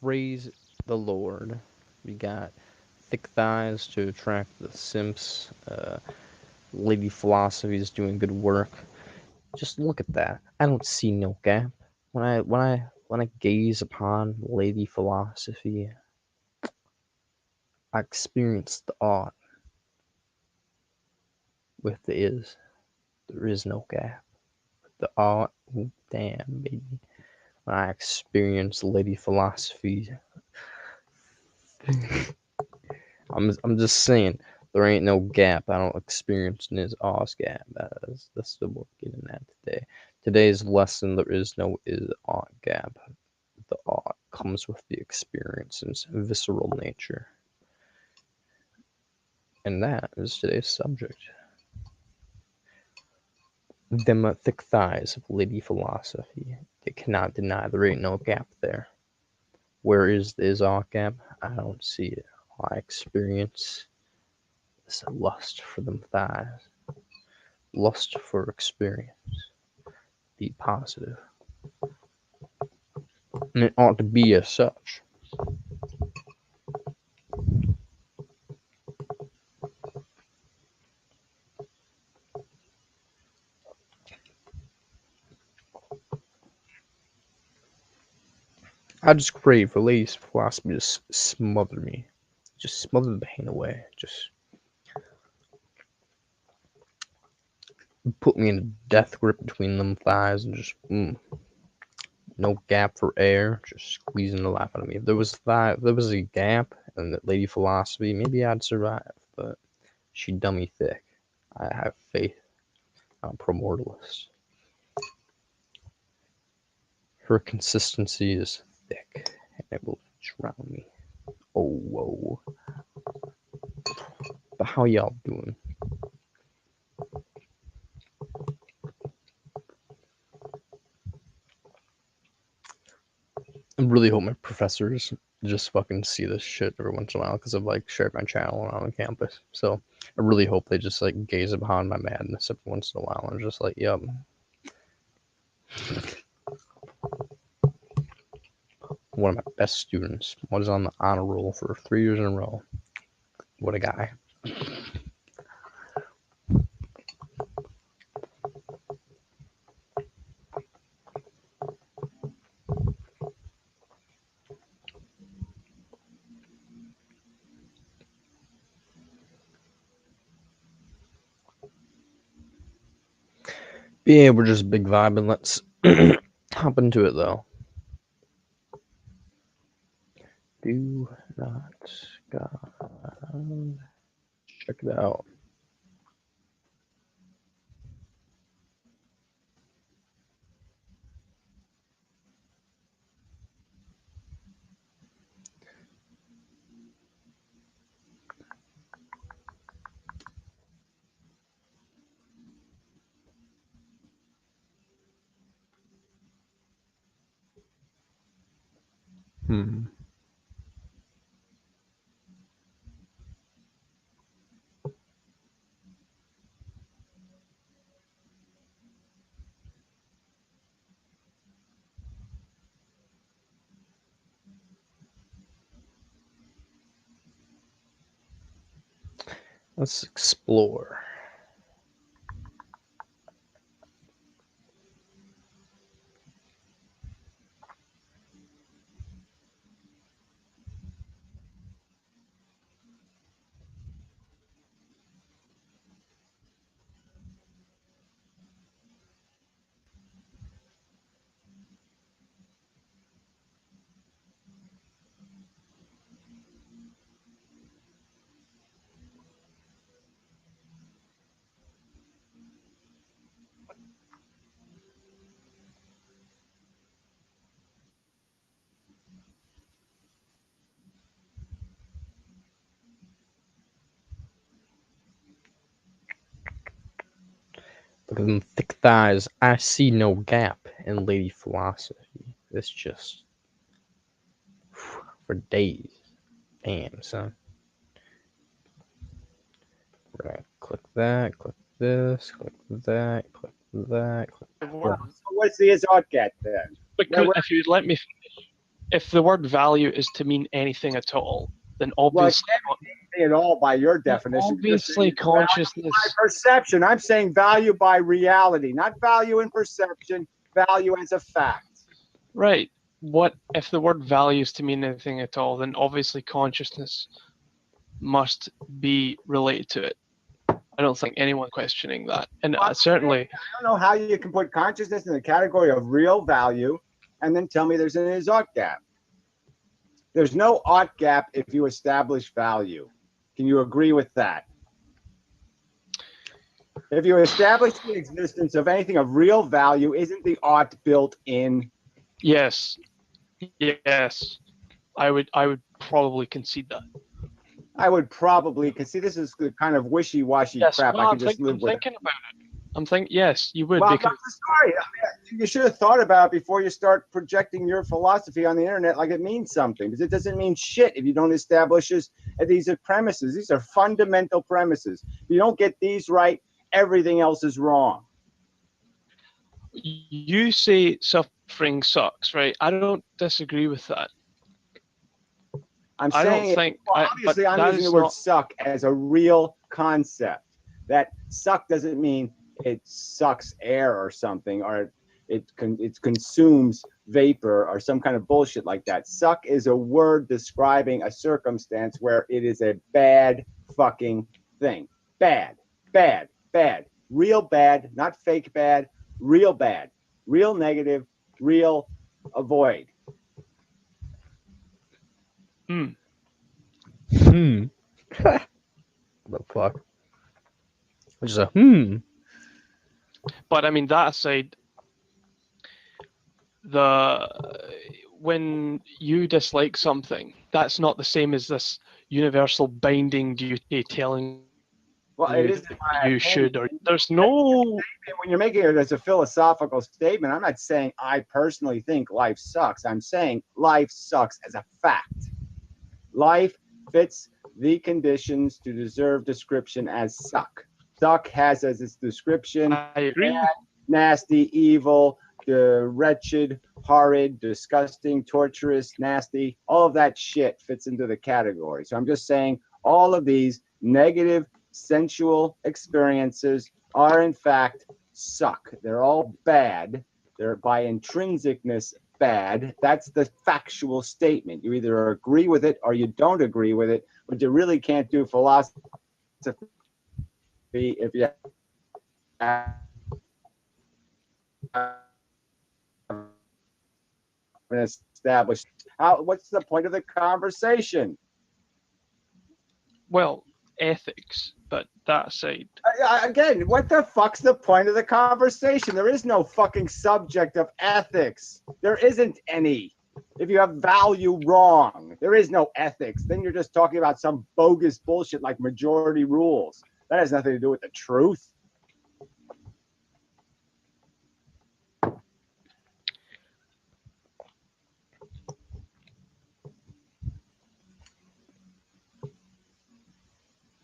Praise the Lord. We got thick thighs to attract the simps. Lady Philosophy is doing good work. Just look at that. I don't see no gap. When I gaze upon Lady Philosophy, I experience the awe with the is. There is no gap. The awe, oh, damn baby. When I experience Lady Philosophy, I'm just saying there ain't no gap. I don't experience this Oz gap. That's what we're getting at today. Today's lesson: there is no is ought gap. The ought comes with the experience and its visceral nature, and that is today's subject. Them thick thighs of Lady Philosophy. They cannot deny there ain't no gap there. Where is the is ought gap? I don't see it. I experience this lust for them thighs. Lust for experience. Be positive. And it ought to be as such. I just crave for Lady's philosophy to smother me. Just smother the pain away. Just put me in a death grip between them thighs and just no gap for air, just squeezing the life out of me. If there was a gap in that Lady Philosophy, maybe I'd survive. But she dummy thick. I have faith. I'm promortalist. Her consistency is thick, and it will drown me. Oh, whoa. But how y'all doing? I really hope my professors just fucking see this shit every once in a while because I've like shared my channel around the campus. So I really hope they just like gaze upon my madness every once in a while and just like, yep. One of my best students was on the honor roll for 3 years in a row. What a guy. Yeah, we're just big vibing. Let's hop into it though. Do not God. Check it out. Hmm. Let's explore. Look at them thick thighs. I see no gap in Lady Philosophy. It's just for days. Damn, son. We're gonna click that, click this, click that, click that, click that. So what's the Azot get then? Because if you'd let me finish, if the word value is to mean anything at all, then Well, it obviously, can't be anything at all by your definition. obviously consciousness. By perception. I'm saying value by reality, not value in perception, value as a fact. Right. What if the word value is to mean anything at all, then obviously consciousness must be related to it. I don't think anyone questioning that. And certainly, I don't know how you can put consciousness in the category of real value and then tell me there's an is-ought gap. There's no ought gap if you establish value. Can you agree with that? If you establish the existence of anything of real value, isn't the ought built in? yes. Yes. I would probably concede that. I would probably, because see, this is the kind of wishy-washy crap well, I can just live with. I'm thinking about it. I'm thinking, yes, you would. Well, because sorry. You should have thought about it before you start projecting your philosophy on the internet like it means something, because it doesn't mean shit if you don't establish these are premises. These are fundamental premises. If you don't get these right, everything else is wrong. you say suffering sucks, right? I don't disagree with that. I'm I saying, don't think. well, obviously, I'm using the word suck as a real concept. That suck doesn't mean it sucks air or something, or it consumes vapor or some kind of bullshit like that. Suck is a word describing a circumstance where it is a bad fucking thing. Bad, bad, bad. Real bad, not fake bad. Real bad. Real negative. Real avoid. The fuck? Just a But I mean, that aside, when you dislike something, that's not the same as this universal binding duty telling it is you should, or there's no. When you're making it as a philosophical statement, I'm not saying I personally think life sucks. I'm saying life sucks as a fact. Life fits the conditions to deserve description as suck. Suck has as its description I agree. Bad, nasty, evil, wretched, horrid, disgusting, torturous, nasty. All of that shit fits into the category. So I'm just saying all of these negative sensual experiences are in fact suck. They're all bad. They're by intrinsicness bad. That's the factual statement. You either agree with it or you don't agree with it, but you really can't do philosophy if you have established. What's the point of the conversation? Well, ethics, but that aside. Again, what the fuck's the point of the conversation? There is no fucking subject of ethics. There isn't any. If you have value wrong, there is no ethics. Then you're just talking about some bogus bullshit like majority rules. That has nothing to do with the truth.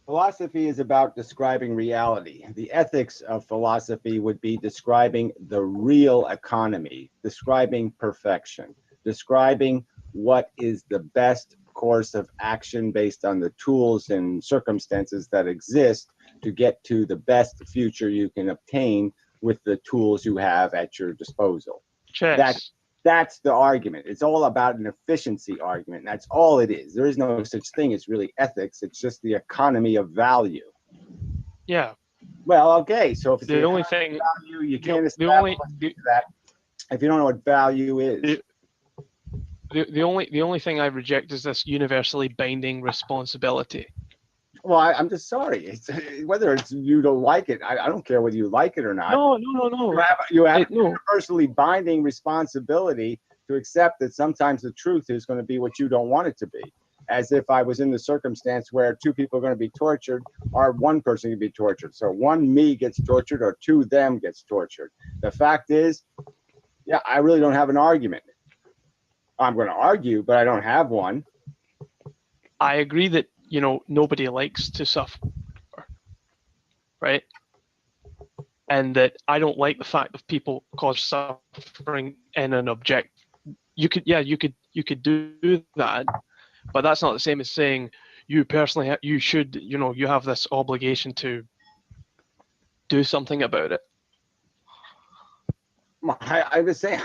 Philosophy is about describing reality. The ethics of philosophy would be describing the real economy, describing perfection, describing what is the best course of action based on the tools and circumstances that exist to get to the best future you can obtain with the tools you have at your disposal. That's the argument. It's all about an efficiency argument. That's all it is. There is no such thing as really ethics. It's just the economy of value. Yeah. Well, okay. So if it's the only thing value, you can't establish that if you don't know what value is. The only thing I reject is this universally binding responsibility. Well, I'm just sorry. Whether you don't like it, I don't care whether you like it or not. No. You have universally binding responsibility to accept that sometimes the truth is going to be what you don't want it to be. As if I was in the circumstance where two people are going to be tortured, or one person can be tortured. So one me gets tortured, or two them gets tortured. The fact is, yeah, I really don't have an argument. I'm going to argue, but I don't have one. I agree that nobody likes to suffer, right? And that I don't like the fact that people cause suffering in an object. You could you could do that, but that's not the same as saying you personally you should, you have this obligation to do something about it. I was saying,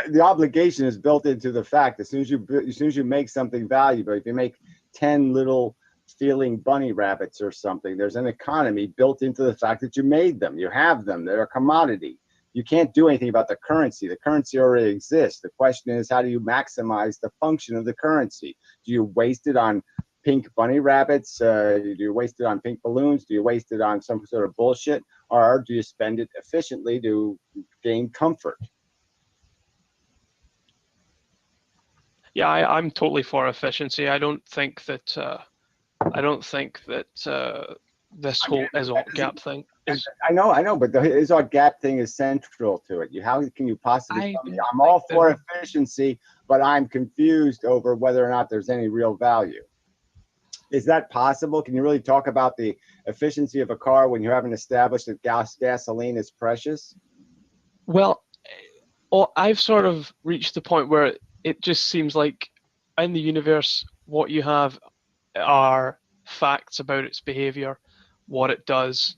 the obligation is built into the fact. As soon as you make something valuable, if you make 10 little stealing bunny rabbits or something, there's an economy built into the fact that you made them. You have them. They're a commodity. You can't do anything about the currency. The currency already exists. The question is, how do you maximize the function of the currency? Do you waste it on pink bunny rabbits? Do you waste it on pink balloons? Do you waste it on some sort of bullshit? Or do you spend it efficiently to gain comfort? Yeah, I'm totally for efficiency. I don't think that this whole ISOT gap thing is. I know, but the ISOT gap thing is central to it. How can you possibly? I'm all for efficiency, but I'm confused over whether or not there's any real value. Is that possible? Can you really talk about the efficiency of a car when you haven't established that gasoline is precious? Well, I've sort of reached the point where it just seems like in the universe, what you have are facts about its behavior, what it does.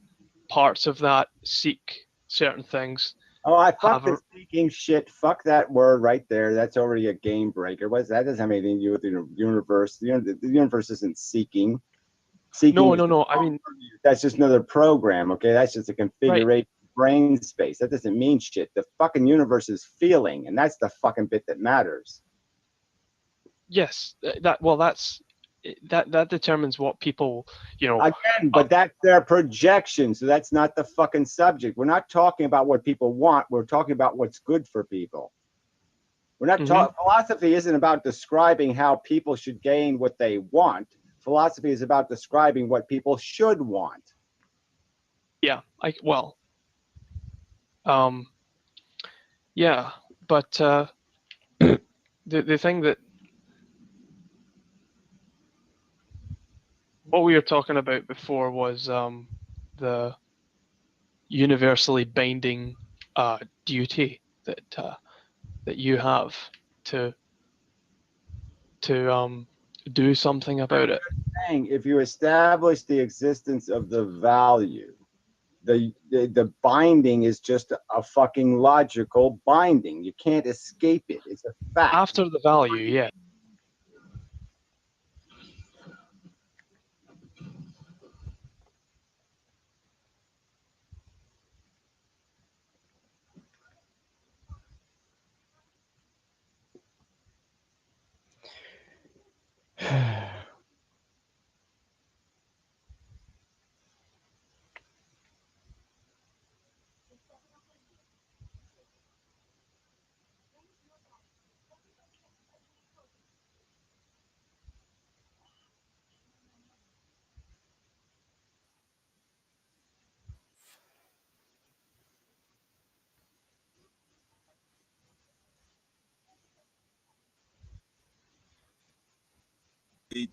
Parts of that seek certain things. Oh, I fuck the seeking shit. Fuck that word right there. That's already a game breaker. That doesn't have anything to do with the universe. The universe isn't seeking. No. I mean, that's just another program. Okay, that's just a configuration brain space. That doesn't mean shit. The fucking universe is feeling, and that's the fucking bit that matters. Yes, that determines what people, Again, but that's their projection, so that's not the fucking subject. We're not talking about what people want. We're talking about what's good for people. We're not talking. Philosophy isn't about describing how people should gain what they want. Philosophy is about describing what people should want. Yeah, yeah, but the thing that what we were talking about before was the universally binding duty that you have to do something about it. If you establish the existence of the value, the binding is just a fucking logical binding. You can't escape it. It's a fact. After the value, yeah.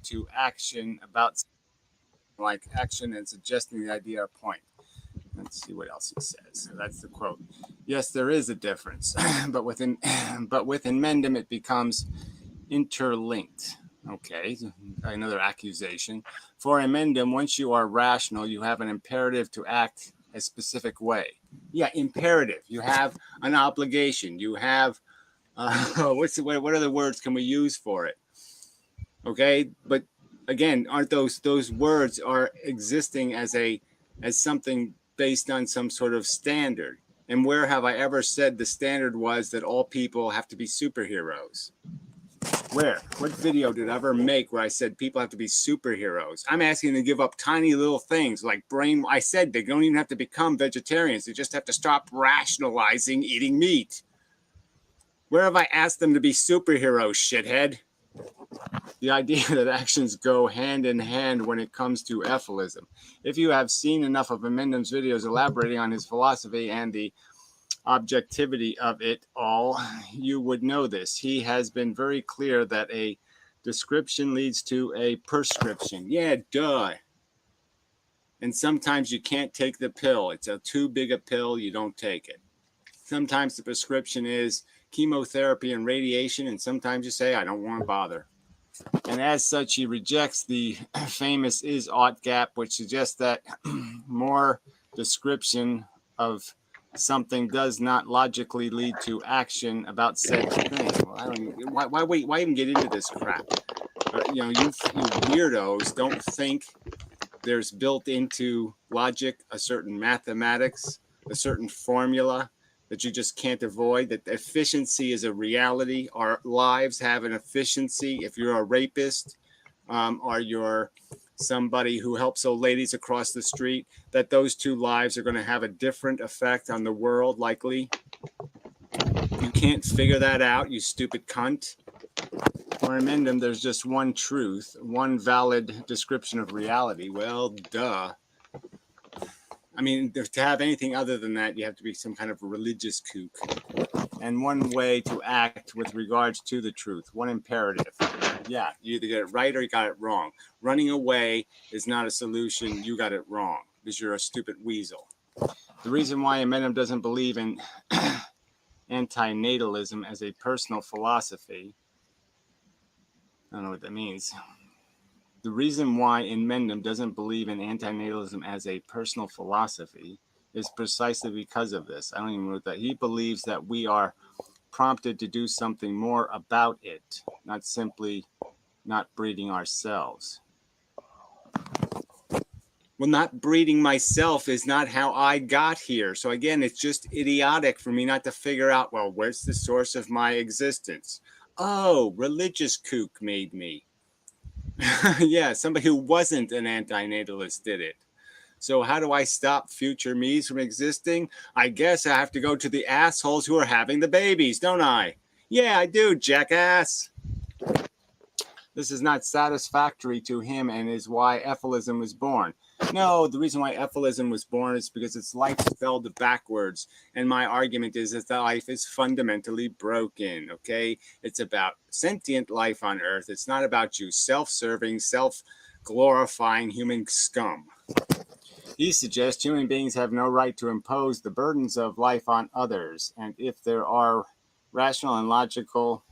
To action about like action and suggesting the idea or point. Let's see what else he says. So that's the quote. Yes, there is a difference, but within Mendem it becomes interlinked. Okay, another accusation. For Mendem, once you are rational, you have an imperative to act a specific way. Yeah, imperative. You have an obligation. You have what other words can we use for it? Okay, but again, aren't those words are existing as something based on some sort of standard? And where have I ever said the standard was that all people have to be superheroes? Where? What video did I ever make where I said people have to be superheroes? I'm asking them to give up tiny little things like brain. I said they don't even have to become vegetarians. They just have to stop rationalizing eating meat. Where have I asked them to be superheroes, shithead? The idea that actions go hand in hand when it comes to ephilism. If you have seen enough of Mendem's videos elaborating on his philosophy and the objectivity of it all, you would know this. He has been very clear that a description leads to a prescription. Yeah, duh. And sometimes you can't take the pill. It's too big a pill. You don't take it. Sometimes the prescription is chemotherapy and radiation, and sometimes you say, I don't want to bother. And as such, he rejects the famous is-ought gap, which suggests that more description of something does not logically lead to action about said thing. Well, I don't. Why even get into this crap? You weirdos don't think there's built into logic a certain mathematics, a certain formula that you just can't avoid, that efficiency is a reality. Our lives have an efficiency. If you're a rapist or you're somebody who helps old ladies across the street, that those two lives are going to have a different effect on the world, likely. You can't figure that out, you stupid cunt. For Amendum, there's just one truth, one valid description of reality. Well, duh. I mean, to have anything other than that, you have to be some kind of religious kook. And one way to act with regards to the truth, one imperative. Yeah, you either get it right or you got it wrong. Running away is not a solution. You got it wrong because you're a stupid weasel. The reason why Amendum doesn't believe in antinatalism as a personal philosophy, I don't know what that means. The reason why Mendham doesn't believe in antinatalism as a personal philosophy is precisely because of this. I don't even know what that. He believes that we are prompted to do something more about it, not simply not breeding ourselves. Well, not breeding myself is not how I got here. So again, it's just idiotic for me not to figure out, well, where's the source of my existence? Oh, religious kook made me. Yeah, somebody who wasn't an antinatalist did it. So how do I stop future me's from existing? I guess I have to go to the assholes who are having the babies, don't I? Yeah, I do, jackass. This is not satisfactory to him and is why Ephilism was born. No, the reason why Ephilism was born is because its life spelled backwards. And my argument is that life is fundamentally broken, okay? It's about sentient life on Earth. It's not about you self-serving, self-glorifying human scum. He suggests human beings have no right to impose the burdens of life on others. And if there are rational and logical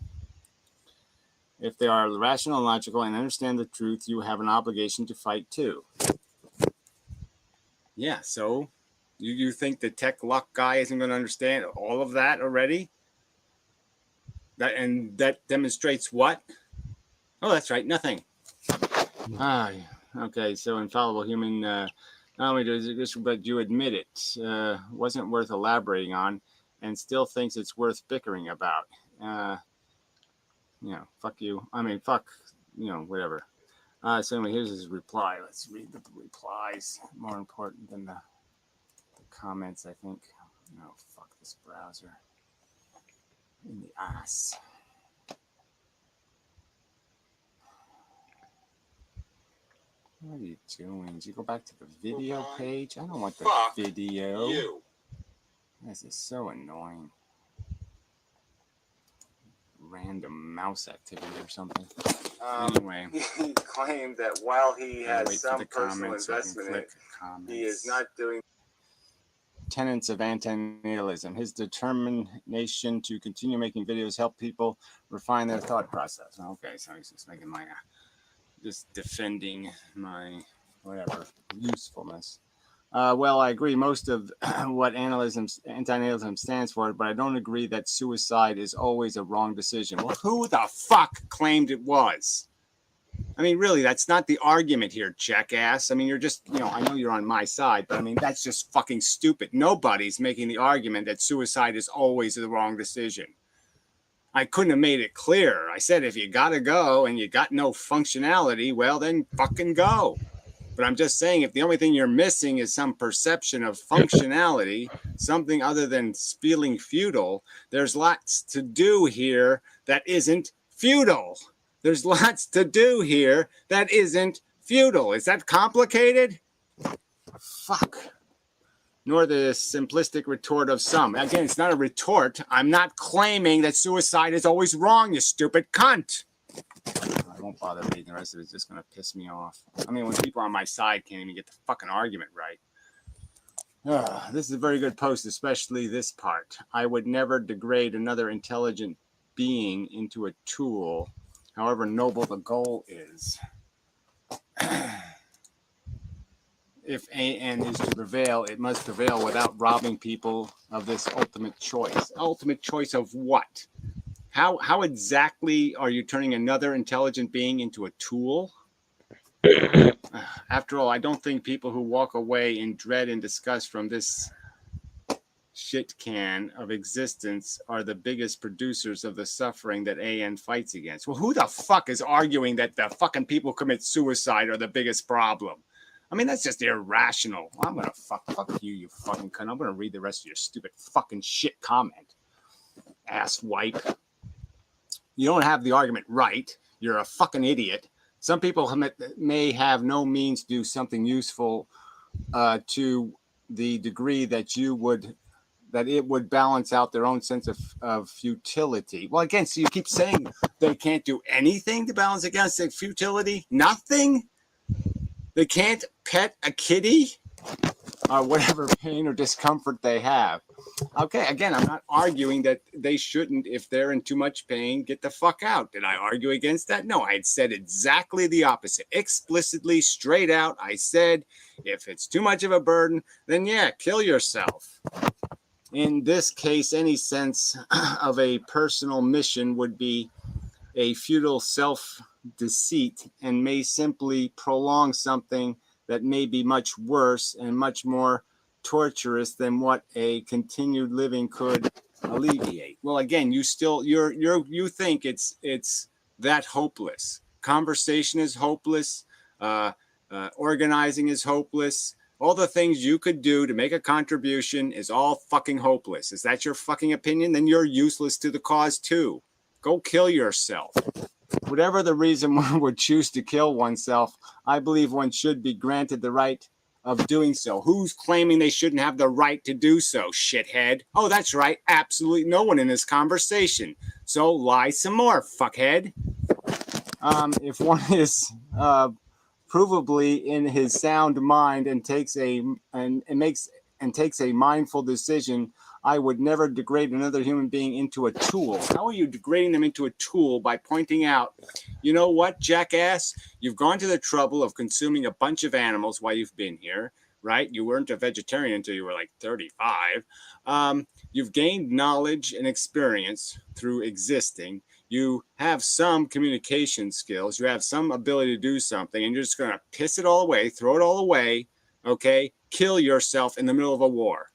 and understand the truth, you have an obligation to fight too. Yeah, so you think the tech luck guy isn't going to understand all of that already? That demonstrates what? Oh, that's right, nothing. Okay, so infallible human, not only does it this, but you admit it wasn't worth elaborating on and still thinks it's worth bickering about. Fuck you. I mean, fuck, whatever. So anyway, here's his reply. Let's read the replies. More important than the comments, I think. No, fuck this browser. In the ass. What are you doing? Did you go back to the video page? I don't want the video. You. This is so annoying. Random mouse activity or something. Anyway, he claimed that while he has some personal investment in it, he is not doing tenets of antinatalism. His determination to continue making videos help people refine their thought process. Okay, so he's just making my, just defending my whatever usefulness. Well, I agree most of what antinatalism stands for, but I don't agree that suicide is always a wrong decision. Well, who the fuck claimed it was? I mean, really, that's not the argument here, jackass. I mean, you're just, I know you're on my side, but I mean, that's just fucking stupid. Nobody's making the argument that suicide is always the wrong decision. I couldn't have made it clearer. I said, if you gotta go and you got no functionality, well, then fucking go. But I'm just saying, if the only thing you're missing is some perception of functionality, something other than feeling futile, there's lots to do here that isn't futile. There's lots to do here that isn't futile. Is that complicated? Fuck. Nor the simplistic retort of some. Again, it's not a retort. I'm not claiming that suicide is always wrong, you stupid cunt. I won't bother reading the rest of it. It's just going to piss me off. I mean, when people on my side can't even get the fucking argument right. This is a very good post, especially this part. I would never degrade another intelligent being into a tool, however noble the goal is. If AN is to prevail, it must prevail without robbing people of this ultimate choice. Ultimate choice of what? How exactly are you turning another intelligent being into a tool? After all, I don't think people who walk away in dread and disgust from this shit can of existence are the biggest producers of the suffering that AN fights against. Well, who the fuck is arguing that the fucking people who commit suicide are the biggest problem? I mean, that's just irrational. I'm gonna fuck you, you fucking cunt. I'm gonna read the rest of your stupid fucking shit comment. Ass wipe. You don't have the argument right. You're a fucking idiot. Some people may have no means to do something useful to the degree that it would balance out their own sense of futility. Well, again, so you keep saying they can't do anything to balance against the futility? Nothing? They can't pet a kitty? Or whatever pain or discomfort they have. Okay, again, I'm not arguing that they shouldn't, if they're in too much pain, get the fuck out. Did I argue against that? No, I had said exactly the opposite. Explicitly, straight out, I said, if it's too much of a burden, then yeah, kill yourself. In this case, any sense of a personal mission would be a futile self-deceit and may simply prolong something that may be much worse and much more torturous than what a continued living could alleviate. Well, again, you think it's that hopeless. Conversation is hopeless. Organizing is hopeless. All the things you could do to make a contribution is all fucking hopeless. Is that your fucking opinion? Then you're useless to the cause too. Go kill yourself. Whatever the reason one would choose to kill oneself, I believe one should be granted the right of doing so. Who's claiming they shouldn't have the right to do so, shithead? Oh, that's right. Absolutely no one in this conversation. So lie some more, fuckhead. If one is provably in his sound mind and takes a mindful decision, I would never degrade another human being into a tool. How are you degrading them into a tool? By pointing out, you know what, jackass? You've gone to the trouble of consuming a bunch of animals while you've been here, right? You weren't a vegetarian until you were like 35. You've gained knowledge and experience through existing. You have some communication skills. You have some ability to do something, and you're just going to piss it all away, throw it all away, okay? Kill yourself in the middle of a war.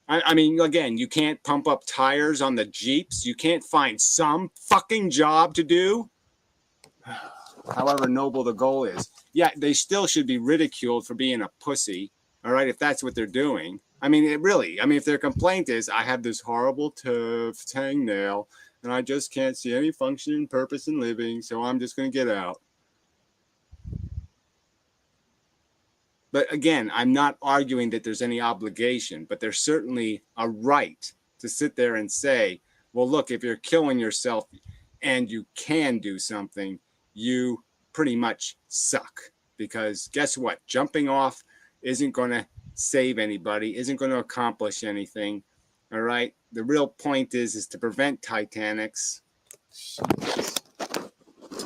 I mean, again, you can't pump up tires on the Jeeps. You can't find some fucking job to do. However noble the goal is. Yeah, they still should be ridiculed for being a pussy, all right, if that's what they're doing. I mean, if their complaint is, I have this horrible tough hangnail, and I just can't see any function and purpose in living, so I'm just going to get out. But again, I'm not arguing that there's any obligation, but there's certainly a right to sit there and say, well, look, if you're killing yourself and you can do something, you pretty much suck. Because guess what? Jumping off isn't going to save anybody, isn't going to accomplish anything. All right. The real point is to prevent Titanics.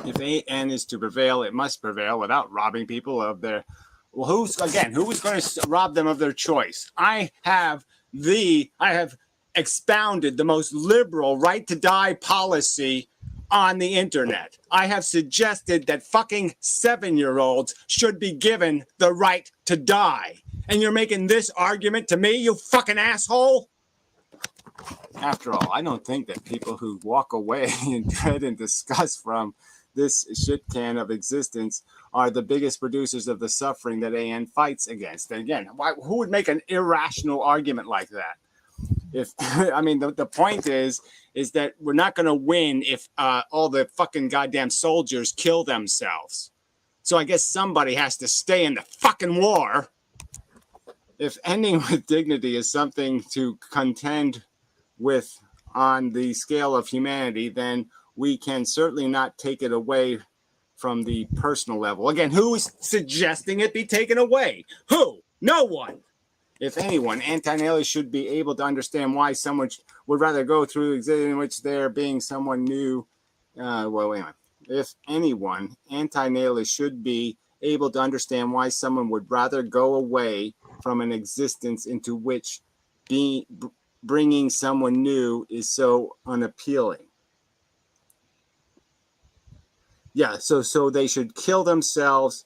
If AN is to prevail, it must prevail without robbing people of their... Well, who was going to rob them of their choice? I have expounded the most liberal right to die policy on the internet. I have suggested that fucking 7-year-olds should be given the right to die. And you're making this argument to me, you fucking asshole? After all, I don't think that people who walk away in dread and disgust from this shit can of existence are the biggest producers of the suffering that AN fights against. And again, who would make an irrational argument like that? If I mean, the point is that we're not going to win if all the fucking goddamn soldiers kill themselves. So I guess somebody has to stay in the fucking war. If ending with dignity is something to contend with on the scale of humanity, then we can certainly not take it away from the personal level. Again, who is suggesting it be taken away? Who? No one. If anyone, anti-nihilists should be able to understand why someone would rather go through existence in which they're being someone new. Well, wait a minute. If anyone, anti-nihilists should be able to understand why someone would rather go away from an existence into which bringing someone new is so unappealing. Yeah, so they should kill themselves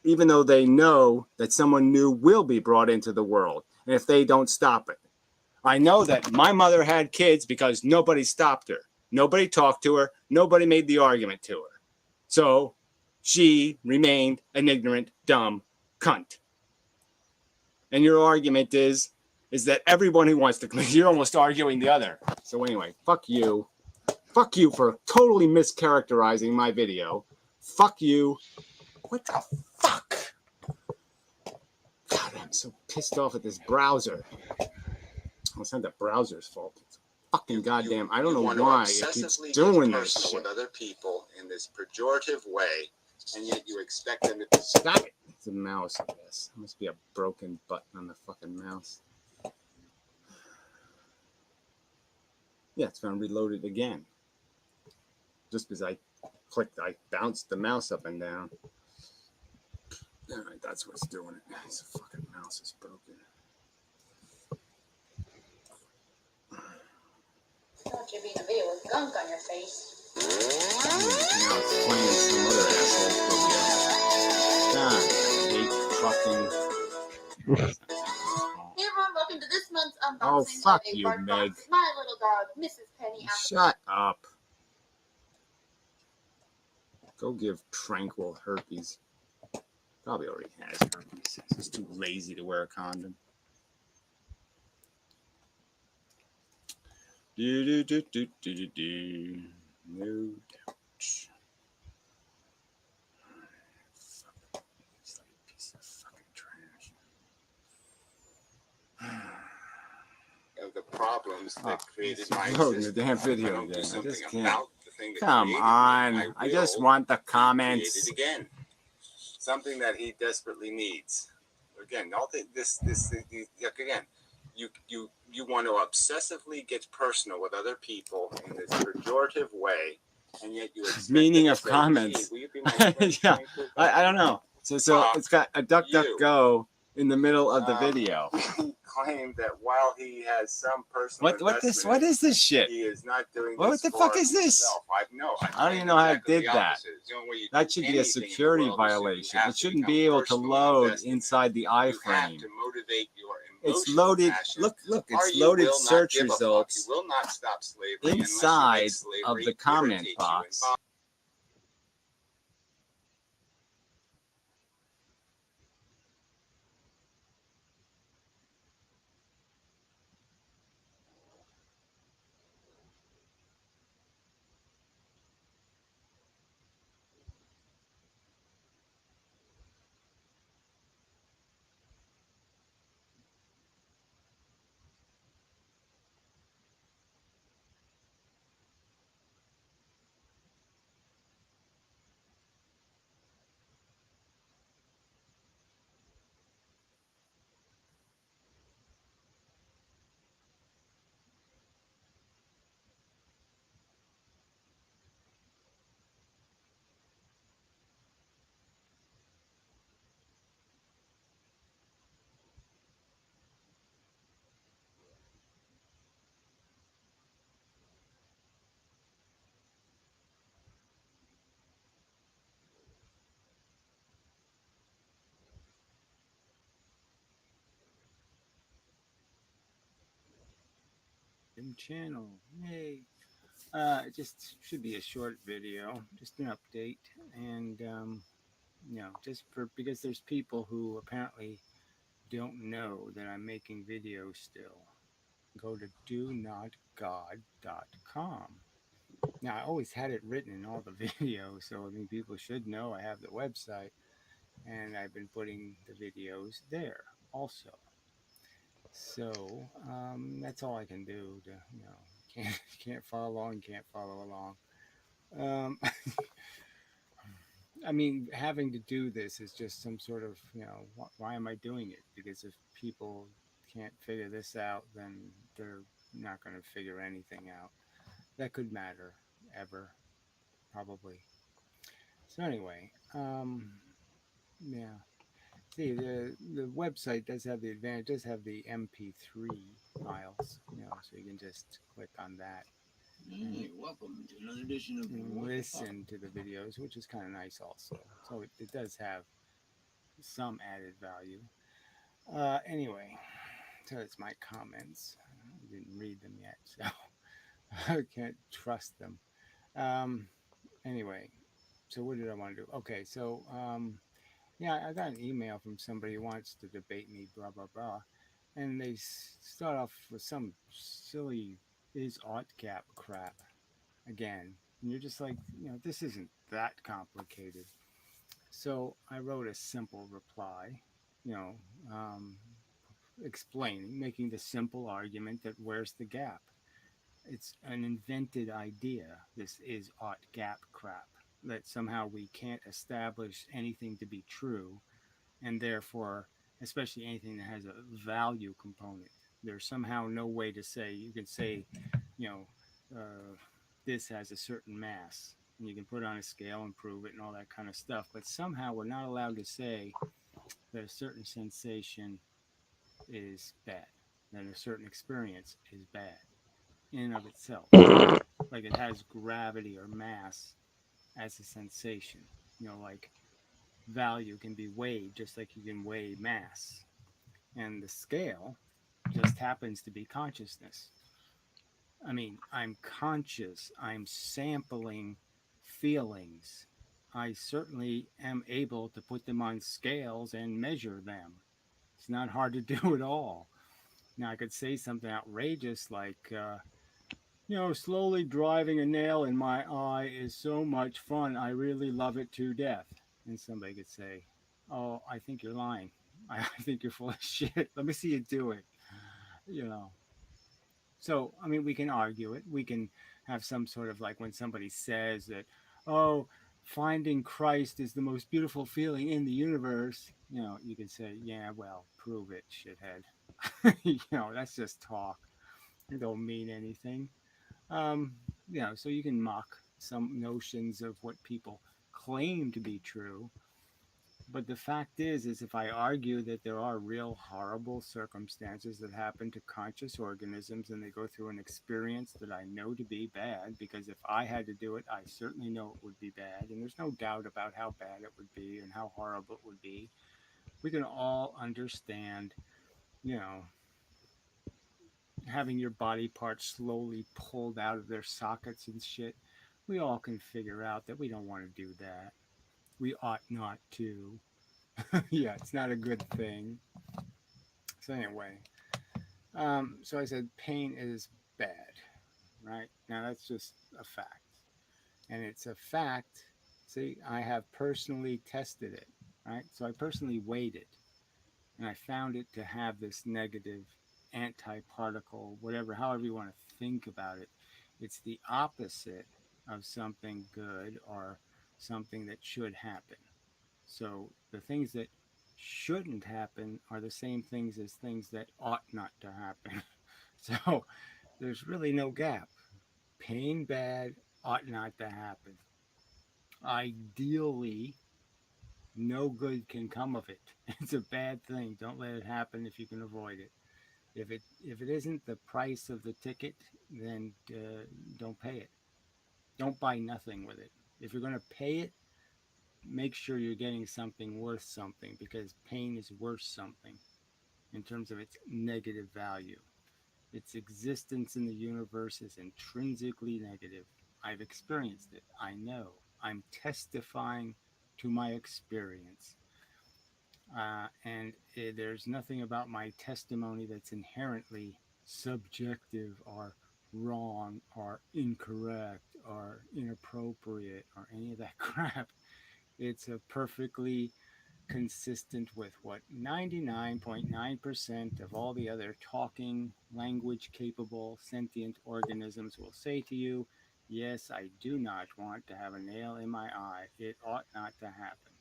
even though they know that someone new will be brought into the world, and if they don't stop it. I know that my mother had kids because nobody stopped her. Nobody talked to her. Nobody made the argument to her. So she remained an ignorant, dumb cunt. And your argument is that everyone who wants to, you're almost arguing the other. So anyway, fuck you. Fuck you for totally mischaracterizing my video. Fuck you. What the fuck? God, I'm so pissed off at this browser. Well, it's not the browser's fault. It's fucking goddamn. I don't know why it keeps doing this shit. With other people in this pejorative way, and yet you expect them to stop it. It's a mouse, I guess. There must be a broken button on the fucking mouse. Yeah, it's going to reload it again. Just because I bounced the mouse up and down. All right, that's what's doing it. This fucking mouse is broken. Thought you'd be in a video with gunk on your face. Now it's playing some other asshole's video. God, I hate fucking. Hey everyone, welcome to this month's unboxing. Oh, fuck of a you, Bark Meg. Box, My little dog, Mrs. Penny. Shut up. Go give Tranquil herpes. Probably already has herpes. He's too lazy to wear a condom. Do. No doubt. Fuck. It's like a piece of fucking trash. Of the problems that created my existence. The damn video again. I just can't. Come on. I just want the comments. Again. Something that he desperately needs. Again, all this again. You want to obsessively get personal with other people in this pejorative way, and yet you expect meaning of comments. Yeah, I don't know. So it's got a duck go in the middle of the video. He claimed that while he has some personal what is this shit? He is not doing what the fuck is this? I don't even know how it did that. That should be a security violation. It shouldn't be able to load inside the iframe. It's loaded. Look! It's loaded search results inside of the comment box. Channel. Hey, it just should be a short video, just an update, and just because there's people who apparently don't know that I'm making videos still. Go to donotgod.com. Now I always had it written in all the videos, so I mean people should know I have the website, and I've been putting the videos there also. So that's all I can do to, can't follow along, can't follow along. I mean, having to do this is just some sort of, why am I doing it? Because if people can't figure this out, then they're not going to figure anything out that could matter ever, probably. So anyway, yeah. See, the website does have the advantage, does have the MP3 files, so you can just click on that Hey, welcome to another edition of and What the Fuck. listen to the videos, which is kind of nice also. So it does have some added value. Anyway, so it's my comments. I didn't read them yet, so I can't trust them. Um, anyway, so what did I want to do? Okay, so yeah, I got an email from somebody who wants to debate me, blah blah blah, and they start off with some silly is ought gap crap again, and you're just like, this isn't that complicated. So I wrote a simple reply, you know, um, explaining, making the simple argument that where's the gap? It's an invented idea. This is ought gap crap. That somehow we can't establish anything to be true, and therefore, especially anything that has a value component, there's somehow no way to say, you can say, you know, this has a certain mass, and you can put it on a scale and prove it and all that kind of stuff. But somehow we're not allowed to say that a certain sensation is bad, that a certain experience is bad in and of itself. Like it has gravity or mass as a sensation. Like value can be weighed just like you can weigh mass. And the scale just happens to be consciousness. I mean, I'm conscious, I'm sampling feelings. I certainly am able to put them on scales and measure them. It's not hard to do at all. Now, I could say something outrageous like, slowly driving a nail in my eye is so much fun. I really love it to death. And somebody could say, oh, I think you're lying. I think you're full of shit. Let me see you do it. You know. So, I mean, we can argue it. We can have some sort of like when somebody says that, oh, finding Christ is the most beautiful feeling in the universe. You can say, yeah, well, prove it, shithead. That's just talk. It don't mean anything. Um, so you can mock some notions of what people claim to be true. But the fact is if I argue that there are real horrible circumstances that happen to conscious organisms and they go through an experience that I know to be bad, because if I had to do it, I certainly know it would be bad. And there's no doubt about how bad it would be and how horrible it would be. We can all understand, you know, having your body parts slowly pulled out of their sockets and shit. We all can figure out that we don't want to do that. We ought not to. Yeah, it's not a good thing. So anyway, so I said pain is bad, right? Now that's just a fact, and it's a fact. See, I have personally tested it, right? So I personally weighed it, and I found it to have this negative antiparticle, whatever, however you want to think about it. It's the opposite of something good or something that should happen. So the things that shouldn't happen are the same things as things that ought not to happen. So there's really no gap. Pain bad ought not to happen. Ideally, no good can come of it. It's a bad thing. Don't let it happen if you can avoid it. If it isn't the price of the ticket, then don't pay it. Don't buy nothing with it. If you're going to pay it, make sure you're getting something worth something, because pain is worth something in terms of its negative value. Its existence in the universe is intrinsically negative. I've experienced it. I know. I'm testifying to my experience. And there's nothing about my testimony that's inherently subjective or wrong or incorrect or inappropriate or any of that crap. It's a perfectly consistent with what 99.9% of all the other talking, language capable, sentient organisms will say to you. Yes, I do not want to have a nail in my eye. It ought not to happen.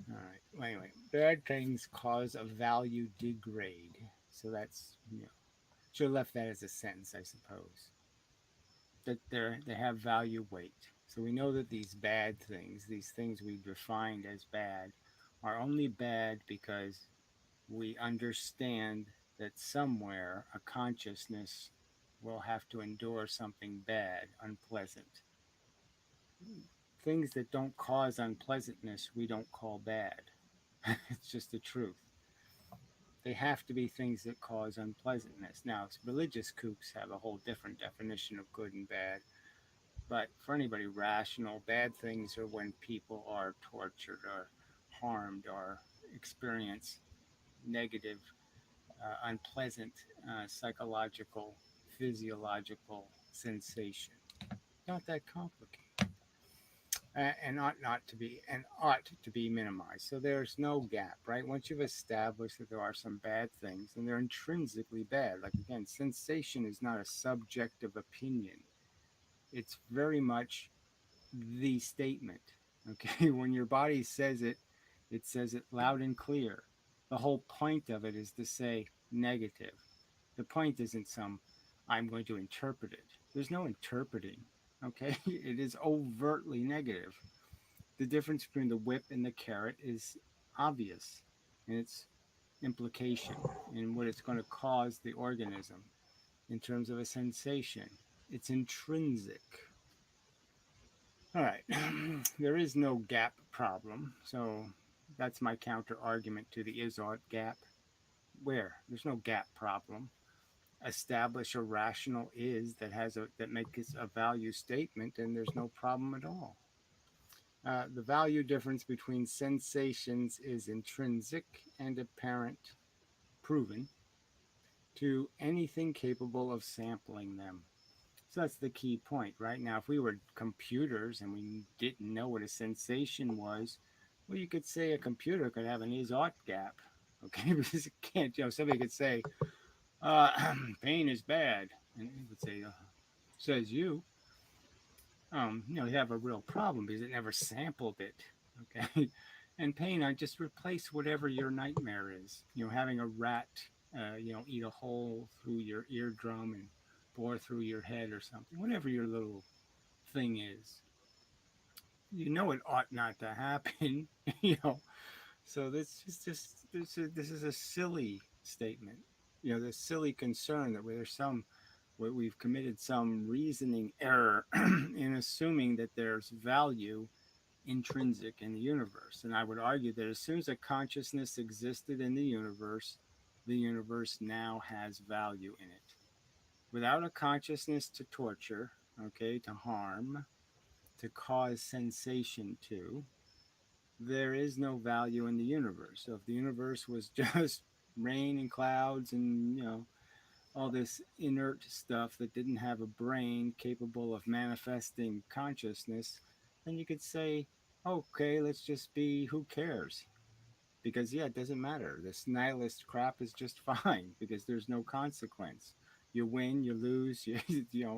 All right. Well, anyway, bad things cause a value degrade. So that's, should have left that as a sentence, I suppose. That they have value weight. So we know that these things we defined as bad, are only bad because we understand that somewhere a consciousness will have to endure something bad, unpleasant. Things that don't cause unpleasantness, we don't call bad. It's just the truth. They have to be things that cause unpleasantness. Now, religious kooks have a whole different definition of good and bad. But for anybody rational, bad things are when people are tortured or harmed or experience negative, unpleasant psychological, physiological sensation. Not that complicated. And ought to be minimized. So there's no gap, right? Once you've established that there are some bad things, and they're intrinsically bad. Like again, sensation is not a subjective opinion. It's very much the statement. Okay, when your body says it, it says it loud and clear. The whole point of it is to say negative. The point isn't some I'm going to interpret it. There's no interpreting. Okay, it is overtly negative. The difference between the whip and the carrot is obvious in its implication and what it's going to cause the organism in terms of a sensation. It's intrinsic. All right, there is no gap problem, so that's my counter argument to the is-ought gap. Where there's no gap problem, establish a rational is that makes a value statement, and there's no problem at all. The value difference between sensations is intrinsic and apparent, proven, to anything capable of sampling them. So that's the key point, right? Now, if we were computers and we didn't know what a sensation was, well, you could say a computer could have an is-ought gap, okay? Because it can't, somebody could say, pain is bad, and it would say, says you. You have a real problem because it never sampled it, okay? And pain, I just replace whatever your nightmare is. Having a rat, eat a hole through your eardrum and bore through your head or something, whatever your little thing is. It ought not to happen, So this is a silly statement. This silly concern that we've committed some reasoning error in assuming that there's value intrinsic in the universe. And I would argue that as soon as a consciousness existed in the universe now has value in it. Without a consciousness to torture, okay, to harm, to cause sensation to, there is no value in the universe. So if the universe was just rain and clouds and, all this inert stuff that didn't have a brain capable of manifesting consciousness, then you could say, okay, let's just be, who cares? Because, it doesn't matter. This nihilist crap is just fine because there's no consequence. You win, you lose,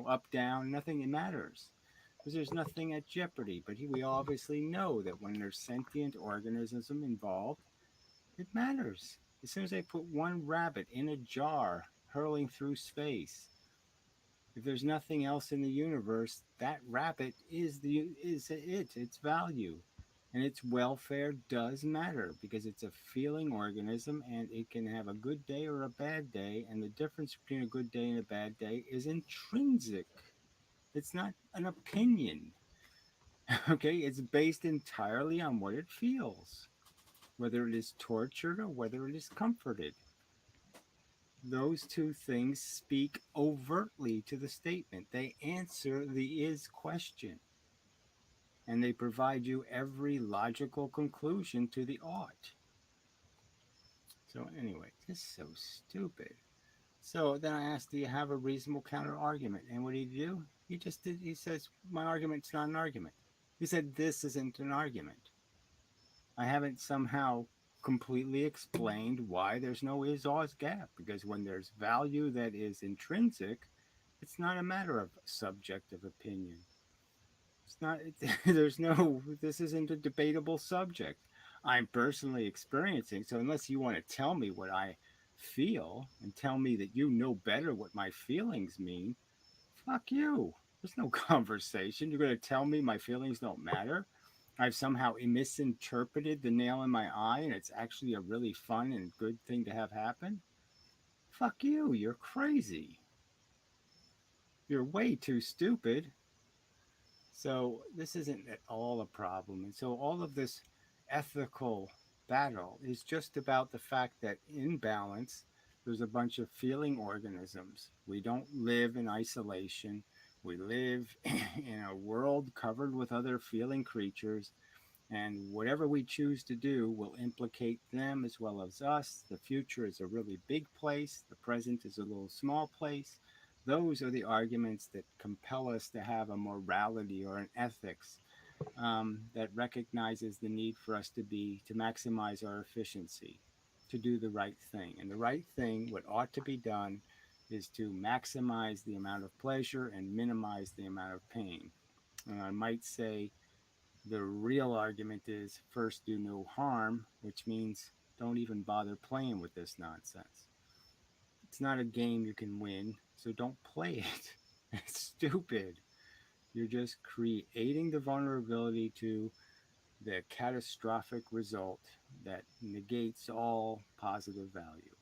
up, down, nothing matters. Because there's nothing at jeopardy. But we obviously know that when there's sentient organisms involved, it matters. As soon as they put one rabbit in a jar hurling through space, if there's nothing else in the universe, that rabbit is its value. And its welfare does matter because it's a feeling organism and it can have a good day or a bad day. And the difference between a good day and a bad day is intrinsic. It's not an opinion. Okay, it's based entirely on what it feels, whether it is tortured or whether it is comforted. Those two things speak overtly to the statement. They answer the is question. And they provide you every logical conclusion to the ought. So anyway, this is so stupid. So then I asked, do you have a reasonable counter argument? And what did he do? He says, my argument's not an argument. He said, this isn't an argument. I haven't somehow completely explained why there's no is-ought gap, because when there's value that is intrinsic, It's not a matter of subjective opinion. It's not, there's no, this isn't a debatable subject. I'm personally experiencing. So unless you want to tell me what I feel and tell me that you know better what my feelings mean, fuck you. There's no conversation. You're going to tell me my feelings don't matter? I've somehow misinterpreted the nail in my eye and it's actually a really fun and good thing to have happen? Fuck you. You're crazy. You're way too stupid. So this isn't at all a problem. And so all of this ethical battle is just about the fact that in balance, there's a bunch of feeling organisms. We don't live in isolation. We live in a world covered with other feeling creatures. And whatever we choose to do will implicate them as well as us. The future is a really big place. The present is a little small place. Those are the arguments that compel us to have a morality or an ethics that recognizes the need for us to maximize our efficiency, to do the right thing. And the right thing, what ought to be done, is to maximize the amount of pleasure and minimize the amount of pain. And I might say the real argument is first do no harm, which means don't even bother playing with this nonsense. It's not a game you can win, so don't play it. It's stupid. You're just creating the vulnerability to the catastrophic result that negates all positive value.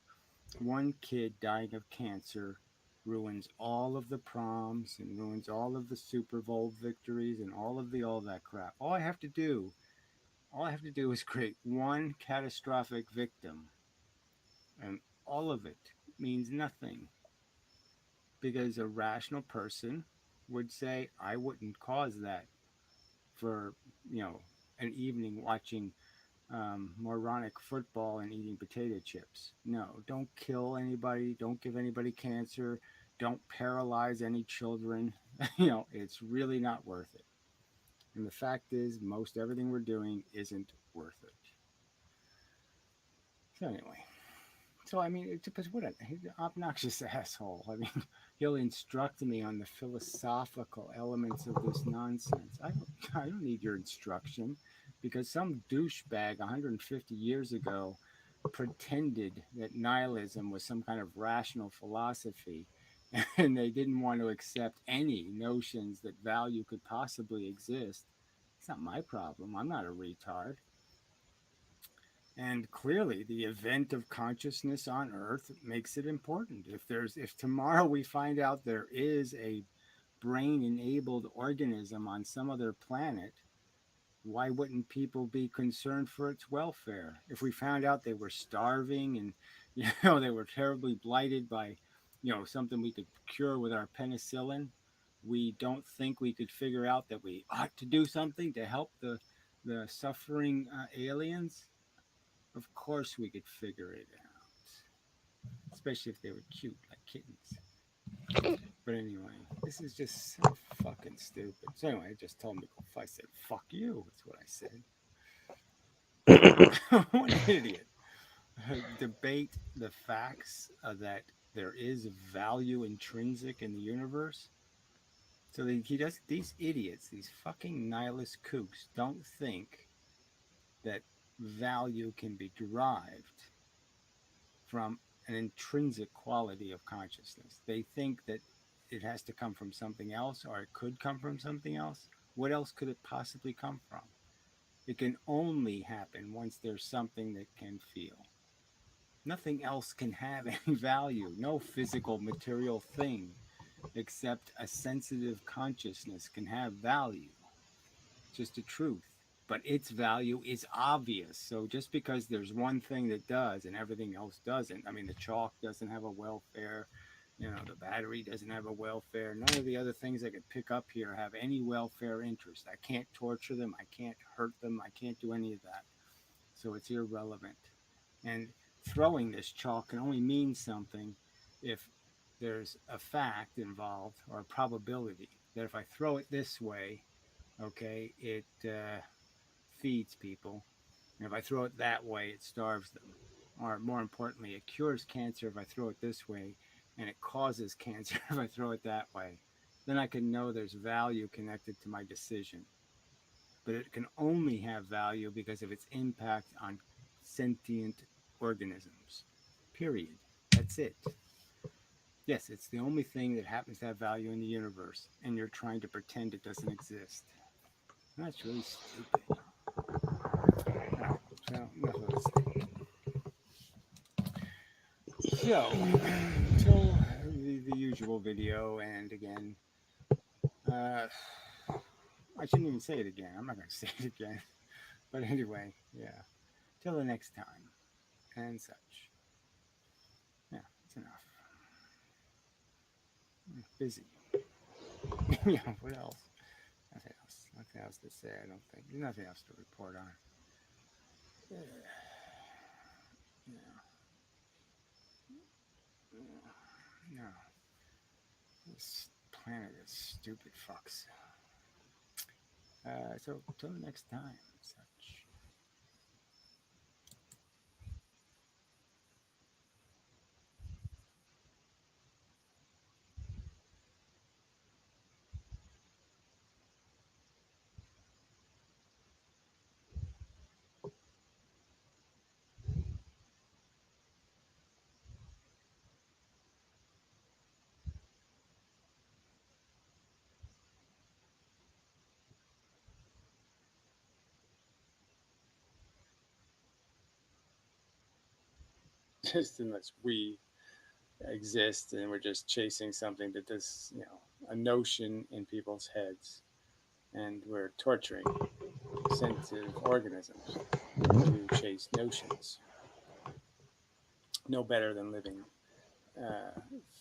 One kid dying of cancer ruins all of the proms and ruins all of the Super Bowl victories and all that crap. All I have to do is create one catastrophic victim, and all of it means nothing because a rational person would say, I wouldn't cause that for, you know, an evening watching moronic football and eating potato chips. No, don't kill anybody. Don't give anybody cancer. Don't paralyze any children. It's really not worth it. And the fact is, most everything we're doing isn't worth it. So anyway, I mean, it depends. What an obnoxious asshole. I mean, he'll instruct me on the philosophical elements of this nonsense. I don't need your instruction because some douchebag 150 years ago pretended that nihilism was some kind of rational philosophy and they didn't want to accept any notions that value could possibly exist. It's not my problem. I'm not a retard. And clearly, the event of consciousness on Earth makes it important. If tomorrow we find out there is a brain-enabled organism on some other planet, why wouldn't people be concerned for its welfare? If we found out they were starving and they were terribly blighted by something we could cure with our penicillin, we don't think we could figure out that we ought to do something to help the suffering aliens. Of course we could figure it out, especially if they were cute like kittens. But anyway, this is just so fucking stupid. So anyway, I just told him to go. I said, fuck you. That's what I said. What an idiot. Debate the facts that there is value intrinsic in the universe. So he does. These idiots, these fucking nihilist kooks, don't think that value can be derived from an intrinsic quality of consciousness. They think that it has to come from something else, or it could come from something else. What else could it possibly come from? It can only happen once there's something that can feel. Nothing else can have any value. No physical material thing except a sensitive consciousness can have value. Just a truth. But its value is obvious. So just because there's one thing that does and everything else doesn't, I mean, the chalk doesn't have a welfare, the battery doesn't have a welfare. None of the other things I could pick up here have any welfare interest. I can't torture them. I can't hurt them. I can't do any of that. So it's irrelevant. And throwing this chalk can only mean something if there's a fact involved or a probability that if I throw it this way, okay, it feeds people. And if I throw it that way, it starves them. Or more importantly, it cures cancer if I throw it this way. and it causes cancer, if I throw it that way, then I can know there's value connected to my decision. But it can only have value because of its impact on sentient organisms. Period. That's it. Yes, it's the only thing that happens to have value in the universe, and you're trying to pretend it doesn't exist. That's really stupid. All right, so enough of this thing. So, until the usual video, and again, I shouldn't even say it again. I'm not going to say it again. But anyway, yeah. Till the next time, and such. Yeah, it's enough. I'm busy. Yeah, what else? Nothing else. Nothing else to say, I don't think. There's nothing else to report on. Yeah. No. This planet is stupid fucks. So, till next time, such. Just unless we exist and we're just chasing something that does, a notion in people's heads, and we're torturing sensitive organisms to chase notions. No better than living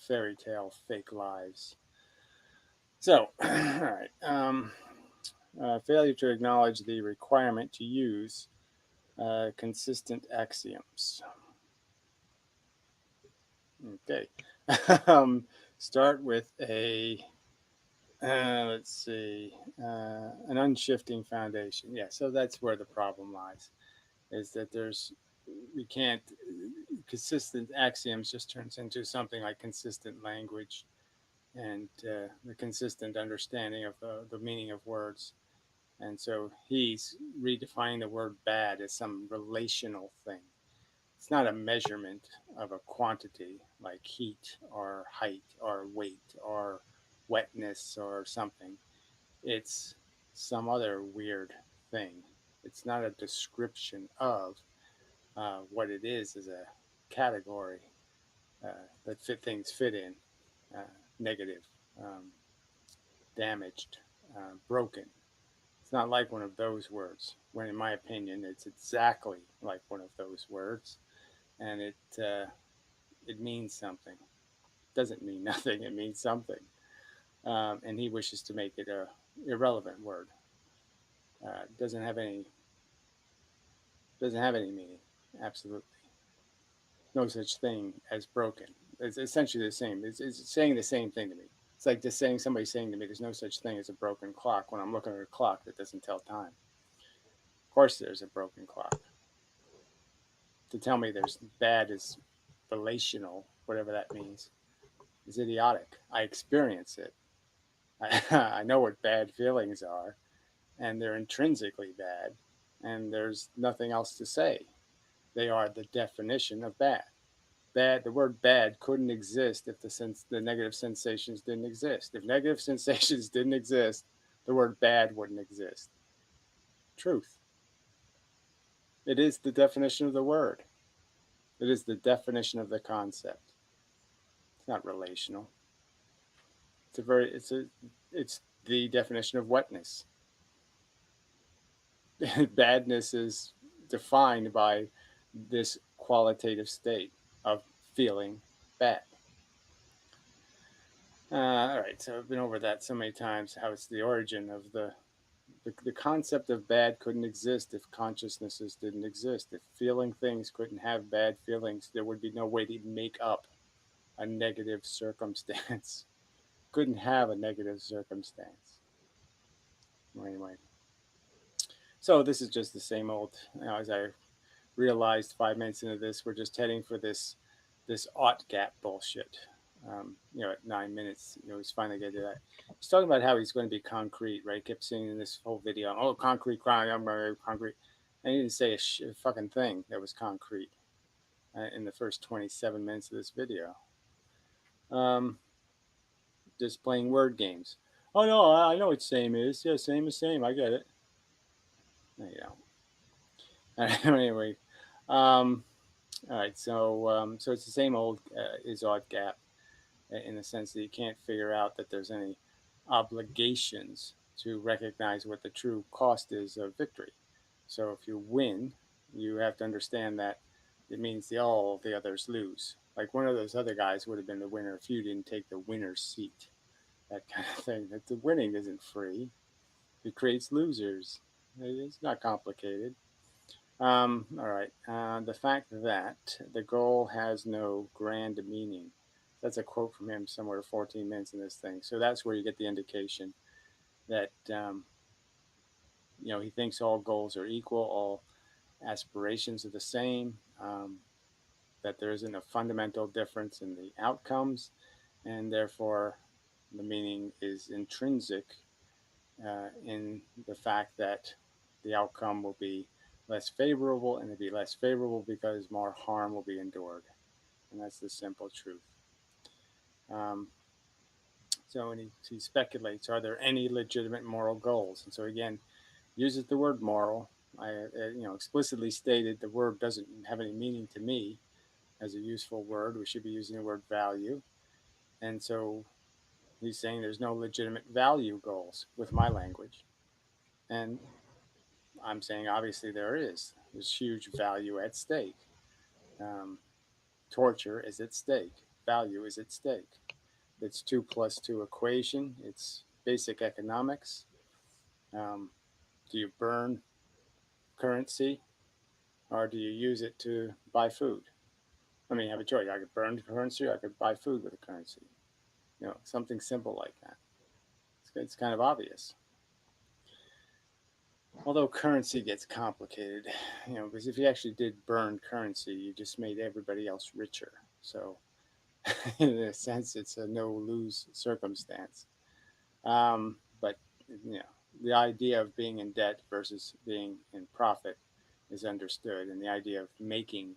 fairy tale fake lives. So, all right. Failure to acknowledge the requirement to use consistent axioms. Okay. Start with let's see, an unshifting foundation. Yeah, so that's where the problem lies, is that we can't, consistent axioms just turns into something like consistent language and the consistent understanding of the meaning of words. And so he's redefining the word bad as some relational thing. It's not a measurement of a quantity like heat or height or weight or wetness or something. It's some other weird thing. It's not a description of what it is as a category that things fit in. Negative, um, damaged, broken. It's not like one of those words. When, in my opinion, it's exactly like one of those words, and it means something. It doesn't mean nothing. It means something, and he wishes to make it a irrelevant word. Doesn't have any meaning. Absolutely, no such thing as broken. It's essentially the same. It's saying the same thing to me. It's like just saying somebody saying to me, "There's no such thing as a broken clock," when I'm looking at a clock that doesn't tell time. Of course, there's a broken clock. To tell me there's bad is relational, whatever that means, is idiotic. I experience it. I know what bad feelings are, and they're intrinsically bad, and there's nothing else to say. They are the definition of bad. The word bad couldn't exist if the negative sensations didn't exist. If negative sensations didn't exist, the word bad wouldn't exist. Truth. It is the definition of the word. It is the definition of the concept. It's not relational. It's the definition of wetness. Badness is defined by this qualitative state of feeling bad. All right, so I've been over that so many times, how it's the origin of the concept of bad couldn't exist if consciousnesses didn't exist. If feeling things couldn't have bad feelings, there would be no way to make up a negative circumstance. Couldn't have a negative circumstance. Anyway, so this is just the same old, as I realized 5 minutes into this, we're just heading for this ought gap bullshit. At 9 minutes, he's finally getting to that. He's talking about how he's going to be concrete, right? He kept saying in this whole video, "Oh, concrete crime, I'm going to be concrete," and he didn't say a fucking thing that was concrete in the first 27 minutes of this video. Just playing word games. Oh no, I know what same is. Yeah, same is same. I get it. No, you don't. Anyway, all right. So it's the same old is-odd gap in the sense that you can't figure out that there's any obligations to recognize what the true cost is of victory. So if you win, you have to understand that it means all the others lose. Like one of those other guys would have been the winner if you didn't take the winner's seat. That kind of thing. That the winning isn't free. It creates losers. It's not complicated. All right. The fact that the goal has no grand meaning. That's a quote from him somewhere 14 minutes in this thing. So that's where you get the indication that, he thinks all goals are equal, all aspirations are the same, that there isn't a fundamental difference in the outcomes, and therefore the meaning is intrinsic in the fact that the outcome will be less favorable, and it'll be less favorable because more harm will be endured. And that's the simple truth. So when he speculates, are there any legitimate moral goals? And so again, uses the word moral. I explicitly stated the word doesn't have any meaning to me as a useful word. We should be using the word value. And so he's saying there's no legitimate value goals with my language. And I'm saying obviously there is. There's huge value at stake. Torture is at stake. Value is at stake. It's 2+2 equation. It's basic economics. Do you burn currency or do you use it to buy food? I mean, you have a choice. I could burn currency or I could buy food with the currency. Something simple like that. It's kind of obvious. Although currency gets complicated, because if you actually did burn currency, you just made everybody else richer. So, in a sense, it's a no-lose circumstance. But the idea of being in debt versus being in profit is understood, and the idea of making,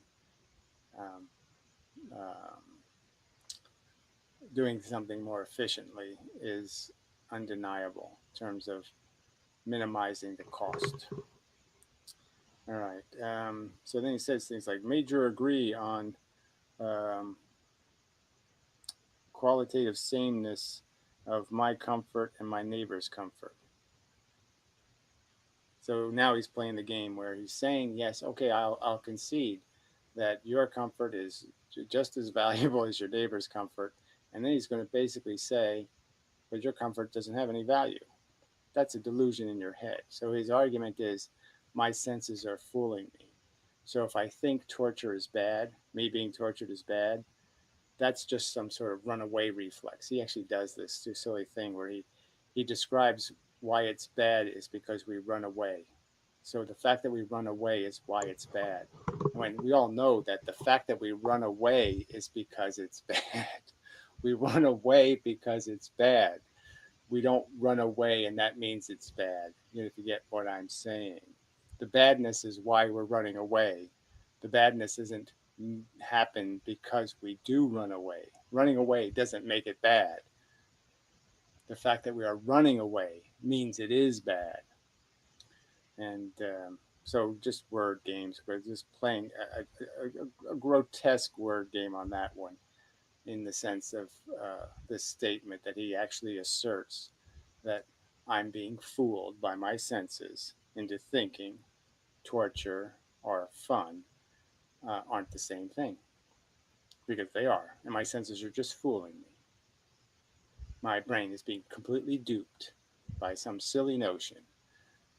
um, um, doing something more efficiently is undeniable in terms of minimizing the cost. All right. So then he says things like major agree on um, qualitative sameness of my comfort and my neighbor's comfort. So now he's playing the game where he's saying, yes, okay, I'll concede that your comfort is just as valuable as your neighbor's comfort. And then he's going to basically say, but your comfort doesn't have any value. That's a delusion in your head. So his argument is, my senses are fooling me. So if I think torture is bad, me being tortured is bad, that's just some sort of runaway reflex. He actually does this silly thing where he describes why it's bad is because we run away. So the fact that we run away is why it's bad. When we all know that the fact that we run away is because it's bad. We run away because it's bad. We don't run away and that means it's bad. If you get what I'm saying. The badness is why we're running away. The badness isn't happen because we do run away. Running away doesn't make it bad. The fact that we are running away means it is bad. And so just word games. We're just playing a grotesque word game on that one in the sense of this statement that he actually asserts that I'm being fooled by my senses into thinking torture or fun aren't the same thing. Because they are. And my senses are just fooling me. My brain is being completely duped by some silly notion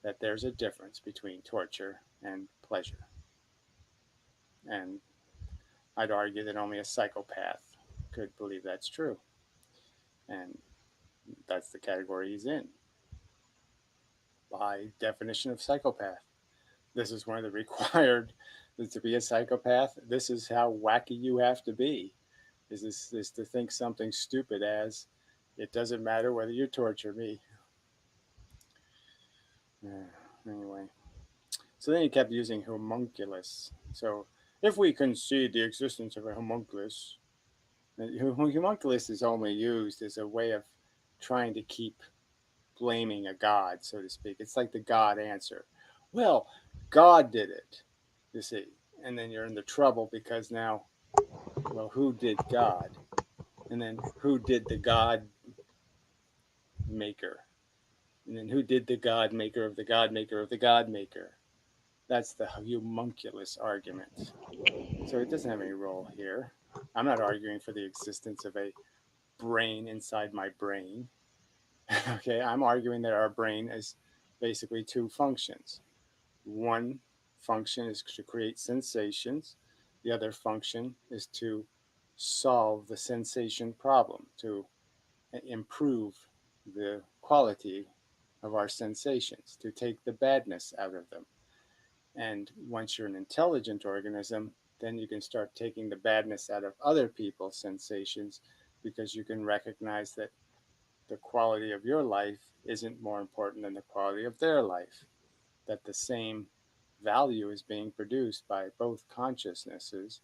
that there's a difference between torture and pleasure. And I'd argue that only a psychopath could believe that's true. And that's the category he's in. By definition of psychopath. This is one of the required to be a psychopath. This is how wacky you have to be. is to think something stupid as, it doesn't matter whether you torture me. Anyway, so then he kept using homunculus. So if we concede the existence of a homunculus, homunculus is only used as a way of trying to keep blaming a god, so to speak. It's like the God answer. Well, God did it, you see. And then you're in the trouble because now, well, who did God? And then who did the God maker? And then who did the God maker of the God maker of the God maker? That's the homunculus argument. So it doesn't have any role here. I'm not arguing for the existence of a brain inside my brain. Okay, I'm arguing that our brain is basically two functions. One function is to create sensations. The other function is to solve the sensation problem, to improve the quality of our sensations, to take the badness out of them. And once you're an intelligent organism, then you can start taking the badness out of other people's sensations, because you can recognize that the quality of your life isn't more important than the quality of their life, that the same value is being produced by both consciousnesses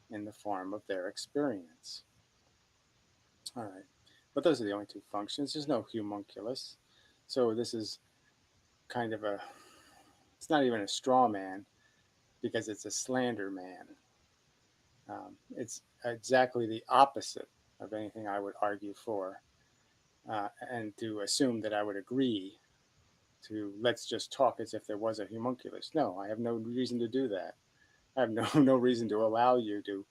in the form of their experience. All right, but those are the only two functions. There's no homunculus. So this is kind of it's not even a straw man, because it's a slander man. It's exactly the opposite of anything I would argue for. And to assume that I would agree to let's just talk as if there was a homunculus. No, I have no reason to do that. I have no reason to allow you to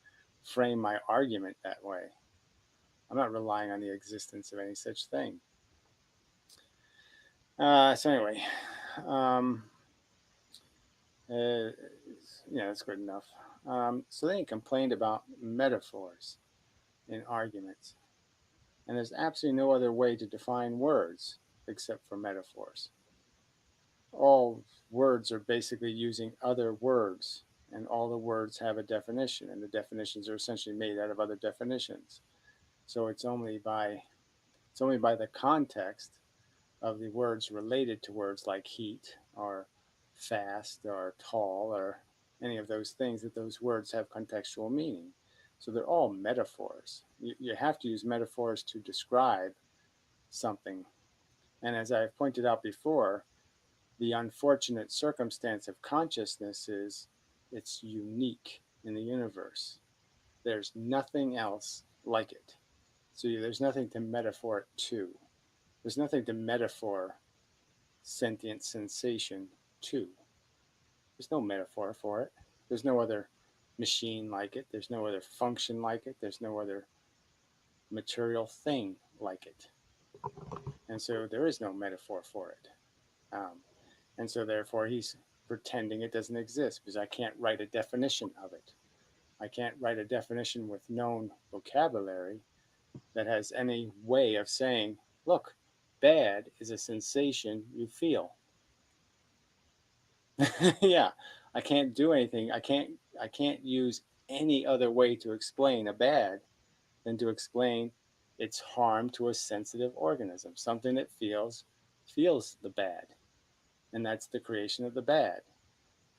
frame my argument that way. I'm not relying on the existence of any such thing. So anyway, yeah, that's good enough. So then he complained about metaphors in arguments. And there's absolutely no other way to define words except for metaphors. All words are basically using other words, and all the words have a definition, and the definitions are essentially made out of other definitions. So it's only by the context of the words related to words like heat or fast or tall or any of those things that those words have contextual meaning. So they're all metaphors. You have to use metaphors to describe something. And as I've pointed out before, the unfortunate circumstance of consciousness is it's unique in the universe. There's nothing else like it. So there's nothing to metaphor it to. There's nothing to metaphor sentient sensation to. There's no metaphor for it. There's no other machine like it. There's no other function like it. There's no other material thing like it. And so there is no metaphor for it. And so therefore he's pretending it doesn't exist, because I can't write a definition of it. I can't write a definition with known vocabulary that has any way of saying, look, bad is a sensation you feel. Yeah, I can't do anything. I can't use any other way to explain a bad than to explain its harm to a sensitive organism, something that feels the bad. And that's the creation of the bad.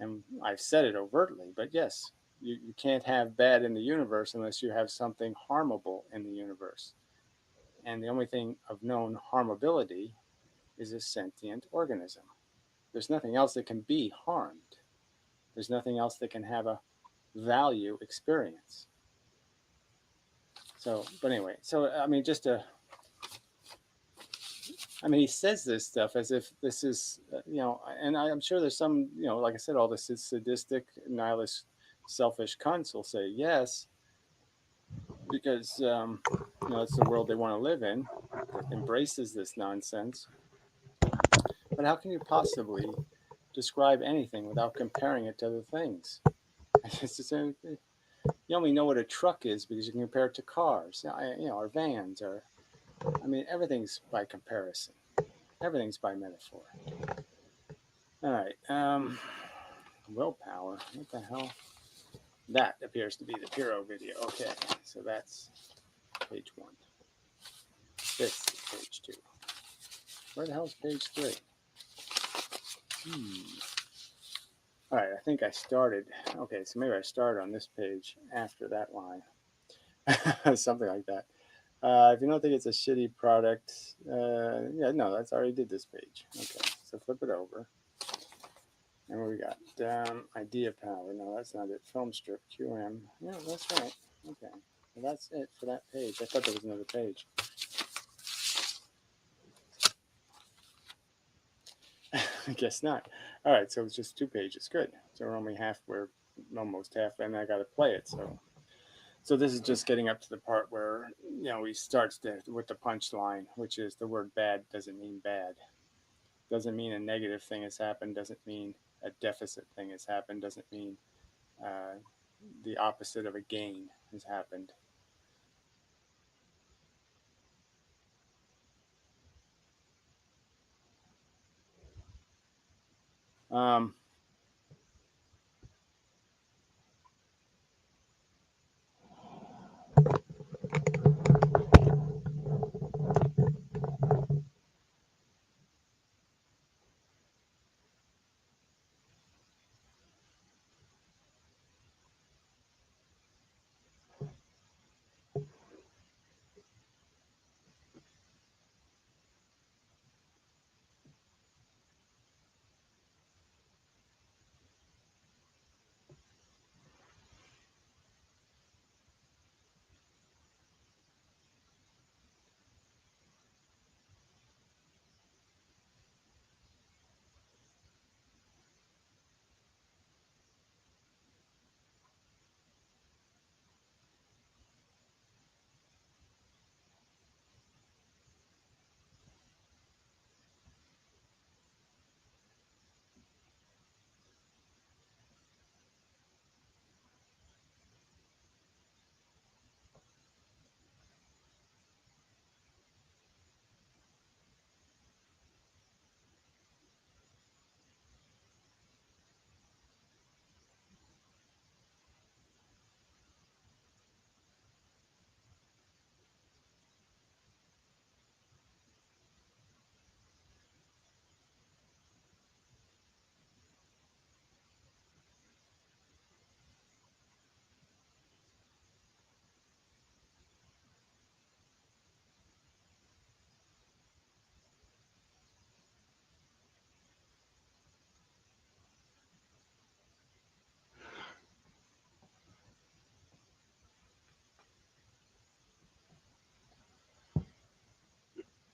And I've said it overtly, but yes, you can't have bad in the universe unless you have something harmable in the universe. And the only thing of known harmability is a sentient organism. There's nothing else that can be harmed. There's nothing else that can have a value experience. So, but anyway, so I mean, he says this stuff as if this is, and I'm sure there's some, like I said, all this is sadistic, nihilist, selfish cunts will say yes, because, it's the world they want to live in that embraces this nonsense. But how can you possibly describe anything without comparing it to other things? It's just, you only know what a truck is because you can compare it to cars, or vans, or, everything's by comparison. Everything's by metaphor. All right. Willpower. What the hell? That appears to be the Piro video. Okay, so that's page 1. This is page 2. Where the hell is page 3? All right, I think I started. Okay, so maybe I started on this page after that line. Something like that. If you don't think it's a shitty product, yeah, no, that's already did this page. Okay, so flip it over. And what we got? Idea power. No, that's not it. Film strip, QM. Yeah, that's right. Okay, well, that's it for that page. I thought there was another page. I guess not. All right, so it's just 2 pages. Good. So we're only half. We're almost halfway, and I got to play it. So this is just getting up to the part where he starts with the punchline, which is the word bad doesn't mean bad. Doesn't mean a negative thing has happened. Doesn't mean a deficit thing has happened. Doesn't mean the opposite of a gain has happened.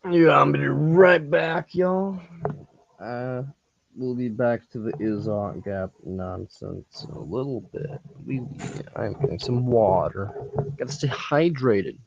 Yeah, I'm gonna be right back, y'all. We'll be back to the is-ought gap nonsense in a little bit. I'm getting some water. Gotta stay hydrated.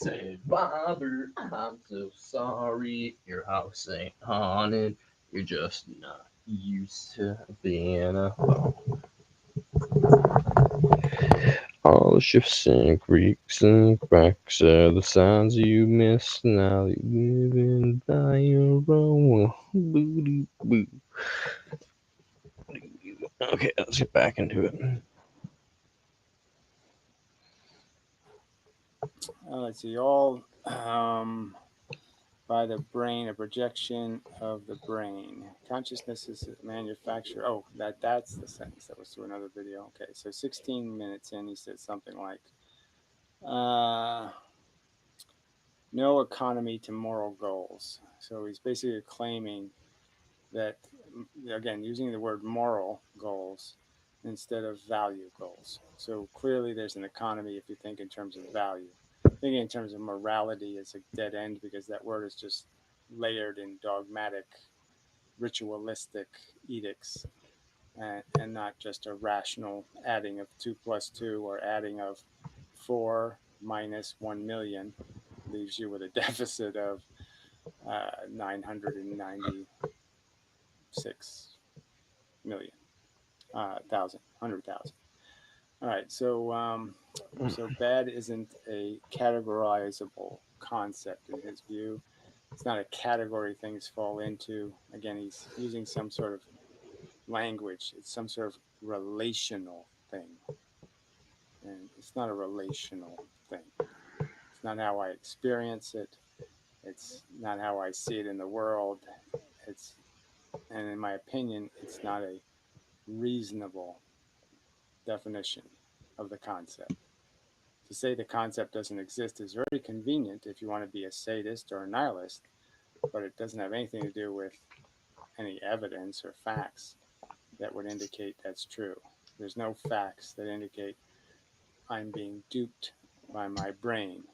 Said, Father, I'm so sorry. Your house ain't haunted. You're just not used to being alone. All the shifts and creaks and cracks are the signs you missed. Now you're living by your own. Boo-doo-boo. Okay, let's get back into it. Let's see. All by the brain, a projection of the brain. Consciousness is a manufacturer. Oh, that's the sentence that was through another video. Okay, so 16 minutes in, he said something like, no economy to moral goals. So he's basically claiming that, again, using the word moral goals instead of value goals. So clearly there's an economy if you think in terms of value. Thinking in terms of morality is a dead end because that word is just layered in dogmatic, ritualistic edicts and not just a rational adding of 2 plus 2 or adding of 4 minus 1 million leaves you with a deficit of 996 million, 100,000. All right, so bad isn't a categorizable concept in his view. It's not a category things fall into. Again, he's using some sort of language. It's some sort of relational thing. And it's not a relational thing. It's not how I experience it. It's not how I see it in the world. And in my opinion, it's not a reasonable definition of the concept. To say the concept doesn't exist is very convenient if you want to be a sadist or a nihilist, but it doesn't have anything to do with any evidence or facts that would indicate that's true. There's no facts that indicate I'm being duped by my brain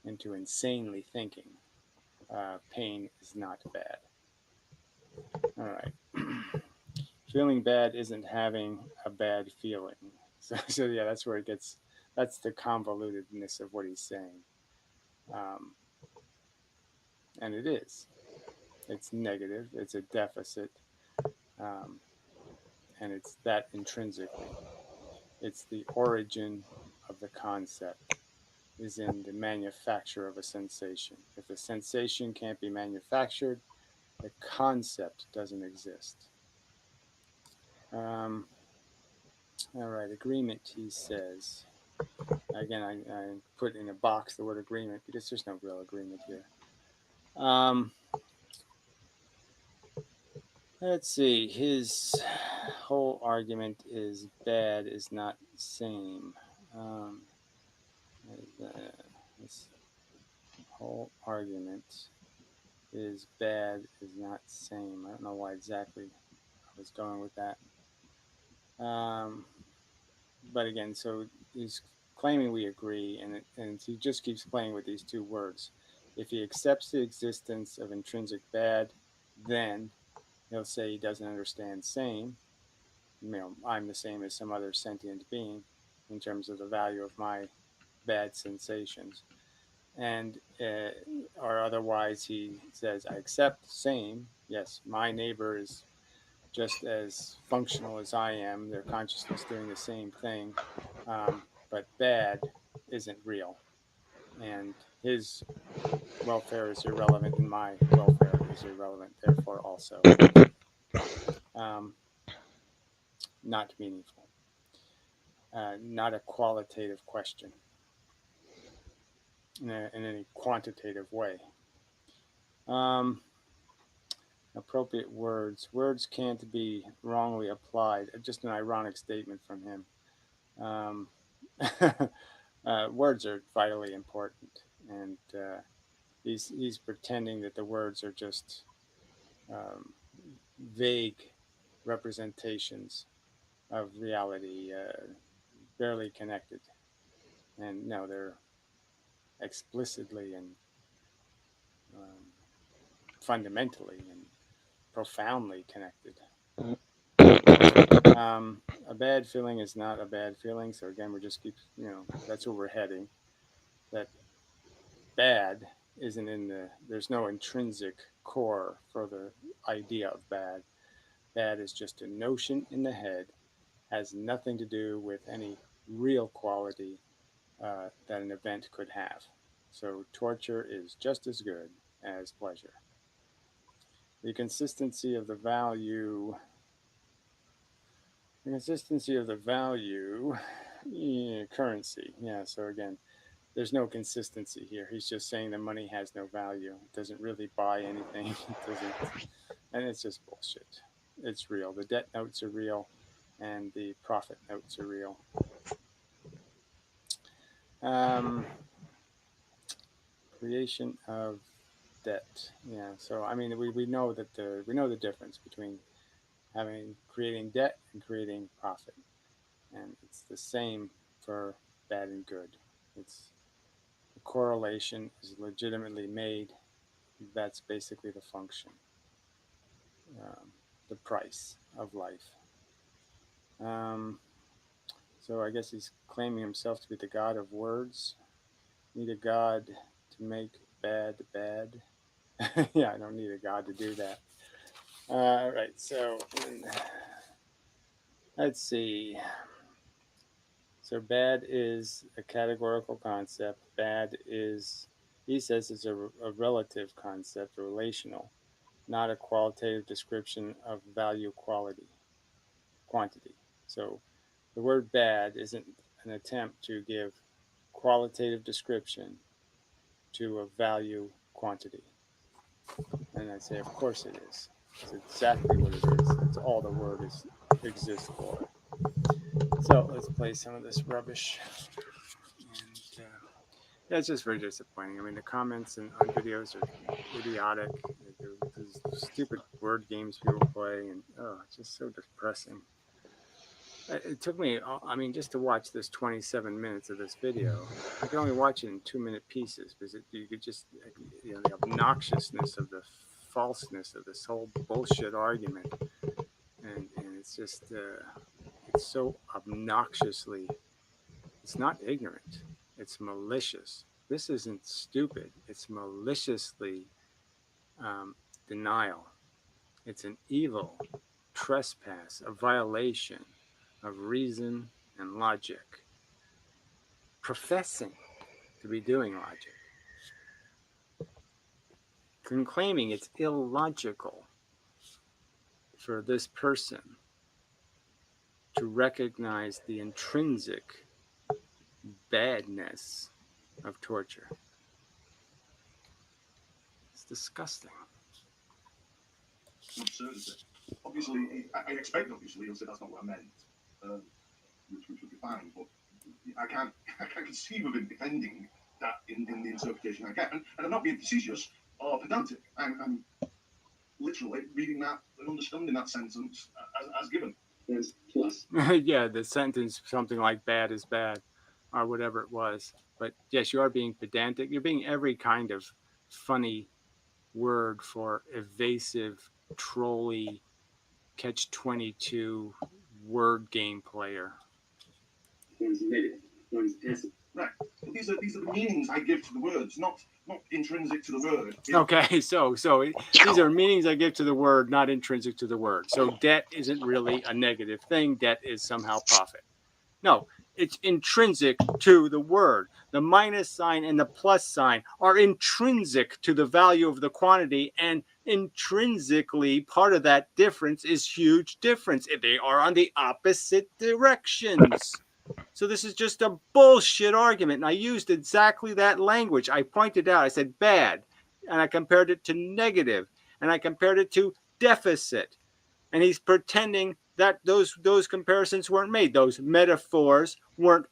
into insanely thinking pain is not bad. All right. Feeling bad isn't having a bad feeling. So yeah, that's where it gets, that's the convolutedness of what he's saying. And it is. It's negative, it's a deficit, and it's that intrinsically. It's the origin of the concept is in the manufacture of a sensation. If the sensation can't be manufactured, the concept doesn't exist. All right, agreement, he says. Again, I put in a box the word agreement because there's no real agreement here. Let's see, his whole argument is bad is not same. His whole argument is bad is not same. I don't know why exactly I was going with that. But again, so he's claiming we agree, and he just keeps playing with these two words. If he accepts the existence of intrinsic bad, then he'll say he doesn't understand same. I'm the same as some other sentient being in terms of the value of my bad sensations. And or otherwise he says, I accept same. Yes, my neighbor is just as functional as I am, their consciousness doing the same thing, but bad isn't real. And his welfare is irrelevant and my welfare is irrelevant, therefore also not meaningful. Not a qualitative question in any quantitative way. Appropriate words. Words can't be wrongly applied. Just an ironic statement from him. Words are vitally important, and he's pretending that the words are just vague representations of reality, barely connected. And no, they're explicitly and fundamentally and profoundly connected. A bad feeling is not a bad feeling. So again, we just keep, that's where we're heading. That bad isn't in there's no intrinsic core for the idea of bad. Bad is just a notion in the head, has nothing to do with any real quality that an event could have. So torture is just as good as pleasure. The consistency of the value, currency. Yeah, so again, there's no consistency here. He's just saying the money has no value. It doesn't really buy anything. It doesn't, and it's just bullshit. It's real. The debt notes are real, and the profit notes are real. Creation of debt. Yeah. So I mean, we know that we know the difference between creating debt and creating profit, and it's the same for bad and good. It's the correlation is legitimately made. That's basically the function, the price of life. So I guess he's claiming himself to be the god of words. Need a god to make bad bad. Yeah, I don't need a god to do that. All right, so let's see. So bad is a categorical concept. Bad is, he says, is a relative concept, relational, not a qualitative description of value quantity. So the word bad isn't an attempt to give qualitative description to a value quantity. And I say, of course it is. It's exactly what it is. That's all the word exists for. So let's play some of this rubbish. And yeah, it's just very disappointing. I mean, the comments on videos are idiotic. There's stupid word games people play, and it's just so depressing. It took me, I mean, just to watch this 27 minutes of this video. I could only watch it in 2-minute pieces because you could just, the obnoxiousness of the falseness of this whole bullshit argument. And it's just, it's so obnoxiously, it's not ignorant, it's malicious. This isn't stupid, it's maliciously denial. It's an evil trespass, a violation of reason and logic, professing to be doing logic, claiming it's illogical for this person to recognize the intrinsic badness of torture. It's disgusting. Absurdity. Obviously, I expect he'll say that's not what I meant, which would be fine, but I can't conceive of him defending that in the interpretation I get. And I'm not being facetious or pedantic. I'm literally reading that and understanding that sentence as given. There's plus. Yeah, the sentence, something like bad is bad, or whatever it was. But yes, you are being pedantic. You're being every kind of funny word for evasive, trolly, catch-22 word game player. One's negative, one's passive. Right. But these are the meanings I give to the words, not intrinsic to the word. Okay, so these are meanings I give to the word, not intrinsic to the word. So debt isn't really a negative thing. Debt is somehow profit. No, it's intrinsic to the word. The minus sign and the plus sign are intrinsic to the value of the quantity, and intrinsically part of that difference is huge difference. They are on the opposite directions. So this is just a bullshit argument. And I used exactly that language. I pointed out, I said bad, and I compared it to negative, and I compared it to deficit. And he's pretending that those comparisons weren't made. Those metaphors weren't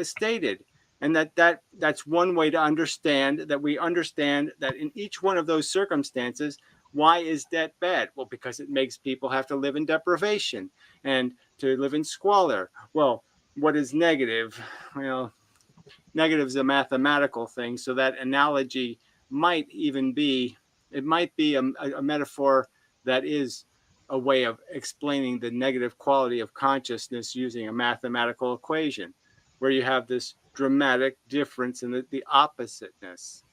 stated. And that's one way to understand that we understand that in each one of those circumstances, why is debt bad? Well, because it makes people have to live in deprivation and to live in squalor. Well, what is negative? Well, negative is a mathematical thing. So that analogy might even be, it might be a metaphor that is a way of explaining the negative quality of consciousness using a mathematical equation. where you have this dramatic difference in the oppositeness.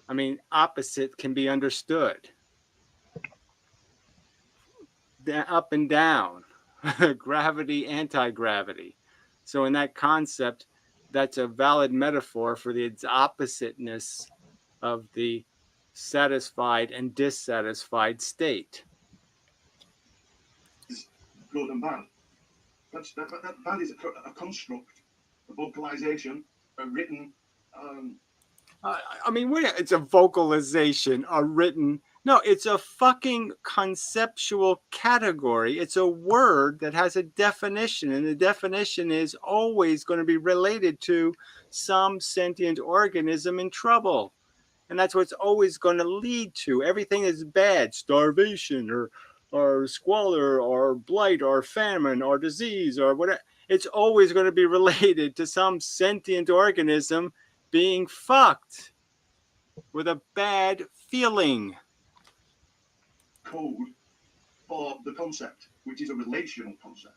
I mean, opposite can be understood. Up and down, gravity, anti-gravity. So in that concept, that's a valid metaphor for the oppositeness of the satisfied and dissatisfied state. Good and bad. That is a construct, a vocalization, a written. I mean, it's a vocalization, a written. No, it's a fucking conceptual category. It's a word that has a definition, and the definition is always going to be related to some sentient organism in trouble. And that's what it's always going to lead to. Everything is bad, starvation or squalor or blight or famine or disease or whatever. It's always going to be related to some sentient organism being fucked with a bad feeling. Code for the concept, which is a relational concept.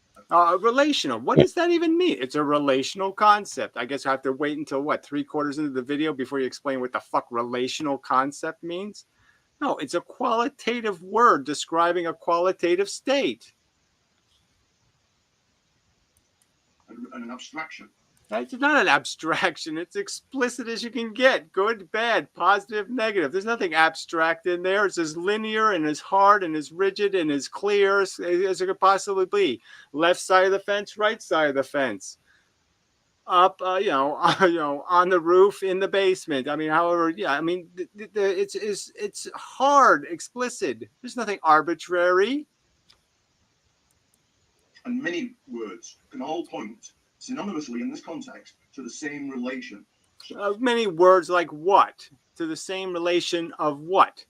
Relational. What does that even mean? It's a relational concept. I guess I have to wait until what, 3/4 into the video before you explain what the fuck relational concept means? No, it's a qualitative word describing a qualitative state. And an abstraction. It's not an abstraction. It's explicit as you can get. Good, bad, positive, negative. There's nothing abstract in there. It's as linear and as hard and as rigid and as clear as it could possibly be. Left side of the fence, right side of the fence. Up, on the roof, in the basement. I mean, however, yeah. I mean, it's hard, explicit. There's nothing arbitrary. And many words can all point synonymously in this context to the same relation. Many words like what? To the same relation of what?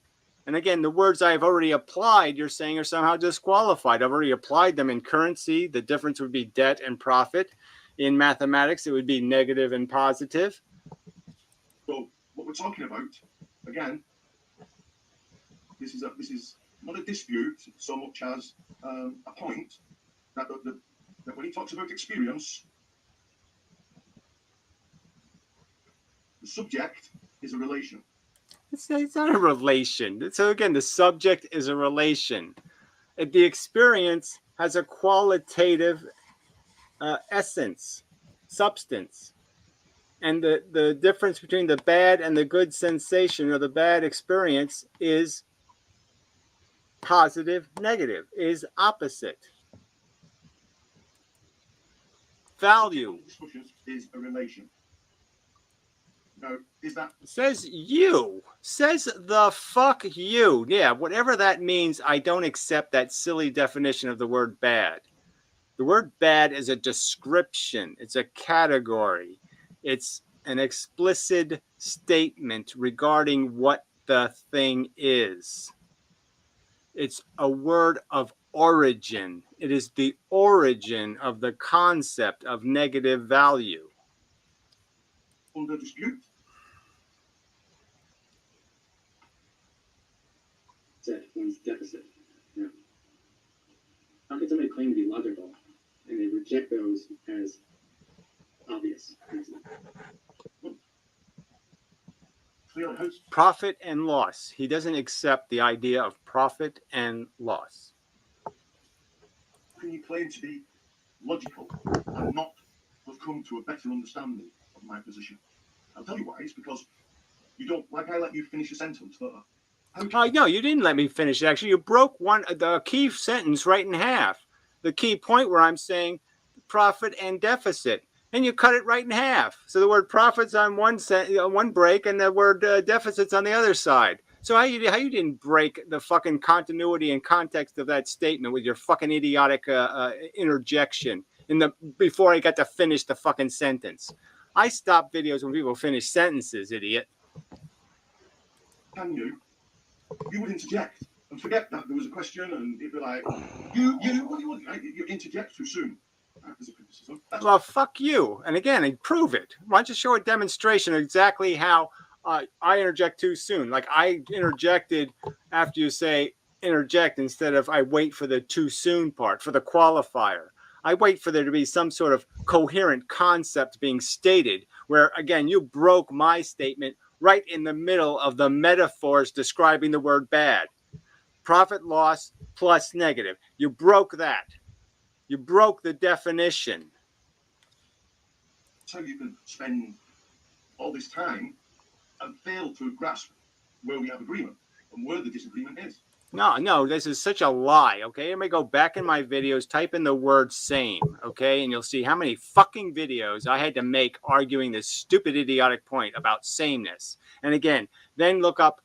And again, the words I've already applied, you're saying are somehow disqualified. I've already applied them in currency. The difference would be debt and profit. In mathematics, it would be negative and positive. So what we're talking about, again, this is not a dispute so much as a point that when he talks about experience, the subject is a relation. It's not a relation. So again, the subject is a relation. The experience has a qualitative essence, substance. And the difference between the bad and the good sensation or the bad experience is positive, negative, is opposite. Value. Discussion is a relation. Now, is that... Says you. Says the fuck you. Yeah, whatever that means, I don't accept that silly definition of the word bad. The word bad is a description. It's a category. It's an explicit statement regarding what the thing is. It's a word of origin. It is the origin of the concept of negative value. Under dispute? One's deficit. Yeah. How can somebody claim to be logical and they reject those as obvious? Profit and loss. He doesn't accept the idea of profit and loss. Can you claim to be logical and not have come to a better understanding of my position? I'll tell you why. It's because you don't, like I let you finish a sentence. No, you didn't let me finish it. Actually, you broke the key sentence right in half. The key point where I'm saying profit and deficit, and you cut it right in half. So the word profit's on one break, and the word deficit's on the other side. So how you didn't break the fucking continuity and context of that statement with your fucking idiotic interjection before I got to finish the fucking sentence? I stop videos when people finish sentences, idiot. Can you? You would interject and forget that there was a question, and it'd be like, you interject too soon. There's a criticism. Well, fuck you. And again, prove it. Why don't you show a demonstration of exactly how I interject too soon? Like I interjected after you say interject instead of I wait for the too soon part, for the qualifier. I wait for there to be some sort of coherent concept being stated where, again, you broke my statement right in the middle of the metaphors describing the word bad. Profit loss plus negative. You broke that. You broke the definition. So you can spend all this time and fail to grasp where we have agreement and where the disagreement is. No, this is such a lie, okay? Everybody go back in my videos, type in the word same, okay? And you'll see how many fucking videos I had to make arguing this stupid, idiotic point about sameness. And again, then look up,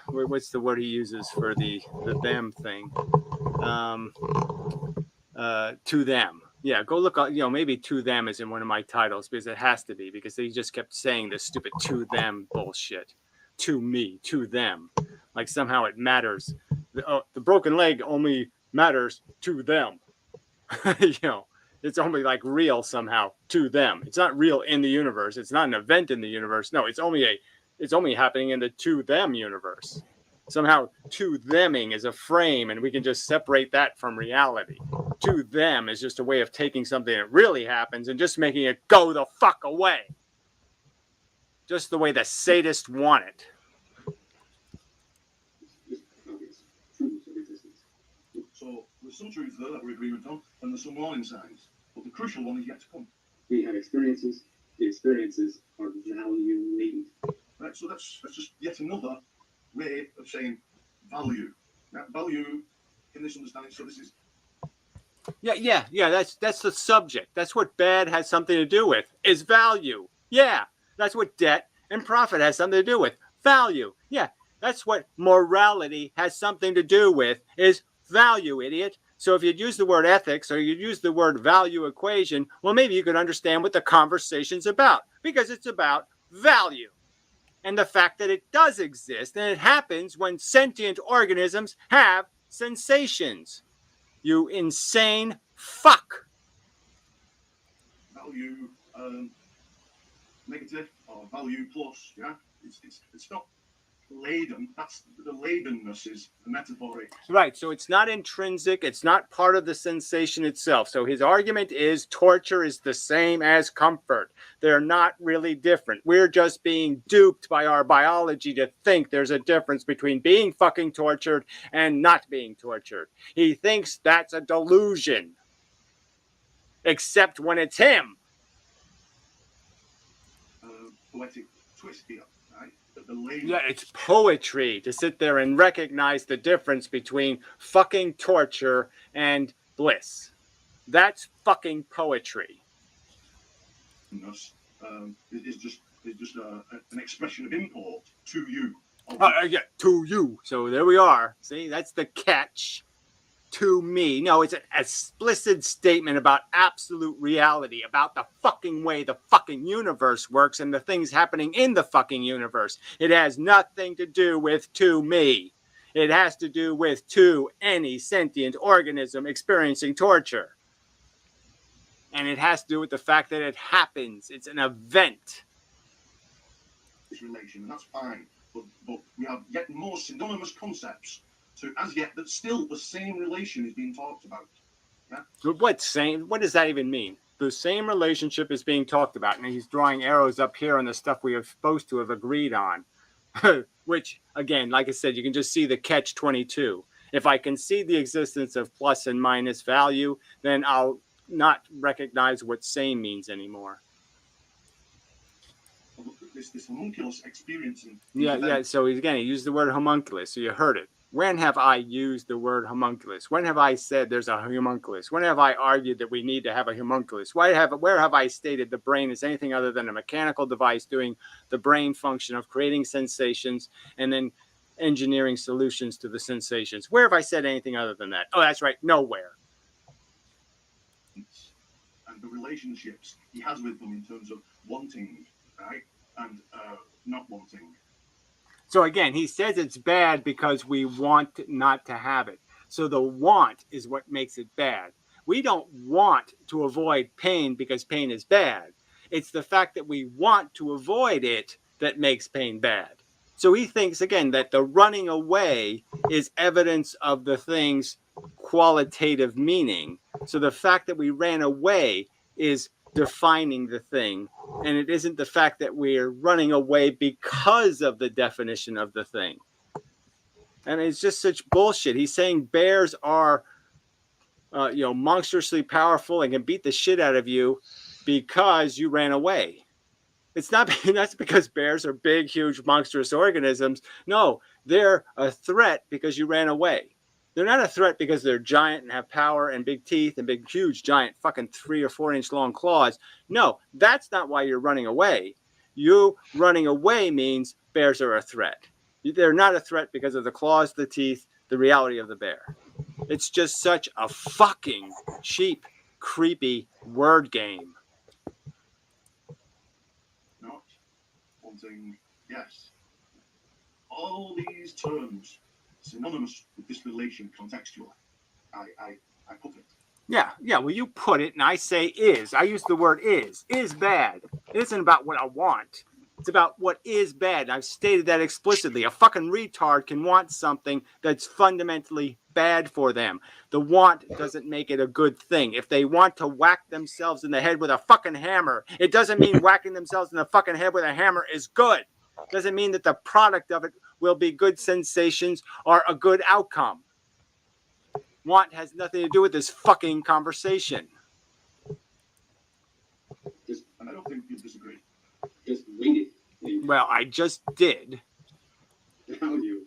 what's the word he uses for the them thing? To them. Yeah, go look up, maybe to them is in one of my titles because it has to be, because they just kept saying this stupid to them bullshit. To me, to them, like somehow it matters. The broken leg only matters to them. It's only like real somehow to them. It's not real in the universe. It's not an event in the universe. No, it's only happening in the to them universe. Somehow to theming is a frame, and we can just separate that from reality. To them is just a way of taking something that really happens and just making it go the fuck away. Just the way the sadists want it. So there's some truths there that we're agreement on, and there's some warning signs. But the crucial one is yet to come. We have experiences. The experiences are value-laden. Right, so that's just yet another way of saying value. Now, value in this understanding, so this is... Yeah, that's the subject. That's what bad has something to do with, is value. Yeah, that's what debt and profit has something to do with, value. Yeah, that's what morality has something to do with, is value, idiot. So if you'd use the word ethics or you'd use the word value equation, well, maybe you could understand what the conversation's about, because it's about value. And the fact that it does exist, and it happens when sentient organisms have sensations. You insane fuck. Value negative or value plus, yeah? It's not laden. That's the ladenness is a metaphoric. Right, so it's not intrinsic, it's not part of the sensation itself. So his argument is torture is the same as comfort. They're not really different. We're just being duped by our biology to think there's a difference between being fucking tortured and not being tortured. He thinks that's a delusion. Except when it's him. Poetic twist here, right? Yeah, it's poetry to sit there and recognize the difference between fucking torture and bliss. That's fucking poetry. It's just an expression of import to you. Yeah, to you. So there we are. See, that's the catch. To me. No, it's an explicit statement about absolute reality, about the fucking way the fucking universe works and the things happening in the fucking universe. It has nothing to do with to me. It has to do with to any sentient organism experiencing torture. And it has to do with the fact that it happens. It's an event. This relation, and that's fine. But we have yet more synonymous concepts to, as yet, that still the same relation is being talked about. Yeah? What does that even mean? The same relationship is being talked about. And he's drawing arrows up here on the stuff we are supposed to have agreed on. Which, again, like I said, you can just see the catch-22. If I can see the existence of plus and minus value, then I'll not recognize what same means anymore. This homunculus experiencing. Yeah. So again, he used the word homunculus. So you heard it. When have I used the word homunculus? When have I said there's a homunculus? When have I argued that we need to have a homunculus? Where have I stated the brain is anything other than a mechanical device doing the brain function of creating sensations and then engineering solutions to the sensations? Where have I said anything other than that? Oh, that's right. Nowhere. And the relationships he has with them in terms of wanting, right? And not wanting. So again, he says it's bad because we want not to have it. So the want is what makes it bad. We don't want to avoid pain because pain is bad. It's the fact that we want to avoid it that makes pain bad. So he thinks, again, that the running away is evidence of the thing's qualitative meaning. So the fact that we ran away is defining the thing. And it isn't the fact that we're running away because of the definition of the thing. And it's just such bullshit. He's saying bears are, monstrously powerful and can beat the shit out of you because you ran away. It's not that's because bears are big, huge, monstrous organisms. No, they're a threat because you ran away. They're not a threat because they're giant and have power and big teeth and big, huge, giant, fucking 3 or 4 inch long claws. No, that's not why you're running away. You running away means bears are a threat. They're not a threat because of the claws, the teeth, the reality of the bear. It's just such a fucking cheap, creepy word game. Not wanting, yes. All these terms synonymous with this relation contextually. I put it. Yeah. Well, you put it, and I say is. I use the word is. Is bad. It isn't about what I want. It's about what is bad. I've stated that explicitly. A fucking retard can want something that's fundamentally bad for them. The want doesn't make it a good thing. If they want to whack themselves in the head with a fucking hammer, it doesn't mean whacking themselves in the fucking head with a hammer is good. It doesn't mean that the product of it will be good sensations or a good outcome. Want has nothing to do with this fucking conversation. And I don't think you disagree. Just weighted. Well, I just did. Value.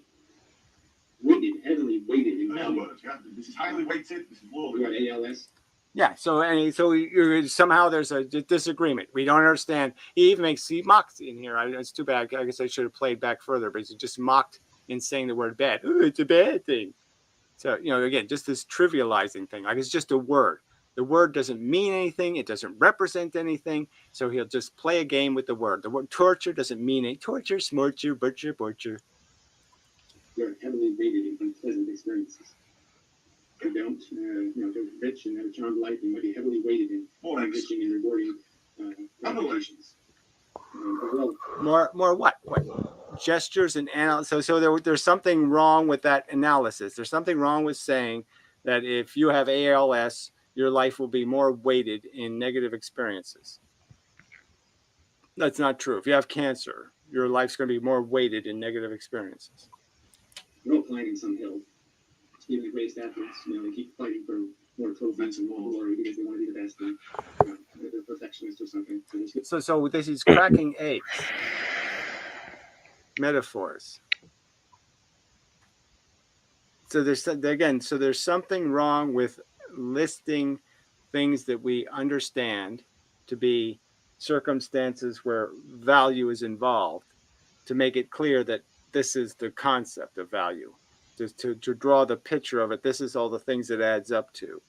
Weighted, heavily weighted in In other value. words, yeah, this is highly weighted, this is low We got weighted. ALS. Yeah, somehow there's a disagreement. We don't understand. He mocked in here. It's too bad. I guess I should have played back further, but he just mocked in saying the word bad. Ooh, it's a bad thing. So, again, just this trivializing thing. Like, it's just a word. The word doesn't mean anything. It doesn't represent anything. So he'll just play a game with the word. The word torture doesn't mean any torture, smorture, butcher. We're heavily weighted in unpleasant experiences. They don't, they're rich and have a charmed life and might be heavily weighted in enriching and rewarding gratifications. More what? What? Gestures and analysis. So there's something wrong with that analysis. There's something wrong with saying that if you have ALS, your life will be more weighted in negative experiences. That's not true. If you have cancer, your life's going to be more weighted in negative experiences. We're all climbing some hill. Even the greatest athletes, they keep fighting for more trophies and more glory because they want to be the best. And, they're perfectionists or something. So this is cracking eggs. Metaphors. So there's something wrong with listing things that we understand to be circumstances where value is involved, to make it clear that this is the concept of value. Just to draw the picture of it, this is all the things it adds up to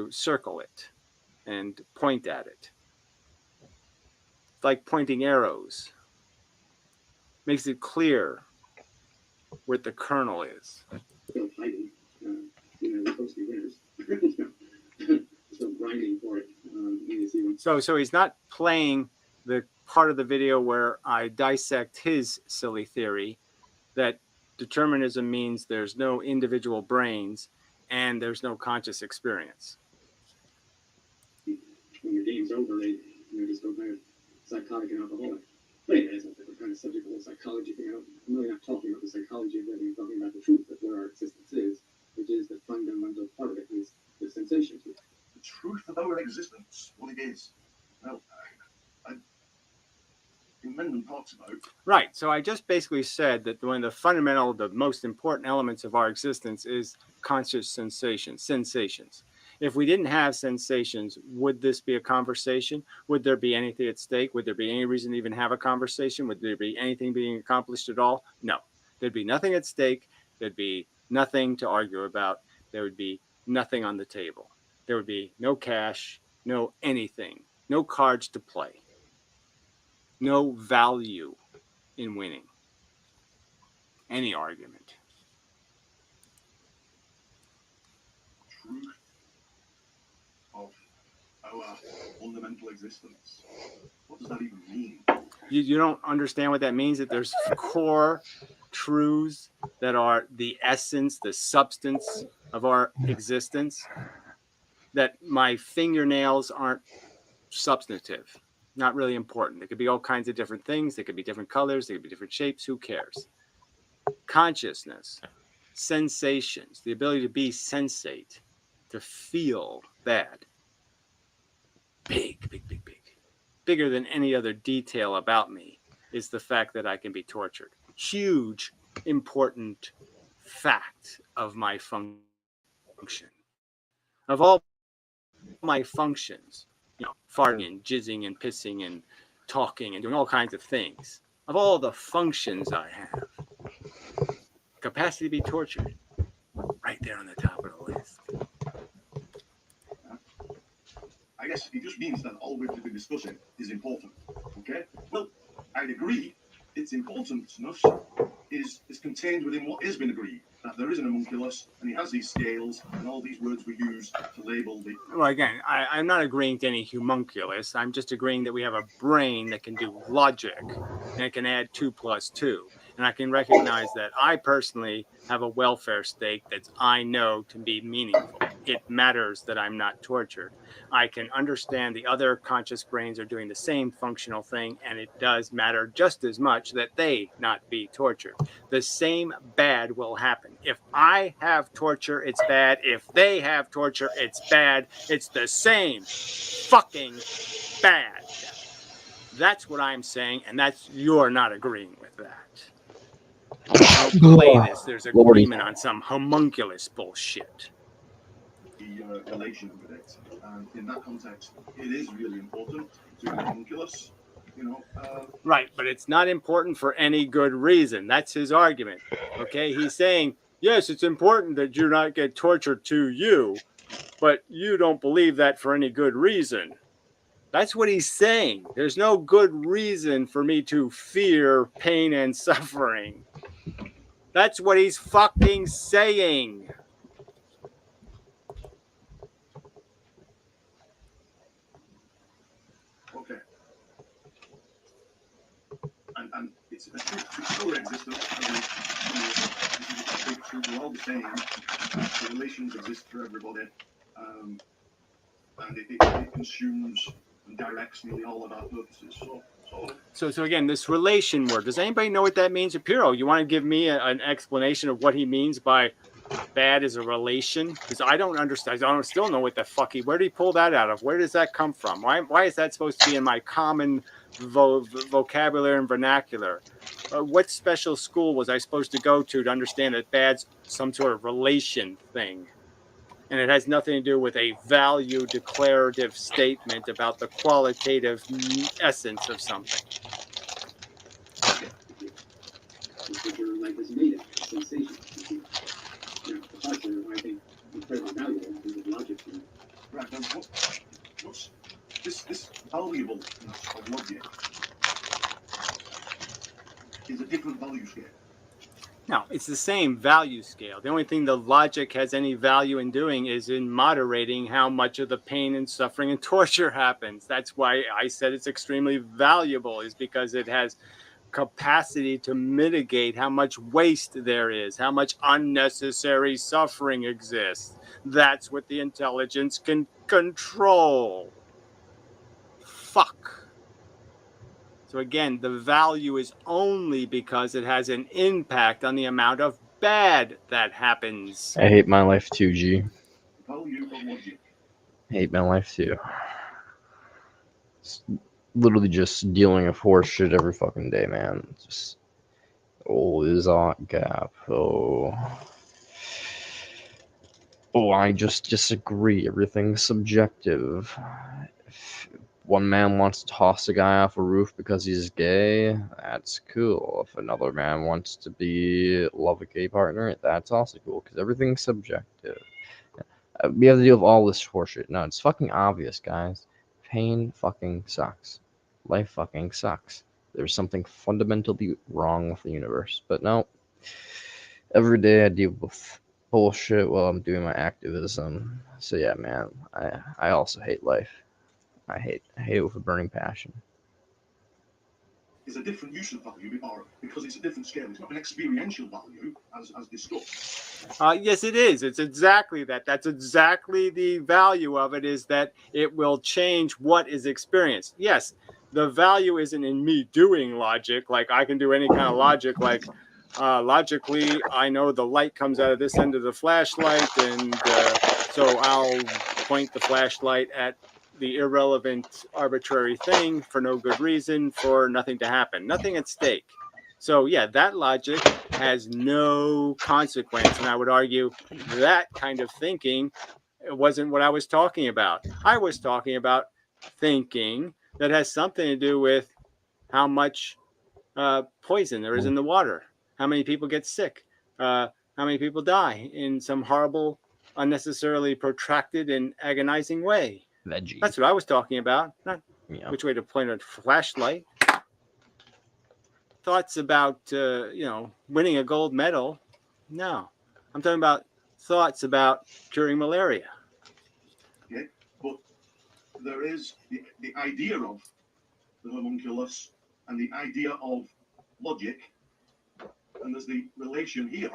circle it and point at it. It's like pointing arrows. Makes it clear what the kernel is. Still fighting. They're supposed to be winners. Still grinding for it. So he's not playing the part of the video where I dissect his silly theory that determinism means there's no individual brains and there's no conscious experience. When your game's over, they just go kind of psychotic and alcoholic. But anyway, that's a different kind of subject, the whole psychology thing. I'm really not talking about the psychology of living, I'm talking about the truth of where our existence is, which is the fundamental part of it is the sensations. The truth of our existence, what it is. Well, Mendham talks about. Right. So I just basically said that one of the most important elements of our existence is conscious sensations. If we didn't have sensations, would this be a conversation? Would there be anything at stake? Would there be any reason to even have a conversation? Would there be anything being accomplished at all? No. There'd be nothing at stake. There'd be nothing to argue about. There would be nothing on the table. There would be no cash, no anything, no cards to play. No value in winning any argument. Truth of our our fundamental existence. What does that even mean? You don't understand what that means? That there's core truths that are the essence, the substance of our existence? That my fingernails aren't substantive, not really important. They could be all kinds of different things. They could be different colors. They could be different shapes. Who cares? Consciousness, sensations, the ability to be sensate, to feel bad. Big, big, big, big. Bigger than any other detail about me is the fact that I can be tortured. Huge, important fact of my function. Of all my functions, farting and jizzing and pissing and talking and doing all kinds of things. Of all the functions I have, capacity to be tortured, right there on the top of the list. I guess it just means that all we've been discussing is important. Okay? Well, I'd agree its importantness is contained within what has been agreed. That there is an homunculus, and he has these scales, and all these words we use to label the... Well, again, I'm not agreeing to any homunculus. I'm just agreeing that we have a brain that can do logic, and it can add 2 + 2. And I can recognize that I personally have a welfare state that I know to be meaningful. It matters that I'm not tortured. I can understand the other conscious brains are doing the same functional thing, and it does matter just as much that they not be tortured. The same bad will happen. If I have torture, it's bad. If they have torture, it's bad. It's the same fucking bad. That's what I'm saying, and you're not agreeing with that. Don't play this. There's agreement on some homunculus bullshit. The relation with it, and in that context, it is really important to the homunculus. Right, but it's not important for any good reason. That's his argument. Okay, he's saying, yes, it's important that you not get tortured to you, but you don't believe that for any good reason. That's what he's saying. There's no good reason for me to fear pain and suffering. That's what he's fucking saying. Okay. And it's a truth to our existence. We're all the same. The relations exist for everybody. And it consumes and directs nearly all of our purposes. So again, this relation word, does anybody know what that means? Piro, you want to give me an explanation of what he means by bad is a relation? Because I don't understand. I don't still know what the fuck where did he pull that out of? Where does that come from? Why is that supposed to be in my common vocabulary and vernacular? What special school was I supposed to go to understand that bad's some sort of relation thing? And it has nothing to do with a value declarative statement about the qualitative essence of something. What your life is made of, sensation. The parts are, I think, incredibly valuable in terms of logic. Right, now what's this valuableness of logic is a different value scale. No, it's the same value scale. The only thing the logic has any value in doing is in moderating how much of the pain and suffering and torture happens. That's why I said it's extremely valuable, is because it has capacity to mitigate how much waste there is, how much unnecessary suffering exists. That's what the intelligence can control. Fuck. So again, the value is only because it has an impact on the amount of bad that happens. I hate my life too, G. Value of logic. Hate my life too. It's literally just dealing with horse shit every fucking day, man. Just is on gap. I just disagree. Everything's subjective. If one man wants to toss a guy off a roof because he's gay, that's cool. If another man wants to love a gay partner, that's also cool, because everything's subjective. We have to deal with all this horseshit. No, it's fucking obvious, guys. Pain fucking sucks. Life fucking sucks. There's something fundamentally wrong with the universe. But no, every day I deal with bullshit while I'm doing my activism. So yeah, man, I also hate life. I hate it with a burning passion. Is a different use of value, or because it's a different scale. It's not an experiential value as discussed. Yes, it is. It's exactly that. That's exactly the value of it, is that it will change what is experienced. Yes, the value isn't in me doing logic. Like I can do any kind of logic. Like logically, I know the light comes out of this end of the flashlight, and so I'll point the flashlight at the irrelevant arbitrary thing for no good reason, for nothing to happen, nothing at stake. So yeah, that logic has no consequence. And I would argue that kind of thinking wasn't what I was talking about. I was talking about thinking that has something to do with how much poison there is in the water, how many people get sick, how many people die in some horrible, unnecessarily protracted and agonizing way. Veggie. That's what I was talking about, not Yeah. which way to point a flashlight. Thoughts about winning a gold medal. No, I'm talking about thoughts about curing malaria. Okay, but there is the idea of the homunculus and the idea of logic, and there's the relation here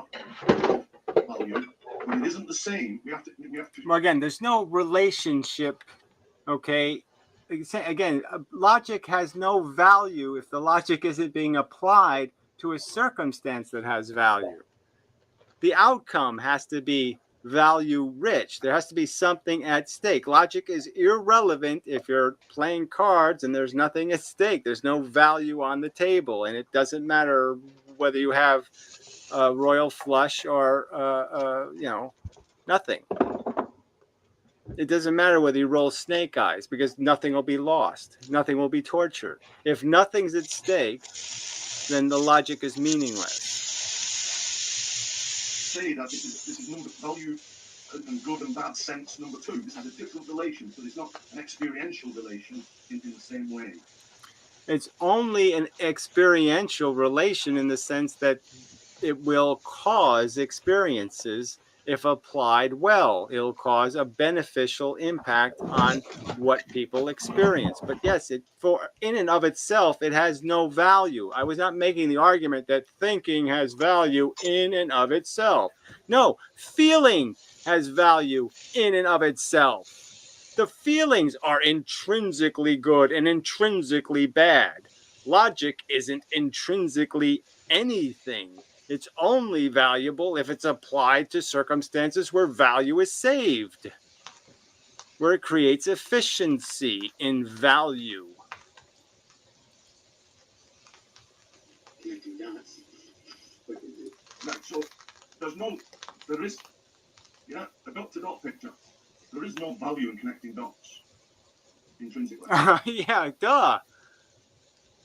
of value, but it isn't the same. We have to. Well, again, there's no relationship. Okay. Again, logic has no value if the logic isn't being applied to a circumstance that has value. The outcome has to be value rich. There has to be something at stake. Logic is irrelevant if you're playing cards and there's nothing at stake. There's no value on the table, and it doesn't matter whether you have a royal flush or nothing. It doesn't matter whether you roll snake eyes, because nothing will be lost. Nothing will be tortured. If nothing's at stake, then the logic is meaningless. Say that this is number value and good and bad sense number two. This has a different relation, so it's not an experiential relation in the same way. It's only an experiential relation in the sense that it will cause experiences. If applied well, it'll cause a beneficial impact on what people experience. But yes, in and of itself, it has no value. I was not making the argument that thinking has value in and of itself. No, feeling has value in and of itself. The feelings are intrinsically good and intrinsically bad. Logic isn't intrinsically anything. It's only valuable if it's applied to circumstances where value is saved, where it creates efficiency in value. Connecting dots. Right, so there is a dot-to-dot picture. There is no value in connecting dots intrinsically. Yeah, duh.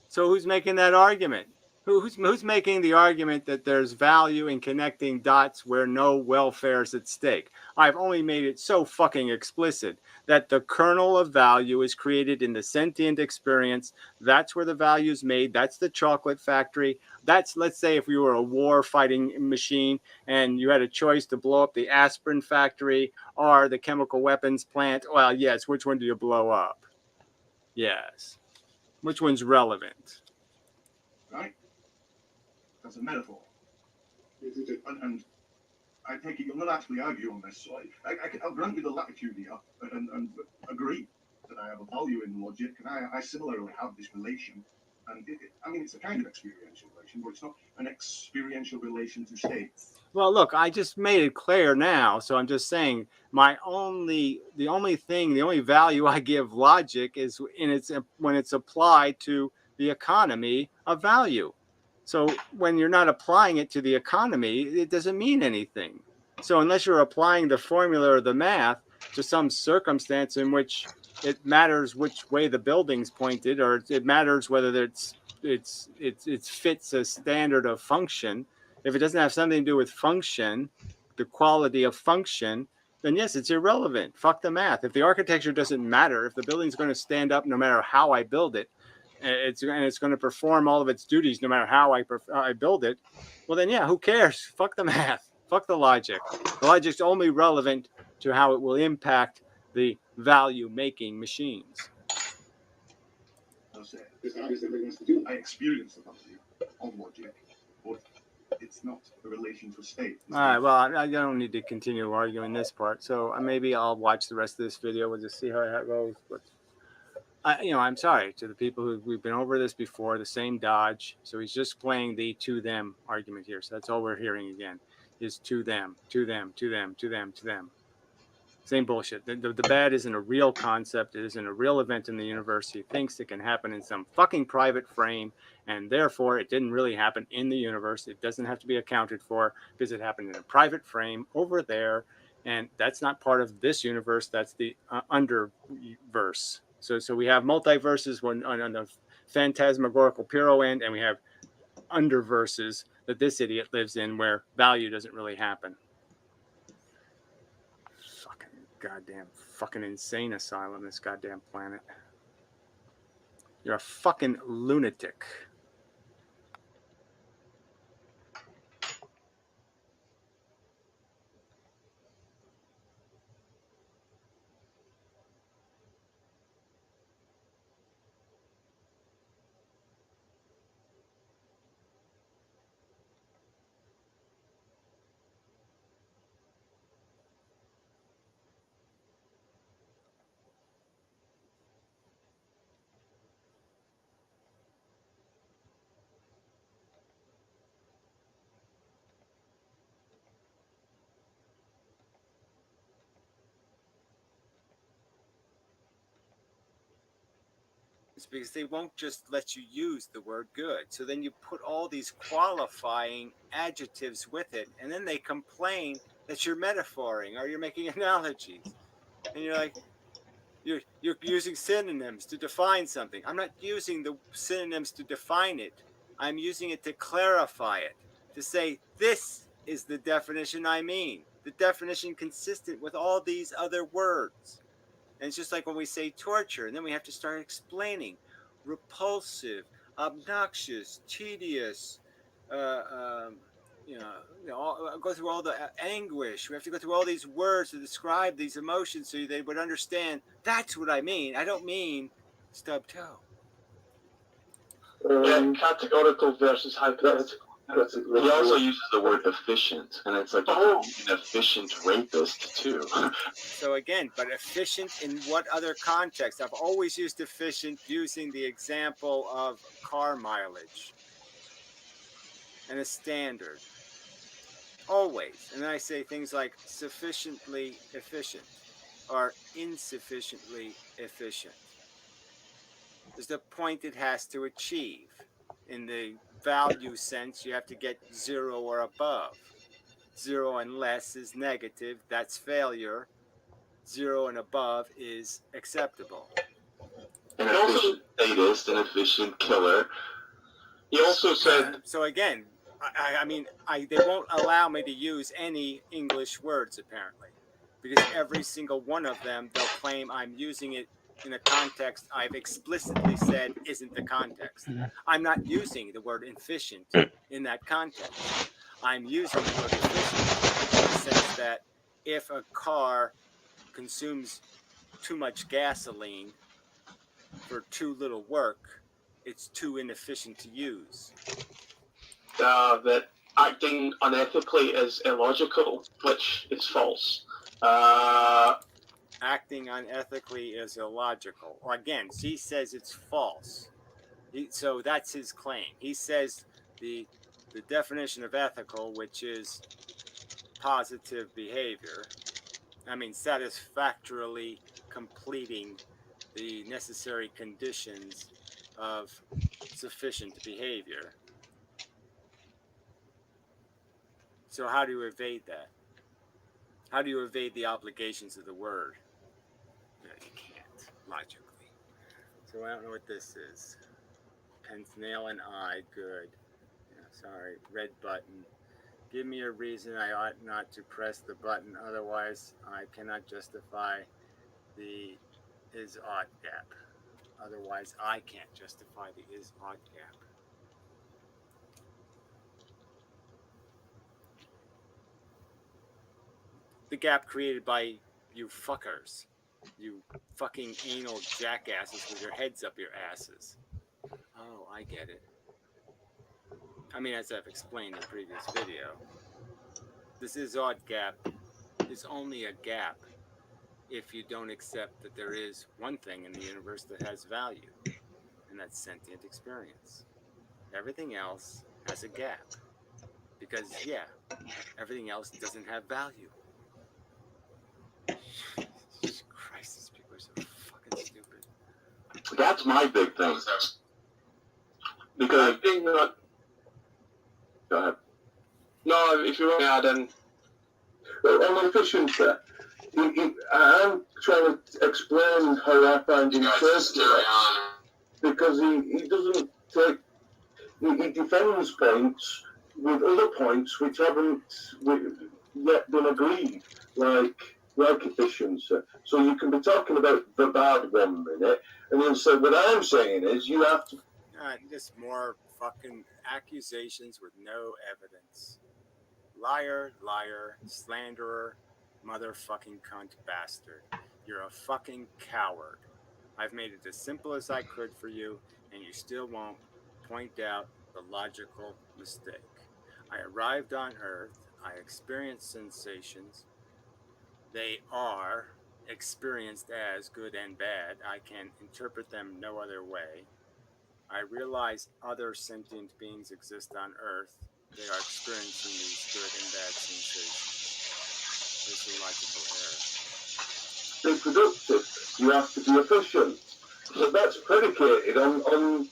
So who's making that argument? Who's making the argument that there's value in connecting dots where no welfare is at stake? I've only made it so fucking explicit that the kernel of value is created in the sentient experience. That's where the value is made. That's the chocolate factory. That's, let's say, if you were a war fighting machine and you had a choice to blow up the aspirin factory or the chemical weapons plant. Well, yes, which one do you blow up? Yes. Which one's relevant? Right? That's a metaphor. And I take it you'll not actually argue on this, so I'll grant you the latitude here and agree that I have a value in logic, and I similarly have this relation. And it's a kind of experiential relation, but it's not an experiential relation to state. Well, look, I just made it clear now, so I'm just saying the only value I give logic is when it's applied to the economy of value. So when you're not applying it to the economy, it doesn't mean anything. So unless you're applying the formula or the math to some circumstance in which it matters which way the building's pointed, or it matters whether it fits a standard of function. If it doesn't have something to do with function, the quality of function, then yes, it's irrelevant. Fuck the math. If the architecture doesn't matter, if the building's going to stand up no matter how I build it, it's going to perform all of its duties no matter how I build it, well then yeah, who cares? Fuck the math. Fuck the logic. The logic's only relevant to how it will impact the value-making machines. say. Because obviously everybody wants to do I that. experience the value of logic, but it's not a relation to a state. All right, well, I don't need to continue arguing this part, so maybe I'll watch the rest of this video. We'll just see how that goes. But I'm sorry to the people who we've been over this before, the same dodge. So he's just playing the to them argument here. So that's all we're hearing again is to them, to them, to them, to them, to them. Same bullshit. The bad isn't a real concept. It isn't a real event in the universe. He thinks it can happen in some fucking private frame, and therefore it didn't really happen in the universe. It doesn't have to be accounted for because it happened in a private frame over there, and that's not part of this universe. That's the underverse. So we have multiverses on the phantasmagorical Puro end, and we have underverses that this idiot lives in where value doesn't really happen. Goddamn fucking insane asylum, this goddamn planet. You're a fucking lunatic. It's because they won't just let you use the word good. So then you put all these qualifying adjectives with it, and then they complain that you're metaphoring or you're making analogies. And you're like, you're using synonyms to define something. I'm not using the synonyms to define it. I'm using it to clarify it, to say this is the definition I mean. The definition consistent with all these other words. And it's just like when we say torture, and then we have to start explaining repulsive, obnoxious, tedious, go through all the anguish. We have to go through all these words to describe these emotions so they would understand that's what I mean. I don't mean stub toe. Categorical versus hypothetical. He also uses the word efficient, and it's like an efficient rapist too. So again, but efficient in what other context? I've always used efficient using the example of car mileage and a standard. Always. And then I say things like sufficiently efficient or insufficiently efficient. There's the point it has to achieve. In the value sense, you have to get 0 or above. 0 and less is negative. That's failure. 0 and above is acceptable. An efficient sadist, an efficient killer. He also said... So again, they won't allow me to use any English words, apparently. Because every single one of them, they'll claim I'm using it in a context I've explicitly said isn't the context. I'm not using the word efficient in that context. I'm using the word efficient in the sense that if a car consumes too much gasoline for too little work, it's too inefficient to use. That acting unethically is illogical, which is false. Acting unethically is illogical. Or again, he says it's false. So that's his claim. He says the definition of ethical, which is positive behavior, satisfactorily completing the necessary conditions of sufficient behavior. So how do you evade that? How do you evade the obligations of the word? No, you can't, logically. So I don't know what this is. Pence, nail, and I, good. Sorry, red button. Give me a reason I ought not to press the button, otherwise I cannot justify the is-ought gap. Otherwise I can't justify the is-ought gap. The gap created by you fuckers. You fucking anal jackasses with your heads up your asses. Oh, I get it. I mean, as I've explained in a previous video, this Izod gap is only a gap if you don't accept that there is one thing in the universe that has value, and that's sentient experience. Everything else has a gap. Because, yeah, everything else doesn't have value. Jesus Christ, these people are so fucking stupid. That's my big thing. Because I think that. Go ahead. No, if you want to add in. On efficiency, I'm trying to explain how I find him circular. Because he doesn't take. He defends points with other points which haven't yet been agreed, like efficiency. So you can be talking about the bad 1 minute, and then say, what I'm saying is you have to... Just more fucking accusations with no evidence. Liar, liar, slanderer, motherfucking cunt bastard. You're a fucking coward. I've made it as simple as I could for you, and you still won't point out the logical mistake. I arrived on Earth. I experienced sensations. They are experienced as good and bad. I can interpret them no other way. I realize other sentient beings exist on Earth. They are experiencing these good and bad sensations. There's a logical error. Be productive. You have to be efficient. So that's predicated on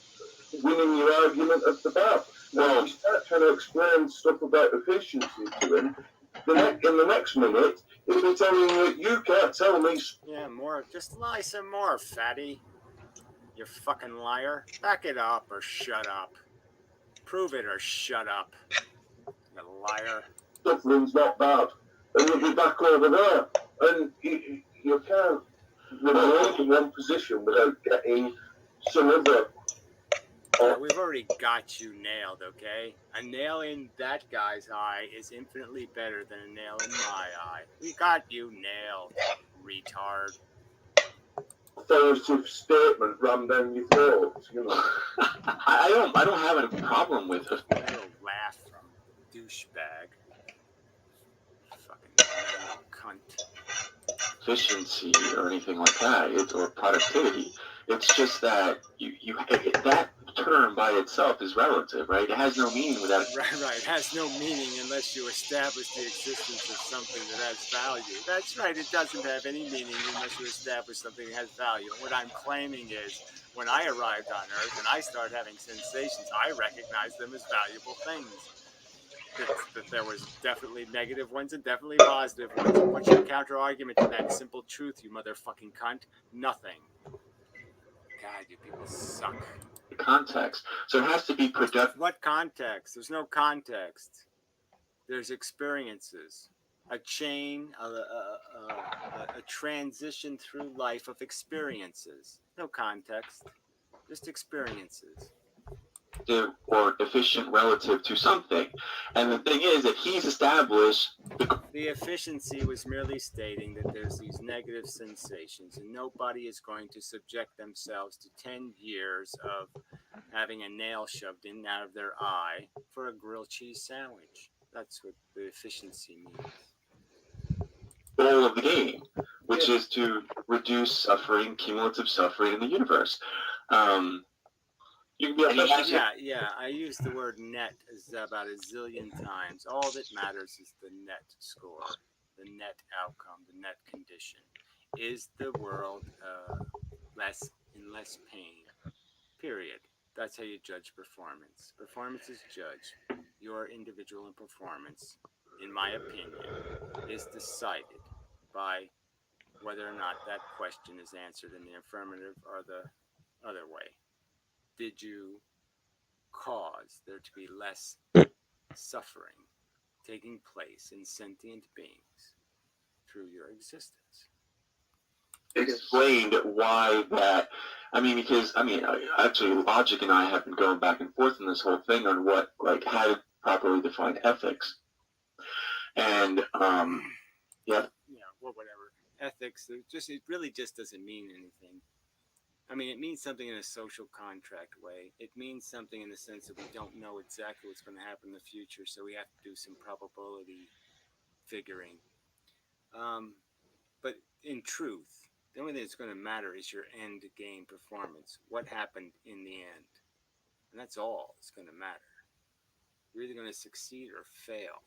winning your argument at the bat. Now, if you start trying to explain stuff about efficiency to him, in the next minute, he'll be telling you, you can't tell me... Yeah, more. Just lie some more, fatty. You fucking liar. Back it up or shut up. Prove it or shut up. You liar. Suffering's not bad. And you'll be back over there. And you can't remain in one position without getting some other... Yeah, we've already got you nailed, okay? A nail in that guy's eye is infinitely better than a nail in my eye. We got you nailed, retard. Authoritative statement rammed down your throat, you know. I don't have a problem with it. A little laugh from douchebag. Fucking cunt. Efficiency or anything like that, or productivity. It's just that that term by itself is relative, right? It has no meaning without... Right. It has no meaning unless you establish the existence of something that has value. That's right. It doesn't have any meaning unless you establish something that has value. And what I'm claiming is, when I arrived on Earth and I started having sensations, I recognized them as valuable things. That there was definitely negative ones and definitely positive ones. And what's your counter argument to that simple truth, you motherfucking cunt? Nothing. God, you people suck. Context. So it has to be productive. What context? There's no context. There's experiences. A chain, a transition through life of experiences. No context. Just experiences. Or efficient relative to something. And the thing is that he's established... The efficiency was merely stating that there's these negative sensations and nobody is going to subject themselves to 10 years of having a nail shoved in and out of their eye for a grilled cheese sandwich. That's what the efficiency means. Goal of the game, which is to reduce suffering, cumulative suffering in the universe. You can be efficient. Yeah. I use the word net about a zillion times. All that matters is the net score, the net outcome, the net condition. Is the world in less pain? Period. That's how you judge performance. Performance is judged. Your individual performance, in my opinion, is decided by whether or not that question is answered in the affirmative or the other way. Did you cause there to be less suffering taking place in sentient beings through your existence? Explained why that. Actually, Logic and I have been going back and forth in this whole thing on how to properly define ethics. And, whatever. Ethics, it really just doesn't mean anything. I mean, it means something in a social contract way. It means something in the sense that we don't know exactly what's going to happen in the future, so we have to do some probability figuring. But in truth, the only thing that's going to matter is your end game performance. What happened in the end? And that's all that's going to matter. You're either going to succeed or fail.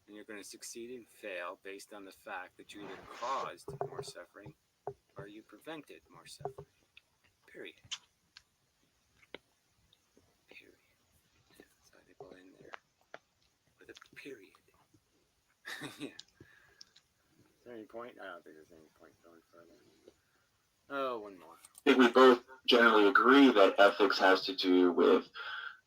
And you're going to succeed and fail based on the fact that you either caused more suffering or you prevented more suffering. Period. Period. So they go in there with a period. Yeah. Is there any point? I don't think there's any point going further. Oh, one more. I think we both generally agree that ethics has to do with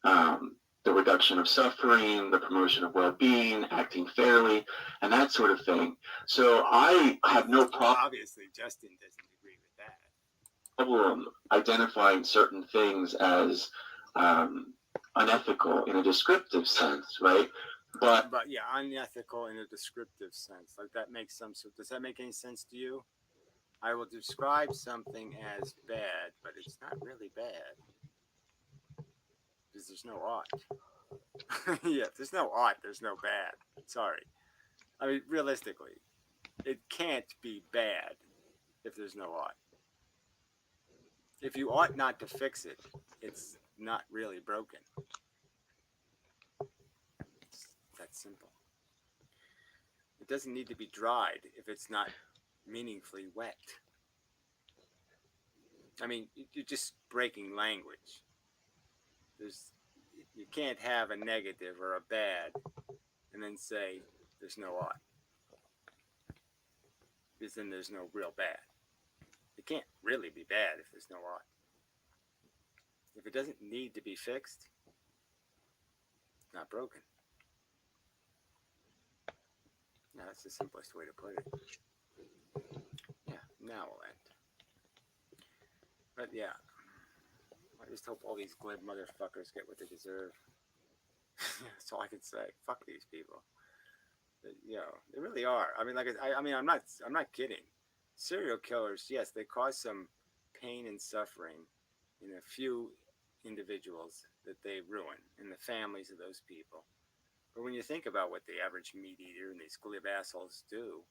the reduction of suffering, the promotion of well-being, acting fairly, and that sort of thing. So I have no problem. Obviously, Justin doesn't agree with that. Problem identifying certain things as unethical in a descriptive sense, right? But yeah, unethical in a descriptive sense. Like that makes some. Does that make any sense to you? I will describe something as bad, but it's not really bad because there's no ought. Yeah, if there's no ought, there's no bad. Sorry. I mean, realistically, it can't be bad if there's no ought. If you ought not to fix it, it's not really broken. It's that simple. It doesn't need to be dried if it's not meaningfully wet. I mean, you're just breaking language. You can't have a negative or a bad and then say there's no ought. Because then there's no real bad. It can't really be bad if there's no ought. If it doesn't need to be fixed, it's not broken. Yeah, that's the simplest way to put it. Yeah, now we'll end. But yeah, I just hope all these glib motherfuckers get what they deserve. That's all I can say. Fuck these people. You know, they really are. I mean, I'm not kidding. Serial killers, yes, they cause some pain and suffering in a few individuals that they ruin, in the families of those people. But when you think about what the average meat eater and these glib assholes do,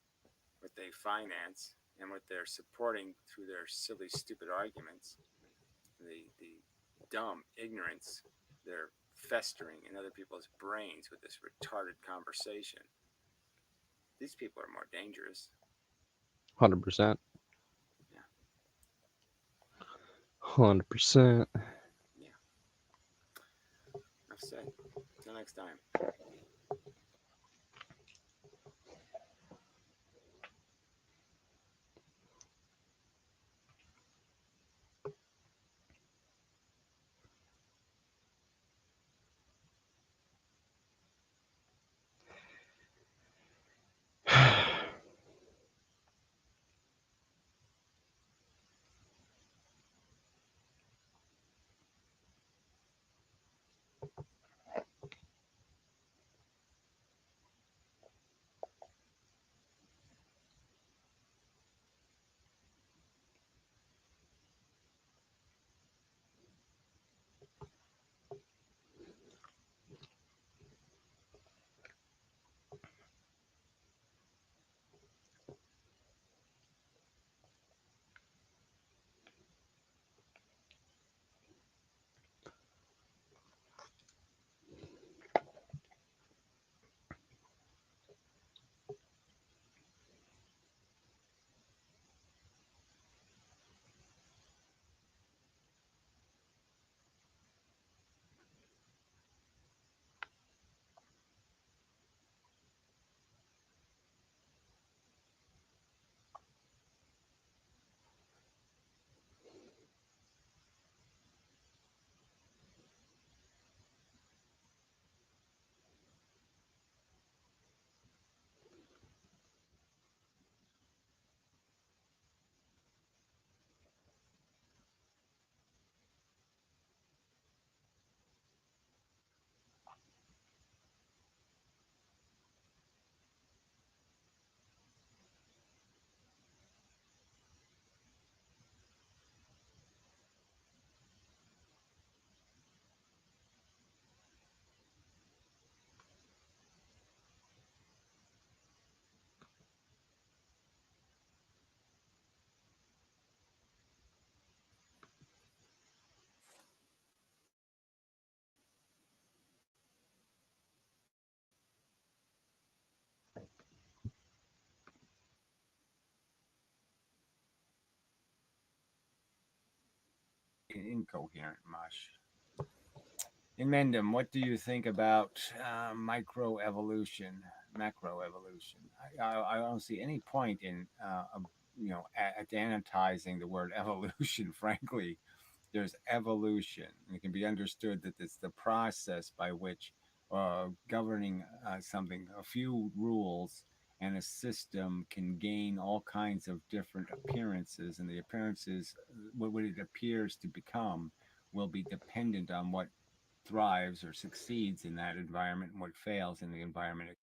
what they finance, and what they're supporting through their silly, stupid arguments, the dumb ignorance they're festering in other people's brains with this retarded conversation, these people are more dangerous. 100%. Yeah. 100%. Yeah. Enough said. Until next time. incoherent mush. Inmendum, what do you think about microevolution, macroevolution? I don't see any point in anatizing the word evolution. Frankly, there's evolution. It can be understood that it's the process by which governing something, a few rules and a system can gain all kinds of different appearances, and the appearances, what it appears to become, will be dependent on what thrives or succeeds in that environment and what fails in the environment.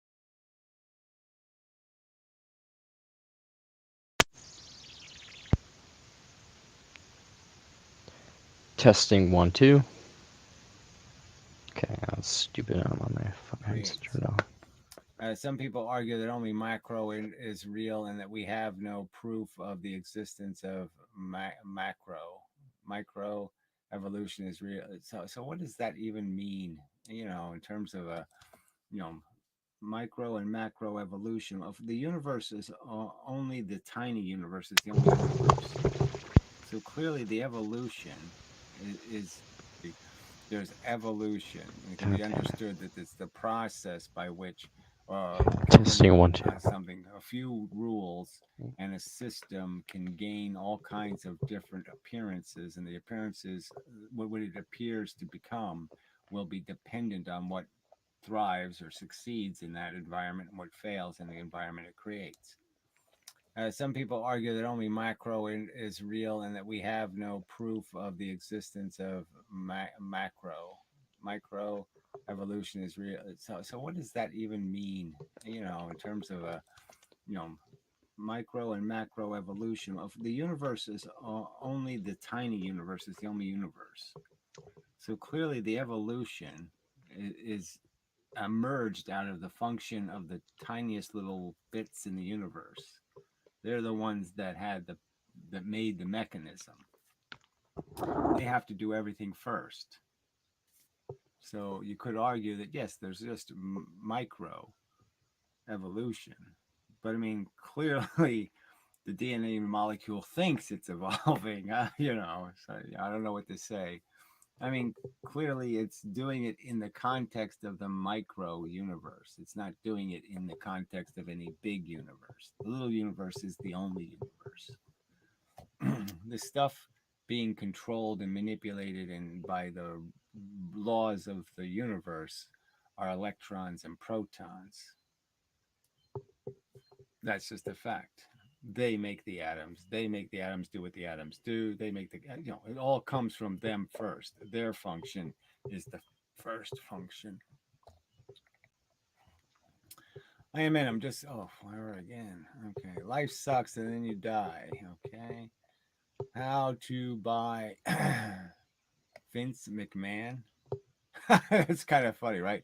Testing 1 2. Okay, that's stupid. I'm on my phone. Turned off. Some people argue that only macro is real and that we have no proof of the existence of macro. Micro evolution is real. So what does that even mean? In terms of micro and macro evolution. The universe is only the tiny universe is the only universe. So clearly, the evolution is there's evolution. It can be understood that it's the process by which Testing 1 2. something, a few rules and a system can gain all kinds of different appearances, and the appearances, what it appears to become, will be dependent on what thrives or succeeds in that environment and what fails in the environment it creates. Some people argue that only macro is real and that we have no proof of the existence of macro. Micro evolution is real. So what does that even mean? In terms of micro and macro evolution. The universe is only the tiny universe is the only universe. So clearly, the evolution is emerged out of the function of the tiniest little bits in the universe. They're the ones that made the mechanism. They have to do everything first. So you could argue that yes, there's just micro evolution, but I mean clearly the DNA molecule thinks it's evolving. So I don't know what to say. I mean, clearly it's doing it in the context of the micro universe. It's not doing it in the context of any big universe. The little universe is the only universe. The stuff being controlled and manipulated by the laws of the universe are electrons and protons. That's just a fact. They make the atoms. They make the atoms do what the atoms do. They make it all comes from them first. Their function is the first function. I'm just, fire again. Okay. Life sucks and then you die. Okay. How to buy Vince McMahon. It's kind of funny, right?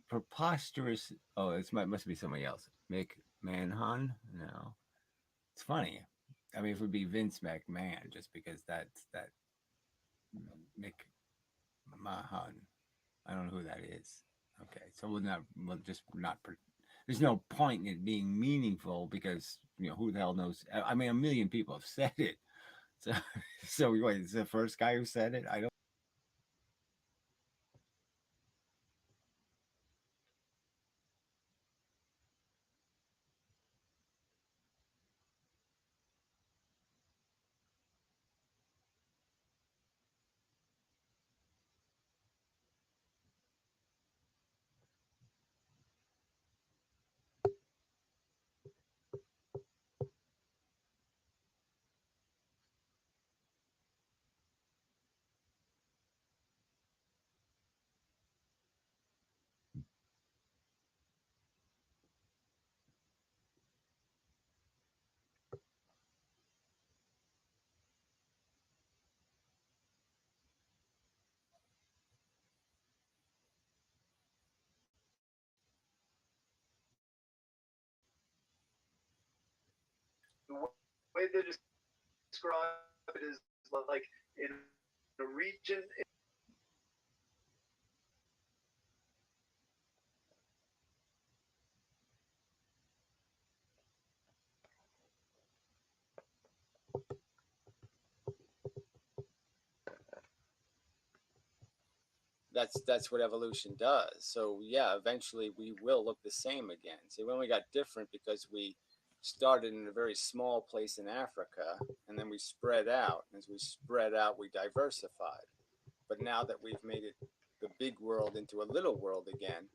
Preposterous. Oh, it must be somebody else. McMahon? No. It's funny. I mean, it would be Vince McMahon just because that's that McMahon. I don't know who that is. Okay, so there's no point in it being meaningful because who the hell knows? I mean, a million people have said it. So wait, it's the first guy who said it. I don't. The way they describe it is like in a region. that's what evolution does. So yeah, eventually we will look the same again. See, we only got different because we started in a very small place in Africa, and then we spread out. As we spread out, we diversified. But now that we've made it the big world into a little world again,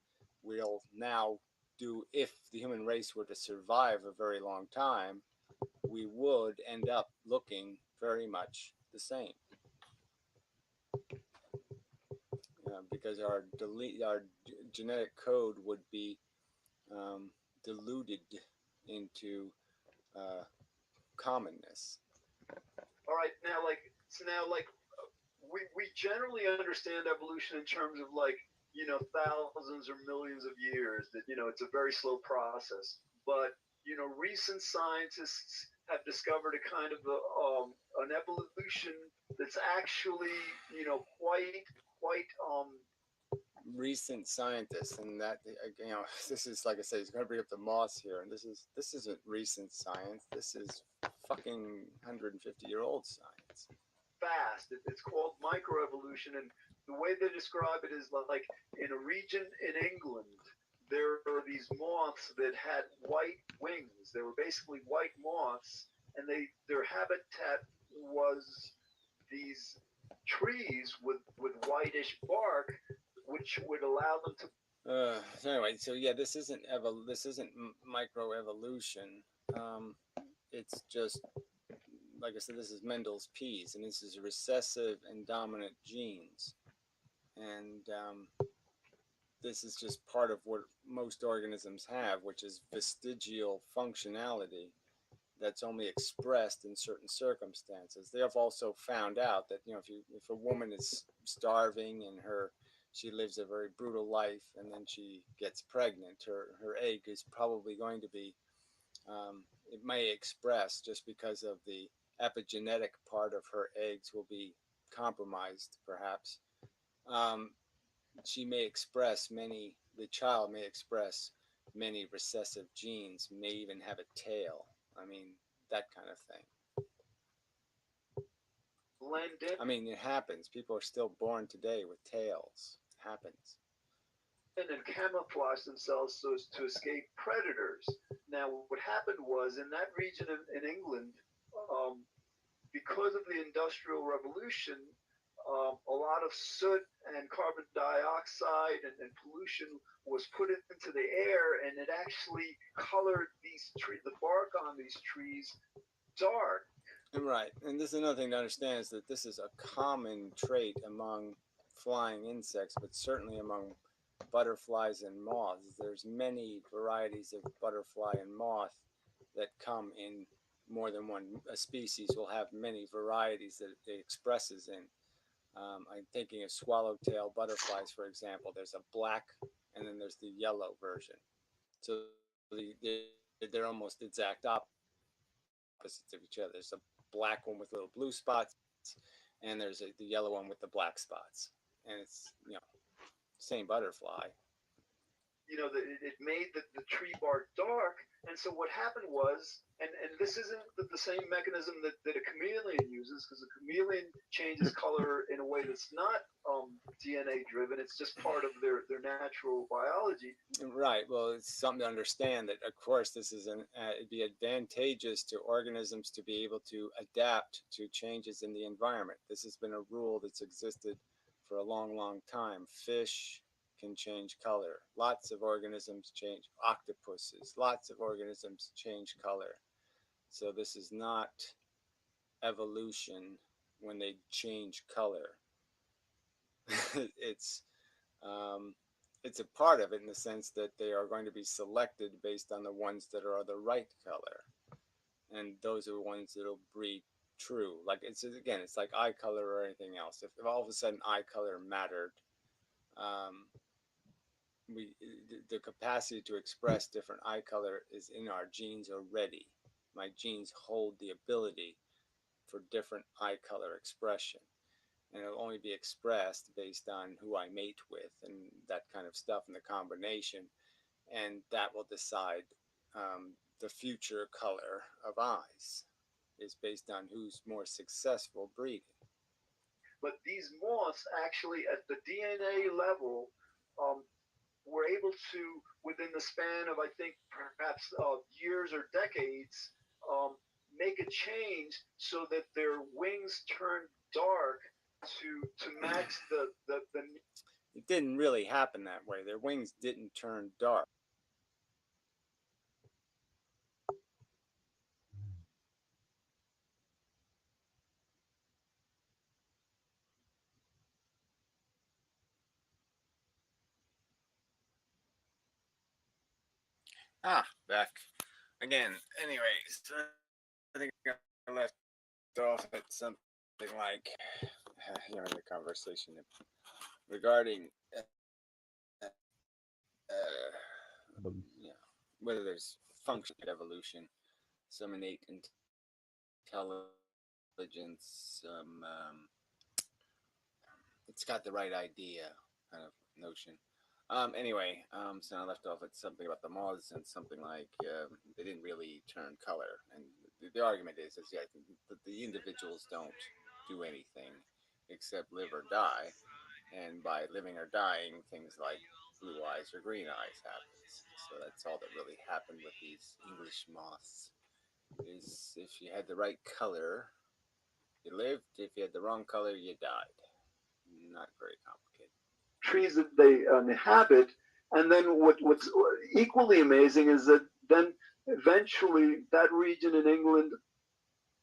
we'll now do, if the human race were to survive a very long time, we would end up looking very much the same. Because our genetic code would be diluted into commonness. All right, now we generally understand evolution in terms of thousands or millions of years, that it's a very slow process. But recent scientists have discovered a kind of an evolution that's actually quite Recent scientists, and that this is, like I said, he's going to bring up the moss here, and this isn't recent science. This is fucking 150-year-old science. fast. It's called microevolution, and the way they describe it is like in a region in England, there are these moths that had white wings. They were basically white moths, and their habitat was these trees with whitish bark, which would allow them to. So anyway, so yeah, this isn't microevolution. It's just, like I said, this is Mendel's peas, and this is recessive and dominant genes, and this is just part of what most organisms have, which is vestigial functionality that's only expressed in certain circumstances. They have also found out that if a woman is starving and she lives a very brutal life, and then she gets pregnant, her egg is probably going to be it may express, just because of the epigenetic part of her eggs will be compromised, perhaps. The child may express many recessive genes, may even have a tail. I mean, that kind of thing. I mean, it happens. People are still born today with tails. It happens. And camouflage themselves so as to escape predators. Now, what happened was in that region in England, because of the Industrial Revolution, a lot of soot and carbon dioxide and pollution was put into the air, and it actually colored the bark on these trees dark. Right, and this is another thing to understand, is that this is a common trait among flying insects, but certainly among butterflies and moths. There's many varieties of butterfly and moth that come in more than one. A species will have many varieties that it expresses in. I'm thinking of swallowtail butterflies, for example. There's a black, and then there's the yellow version. So they're almost exact opposites of each other. There's a black one with little blue spots, and there's the yellow one with the black spots. And it's, same butterfly. It made the tree bark dark. And so what happened was, and this isn't the same mechanism that a chameleon uses, because a chameleon changes color in a way that's not DNA driven. It's just part of their natural biology. Right. Well, it's something to understand that, of course, this is it'd be advantageous to organisms to be able to adapt to changes in the environment. This has been a rule that's existed for a long, long time. Fish can change color. Lots of organisms change. Octopuses, lots of organisms change color. So this is not evolution when they change color. It's a part of it in the sense that they are going to be selected based on the ones that are the right color, and those are the ones that'll breed true. Like it's like eye color or anything else. If all of a sudden eye color mattered, the capacity to express different eye color is in our genes already. My genes hold the ability for different eye color expression, and it'll only be expressed based on who I mate with and that kind of stuff, and the combination, and that will decide the future color of eyes is based on who's more successful breeding. But these moths actually, at the DNA level, were able to, within the span of, I think, perhaps years or decades, make a change so that their wings turned dark to match the. It didn't really happen that way. Their wings didn't turn dark. Back again. Anyways, I think I left off at something like the conversation regarding whether there's function evolution, some innate intelligence, it's got the right idea kind of notion. So I left off at something about the moths and something like they didn't really turn color. And the argument is yeah, the individuals don't do anything except live or die. And by living or dying, things like blue eyes or green eyes happens. So that's all that really happened with these English moths. Is if you had the right color, you lived. If you had the wrong color, you died. Not very complicated. Trees that they inhabit, and then what's equally amazing is that then eventually that region in England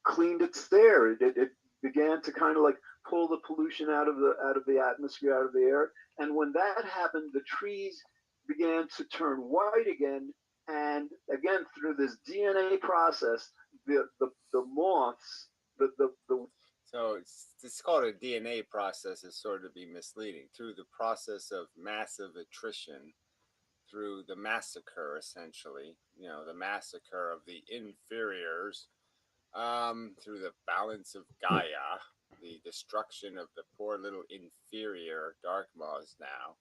cleaned its air. It began to kind of like pull the pollution out of the atmosphere, out of the air, and when that happened, the trees began to turn white again, and again through this DNA process, the moths, the So it's called a DNA process is sort of be misleading. Through the process of massive attrition, through the massacre, essentially, the massacre of the inferiors, through the balance of Gaia, the destruction of the poor little inferior dark moths now,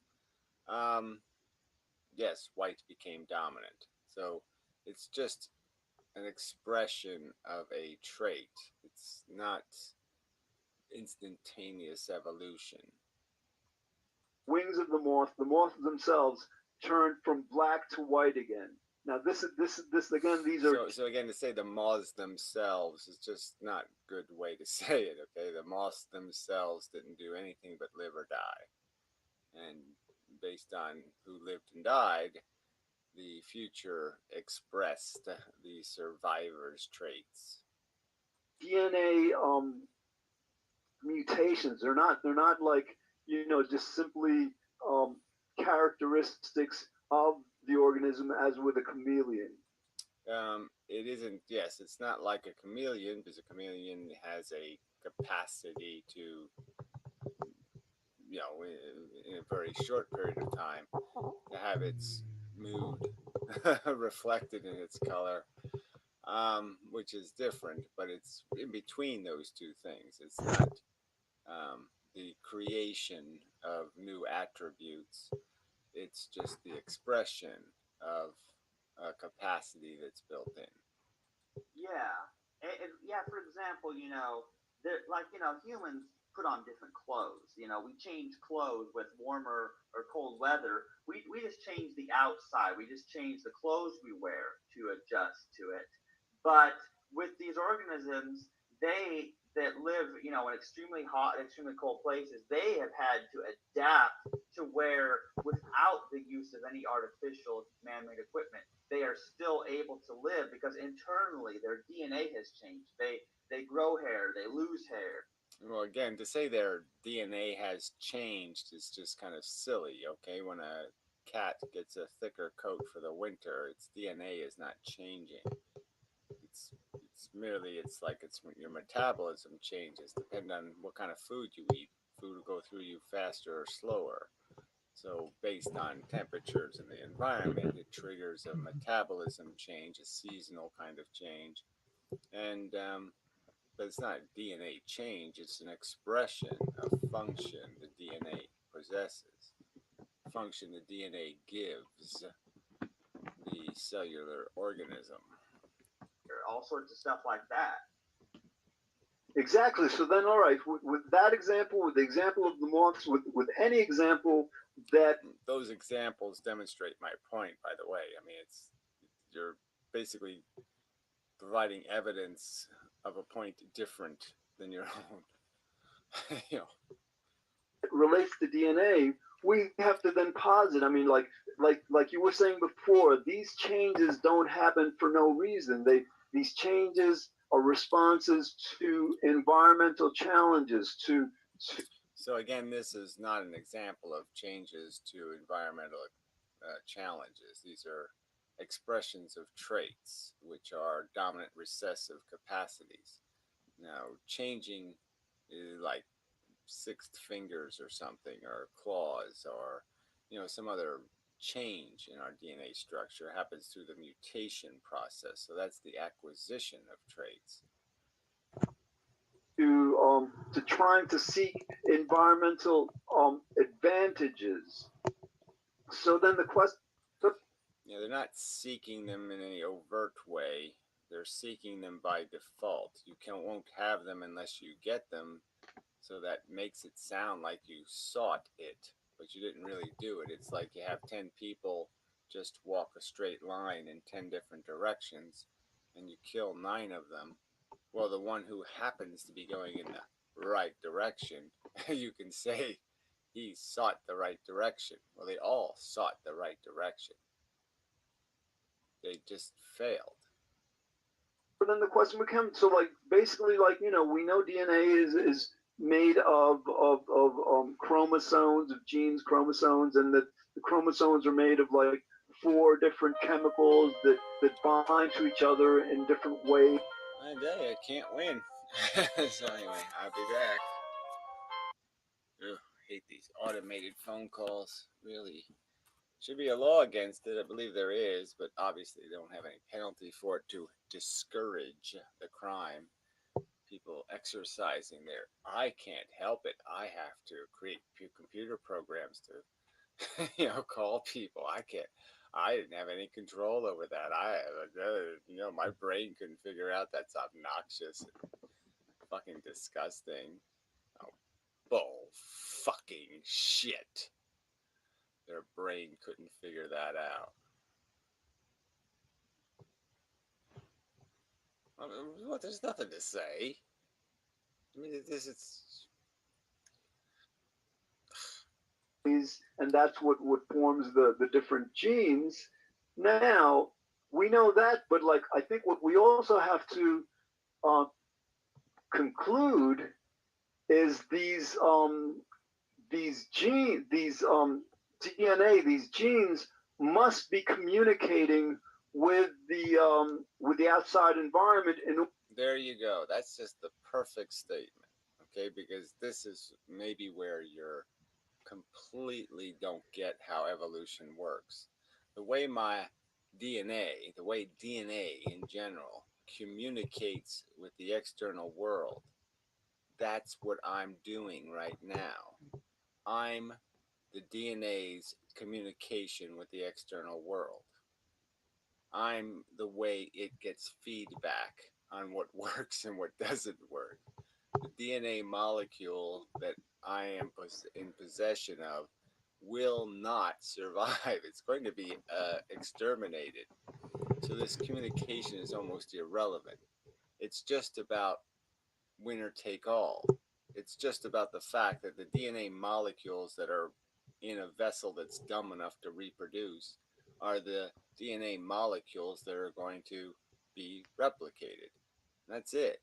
yes, white became dominant. So it's just an expression of a trait. It's not instantaneous evolution. Wings of the moths themselves turned from black to white again. Now this again, these are so again, to say the moths themselves is just not a good way to say it. Okay, the moths themselves didn't do anything but live or die, and based on who lived and died, the future expressed the survivor's traits. DNA mutations. They're not like just simply characteristics of the organism as with a chameleon. It isn't. Yes, it's not like a chameleon because a chameleon has a capacity to, in a very short period of time, to have its mood reflected in its color, which is different. But it's in between those two things. It's not the creation of new attributes. It's just the expression of a capacity that's built in. Yeah, yeah. For example, humans put on different clothes. We change clothes with warmer or cold weather. We just change the outside. We just change the clothes we wear to adjust to it. But with these organisms, they that live, in extremely hot and extremely cold places, they have had to adapt to where, without the use of any artificial man-made equipment, they are still able to live because internally their DNA has changed. They grow hair, they lose hair. Well, again, to say their DNA has changed is just kind of silly. Okay, when a cat gets a thicker coat for the winter, its DNA is not changing. It's merely it's your metabolism changes depending on what kind of food you eat. Food will go through you faster or slower. So based on temperatures in the environment, it triggers a metabolism change, a seasonal kind of change, and but it's not DNA change. It's an expression of function the DNA possesses, function the DNA gives the cellular organism. All sorts of stuff like that. Exactly. So then, all right, with that example, with the example of the monks, with any example that those examples demonstrate my point. By the way, I mean you're basically providing evidence of a point different than your own. You know, relates to DNA, we have to then posit. I mean, like you were saying before, these changes don't happen for no reason. These changes are responses to environmental challenges. So again, this is not an example of changes to environmental challenges. These are expressions of traits, which are dominant recessive capacities. Now, changing like sixth fingers or something, or claws, or some other change in our DNA structure happens through the mutation process. So that's the acquisition of traits. To trying to seek environmental advantages. So then the question. They're not seeking them in any overt way. They're seeking them by default. You won't have them unless you get them. So that makes it sound like you sought it, but you didn't really do it. It's like you have 10 people just walk a straight line in 10 different directions, and you kill 9 of them. Well, the one who happens to be going in the right direction, you can say he sought the right direction. Well, they all sought the right direction. They just failed. But then the question becomes, so like basically, like, we know DNA is made of chromosomes, of genes, chromosomes, and that the chromosomes are made of like 4 different chemicals that bind to each other in different ways. I can't win. So anyway, I'll be back. Ugh, I hate these automated phone calls. Really. Should be a law against it. I believe there is, but obviously they don't have any penalty for it to discourage the crime. People exercising their, I can't help it. I have to create computer programs to, call people. I didn't have any control over that. My brain couldn't figure out that's obnoxious and fucking disgusting. Oh, bull fucking shit. Their brain couldn't figure that out. I mean, what? There's nothing to say. I mean, and that's what forms the different genes. Now we know that, but like I think what we also have to conclude is these DNA, these genes must be communicating with the outside environment. There you go. That's just the perfect statement. Okay, because this is maybe where you're completely don't get how evolution works. The way the way DNA in general communicates with the external world, that's what I'm doing right now. I'm the DNA's communication with the external world. I'm the way it gets feedback on what works and what doesn't work. The DNA molecule that I am in possession of will not survive. It's going to be exterminated. So this communication is almost irrelevant. It's just about winner take all. It's just about the fact that the DNA molecules that are in a vessel that's dumb enough to reproduce are the DNA molecules that are going to be replicated. That's it.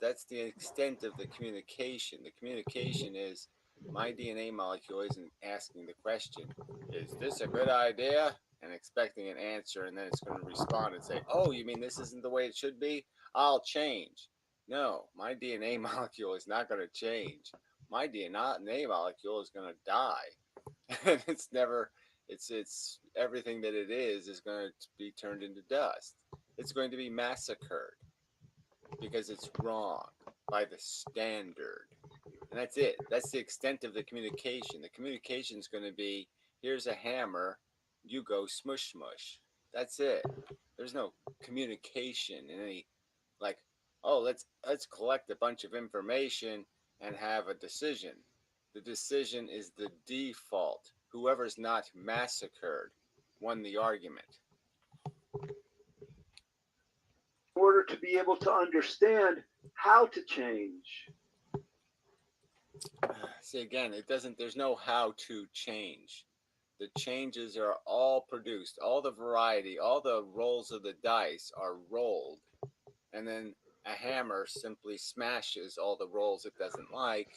That's the extent of the communication. The communication is my DNA molecule isn't asking the question, is this a good idea? And expecting an answer, and then it's going to respond and say, oh, you mean this isn't the way it should be? I'll change. No, my DNA molecule is not going to change. My DNA molecule is going to die. And it's everything that it is going to be turned into dust. It's going to be massacred because it's wrong by the standard. And that's it. That's the extent of the communication. The communication is going to be, here's a hammer, you go smush smush. That's it. There's no communication in any, like, oh, let's collect a bunch of information and have a decision. The decision is the default. Whoever's not massacred won the argument. In order to be able to understand how to change. See, again, it doesn't, there's no how to change. The changes are all produced, all the variety, all the rolls of the dice are rolled, and then a hammer simply smashes all the rolls it doesn't like,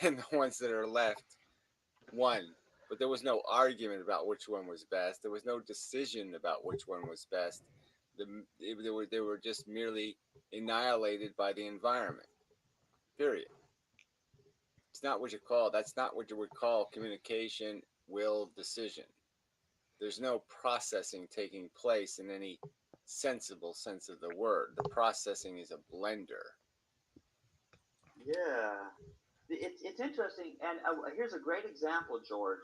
and the ones that are left won. But there was no argument about which one was best. There was no decision about which one was best. They were just merely annihilated by the environment. Period. It's not what you call, that's not what you would call communication, will, decision. There's no processing taking place in any sensible sense of the word. The processing is a blender. Yeah, it's interesting, and here's a great example, George.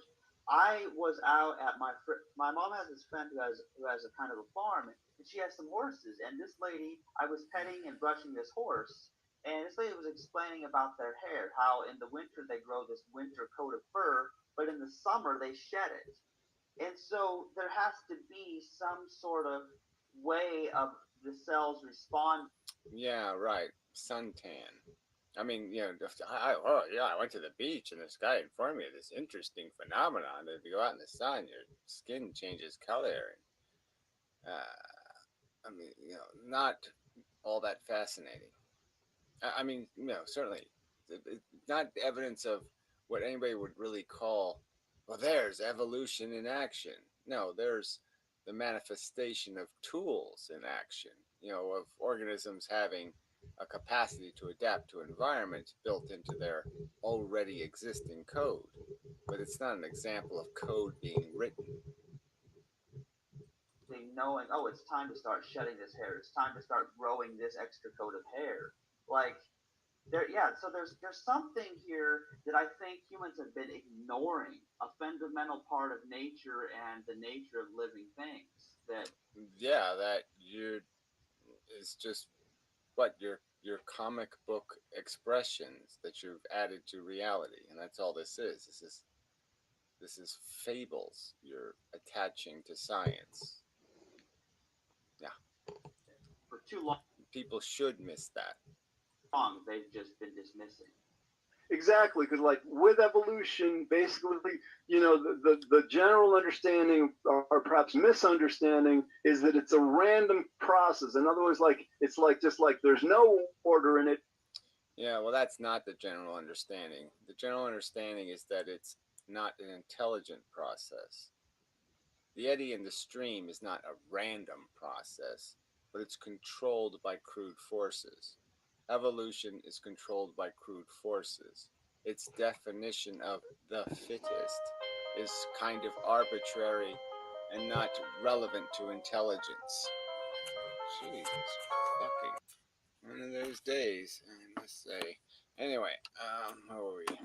I was out at my mom has this friend who has a kind of a farm, and she has some horses. And this lady, I was petting and brushing this horse, and this lady was explaining about their hair, how in the winter they grow this winter coat of fur, but in the summer they shed it. And so there has to be some sort of way of the cells respond. Yeah, right. Suntan. I mean, I went to the beach and this guy informed me of this interesting phenomenon that if you go out in the sun, your skin changes color. And, I mean, not all that fascinating. I mean, certainly, it's not evidence of what anybody would really call, well, there's evolution in action. No, there's the manifestation of tools in action, of organisms having a capacity to adapt to environments built into their already existing code. But it's not an example of code being written. Knowing, oh, it's time to start shedding this hair. It's time to start growing this extra coat of hair. Like, so there's something here that I think humans have been ignoring, a fundamental part of nature and the nature of living things. That is just what your comic book expressions that you've added to reality, and that's all this is. This is fables you're attaching to science. Yeah. For too long, people should miss that. They've just been dismissing. Exactly, because like with evolution, basically, the general understanding or perhaps misunderstanding is that it's a random process. In other words, like it's like just like there's no order in it. Yeah, well, that's not the general understanding. The general understanding is that it's not an intelligent process. The eddy in the stream is not a random process, but it's controlled by crude forces. Evolution is controlled by crude forces. Its definition of the fittest is kind of arbitrary and not relevant to intelligence. Jesus fucking. One of those days, I must say. Anyway, where were we?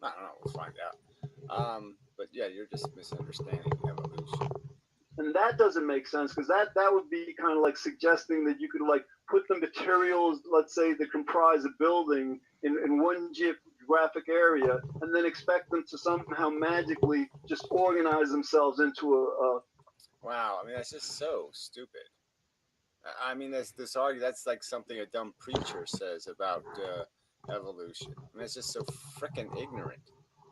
I don't know, we'll find out. But yeah, you're just misunderstanding evolution. And that doesn't make sense because that would be kind of like suggesting that you could like put the materials, let's say, that comprise a building in one geographic area and then expect them to somehow magically just organize themselves into a Wow, I mean, that's just so stupid. I mean, that's like something a dumb preacher says about evolution. I mean, it's just so freaking ignorant.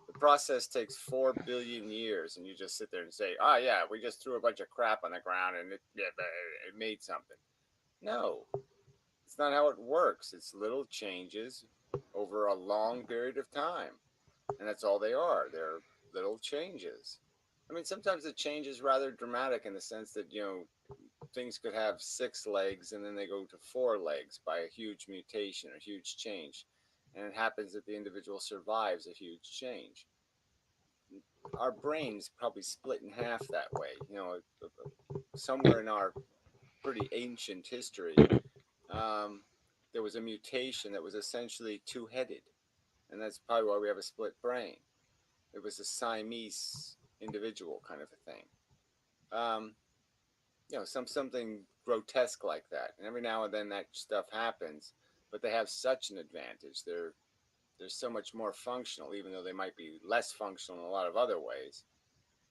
The process takes 4 billion years, and you just sit there and say, "Oh yeah, we just threw a bunch of crap on the ground and it made something." No, it's not how it works. It's little changes over a long period of time, and that's all they are. They're little changes. I mean, sometimes the change is rather dramatic in the sense that things could have 6 legs and then they go to 4 legs by a huge mutation or huge change, and it happens that the individual survives a huge change. Our brains probably split in half that way. Somewhere in our pretty ancient history, there was a mutation that was essentially two-headed, and that's probably why we have a split brain. It was a Siamese individual kind of a thing. something grotesque like that. And every now and then that stuff happens, but they have such an advantage. They're so much more functional, even though they might be less functional in a lot of other ways.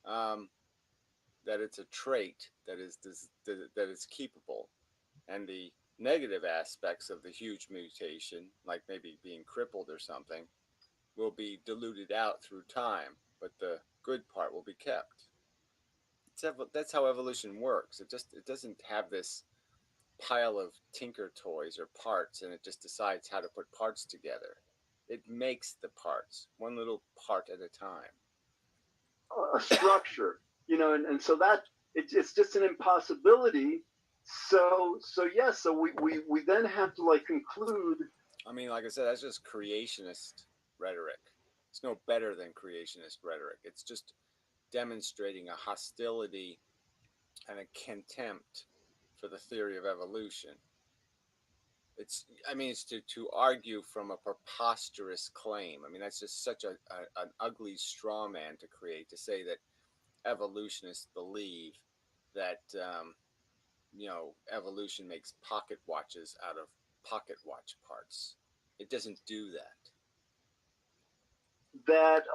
That it's a trait that is keepable, and the negative aspects of the huge mutation, like maybe being crippled or something, will be diluted out through time, but the good part will be kept. That's how evolution works. It doesn't have this pile of tinker toys or parts, and it just decides how to put parts together. It makes the parts one little part at a time. A structure, and so that it's just an impossibility. So we then have to conclude. I mean, like I said, that's just creationist rhetoric. It's no better than creationist rhetoric. It's just demonstrating a hostility and a contempt for the theory of evolution. It's to argue from a preposterous claim. I mean, that's just such an ugly straw man to create, to say that evolutionists believe that evolution makes pocket watches out of pocket watch parts. It doesn't do that. That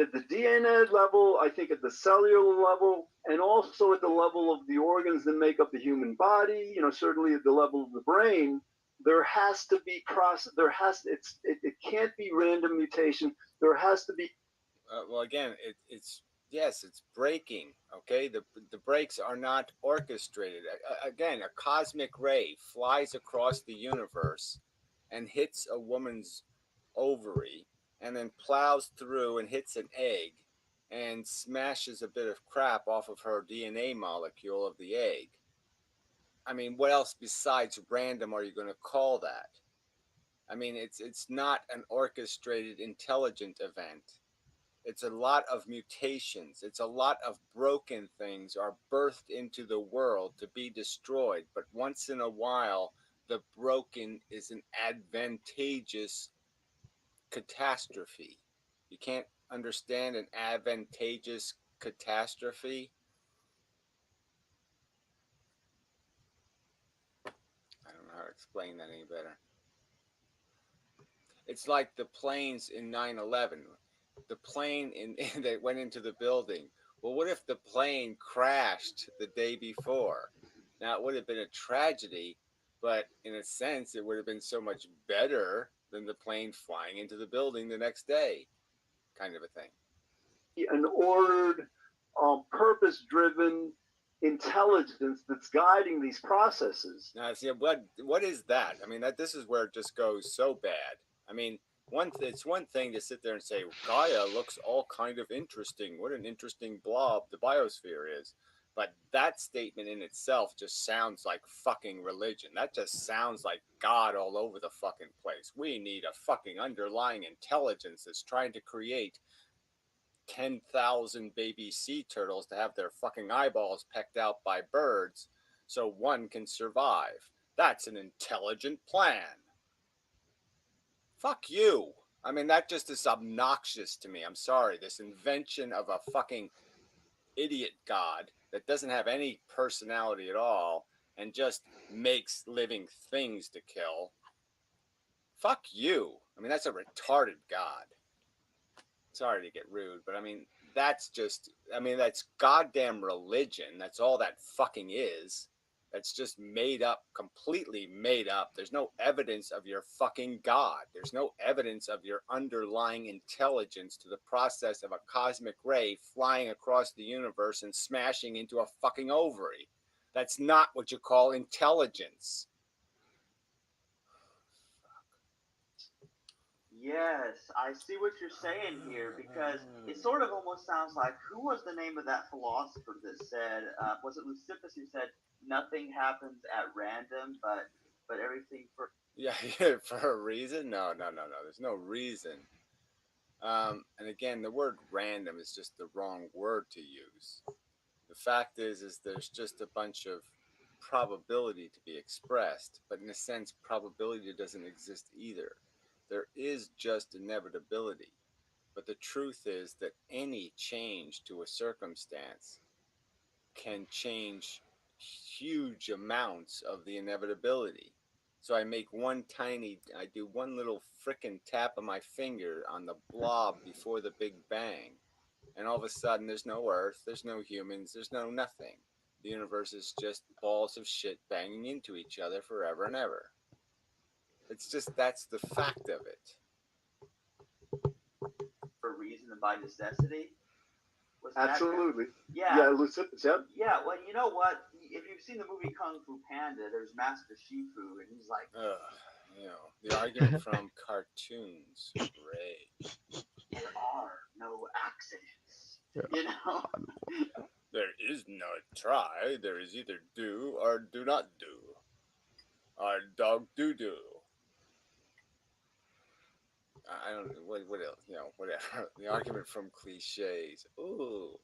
at the DNA level, I think at the cellular level, and also at the level of the organs that make up the human body, certainly at the level of the brain, there has to be process. It can't be random mutation. There has to be. Well, again, it's breaking. Okay, the breaks are not orchestrated. Again, a cosmic ray flies across the universe and hits a woman's ovary, and then plows through and hits an egg and smashes a bit of crap off of her DNA molecule of the egg. I mean, what else besides random are you going to call that? I mean, it's not an orchestrated intelligent event. It's a lot of mutations. It's a lot of broken things are birthed into the world to be destroyed. But once in a while, the broken is an advantageous catastrophe. You can't understand an advantageous catastrophe? I don't know how to explain that any better. It's like the planes in 9/11. The plane that went into the building. Well, what if the plane crashed the day before? Now, it would have been a tragedy, but in a sense, it would have been so much better than the plane flying into the building the next day, kind of a thing. An ordered, purpose-driven intelligence that's guiding these processes. Now, see, what is that? I mean, this is where it just goes so bad. I mean, it's one thing to sit there and say Gaia looks all kind of interesting. What an interesting blob the biosphere is. But that statement in itself just sounds like fucking religion. That just sounds like God all over the fucking place. We need a fucking underlying intelligence that's trying to create 10,000 baby sea turtles to have their fucking eyeballs pecked out by birds so one can survive. That's an intelligent plan. Fuck you. I mean, that just is obnoxious to me. I'm sorry. This invention of a fucking idiot god that doesn't have any personality at all and just makes living things to kill. Fuck you. I mean, that's a retarded god. Sorry to get rude, but I mean, that's goddamn religion. That's all that fucking is. That's just made up, completely made up. There's no evidence of your fucking God. There's no evidence of your underlying intelligence to the process of a cosmic ray flying across the universe and smashing into a fucking ovary. That's not what you call intelligence. Yes, I see what you're saying here, because it sort of almost sounds like, who was the name of that philosopher that said, was it Leucippus who said, nothing happens at random, but everything for... Yeah, for a reason? No. There's no reason. And again, the word random is just the wrong word to use. The fact is there's just a bunch of probability to be expressed, but in a sense, probability doesn't exist either. There is just inevitability. But the truth is that any change to a circumstance can change huge amounts of the inevitability. So I do one little frickin' tap of my finger on the blob before the Big Bang. And all of a sudden, there's no Earth, there's no humans, there's no nothing. The universe is just balls of shit banging into each other forever and ever. It's just, that's the fact of it. For reason and by necessity. Absolutely. Yeah. Yeah. Yeah. Well, you know what? If you've seen the movie Kung Fu Panda, there's Master Shifu, and he's like, the argument from cartoons, Ray. There are no accidents. You know? There is no try. There is either do or do not do. Or dog do. I don't know what else, whatever. The argument from cliches. Ooh,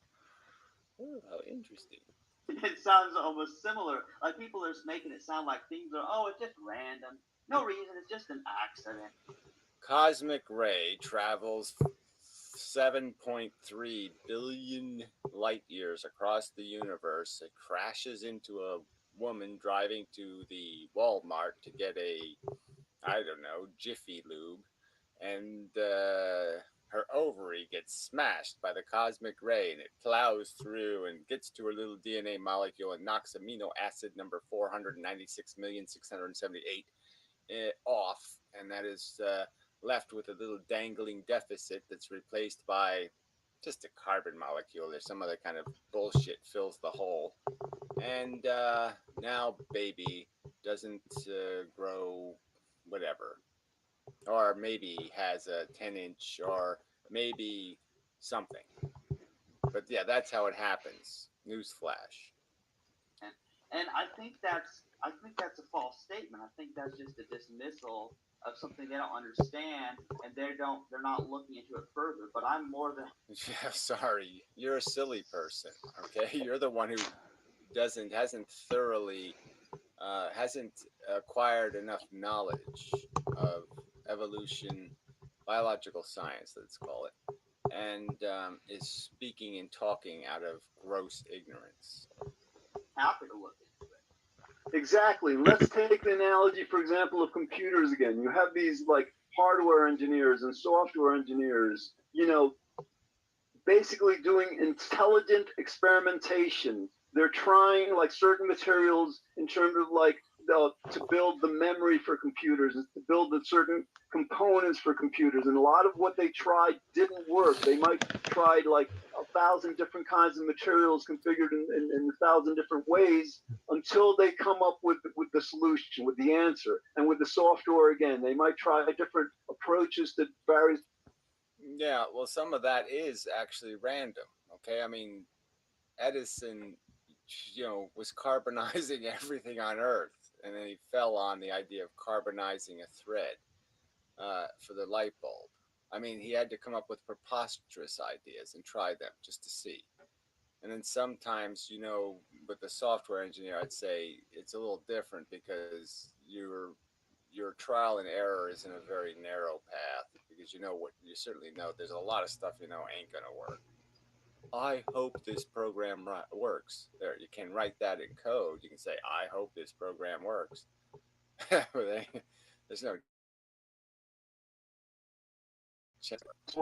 how interesting. It sounds almost similar. Like people are making it sound like things are, it's just random. No reason, it's just an accident. Cosmic ray travels 7.3 billion light years across the universe. It crashes into a woman driving to the Walmart to get Jiffy Lube. And her ovary gets smashed by the cosmic ray, and it plows through and gets to her little DNA molecule and knocks amino acid number 496,678 off, and that is left with a little dangling deficit that's replaced by just a carbon molecule. There's some other kind of bullshit fills the hole, and now baby doesn't grow whatever. Or maybe has a 10-inch, or maybe something. But yeah, that's how it happens. Newsflash. And I think that's a false statement. I think that's just a dismissal of something they don't understand, and they're not looking into it further. But I'm more than sorry, you're a silly person. Okay, you're the one who hasn't thoroughly hasn't acquired enough knowledge of evolution, biological science, let's call it, and is speaking and talking out of gross ignorance. Happy to look into it. Exactly. Let's take the analogy, for example, of computers again. You have these like hardware engineers and software engineers, basically doing intelligent experimentation. They're trying like certain materials in terms of like to build the memory for computers, and to build the certain components for computers. And a lot of what they tried didn't work. They might try like 1,000 different kinds of materials configured in 1,000 different ways until they come up with the solution, with the answer. And with the software again, they might try different approaches to various. Yeah, well, some of that is actually random. Okay, I mean, Edison, was carbonizing everything on Earth, and then he fell on the idea of carbonizing a thread for the light bulb. I mean, he had to come up with preposterous ideas and try them just to see. And then sometimes, with the software engineer, I'd say it's a little different because your trial and error is in a very narrow path, because you certainly know there's a lot of stuff ain't gonna work. I hope this program works. There, you can write that in code. You can say, I hope this program works. There's no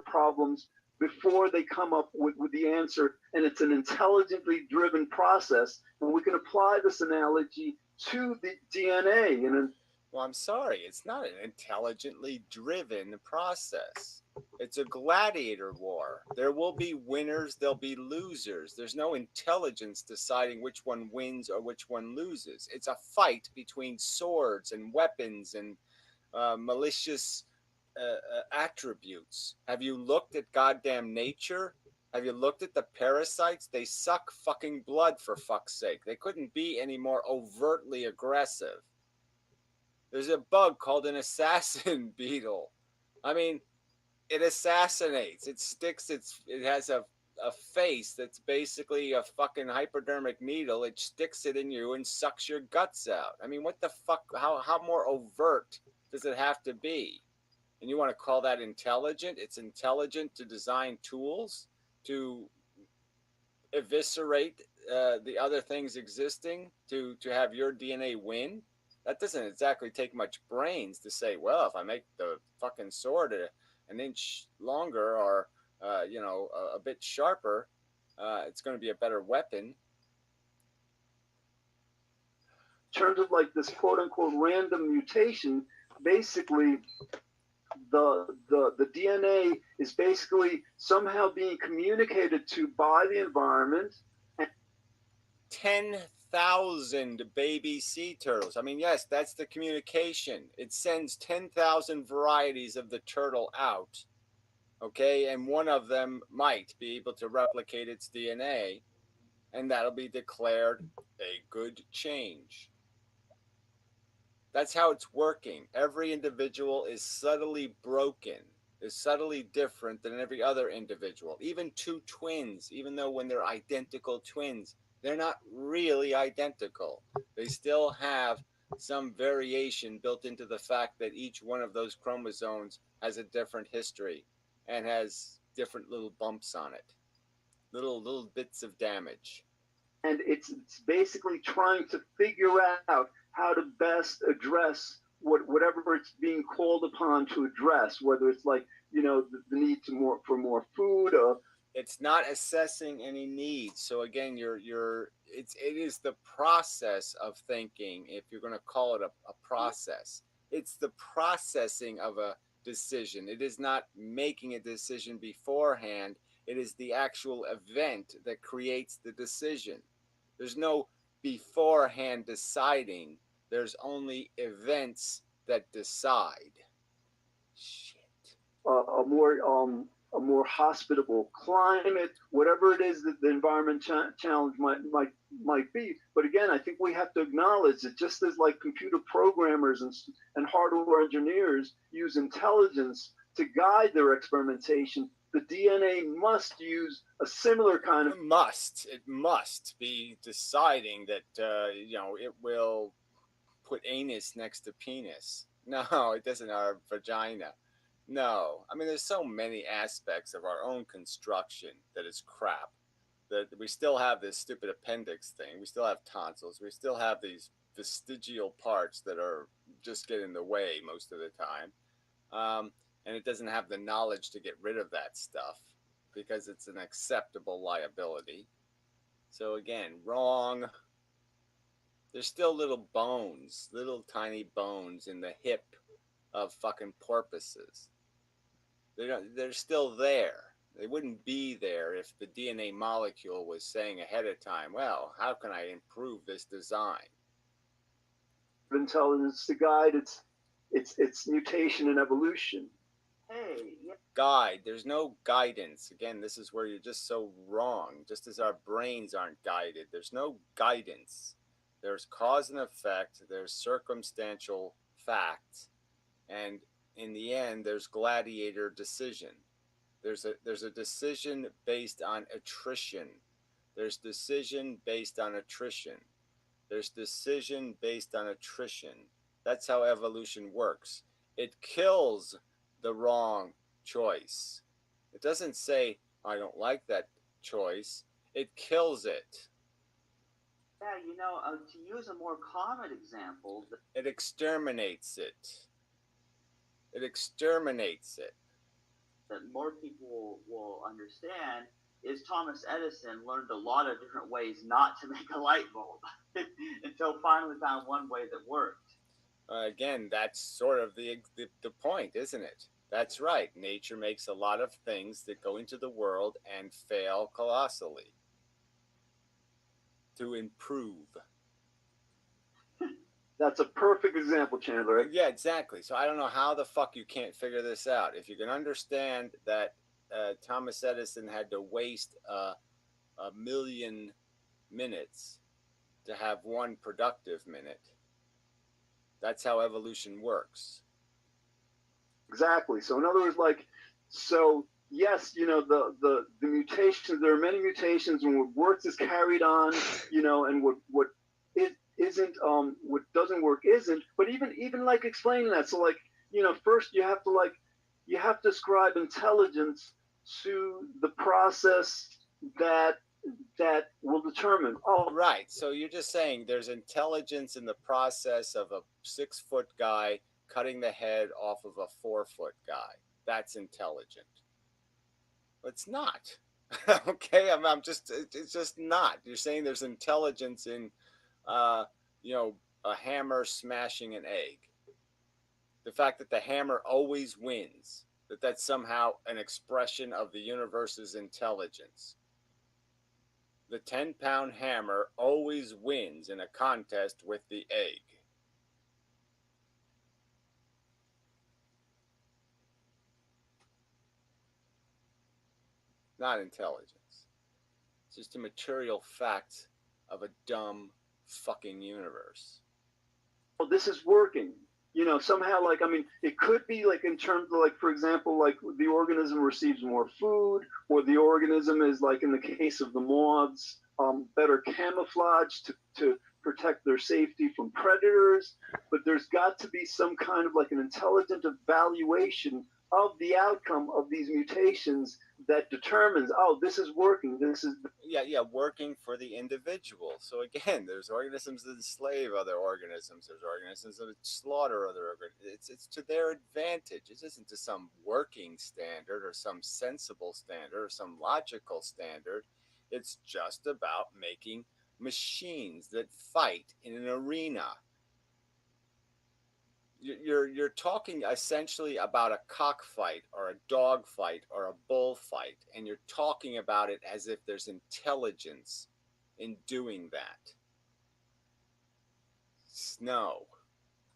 problems before they come up with the answer. And it's an intelligently driven process. And we can apply this analogy to the DNA. Well, I'm sorry. It's not an intelligently driven process. It's a gladiator war. There will be winners, there'll be losers. There's no intelligence deciding which one wins or which one loses. It's a fight between swords and weapons and malicious attributes. Have you looked at goddamn nature? Have you looked at the parasites? They suck fucking blood, for fuck's sake. They couldn't be any more overtly aggressive. There's a bug called an assassin beetle. I mean, it assassinates. It sticks. It has a face that's basically a fucking hypodermic needle. It sticks it in you and sucks your guts out. I mean, what the fuck? How more overt does it have to be? And you want to call that intelligent? It's intelligent to design tools to eviscerate the other things existing to have your DNA win. That doesn't exactly take much brains to say, well, if I make the fucking sword an inch longer or a bit sharper, it's going to be a better weapon. In terms of like this quote unquote random mutation, basically the DNA is basically somehow being communicated to by the environment. 10,000 baby sea turtles. I mean, yes, that's the communication. It sends 10,000 varieties of the turtle out, okay? And one of them might be able to replicate its DNA, and that'll be declared a good change. That's how it's working. Every individual is subtly broken, is subtly different than every other individual. Even two twins, even though when they're identical twins, they're not really identical. They still have some variation built into the fact that each one of those chromosomes has a different history and has different little bumps on it, little bits of damage. And it's basically trying to figure out how to best address whatever it's being called upon to address, whether it's like, the need for more food or. It's not assessing any needs. So again, it is the process of thinking. If you're going to call it a process, it's the processing of a decision. It is not making a decision beforehand. It is the actual event that creates the decision. There's no beforehand deciding. There's only events that decide. Shit. A more hospitable climate, whatever it is that the environment challenge might be. But again, I think we have to acknowledge that just as like computer programmers and hardware engineers use intelligence to guide their experimentation, the DNA must use a similar kind of. It must be deciding that it will put anus next to penis. No, it doesn't. Our vagina. No, I mean, there's so many aspects of our own construction that is crap. That we still have this stupid appendix thing. We still have tonsils. We still have these vestigial parts that are just get in the way most of the time. And it doesn't have the knowledge to get rid of that stuff because it's an acceptable liability. So again, wrong. There's still little bones, little tiny bones in the hip of fucking porpoises. They're still there. They wouldn't be there if the DNA molecule was saying ahead of time, well, how can I improve this design? Intelligence to guide its mutation and evolution. Hey, yeah. Guide. There's no guidance. Again, this is where you're just so wrong. Just as our brains aren't guided, there's no guidance. There's cause and effect. There's circumstantial fact, and in the end, there's gladiator decision. There's a decision based on attrition. There's decision based on attrition. There's decision based on attrition. That's how evolution works. It kills the wrong choice. It doesn't say, I don't like that choice. It kills it. Yeah, to use a more common example. It exterminates it. It exterminates it. That more people will understand is Thomas Edison learned a lot of different ways not to make a light bulb until finally found one way that worked. Again, that's sort of the point, isn't it? That's right. Nature makes a lot of things that go into the world and fail colossally to improve. That's a perfect example, Chandler. Yeah, exactly. So I don't know how the fuck you can't figure this out. If you can understand that Thomas Edison had to waste a million minutes to have one productive minute, that's how evolution works. Exactly. So in other words, yes, the mutations, there are many mutations, and what works is carried on, and what doesn't work isn't. But even like explaining that, so first you have to ascribe intelligence to the process that that will determine, oh, Right. So you're just saying there's intelligence in the process of a 6-foot guy cutting the head off of a 4-foot guy. That's intelligent. It's not. Okay. I'm just, it's just not. You're saying there's intelligence in, uh, you know, a hammer smashing an egg. The fact that the hammer always wins, that's somehow an expression of the universe's intelligence. The 10-pound hammer always wins in a contest with the egg. Not intelligence. It's just a material fact of a dumb fucking universe. oh, this is working. You know, somehow, like, I mean, it could be like in terms of, like, for example, like the organism receives more food, or the organism is, like in the case of the moths, better camouflage to protect their safety from predators. But there's got to be some kind of like an intelligent evaluation of the outcome of these mutations that determines, oh, this is working. This is working for the individual. So again, there's organisms that enslave other organisms. There's organisms that slaughter other organisms. It's to their advantage. It isn't to some working standard or some sensible standard or some logical standard. It's just about making machines that fight in an arena. You're talking essentially about a cockfight or a dog fight or a bullfight, and you're talking about it as if there's intelligence in doing that. No.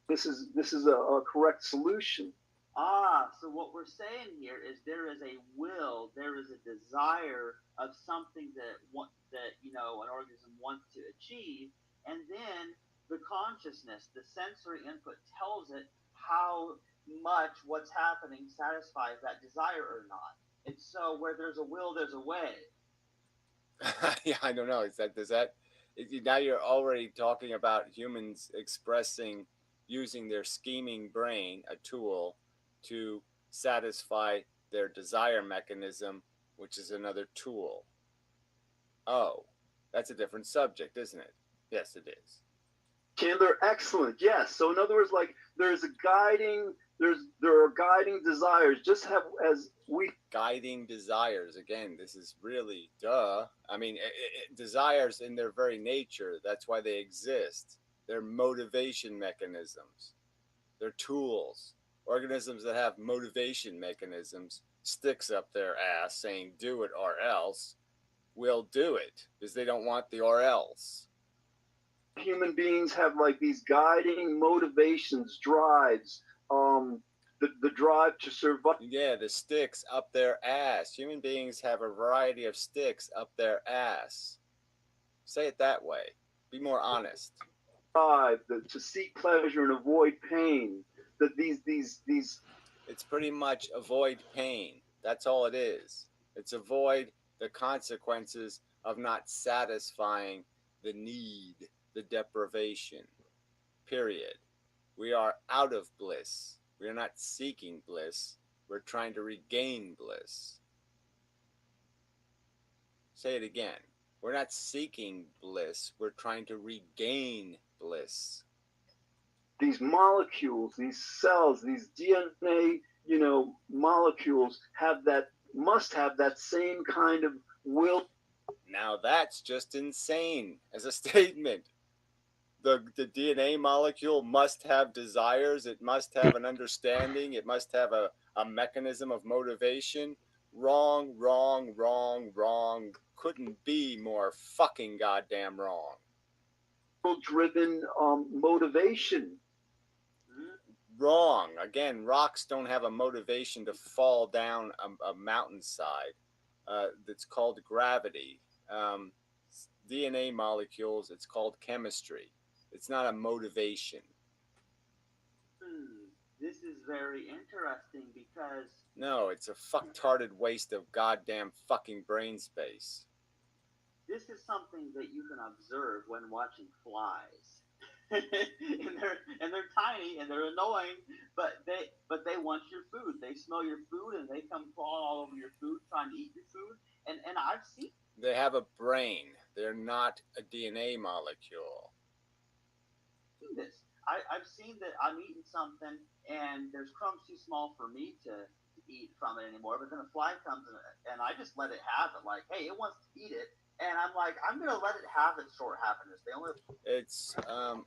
This is a correct solution. So what we're saying here is there is a will, there is a desire of something that an organism wants to achieve, and then the consciousness, the sensory input tells it how much what's happening satisfies that desire or not. And so where there's a will, there's a way. Yeah, I don't know. Now you're already talking about humans using their scheming brain, a tool, to satisfy their desire mechanism, which is another tool. Oh, that's a different subject, isn't it? Yes, it is. Chandler, excellent. Yes. So in other words, like there are guiding desires, just as we guiding desires. Again, this is really duh. I mean, desires in their very nature, that's why they exist. They're motivation mechanisms. They're tools. Organisms that have motivation mechanisms, sticks up their ass saying do it or else, will do it because they don't want the or else. Human beings have like these guiding motivations, drives, the drive to survive. Yeah, the sticks up their ass. Human beings have a variety of sticks up their ass. Say it that way. Be more honest. To seek pleasure and avoid pain. That these. It's pretty much avoid pain. That's all it is. It's avoid the consequences of not satisfying the need, the deprivation. Period. We are out of bliss. We are not seeking bliss. We're trying to regain bliss. Say it again. We're not seeking bliss. We're trying to regain bliss. These molecules, these cells, these DNA, molecules must have that same kind of will. Now that's just insane as a statement. The DNA molecule must have desires. It must have an understanding. It must have a mechanism of motivation. Wrong, wrong, wrong, wrong. Couldn't be more fucking goddamn wrong. Driven motivation. Wrong. Again, rocks don't have a motivation to fall down a mountainside. That's called gravity. DNA molecules, it's called chemistry. It's not a motivation. This is very interesting because... No, it's a fucktarded waste of goddamn fucking brain space. This is something that you can observe when watching flies. and they're tiny and they're annoying, but they want your food. They smell your food and they come crawling all over your food, trying to eat your food. And I've seen They have a brain. They're not a DNA molecule. Do this. I've seen that I'm eating something and there's crumbs too small for me to eat from it anymore, but then a fly comes and I just let it have it. Like, hey, it wants to eat it, and I'm like, I'm gonna let it have its short happiness. It's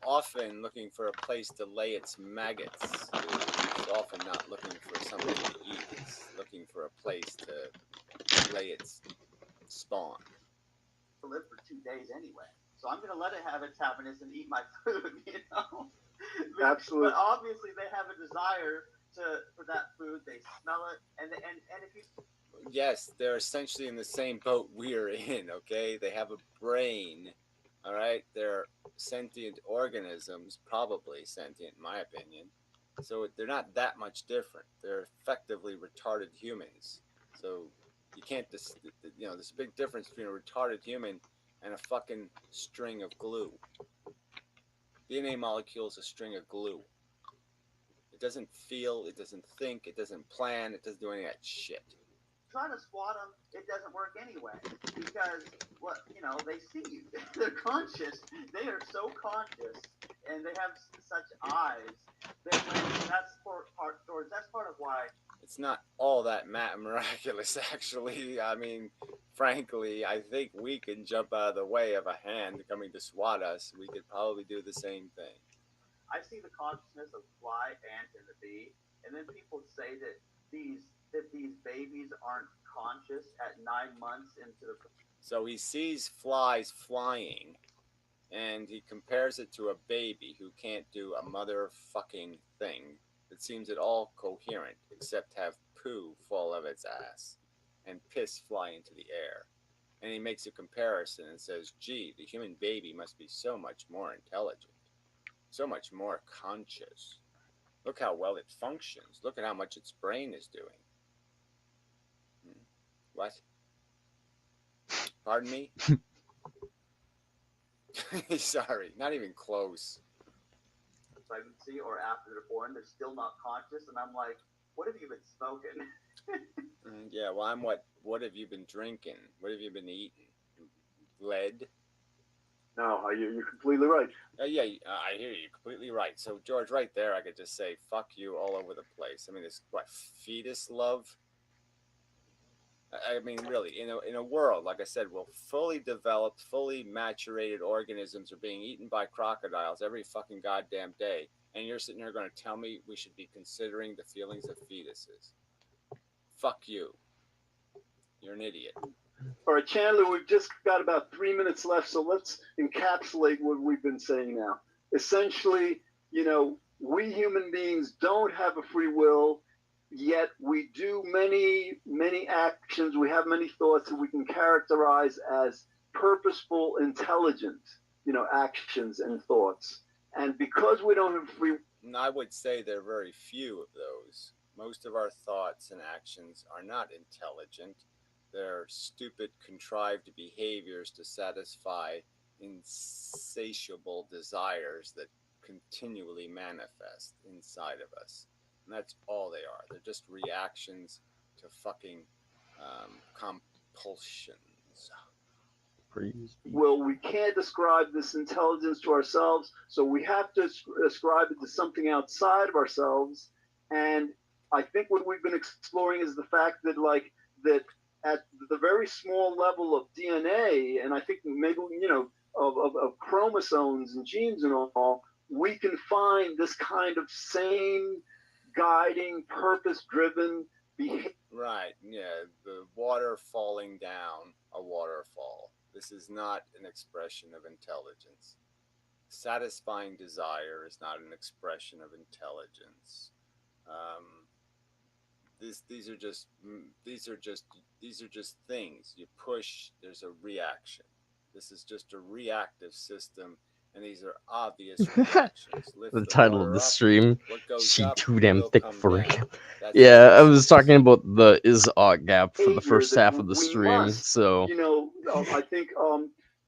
often looking for a place to lay its maggots. It's often not looking for something to eat. It's looking for a place to lay its spawn. To live for 2 days anyway, so I'm gonna let it have its happiness and eat my food. You know. Absolutely. But obviously, they have a desire for that food. They smell it, and if you Yes, they're essentially in the same boat we're in, okay? They have a brain, all right? They're sentient organisms, probably sentient in my opinion. So they're not that much different. They're effectively retarded humans. So you can't there's a big difference between a retarded human and a fucking string of glue. DNA molecule is a string of glue. It doesn't feel, it doesn't think, it doesn't plan, it doesn't do any of that shit. trying to squat them, it doesn't work anyway because they see you. They're conscious. They are so conscious, and they have such eyes. That's part of why. It's not all that miraculous, actually. I mean, frankly, I think we can jump out of the way of a hand coming to swat us. We could probably do the same thing. I see the consciousness of fly, ant, and the bee, and then people say that these babies aren't conscious at 9 months into the. So he sees flies flying, and he compares it to a baby who can't do a motherfucking thing that seems at all coherent except have poo fall of its ass and piss fly into the air. And he makes a comparison and says, gee, the human baby must be so much more intelligent, so much more conscious. Look how well it functions. Look at how much its brain is doing. What? Pardon me? Sorry, not even close. Pregnancy or after they're born, they're still not conscious, and I'm like, what have you been smoking? Yeah, well, what have you been drinking? What have you been eating? Lead? No, you're completely right. Yeah, I hear you. Completely right. So, George, right there, I could just say, fuck you all over the place. I mean, this, fetus love? I mean, really, in a world, like I said, where fully developed, fully maturated organisms are being eaten by crocodiles every fucking goddamn day, and you're sitting here going to tell me we should be considering the feelings of fetuses. Fuck you. You're an idiot. All right, Chandler, we've just got about 3 minutes left, so let's encapsulate what we've been saying now. Essentially, we human beings don't have a free will, yet we do many actions. We have many thoughts that we can characterize as purposeful, intelligent, actions and thoughts. And because we don't have free... I would say there are very few of those. Most of our thoughts and actions are not intelligent. They're stupid, contrived behaviors to satisfy insatiable desires that continually manifest inside of us. And that's all they are. They're just reactions to fucking compulsions. Well, we can't describe this intelligence to ourselves, so we have to ascribe it to something outside of ourselves. And I think what we've been exploring is the fact that, that at the very small level of DNA, and I think maybe, of chromosomes and genes and all, we can find this kind of same guiding, purpose-driven behavior. Right, yeah, the water falling down a waterfall. This is not an expression of intelligence. Satisfying desire is not an expression of intelligence. These are just things. You push, there's a reaction. This is just a reactive system, and these are obvious reactions. The title of the stream, she too damn thick for it. it. Yeah, I was talking about the is-ought gap for the first half of the stream, so... I think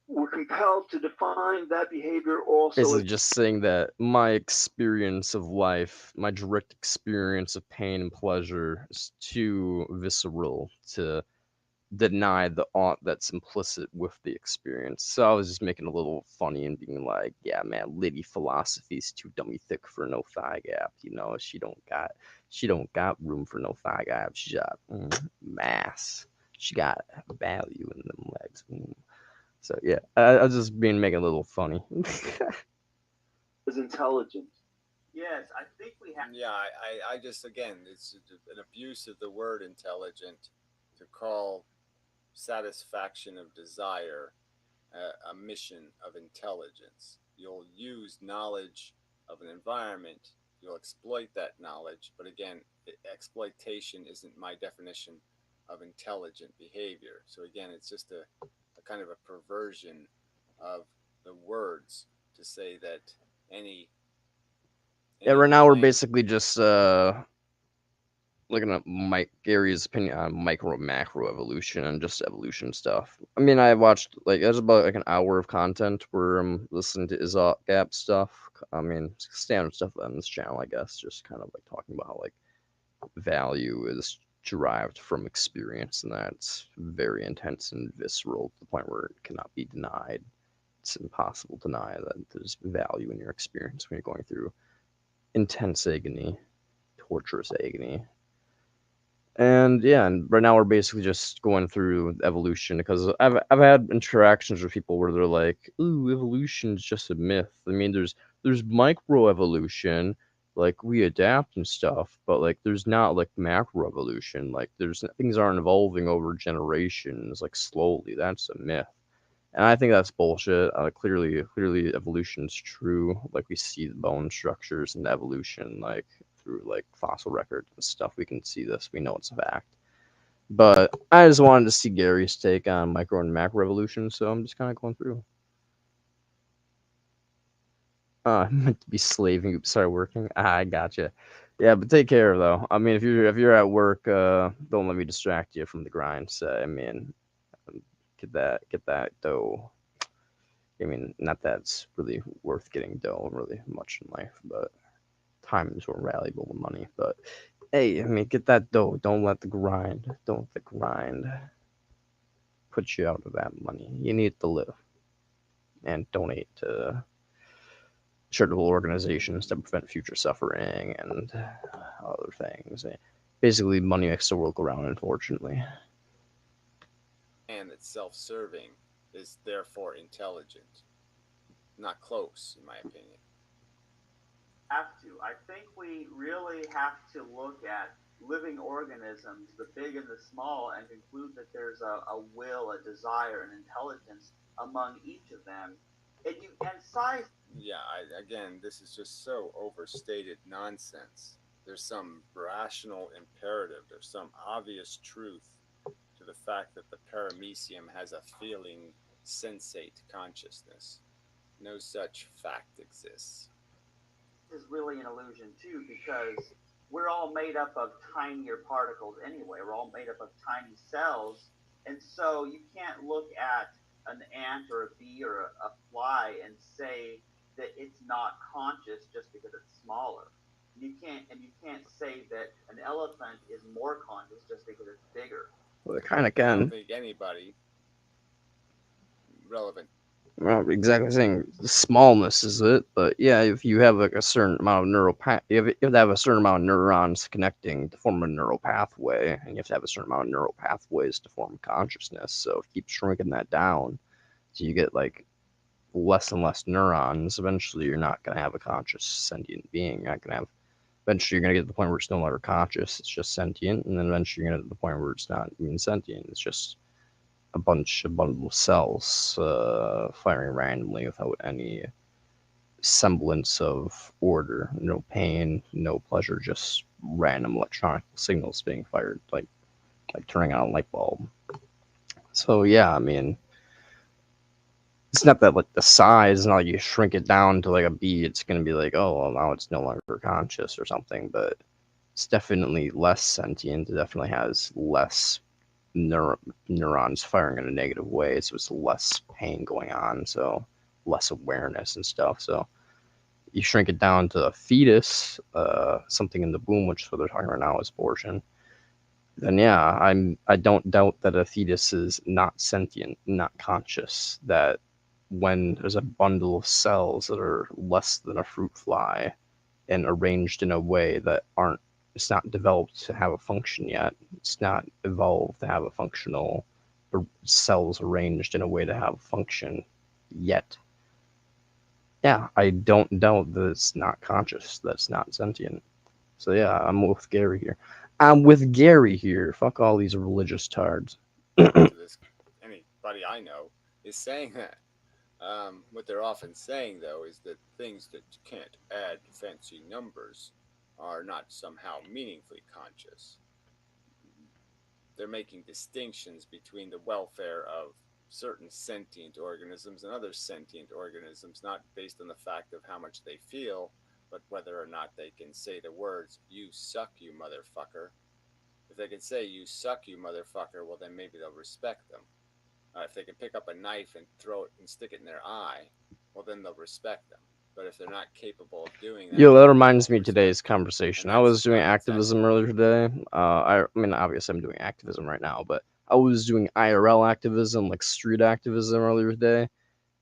we're compelled to define that behavior also. Basically just saying that my experience of life, my direct experience of pain and pleasure is too visceral to deny the aught that's implicit with the experience. So I was just making a little funny and being like, yeah, man, Liddy philosophy's too dummy thick for no thigh gap. You know, she don't got room for no thigh gap. She got mass. She got value in them legs. So yeah, I was just making a little funny. Is intelligent. Yes, I think we have. Yeah, I just, again, it's an abuse of the word intelligent to call satisfaction of desire a mission of intelligence. You'll use knowledge of an environment, you'll exploit that knowledge, but again, exploitation isn't my definition of intelligent behavior. So again, it's just a kind of a perversion of the words to say that any Yeah, right now we're basically just looking at Mike Gary's opinion on micro macro evolution and just evolution stuff. I mean, I watched like there's about like an hour of content where I'm listening to Izot Gap stuff. I mean, standard stuff on this channel, I guess, just kind of like talking about how like value is derived from experience, and that's very intense and visceral to the point where it cannot be denied. It's impossible to deny that there's value in your experience when you're going through intense agony, torturous agony. And yeah, and right now we're basically just going through evolution because I've had interactions with people where they're like, "Ooh, evolution's just a myth." I mean, there's micro evolution, like we adapt and stuff, but like there's not like macro evolution. Like there's things aren't evolving over generations, like slowly. That's a myth. And I think that's bullshit. Clearly, evolution's true. Like we see the bone structures and evolution, like through like fossil records and stuff. We can see this. We know it's a fact. But I just wanted to see Gary's take on micro and macro evolution, so I'm just kind of going through. I'm meant to be slaving. Oops, sorry, working. I gotcha. Yeah, but take care though. I mean, if you're at work, don't let me distract you from the grind. So I mean, get that dough. I mean, not that it's really worth getting dough really much in life, but time is more valuable than money. But hey, I mean, get that dough. Don't let the grind put you out of that money. You need to live and donate to charitable organizations to prevent future suffering and other things. Basically, money makes the world go round, unfortunately. And that's self-serving is therefore intelligent. Not close, in my opinion. I think we really have to look at living organisms, the big and the small, and conclude that there's a will, a desire, an intelligence among each of them. And size. Yeah, again, this is just so overstated nonsense. There's some rational imperative. There's some obvious truth to the fact that the paramecium has a feeling, sensate consciousness. No such fact exists. Is really an illusion too, because we're all made up of tinier particles anyway. We're all made up of tiny cells, and so you can't look at an ant or a bee or a fly and say that it's not conscious just because it's smaller. You can't say that an elephant is more conscious just because it's bigger. Well, it kind of I don't can. think anybody relevant. Well, exactly saying the smallness is it, but yeah, if you have like a certain amount of you have to have a certain amount of neurons connecting to form a neural pathway, and you have to have a certain amount of neural pathways to form consciousness. So if you keep shrinking that down, so you get like less and less neurons, eventually you're not going to have a conscious sentient being. You're not going to have. Eventually, you're going to get to the point where it's no longer conscious; it's just sentient, and then eventually you're going to get to the point where it's not even sentient. It's just a bundle of cells firing randomly without any semblance of order. No pain, no pleasure, just random electronic signals being fired, like turning on a light bulb. So yeah, I mean, it's not that like the size, not like you shrink it down to like a bee, it's gonna be like, oh, well, now it's no longer conscious or something, but it's definitely less sentient. It definitely has less neurons firing in a negative way, so it's less pain going on, so less awareness and stuff. So you shrink it down to a fetus, something in the womb, which is what they're talking about now is abortion. then yeah, I don't doubt that a fetus is not sentient, not conscious. That when there's a bundle of cells that are less than a fruit fly and arranged in a way that aren't, it's not developed to have a function yet. It's not evolved to have a functional cells arranged in a way to have a function yet. Yeah, I don't doubt that it's not conscious, that's not sentient. So yeah, I'm with Gary here. I'm with Gary here. Fuck all these religious tards. This anybody I know is saying that. What they're often saying, though, is that things that can't add fancy numbers are not somehow meaningfully conscious. They're making distinctions between the welfare of certain sentient organisms and other sentient organisms, not based on the fact of how much they feel, but whether or not they can say the words, "You suck, you motherfucker." If they can say, "You suck, you motherfucker," well, then maybe they'll respect them. If they can pick up a knife and throw it and stick it in their eye, well, then they'll respect them. But if they're not capable of doing that, Yo, that then they reminds won't me of today's respect them. conversation. And I was doing that's activism earlier today. I mean, obviously, I'm doing activism right now, but I was doing IRL activism, like street activism earlier today.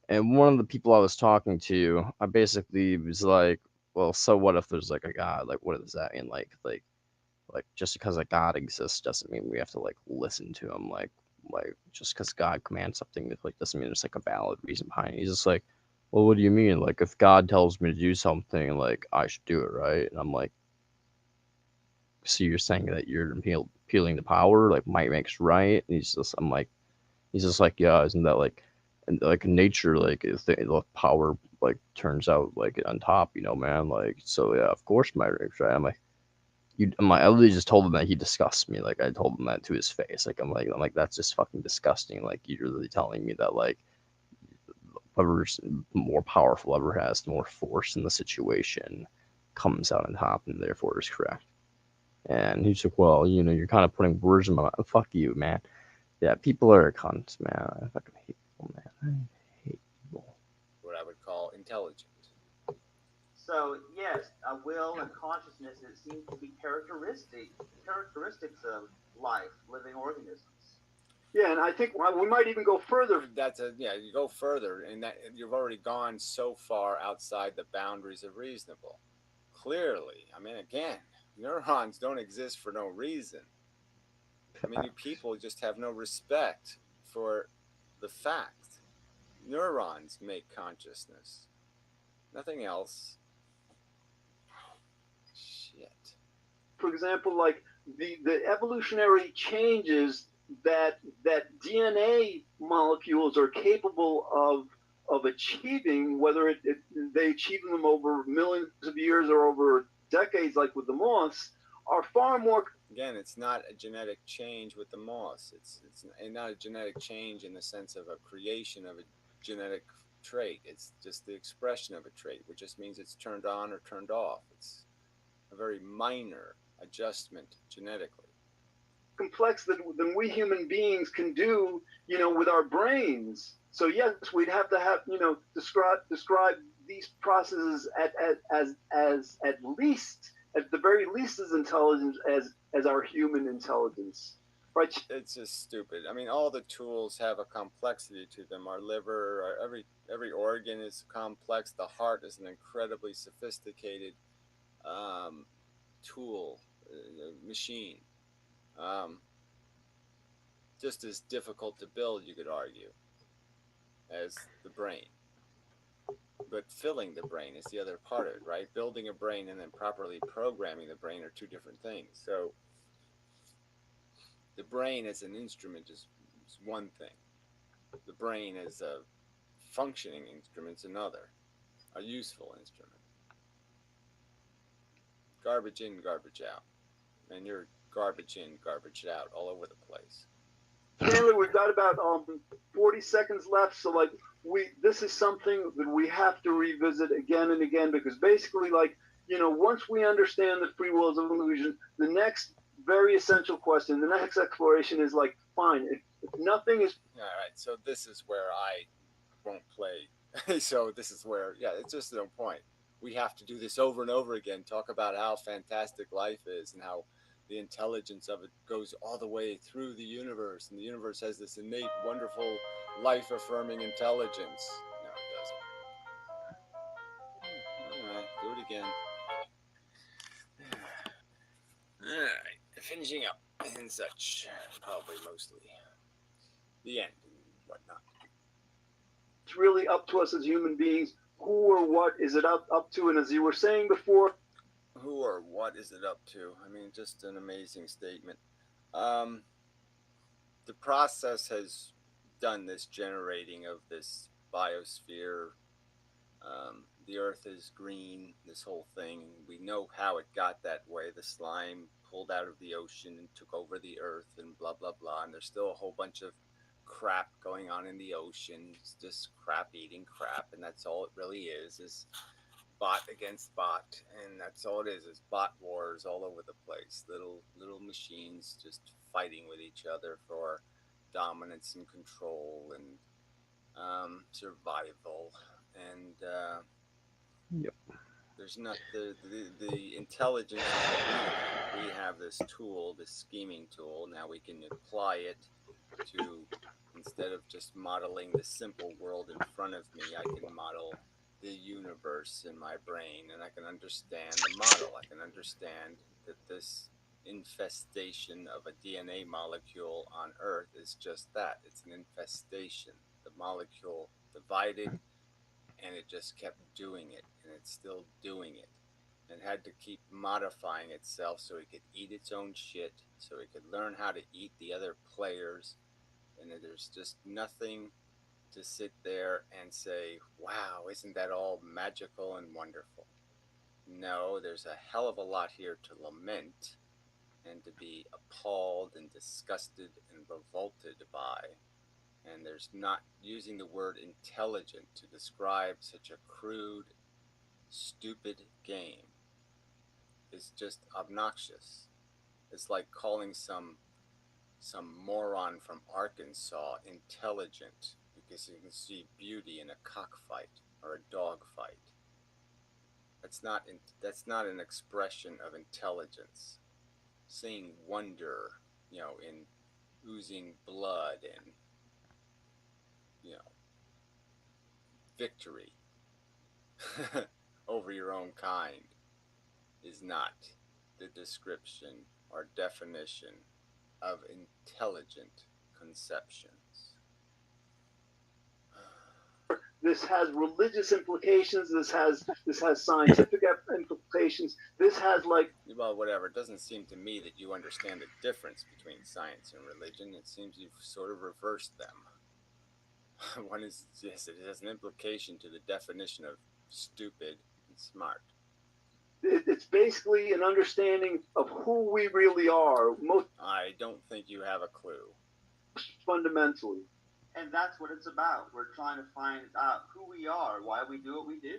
And one of the people I was talking to, I basically was like, well, so what if there's like a God? Like, what does that mean? Like just because a God exists doesn't mean we have to like listen to him. Like just because God commands something, like doesn't mean there's like a valid reason behind it. He's just like, well, what do you mean? Like if God tells me to do something, like I should do it, right? And I'm like, so you're saying that you're appealing to power, like might makes right? And he's just like, yeah, isn't that like, and like in nature, like if the power like turns out like on top, man, like so yeah, of course might makes right. I'm like, I literally just told him that he disgusts me. Like I told him that to his face. I'm like that's just fucking disgusting. Like you're really telling me that like whoever's more powerful ever has more force in the situation comes out on top and therefore is correct. And he's like, well, you're kind of putting words in my mouth. Fuck you, man. Yeah, people are cunts, man. I fucking hate people, man. I hate people. what I would call intelligent. So yes, a will and consciousness, it seems to be characteristics of life, living organisms. Yeah, and I think we might even go further. You go further, and that you've already gone so far outside the boundaries of reasonable. Clearly, I mean, again, neurons don't exist for no reason. I mean, you people just have no respect for the fact. Neurons make consciousness, nothing else. Shit. For example, like the evolutionary changes that DNA molecules are capable of achieving, whether they achieve them over millions of years or over decades, like with the moths, are far more. Again, it's not a genetic change with the moss. It's not a genetic change in the sense of a creation of a genetic trait. It's just the expression of a trait, which just means it's turned on or turned off. It's a very minor adjustment genetically. Complex than we human beings can do, with our brains. So yes, we'd have to have, describe these processes at least, at the very least, as intelligent as our human intelligence. Right? It's just stupid. I mean, all the tools have a complexity to them. Our liver, every organ is complex. The heart is an incredibly sophisticated tool, machine. Just as difficult to build, you could argue, as the brain. But filling the brain is the other part of it, right? Building a brain and then properly programming the brain are two different things. So the brain as an instrument is one thing. The brain as a functioning instrument is another, a useful instrument. Garbage in, garbage out. And you're garbage in, garbage out all over the place. Chandler, we've got about 40 seconds left, so like this is something that we have to revisit again and again, because basically, like, once we understand that free will is an illusion, the next very essential question, the next exploration is like, fine, if nothing is. All right, so this is where I won't play. So this is where, it's just no point. We have to do this over and over again, talk about how fantastic life is and how the intelligence of it goes all the way through the universe, and the universe has this innate, wonderful, life-affirming intelligence. No, it doesn't. All right, do it again. All right, finishing up and such, probably mostly. The end and whatnot. It's really up to us as human beings. Who or what is it up to? And as you were saying before, who or what is it up to? I mean, just an amazing statement. The process has done this generating of this biosphere. The earth is green, this whole thing. We know how it got that way. The slime pulled out of the ocean and took over the earth and blah, blah, blah. And there's still a whole bunch of crap going on in the ocean. It's just crap eating crap. And that's all it really is bot against bot, and that's all it is bot wars all over the place. Little machines just fighting with each other for dominance and control and survival. And Yep. there's not the intelligence. We have this tool, this scheming tool. Now we can apply it to, instead of just modeling the simple world in front of me, I can model the universe in my brain, and I can understand the model. I can understand that this infestation of a DNA molecule on Earth is just that. It's an infestation. The molecule divided, and it just kept doing it, and it's still doing it. And had to keep modifying itself so it could eat its own shit, so it could learn how to eat the other players. And there's just nothing to sit there and say, wow, isn't that all magical and wonderful? No, there's a hell of a lot here to lament and to be appalled and disgusted and revolted by. And there's not using the word intelligent to describe such a crude, stupid game is just obnoxious. It's like calling some moron from Arkansas intelligent because you can see beauty in a cockfight or a dog fight. That's not an expression of intelligence. Seeing wonder, in oozing blood and, victory over your own kind is not the description or definition of intelligent conceptions. this has religious implications. This has scientific implications. This has well, whatever. It doesn't seem to me that you understand the difference between science and religion. It seems you've sort of reversed them. One is, yes, it has an implication to the definition of stupid and smart. It's basically an understanding of who we really are. I don't think you have a clue. Fundamentally. And that's what it's about. We're trying to find out who we are, why we do what we do.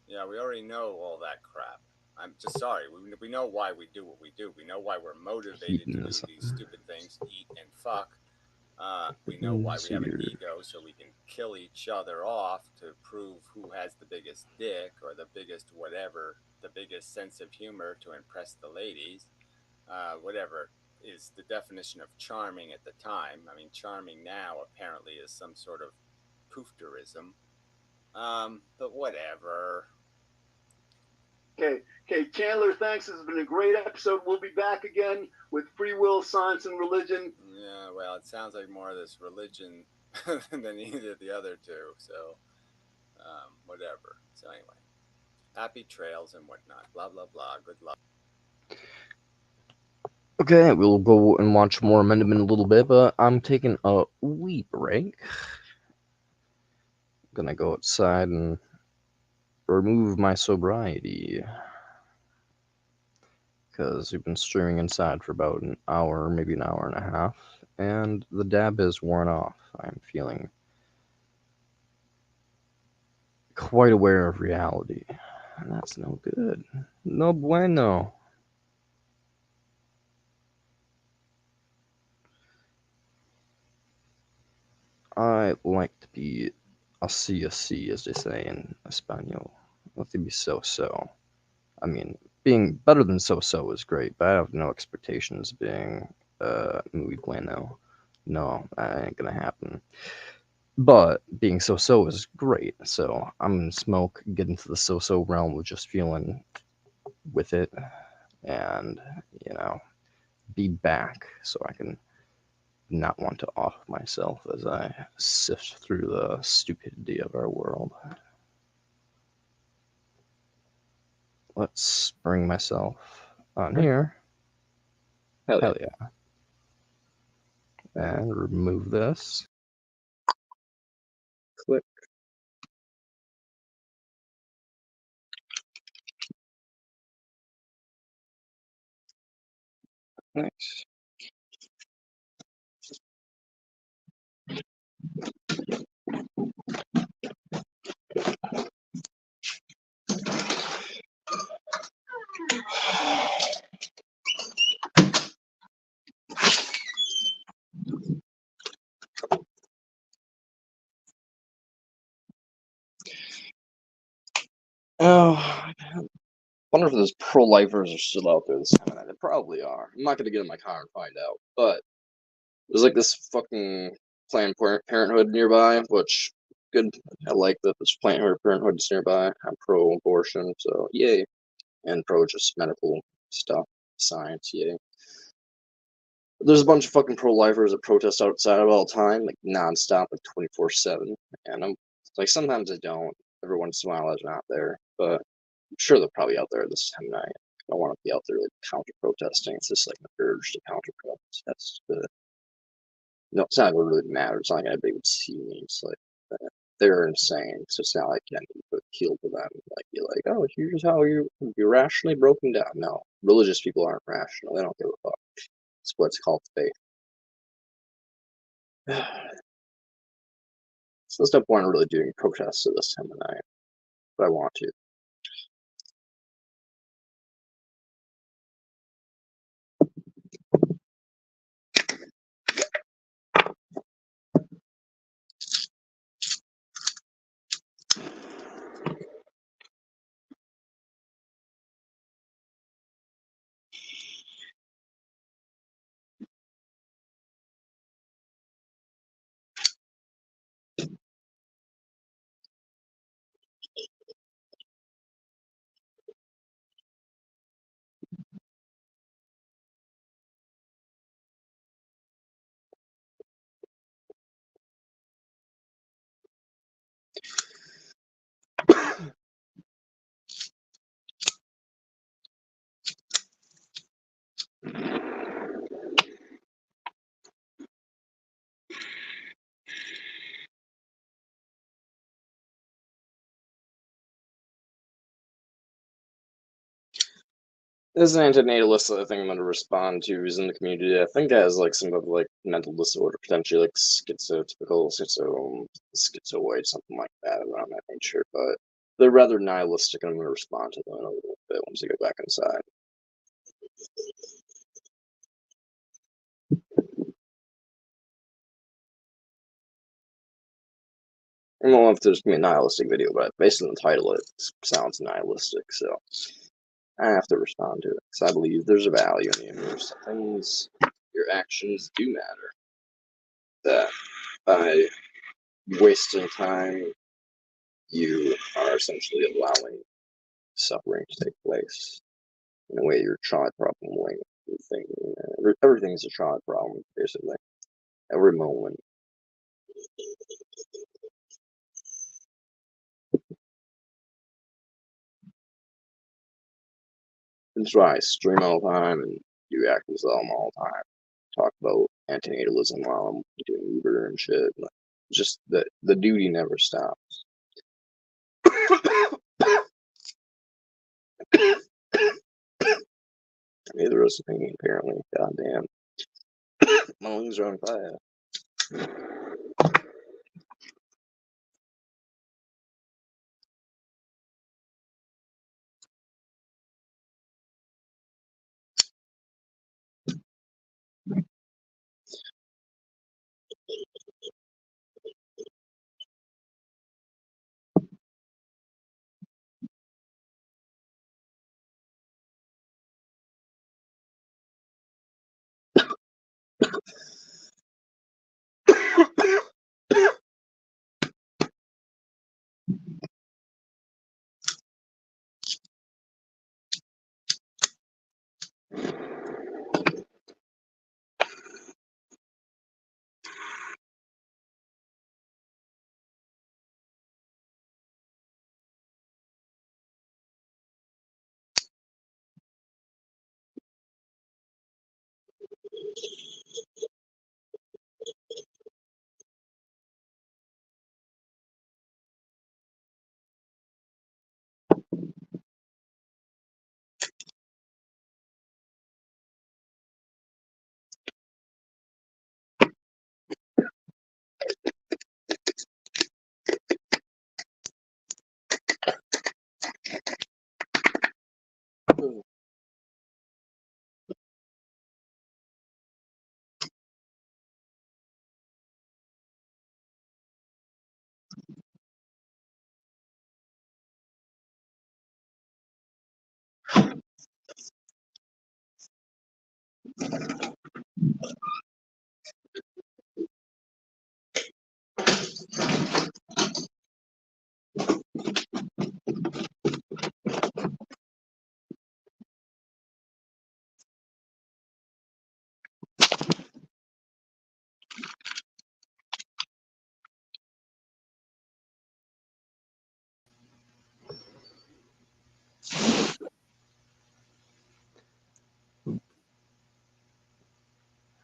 Yeah, we already know all that crap. I'm just sorry. We know why we do what we do. We know why we're motivated to do these stupid things, eat and fuck. We know why we have an ego, so we can kill each other off to prove who has the biggest dick or the biggest whatever, the biggest sense of humor to impress the ladies. Whatever is the definition of charming at the time. I mean, charming now apparently is some sort of poofterism. But whatever. Okay, Chandler, thanks. This has been a great episode. We'll be back again with free will, science, and religion. Yeah, well, it sounds like more of this religion than either of the other two. So, whatever. So anyway, happy trails and whatnot. Blah, blah, blah. Good luck. Okay, we'll go and watch more Amendment in a little bit, but I'm taking a wee break. Gonna go outside and remove my sobriety. Because we've been streaming inside for about an hour, maybe an hour and a half, and the dab is worn off. I'm feeling quite aware of reality, and that's no good. No bueno. I like to be así, as they say in Espanol. I like to be so. I mean, being better than so-so is great, but I have no expectations of being muy bueno. No, that ain't gonna happen. But being so-so is great, so I'm gonna smoke, get into the so-so realm of just feeling with it, and be back so I can not want to off myself as I sift through the stupidity of our world. Let's bring myself on here. Hell yeah. And remove this. Click. Nice. Oh, I wonder if those pro-lifers are still out there this time of night. They probably are. I'm not gonna get in my car and find out. But there's like this fucking Planned Parenthood nearby, which good. I like that there's Planned Parenthood is nearby. I'm pro-abortion, so yay, and pro just medical stuff, science, yay. There's a bunch of fucking pro-lifers that protest outside of all time, like nonstop, like 24/7. And I'm like, sometimes I don't. Every once in a while, I'm not there, but I'm sure they're probably out there this time of night. I don't want to be out there like counter protesting. It's just like an urge to counter protest. That's the no. It's not what really matters. It's not like anybody would see me. It's like they're insane. So it's not like I can appeal to them. Like be like, oh, here's how you're rationally broken down. No, religious people aren't rational. They don't give a fuck. It's what's called faith. So there's no point in really doing protests at this time of night, but I want to. There's an anti-natalist that I think I'm going to respond to who's in the community. I think has like some of like mental disorder, potentially like schizoid, something like that. I'm not sure, but they're rather nihilistic, and I'm going to respond to them in a little bit once I go back inside. I don't know if there's going to be a nihilistic video, but based on the title, it sounds nihilistic, so I have to respond to it because I believe there's a value in the universe. Things, your actions do matter. That by wasting time, you are essentially allowing suffering to take place. In a way, your child problem way. Everything's a child problem, basically. Every moment. That's why I stream all the time and do actions all the time. Talk about antinatalism while I'm doing Uber and shit. Just the duty never stops. Neither is the pain, apparently. Goddamn. My lungs are on fire.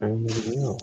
And there we go.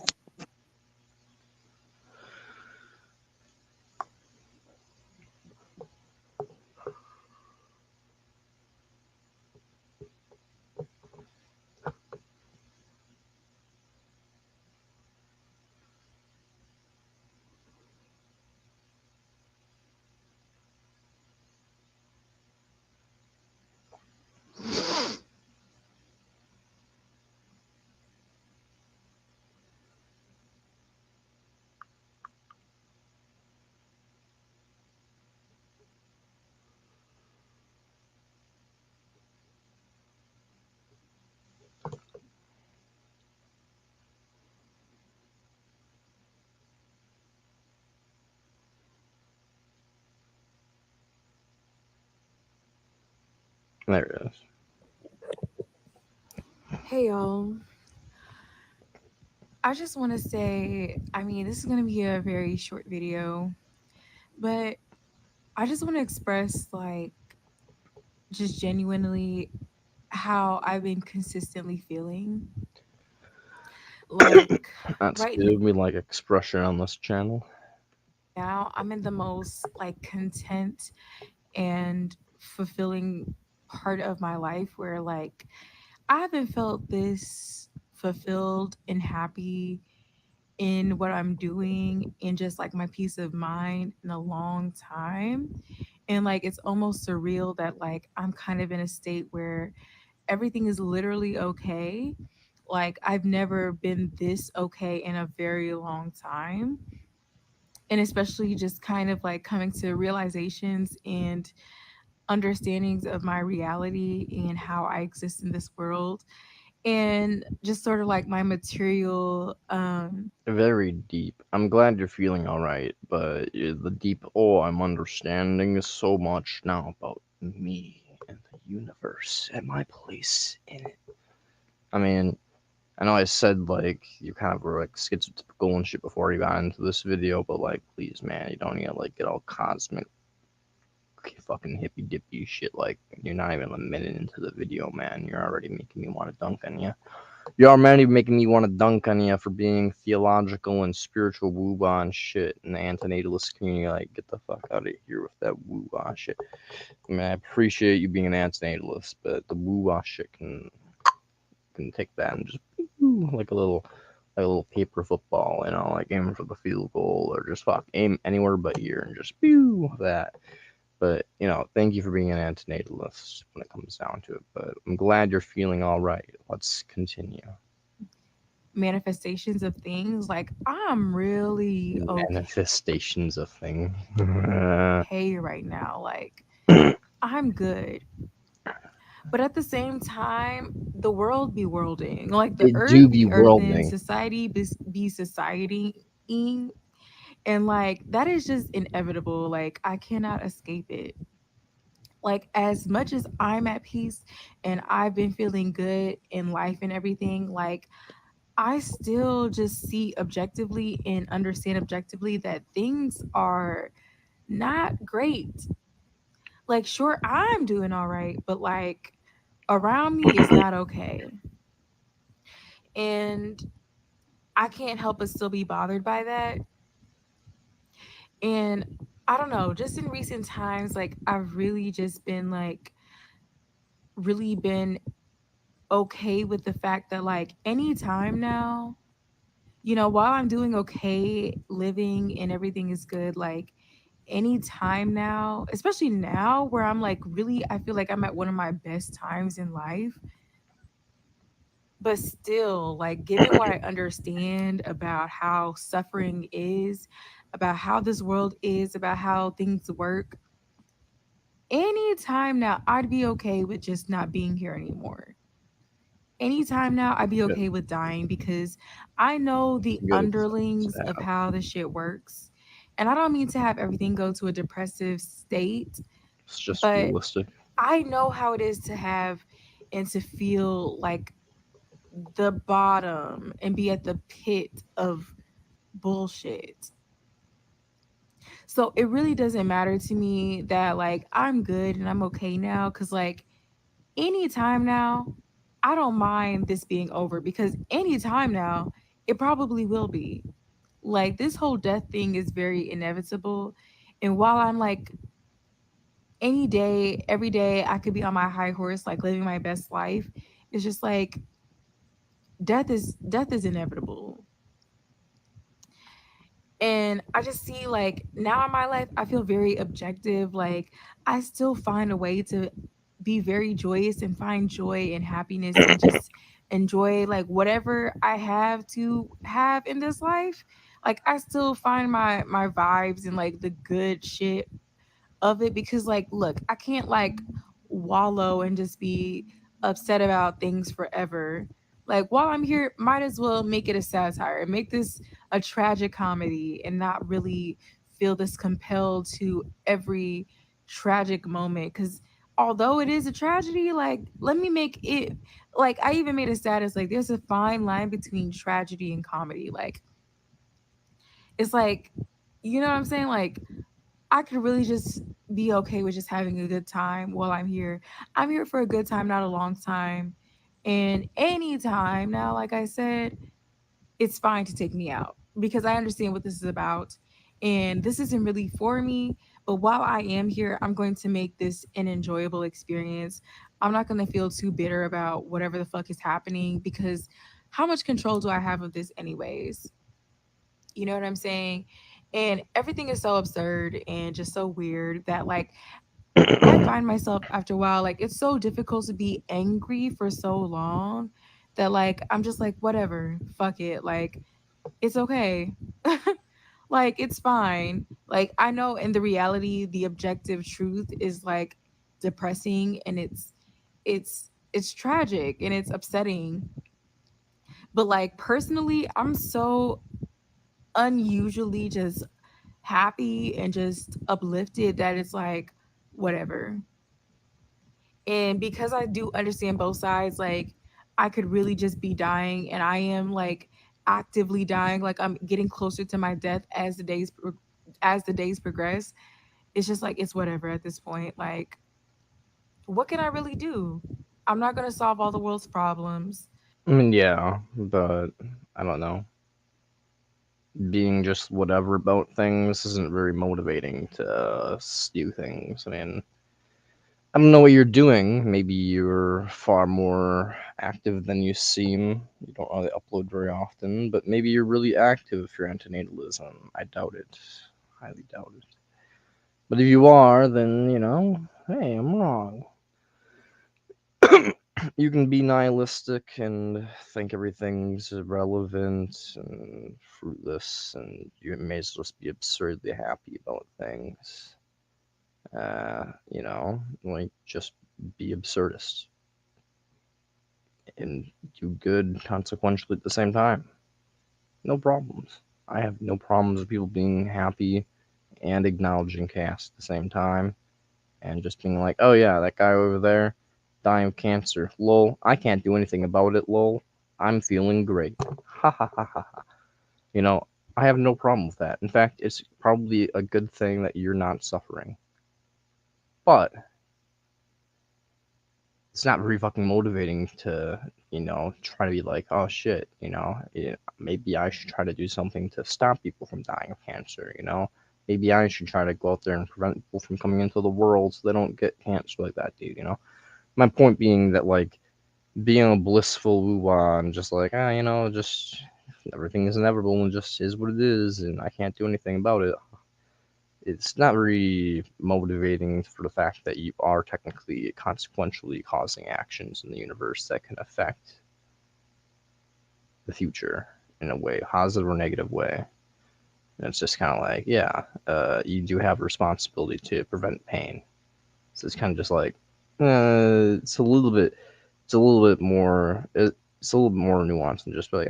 There it is. Hey y'all. I just want to say, I mean, this is going to be a very short video, but I just want to express, like, just genuinely how I've been consistently feeling. Like, That's right good. We like expression on this channel. now, I'm in the most, like, content and fulfilling part of my life where, like, I haven't felt this fulfilled and happy in what I'm doing and just like my peace of mind in a long time. And like it's almost surreal that like I'm kind of in a state where everything is literally okay. Like I've never been this okay in a very long time. And especially just kind of like coming to realizations and understandings of my reality and how I exist in this world and just sort of like my material Very deep. I'm glad you're feeling all right, but the deep, oh, I'm understanding so much now about me and the universe and my place in it. I mean, I know I said, like, you kind of were, like, schizotypical and shit before you got into this video, but, like, please, man, you don't need to, like, get all cosmic fucking hippy dippy shit. Like, you're not even a minute into the video, man. You're already making me want to dunk on you. You're already making me want to dunk on you for being theological and spiritual woo-wah and shit in the antinatalist community. Like, get the fuck out of here with that woo-wah shit. I mean, I appreciate you being an antinatalist, but the woo-wah shit can take that and just like a little paper football, you know, like aiming for the field goal or just fuck aim anywhere but here and just pew that. But you know, thank you for being an antinatalist when it comes down to it. But I'm glad you're feeling all right. Let's continue. manifestations of things. Like I'm really Manifestations of things. okay right now. Like I'm good. But at the same time, the world be worlding. Like the It earth do be be earthing, worlding. society be societying. And like that is just inevitable. Like I cannot escape it. Like as much as I'm at peace and I've been feeling good in life and everything, like I still just see objectively and understand objectively that things are not great. Like, sure, I'm doing all right, but like around me is not okay. And I can't help but still be bothered by that. And I don't know, just in recent times, like I've really just been like, really been okay with the fact that like anytime now, while I'm doing okay, living and everything is good, like anytime now, especially now where I'm like really, I feel like I'm at one of my best times in life. But still, like, given what I understand about how suffering is, about how this world is, about how things work, anytime now, I'd be okay with just not being here anymore. anytime now, I'd be Good. okay with dying because I know the Good acceptance underlings to of have. how this shit works. And I don't mean to have everything go to a depressive state, It's just but realistic. I know how it is to have and to feel like the bottom and be at the pit of bullshit. So it really doesn't matter to me that like I'm good and I'm okay now cuz like anytime now I don't mind this being over because anytime now it probably will be. Like this whole death thing is very inevitable, and while I'm like any day, every day I could be on my high horse like living my best life, it's just like death is inevitable. And I just see like now in my life I feel very objective, like I still find a way to be very joyous and find joy and happiness and just enjoy like whatever I have to have in this life. Like I still find my vibes and like the good shit of it because like look, I can't like wallow and just be upset about things forever. Like while I'm here, might as well make it a satire, make this a tragic comedy and not really feel this compelled to every tragic moment cuz although it is a tragedy, like let me make it like I even made a status like there's a fine line between tragedy and comedy. Like it's like you know what I'm saying? Like I could really just be okay with just having a good time while I'm here. I'm here for a good time, not a long time. And anytime now, like I said, it's fine to take me out because I understand what this is about. And this isn't really for me. But while I am here, I'm going to make this an enjoyable experience. I'm not going to feel too bitter about whatever the fuck is happening because how much control do I have of this, anyways? You know what I'm saying? And everything is so absurd and just so weird that like I find myself after a while like it's so difficult to be angry for so long that like I'm just like whatever, fuck it. Like it's okay. Like it's fine. Like I know in the reality the objective truth is like depressing and it's tragic and it's upsetting. But like personally, I'm so unusually just happy and just uplifted that it's like whatever. And because I do understand both sides, like I could really just be dying and I am like actively dying, like I'm getting closer to my death as as the days progress. It's just like it's whatever at this point. Like what can I really do? I'm not going to solve all the world's problems. I mean, yeah, but I don't know. Being just whatever about things isn't very motivating to do things. I mean, I don't know what you're doing. Maybe you're far more active than you seem. You don't really upload very often, but maybe you're really active if you're antinatalism. I doubt it. Highly doubt it. But if you are, then, hey, I'm wrong. You can be nihilistic and think everything's irrelevant and fruitless, and you may as well just be absurdly happy about things. Like just be absurdist and do good consequentially at the same time. No problems. I have no problems with people being happy and acknowledging chaos at the same time and just being like, oh yeah, that guy over there dying of cancer. Lol, I can't do anything about it, lol. I'm feeling great. Ha ha ha ha ha. You know, I have no problem with that. In fact, it's probably a good thing that you're not suffering. But it's not very fucking motivating to, try to be like, oh shit, maybe I should try to do something to stop people from dying of cancer. Maybe I should try to go out there and prevent people from coming into the world so they don't get cancer like that, dude. My point being that, like, being a blissful woo-wah and just like, just everything is inevitable and just is what it is and I can't do anything about it. It's not very motivating for the fact that you are technically consequentially causing actions in the universe that can affect the future in a way, positive or negative way. And it's just kind of like, yeah, you do have a responsibility to prevent pain. So it's kind of just like, it's a little bit it's a little bit more. It's a little bit more nuanced than just be like,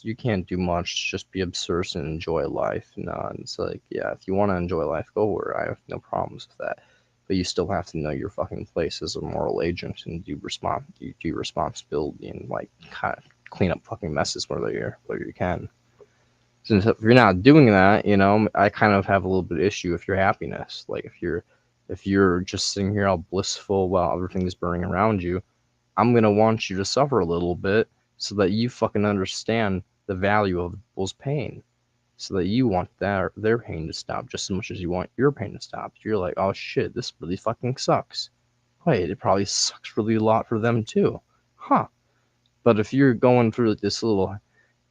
you can't do much, just be absurd and enjoy life. No, it's like, yeah, if you want to enjoy life, go where I have no problems with that. But you still have to know your fucking place as a moral agent and do responsibility and like kind of clean up fucking messes where you can. Since if you're not doing that, I kind of have a little bit of issue with your happiness. Like if you're just sitting here all blissful while everything is burning around you, I'm gonna want you to suffer a little bit so that you fucking understand the value of people's pain. So that you want their pain to stop just as much as you want your pain to stop. You're like, oh shit, this really fucking sucks. Wait, it probably sucks really a lot for them too. Huh. But if you're going through this little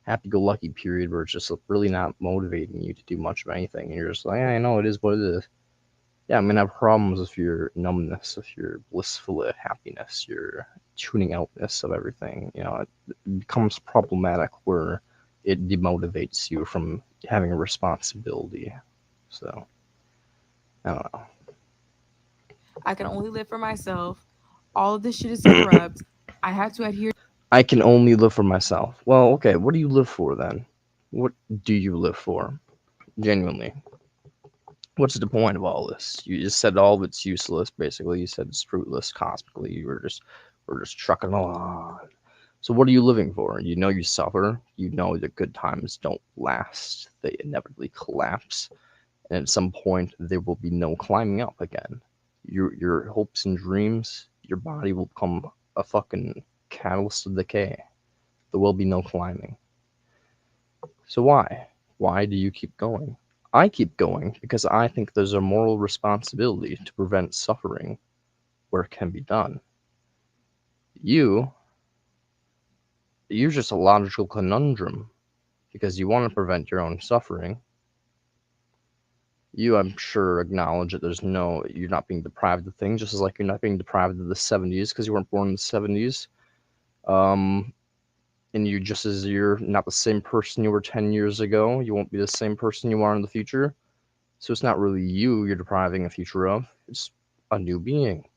happy-go-lucky period where it's just really not motivating you to do much of anything, and you're just like, I know it is what it is. Yeah, I'm gonna have problems with your numbness, with your blissful happiness, your tuning outness of everything. It becomes problematic where it demotivates you from having a responsibility. So, I don't know. I can only live for myself. All of this shit is corrupt. I have to adhere. I can only live for myself. Well, okay, what do you live for then? What do you live for? Genuinely. What's the point of all this? You just said all of it's useless, basically. You said it's fruitless cosmically. We're just trucking along. So what are you living for? You know you suffer. You know that good times don't last. They inevitably collapse. And at some point there will be no climbing up again. Your hopes and dreams, your body will become a fucking catalyst of decay. There will be no climbing. So why? Why do you keep going? I keep going because I think there's a moral responsibility to prevent suffering where it can be done. You're just a logical conundrum because you want to prevent your own suffering. You, I'm sure, acknowledge that you're not being deprived of things, just as like you're not being deprived of the 70s because you weren't born in the 70s. And you're not the same person you were 10 years ago, you won't be the same person you are in the future. So it's not really you you're depriving a future of, it's a new being.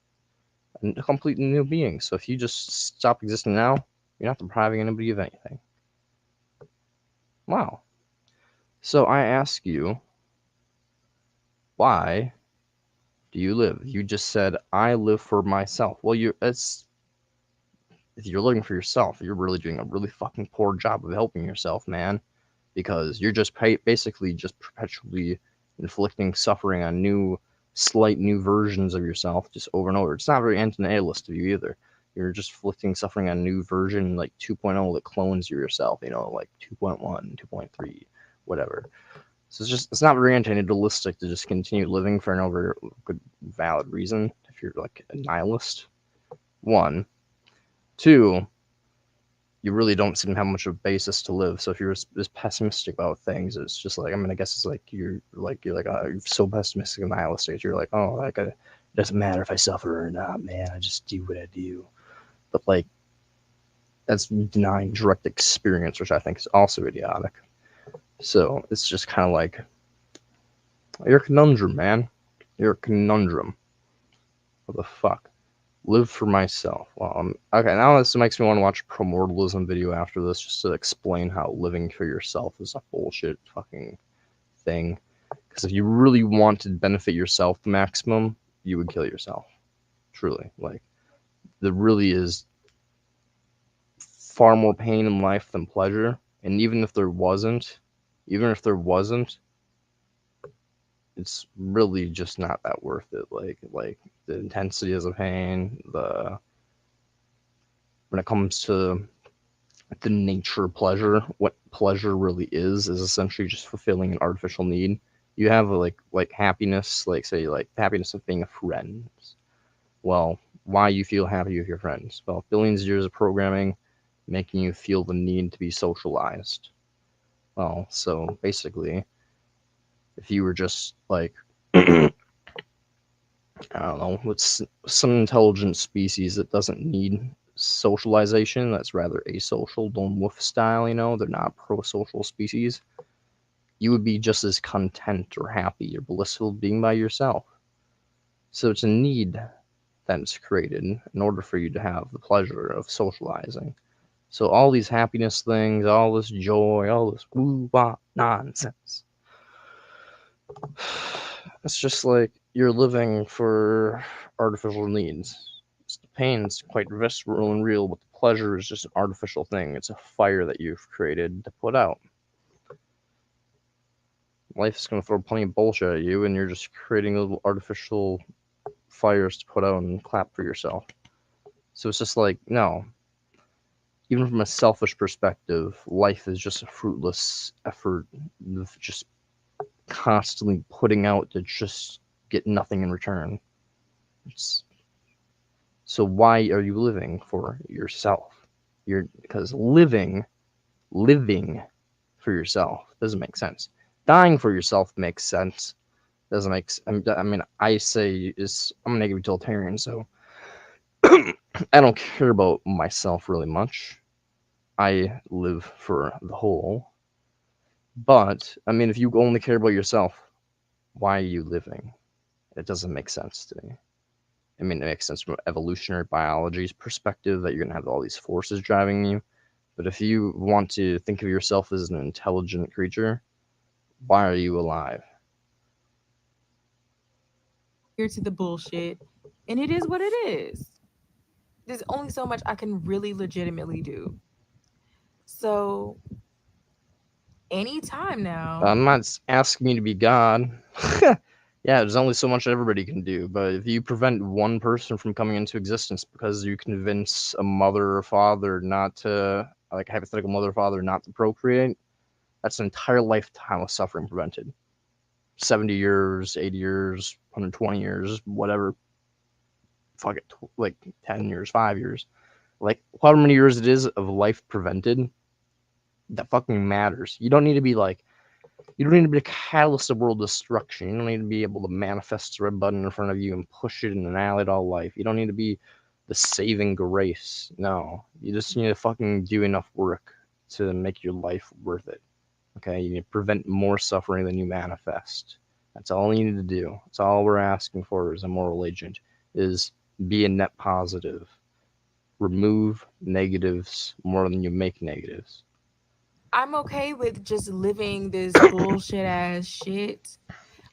A completely new being. So if you just stop existing now, you're not depriving anybody of anything. Wow. So I ask you, why do you live? You just said, I live for myself. Well, if you're living for yourself, you're really doing a really fucking poor job of helping yourself, man. Because you're just basically just perpetually inflicting suffering on slight new versions of yourself just over and over. It's not very anti-natalist of you either. You're just inflicting suffering on new version like 2.0 that clones you yourself, like 2.1, 2.3, whatever. So it's not very anti-natalistic to just continue living for no very good valid reason if you're like a nihilist. One. Two, you really don't seem to have much of a basis to live. So if you're this pessimistic about things, it's just like, I guess it's like you're so pessimistic and nihilistic. You're like, oh, it doesn't matter if I suffer or not, man. I just do what I do. But like, that's denying direct experience, which I think is also idiotic. So it's just kind of like, you're a conundrum, man. You're a conundrum. What the fuck? Live for myself. Well, okay, now this makes me want to watch a promortalism video after this just to explain how living for yourself is a bullshit fucking thing. Because if you really want to benefit yourself the maximum, you would kill yourself. Truly. Like, there really is far more pain in life than pleasure. And even if there wasn't, it's really just not that worth it. Like the intensity of the pain, when it comes to the nature of pleasure, what pleasure really is essentially just fulfilling an artificial need. You have like happiness, like say like happiness of being a friend. Well, why you feel happy with your friends? Well, billions of years of programming making you feel the need to be socialized. Well, so basically, if you were just like I don't know, what's some intelligent species that doesn't need socialization, that's rather asocial, lone wolf style, they're not pro-social species, you would be just as content or happy or blissful being by yourself. So it's a need that's created in order for you to have the pleasure of socializing. So all these happiness things, all this joy, all this woo-wah nonsense. It's just like you're living for artificial needs. The pain's quite visceral and real, but the pleasure is just an artificial thing. It's a fire that you've created to put out. Life is going to throw plenty of bullshit at you, and you're just creating little artificial fires to put out and clap for yourself. So it's just like, no. Even from a selfish perspective, life is just a fruitless effort of just constantly putting out to just get nothing in return. So why are you living for yourself? Because living for yourself doesn't make sense. Dying for yourself makes sense. Doesn't make. I mean, I say I'm a negative utilitarian, so I don't care about myself really much. I live for the whole. But I mean, if you only care about yourself, why are you living? It doesn't make sense to me. I mean, it makes sense from evolutionary biology's perspective that you're going to have all these forces driving you. But if you want to think of yourself as an intelligent creature, why are you alive? Here to the bullshit, and it is what it is. There's only so much I can really legitimately do. So, anytime now. I'm not asking you to be God. Yeah, there's only so much everybody can do. But if you prevent one person from coming into existence because you convince a mother or father not to, like a hypothetical mother or father, not to procreate, that's an entire lifetime of suffering prevented. 70 years, 80 years, 120 years, whatever. Fuck it, like 10 years, 5 years. Like, however many years it is of life prevented, that fucking matters. You don't need to be like, you don't need to be a catalyst of world destruction. You don't need to be able to manifest the red button in front of you and push it and annihilate all life. You don't need to be the saving grace. No. You just need to fucking do enough work to make your life worth it. Okay? You need to prevent more suffering than you manifest. That's all you need to do. That's all we're asking for as a moral agent, is be a net positive. Remove negatives more than you make negatives. I'm okay with just living this bullshit ass shit.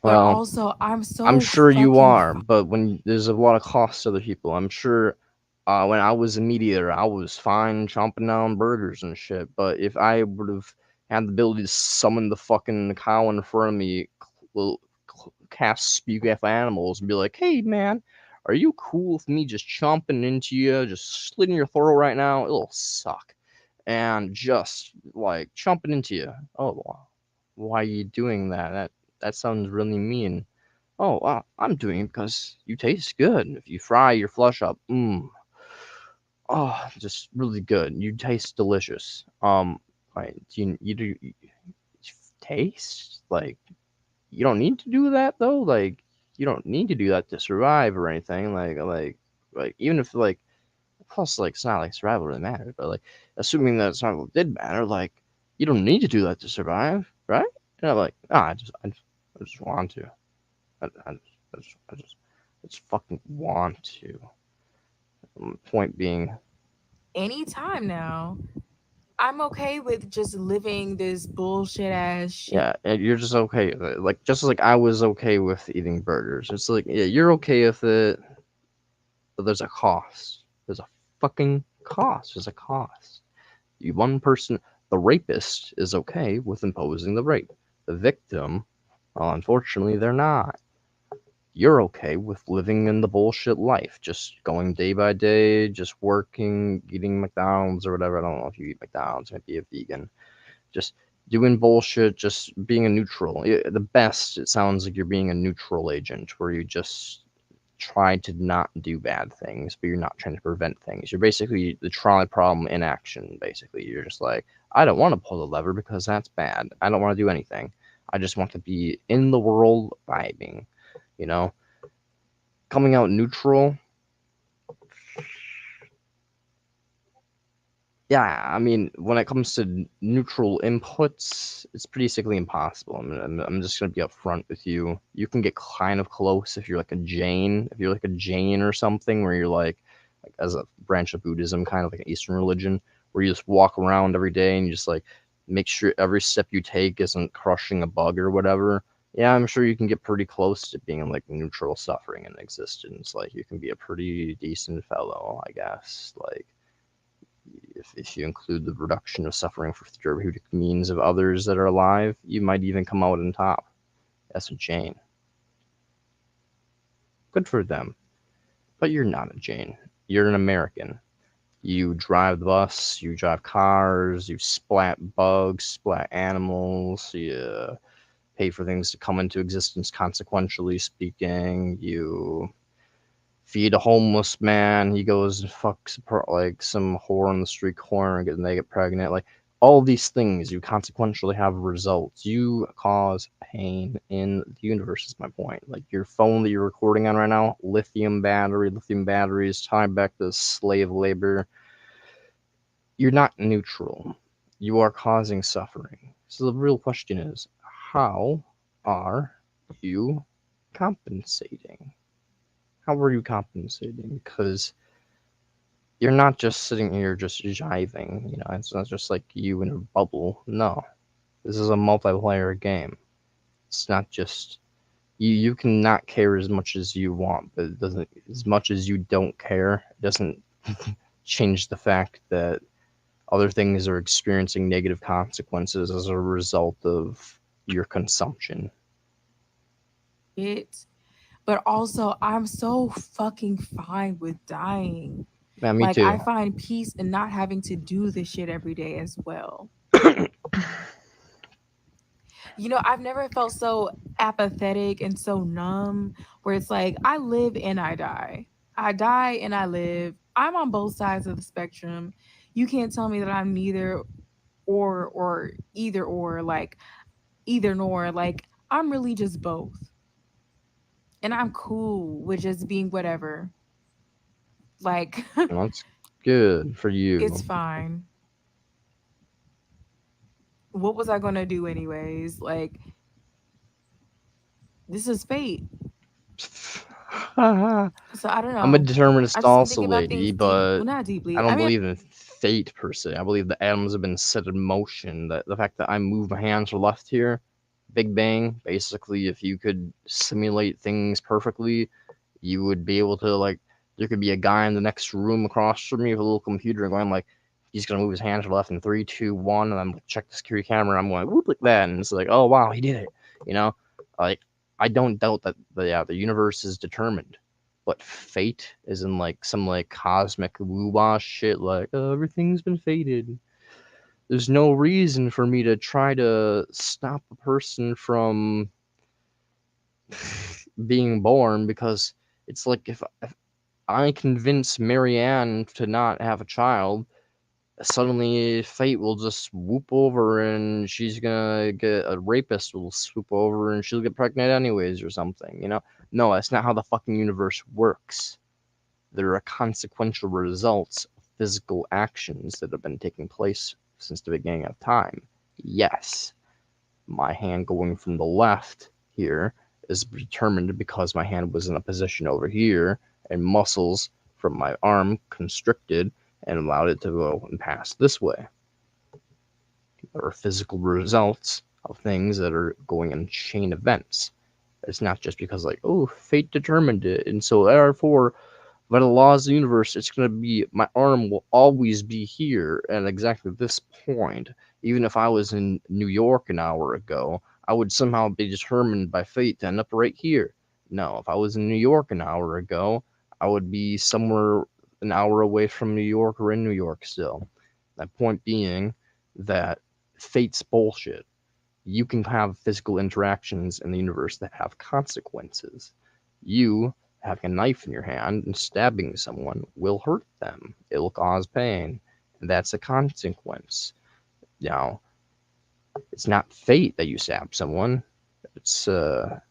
But Well, also, I'm I'm so sure you fucking. are, but when there's a lot of cost to other people, I'm sure when I was a mediator, I was fine chomping down burgers and shit. But if I would have had the ability to summon the fucking cow in front of me, cast speak F animals, and be like, hey man, are you cool with me just chomping into you, just slitting your throat right now? It'll suck. And just like chomping into you. Oh, why are you doing that? That sounds really mean. Oh, I'm doing it because you taste good. If you fry your flesh up, oh, just really good. You taste delicious. Right? You taste like you don't need to do that though. Like you don't need to do that to survive or anything. Like even if like plus like it's not like survival really matters, but like assuming that survival did matter, like you don't need to do that to survive, right? And I'm like, I just want to. I just fucking want to. Point being, Anytime now. I'm okay with just living this bullshit ass shit. yeah, and you're just okay with it. Like just like I was okay with eating burgers. It's like, yeah, you're okay with it, but there's a cost. There's a fucking cost. There's a cost. You one person, the rapist is okay with imposing the rape. The victim, well, unfortunately, they're not. You're okay with living in the bullshit life, just going day by day, just working, eating McDonald's or whatever. I don't know if you eat McDonald's, maybe a vegan. Just doing bullshit, just being a neutral. The best, it sounds like you're being a neutral agent where you just try to not do bad things, but you're not trying to prevent things. You're basically the trolley problem in action, basically. You're just like, I don't want to pull the lever because that's bad. I don't want to do anything. I just want to be in the world vibing, you know? Coming out neutral, Yeah, I mean, when it comes to neutral inputs, it's basically impossible. I'm just gonna be upfront with you. You can get kind of close if you're like a Jain, or something, where you're like as a branch of Buddhism, kind of like an Eastern religion, where you just walk around every day and you just like make sure every step you take isn't crushing a bug or whatever. Yeah, I'm sure you can get pretty close to being like neutral suffering in existence. Like you can be a pretty decent fellow, I guess. Like if you include the reduction of suffering for therapeutic means of others that are alive, you might even come out on top. That's a Jain. Good for them. But you're not a Jain. You're an American. You drive the bus, you drive cars, you splat bugs, splat animals, you pay for things to come into existence consequentially speaking, you feed a homeless man. He goes and fucks like some whore on the street corner and they get pregnant. Like all these things, you consequentially have results. You cause pain in the universe. Is my point. Like your phone that you're recording on right now, lithium batteries tied back to slave labor. You're not neutral. You are causing suffering. So the real question is, how are you compensating? How are you compensating? Because you're not just sitting here just jiving, it's not just like you in a bubble. No. This is a multiplayer game. It's not just you can not care as much as you want, but it doesn't as much as you don't care, it doesn't change the fact that other things are experiencing negative consequences as a result of your consumption. It, but also I'm so fucking fine with dying. Yeah, me Like too. I find peace in not having to do this shit every day as well. I've never felt so apathetic and so numb where it's like I live and I die. I die and I live. I'm on both sides of the spectrum. You can't tell me that I'm neither or either or like either nor. Like I'm really just both. And I'm cool with just being whatever. Like That's good for it's you. fine. What was I going to do anyways? Like this is fate. I'm So I don't a know. I determinist just been also, thinking about lady, things deep. but Well, not I deeply. I don't mean, believe in fate per se. I believe the atoms have been set in motion. That the fact that I move my hands to the left here, Big Bang. Basically, if you could simulate things perfectly, you would be able to like. There could be a guy in the next room across from me with a little computer going like, he's gonna move his hands to the left in 3, 2, 1, and I'm like, check the security camera. I'm going whoop like that, and it's like, oh wow, he did it. You know, like I don't doubt that. The universe is determined. But fate is in like some like cosmic woo shit, like everything's been fated. There's no reason for me to try to stop a person from being born because it's like if I convince Marianne to not have a child, suddenly fate will just whoop over and she's gonna get a rapist will swoop over and she'll get pregnant anyways or something. No, that's not how the fucking universe works. There are consequential results of physical actions that have been taking place since the beginning of time. Yes, my hand going from the left here is determined because my hand was in a position over here and muscles from my arm constricted and allowed it to go and pass this way. There are physical results of things that are going in chain events. It's not just because like, oh, fate determined it, and so therefore by the laws of the universe, it's going to be my arm will always be here at exactly this point. Even if I was in New York an hour ago, I would somehow be determined by fate to end up right here. No, if I was in New York an hour ago, I would be somewhere an hour away from New York or in New York still. My point being that fate's bullshit. You can have physical interactions in the universe that have consequences. You having a knife in your hand and stabbing someone will hurt them. It will cause pain. And that's a consequence. Now, it's not fate that you stab someone. It's a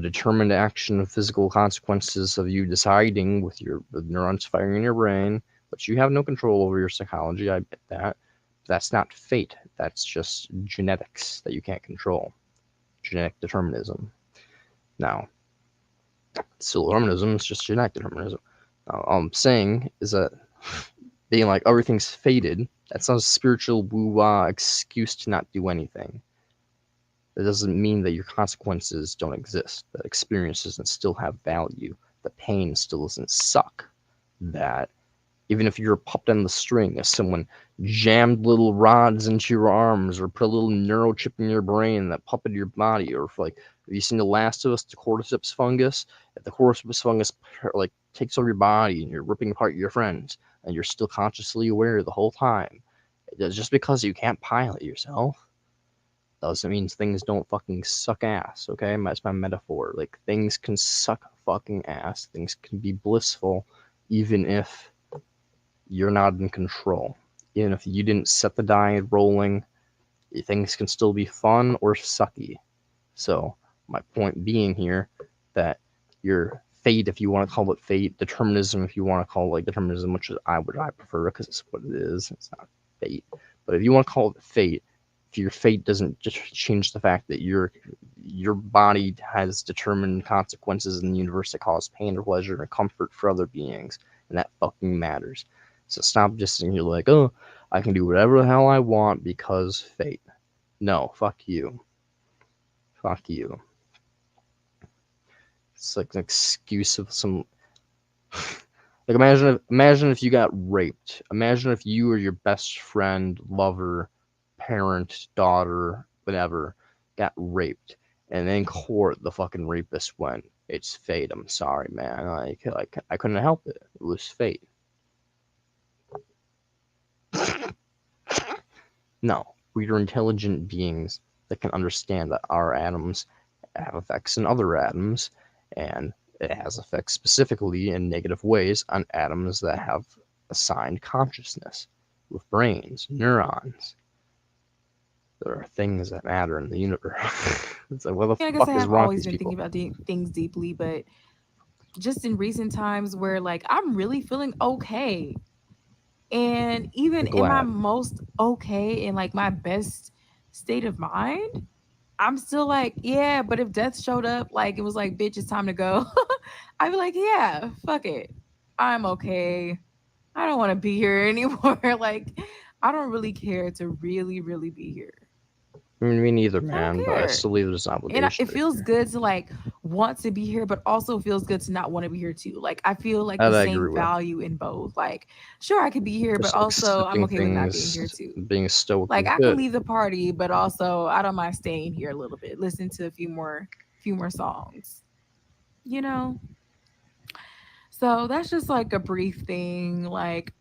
determined action of physical consequences of you deciding with your the neurons firing in your brain But you have no control over your psychology, I admit that. That's not fate. That's just genetics that you can't control. Genetic determinism. Now, still determinism is just genetic determinism. Now, all I'm saying is that being like everything's fated, that's not a spiritual woo-wah excuse to not do anything. That doesn't mean that your consequences don't exist. That experience doesn't still have value. The pain still doesn't suck. That even if you're popped on the string, if someone jammed little rods into your arms or put a little neurochip in your brain that puppeted your body, or if like have you seen The Last of Us, the cordyceps fungus? If the cordyceps fungus like takes over your body and you're ripping apart your friends and you're still consciously aware the whole time, just because you can't pilot yourself doesn't mean things don't fucking suck ass, okay? That's my metaphor. Like, things can suck fucking ass. Things can be blissful, even if you're not in control. Even if you didn't set the die rolling, things can still be fun or sucky. So, my point being here that your fate, if you want to call it fate, determinism, if you want to call it like determinism, which is I prefer because it's what it is. It's not fate. But if you want to call it fate, if your fate doesn't just change the fact that your body has determined consequences in the universe that cause pain or pleasure or comfort for other beings, and that fucking matters. So stop just sitting here like, oh, I can do whatever the hell I want because fate. No, fuck you. Fuck you. It's like an excuse of some. Like imagine if you got raped. Imagine if you or your best friend, lover, parent, daughter, whatever, got raped, and in court the fucking rapist went, "It's fate. I'm sorry, man. Like I couldn't help it. It was fate." No, we are intelligent beings that can understand that our atoms have effects in other atoms, and it has effects specifically in negative ways on atoms that have assigned consciousness with brains, neurons. There are things that matter in the universe. It's like, what the Yeah, I guess fuck I is have wrong with always these been thinking people? about things deeply, but just in recent times where like I'm really feeling okay. And even I'm in my glad. most okay and like my best state of mind, I'm still like, yeah, but if death showed up, like it was like, bitch, it's time to go, I'd be like, yeah, fuck it. I'm okay. I don't want to be here anymore. Like, I don't really care to really, really be here. I mean, me neither, I don't man, but I care. still leave this And obligation it to be feels here. good to like want to be here, but also feels good to not want to be here too. Like I feel like That the I same agree with. value in both. Like, sure, I could be here, but Just also I'm accepting okay with not being here things, too. being stoic Like is I can good. leave the party, but also I don't mind staying here a little bit, listen to a few more songs. You know? So that's just like a brief thing. Like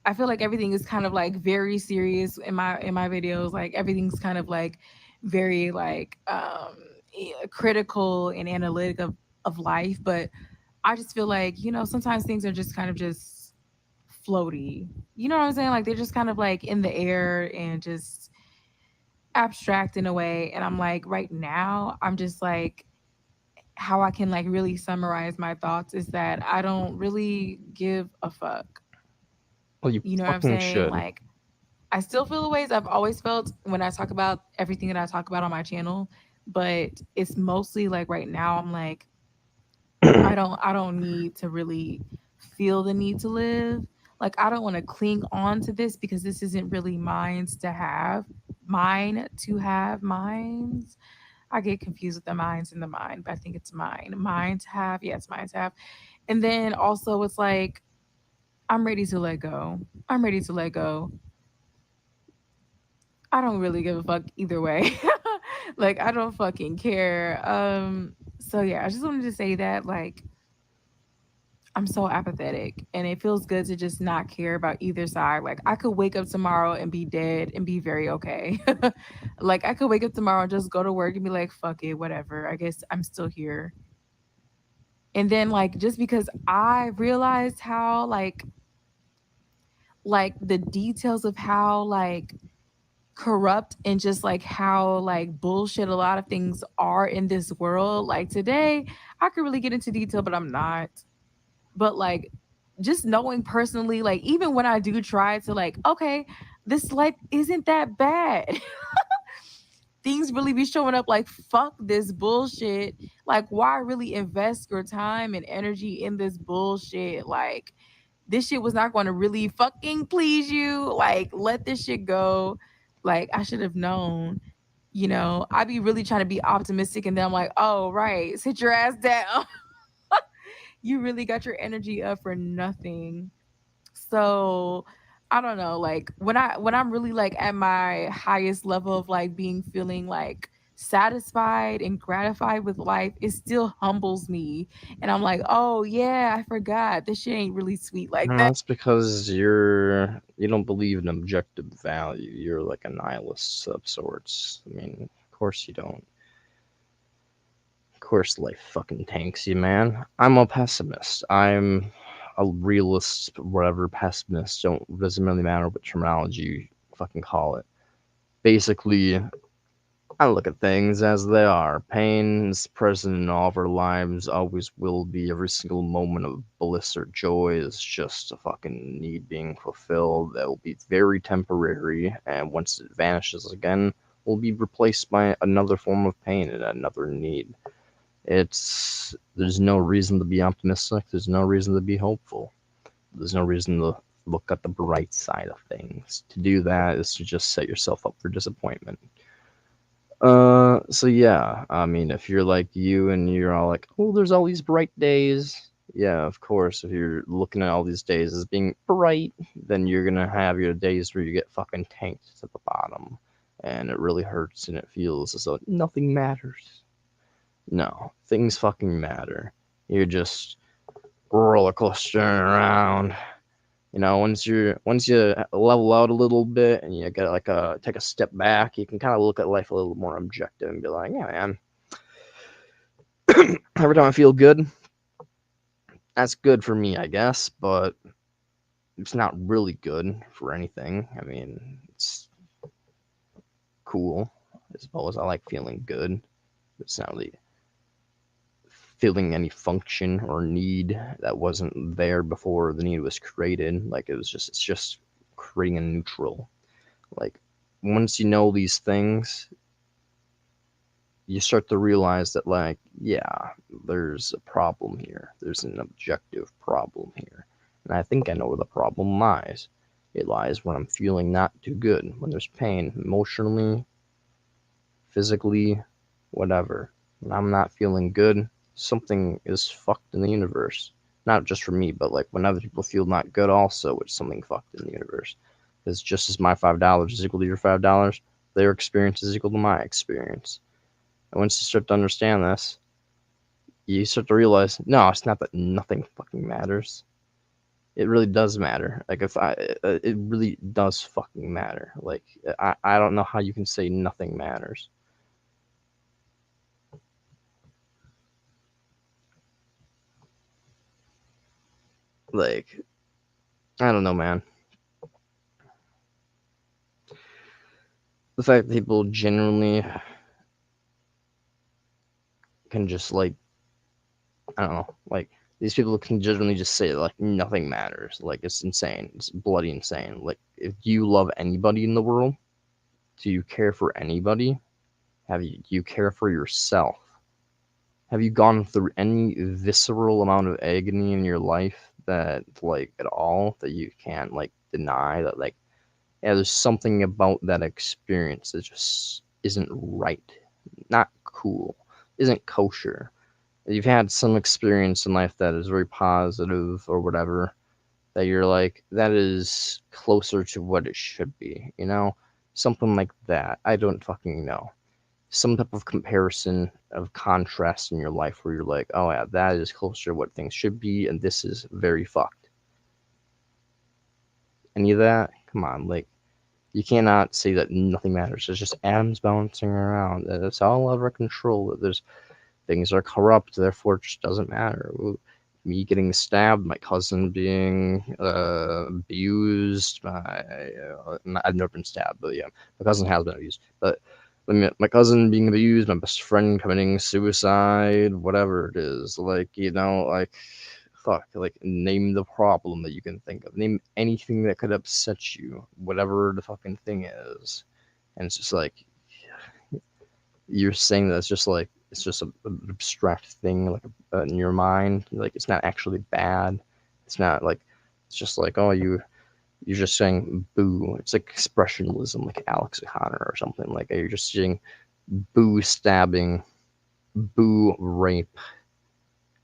I feel like everything is kind of like very serious in my videos. Like everything's kind of like very like critical and analytic of life. But I just feel like, you know, sometimes things are just kind of just floaty. You know what I'm saying? Like they're just kind of like in the air and just abstract in a way. And I'm like, right now, I'm just like how I can like really summarize my thoughts is that I don't really give a fuck. Well, you You know what I'm fucking saying? should. Like I still feel the ways I've always felt when I talk about everything that I talk about on my channel, but it's mostly like right now I'm like I don't need to really feel the need to live. Like I don't want to cling on to this because this isn't really mine to have. Mine to have mines. I get confused with the minds and the mind, but I think it's mine. Mine to have. Yes, mine to have. And then also it's like I'm ready to let go. I'm ready to let go. I don't really give a fuck either way. Like I don't fucking care. So yeah, I just wanted to say that like I'm so apathetic and it feels good to just not care about either side. Like I could wake up tomorrow and be dead and be very okay. Like I could wake up tomorrow and just go to work and be like, fuck it, whatever. I guess I'm still here. And then like just because I realized how like the details of how like corrupt and just like how like bullshit a lot of things are in this world. Like today, I could really get into detail, but I'm not. But like just knowing personally, like even when I do try to like, okay, this life isn't that bad. Things really be showing up like fuck this bullshit. Like why really invest your time and energy in this bullshit? Like this shit was not going to really fucking please you. Like let this shit go. Like I should have known. I be really trying to be optimistic and then I'm like, oh right, sit your ass down. You really got your energy up for nothing. So I don't know, like when I'm really like at my highest level of like being feeling like satisfied and gratified with life, it still humbles me. And I'm like, oh yeah, I forgot. This shit ain't really sweet like No, that. that's because you don't believe in objective value. You're like a nihilist of sorts. I mean, of course you don't. Of course life fucking tanks you, man. I'm a pessimist. I'm a realist, whatever, pessimist. Doesn't really matter what terminology you fucking call it. Basically, I look at things as they are. Pain is present in all of our lives, always will be. Every single moment of bliss or joy is just a fucking need being fulfilled that will be very temporary, and once it vanishes again, will be replaced by another form of pain and another need. There's no reason to be optimistic, there's no reason to be hopeful. There's no reason to look at the bright side of things. To do that is to just set yourself up for disappointment. So yeah, I mean, if you're like you and you're all like, oh, there's all these bright days. Yeah, of course, if you're looking at all these days as being bright, then you're gonna have your days where you get fucking tanked to the bottom. And it really hurts and it feels as though nothing matters. No, things fucking matter. You're just roller coastering around. Once you level out a little bit and you get like take a step back, you can kind of look at life a little more objective and be like, yeah, man. Every time I feel good, that's good for me, I guess, but it's not really good for anything. I mean, it's cool. I suppose I like feeling good. It's not really feeling any function or need that wasn't there before the need was created. Like it's just creating a neutral. Like once you know these things, you start to realize that like, yeah, there's a problem here. There's an objective problem here. And I think I know where the problem lies. It lies when I'm feeling not too good, when there's pain emotionally, physically, whatever. When I'm not feeling good, something is fucked in the universe. Not just for me, but like when other people feel not good also, it's something fucked in the universe. Because just as my $5 is equal to your $5, their experience is equal to my experience. And once you start to understand this, you start to realize, no, it's not that nothing fucking matters. It really does matter. Like it really does fucking matter. Like I don't know how you can say nothing matters. Like I don't know, man. The fact that people genuinely can just like I don't know, like these people can genuinely just say like nothing matters. Like it's insane. It's bloody insane. Like if you love anybody in the world, do you care for anybody? Do you care for yourself? Have you gone through any visceral amount of agony in your life that like at all that you can't like deny that like yeah, there's something about that experience that just isn't right, not cool, isn't kosher. You've had some experience in life that is very positive or whatever, that you're like, that is closer to what it should be, Something like that. I don't fucking know. Some type of comparison of contrast in your life where you're like, oh yeah, that is closer to what things should be, and this is very fucked. Any of that? Come on, like, you cannot say that nothing matters. It's just atoms bouncing around. It's all out of control. That there's things are corrupt, therefore it just doesn't matter. Me getting stabbed, my cousin being abused. I've never been stabbed, but yeah, my cousin has been abused. But my cousin being abused, my best friend committing suicide, whatever it is, like like fuck, like name the problem that you can think of. Name anything that could upset you, whatever the fucking thing is. And it's just like you're saying that it's just an abstract thing like in your mind. Like it's not actually bad. It's not like it's just like oh you're just saying boo. It's like expressionism, like Alex O'Connor or something. Like you're just saying boo stabbing, boo rape,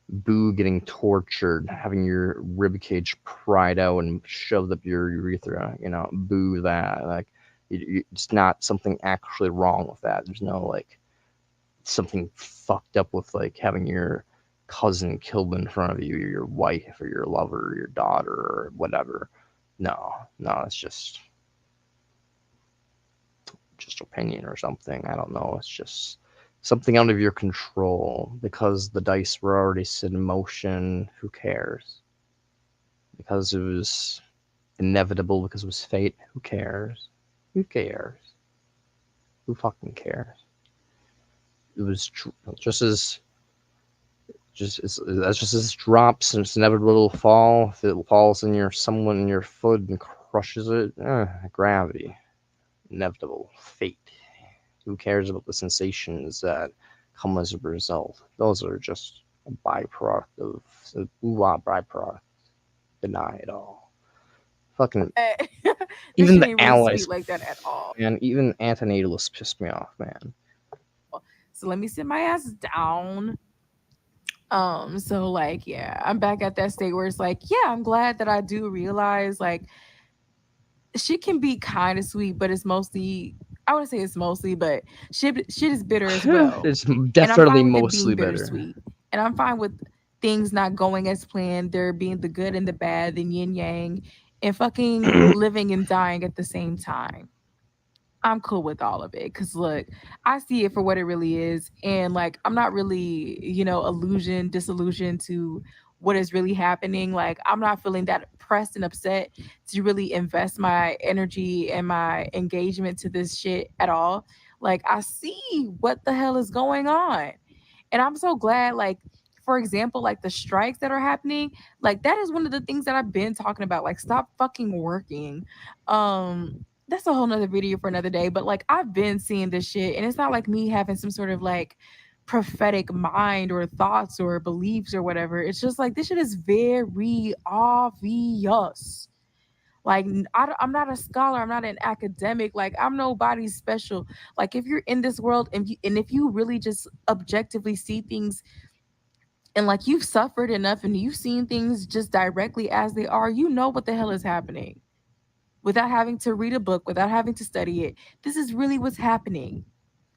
boo getting tortured, having your ribcage pried out and shoved up your urethra. You know, boo that. Like it's not something actually wrong with that. There's no like something fucked up with like having your cousin killed in front of you, or your wife, or your lover, or your daughter, or whatever. No, it's just opinion or something. I don't know. It's just something out of your control because the dice were already set in motion. Who cares? Because it was inevitable, because it was fate. Who cares? Who cares? Who fucking cares? It was just as this drops and it's inevitable to fall. If it falls in someone in your foot and crushes it, gravity, inevitable, fate. Who cares about the sensations that come as a result? Those are just a byproduct of byproduct. Deny it all. Fucking even the allies sweet like that at all. And even antinatalists pissed me off, man. So let me sit my ass down. So like, yeah, I'm back at that state where it's like, yeah, I'm glad that I do realize like shit can be kind of sweet, but it's mostly, I wouldn't say it's mostly, but shit is bitter as well. It's And I'm definitely fine with it mostly being bitter. bittersweet. And I'm fine with things not going as planned, there being the good and the bad, the yin yang, and fucking living and dying at the same time. I'm cool with all of it. Cause look, I see it for what it really is. And like I'm not really, disillusioned to what is really happening. Like I'm not feeling that pressed and upset to really invest my energy and my engagement to this shit at all. Like I see what the hell is going on. And I'm so glad, like, for example, like the strikes that are happening, like that is one of the things that I've been talking about. Like, stop fucking working. That's a whole nother video for another day. But like I've been seeing this shit, and it's not like me having some sort of like prophetic mind or thoughts or beliefs or whatever. It's just like this shit is very obvious. Like I'm not a scholar, I'm not an academic, like I'm nobody special. Like if you're in this world and if you really just objectively see things and like you've suffered enough and you've seen things just directly as they are, you know what the hell is happening. Without having to read a book, without having to study it, this is really what's happening.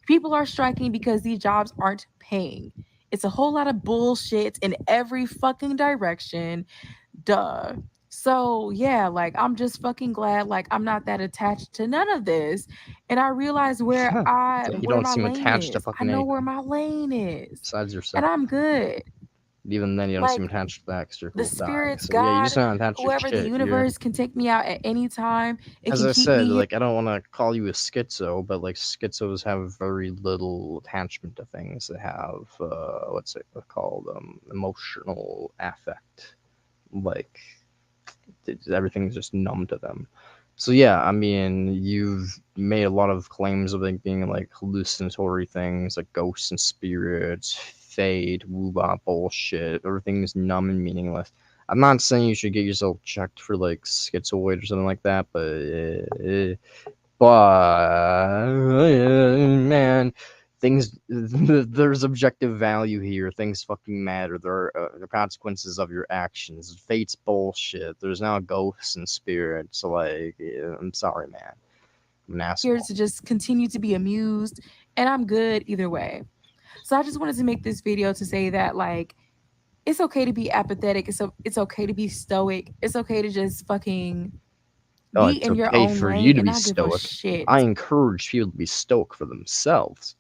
People are striking because these jobs aren't paying. It's a whole lot of bullshit in every fucking direction. Duh. So yeah, like I'm just fucking glad like I'm not that attached to none of this. And I realize where You where don't my seem lane attached to is. I fucking know where anything my lane is. besides And yourself. I'm good. Even then, you don't seem Like attached to that because you're the cool with dying. spirits, So yeah, you're just God, not attached to whoever the shit. You're, universe can take me out at any time. It as can I keep said, me here. like I don't want to call you a schizo, but like schizos have very little attachment to things. They have what's it called? Emotional affect. Like everything's just numb to them. So yeah, I mean, you've made a lot of claims of it being like hallucinatory things, like ghosts and spirits, fate, woo-bop bullshit. Everything is numb and meaningless. I'm not saying you should get yourself checked for like schizoid or something like that, but man, things there's objective value here. Things fucking matter. There are the consequences of your actions. Fate's bullshit. There's now ghosts and spirits. Like, yeah, I'm sorry, man. I'm an Here asshole. to just continue to be amused, and I'm good either way. So I just wanted to make this video to say that like it's okay to be apathetic. It's okay to be stoic. It's okay to just fucking Oh, be it's in your okay own for you lane to and be not give a stoic. I shit. encourage people to be stoic for themselves,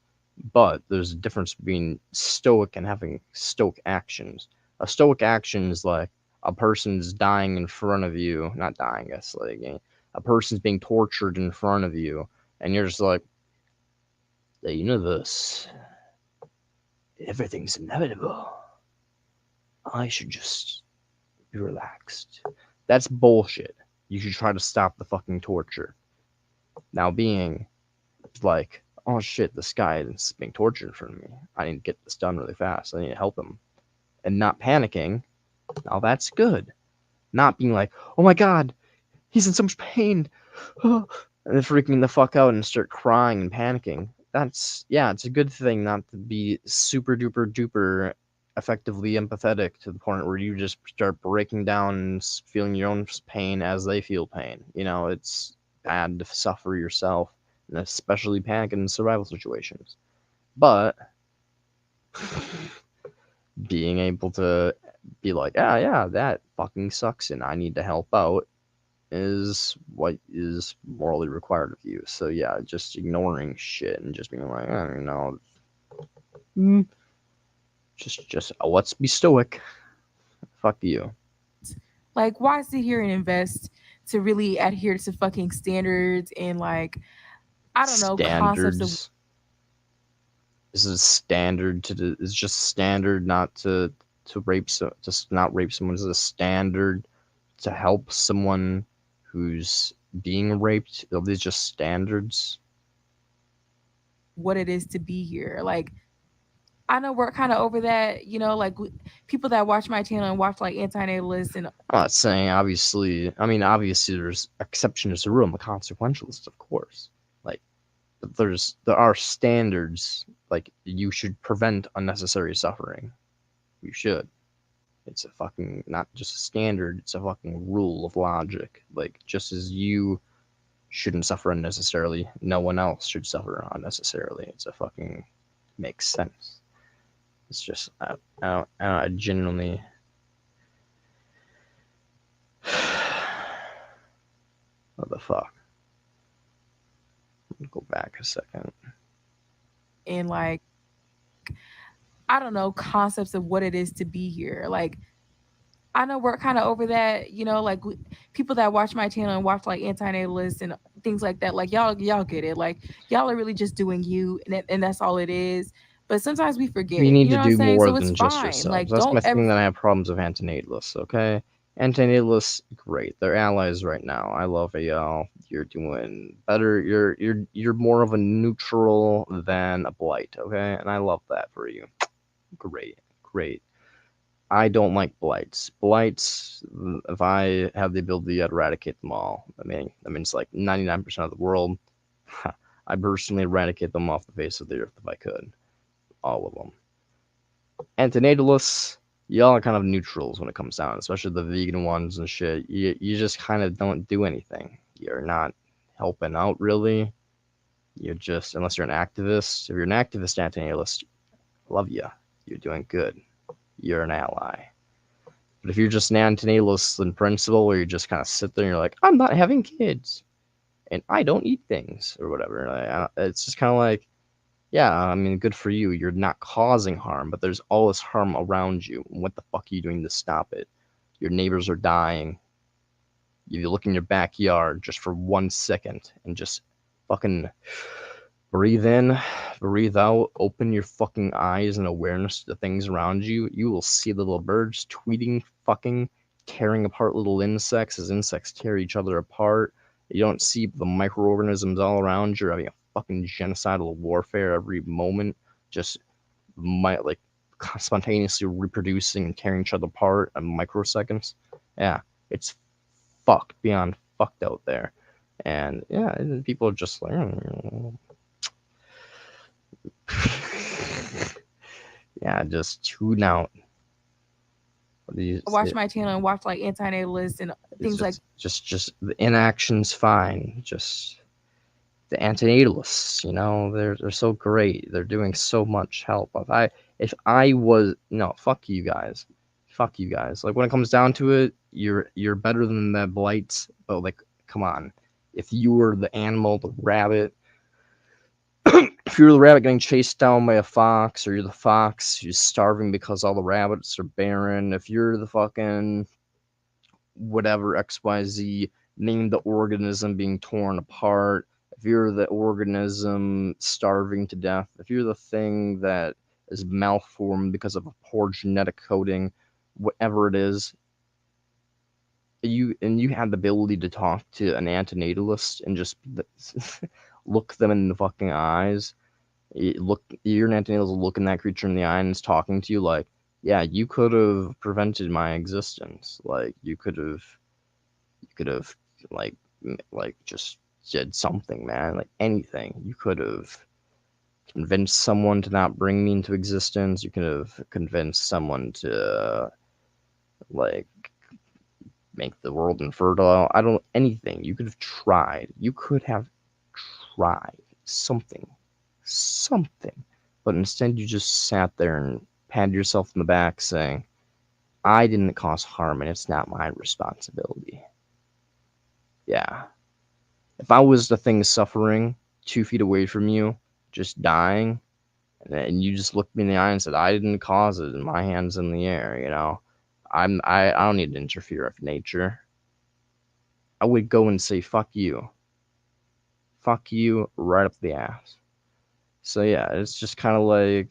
but there's a difference between stoic and having stoic actions. A stoic action is like a person's dying in front of you, not dying, I guess, like a person's being tortured in front of you, and you're just like, the universe, everything's inevitable. I should just be relaxed. That's bullshit. You should try to stop the fucking torture. Now being like, oh shit, this guy is being tortured in front of me. I need to get this done really fast. I need to help him. And not panicking, now that's good. Not being like, oh my god, he's in so much pain. And then freaking the fuck out and start crying and panicking. That's, yeah, it's a good thing not to be super duper duper effectively empathetic to the point where you just start breaking down and feeling your own pain as they feel pain. You know, it's bad to suffer yourself, and especially panic in survival situations. But being able to be like, yeah, that fucking sucks and I need to help out is what is morally required of you. So yeah, just ignoring shit and just being like, I don't know, just let's be stoic. Fuck you. Like, why sit here and invest to really adhere to fucking standards and, like, I don't know, concepts of Standards. Is it standard to do? Is just standard not to rape just not rape someone? Is it a standard to help someone who's being raped? Are these just standards? what it is to be here. Like, I know we're kind of over that, you know, like people that watch my channel and watch like anti-natalists and I'm not saying obviously. I mean, obviously there's exceptions to the rule. I'm a consequentialist, of course. Like, but there are standards. Like, you should prevent unnecessary suffering. You should. It's a fucking not just a standard. It's a fucking rule of logic. Like, just as you shouldn't suffer unnecessarily, no one else should suffer unnecessarily. It's a fucking makes sense. It's just I genuinely. What the fuck? Go back a second. like, I don't know, concepts of what it is to be here. Like, I know we're kind of over that, you know, like people that watch my channel and watch like anti-natalists and things like that. Like, y'all get it. Like, y'all are really just doing you, and that's all it is. But sometimes we You forget, need you to know what I'm do saying? more So it's than just fine. yourselves. Like, That's my don't thing ever that I have problems with antinatalists, okay? Antinatalists, great. They're allies right now. I love y'all. You're doing better. You're more of a neutral than a blight, okay? And I love that for you. Great. I don't like blights. Blights, if I have the ability to eradicate them all, I mean, it's like 99% of the world. I personally eradicate them off the face of the earth if I could. All of them. Antinatalists, y'all are kind of neutrals when it comes down, especially the vegan ones and shit. You just kind of don't do anything. You're not helping out really. You're just, unless you're an activist. If you're an activist antinatalist, love you. You're doing good. You're an ally. But if you're just an antinatalist in principle, where you just kind of sit there and you're like, I'm not having kids, and I don't eat things or whatever, it's just kind of like, yeah, I mean, good for you. You're not causing harm, but there's all this harm around you. What the fuck are you doing to stop it? Your neighbors are dying. You look in your backyard just for 1 second and just fucking breathe in, breathe out, open your fucking eyes and awareness to the things around you. You will see little birds tweeting, fucking, tearing apart little insects as insects tear each other apart. You don't see the microorganisms all around you having a fucking genocidal warfare every moment, just like spontaneously reproducing and tearing each other apart in microseconds. Yeah, it's fucked beyond fucked out there. And yeah, people are just like, yeah, just tune out. watch my channel and watch like anti-natalists and things like just the inaction's fine. Just the antinatalists, they're so great. They're doing so much help. If I was no, fuck you guys. Like, when it comes down to it, you're better than the blights, but like, come on. If you were the animal, the rabbit, if you're the rabbit getting chased down by a fox, or you're the fox who's starving because all the rabbits are barren, if you're the fucking whatever XYZ, name the organism being torn apart, if you're the organism starving to death, if you're the thing that is malformed because of a poor genetic coding, whatever it is, you had the ability to talk to an antinatalist and just look them in the fucking eyes. You're an antinatalist looking that creature in the eye and it's talking to you like, yeah, you could have prevented my existence. Like you could have like just did something, man. Like anything. You could have convinced someone to not bring me into existence. You could have convinced someone to like make the world infertile. I don't anything. You could have tried. You could have tried something. Something. But instead you just sat there and patted yourself in the back saying, I didn't cause harm and it's not my responsibility. Yeah. If I was the thing suffering 2 feet away from you, just dying, and you just looked me in the eye and said, I didn't cause it and my hand's in the air, you know. I don't need to interfere with nature. I would go and say, fuck you. Fuck you right up the ass. So yeah, it's just kind of like,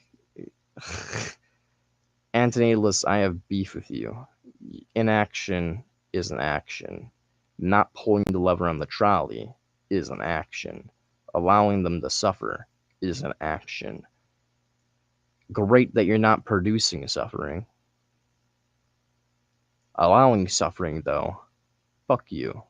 Antonatalists, I have beef with you. Inaction is an action. Not pulling the lever on the trolley is an action. Allowing them to suffer is an action. Great that you're not producing suffering. Allowing suffering, though, fuck you.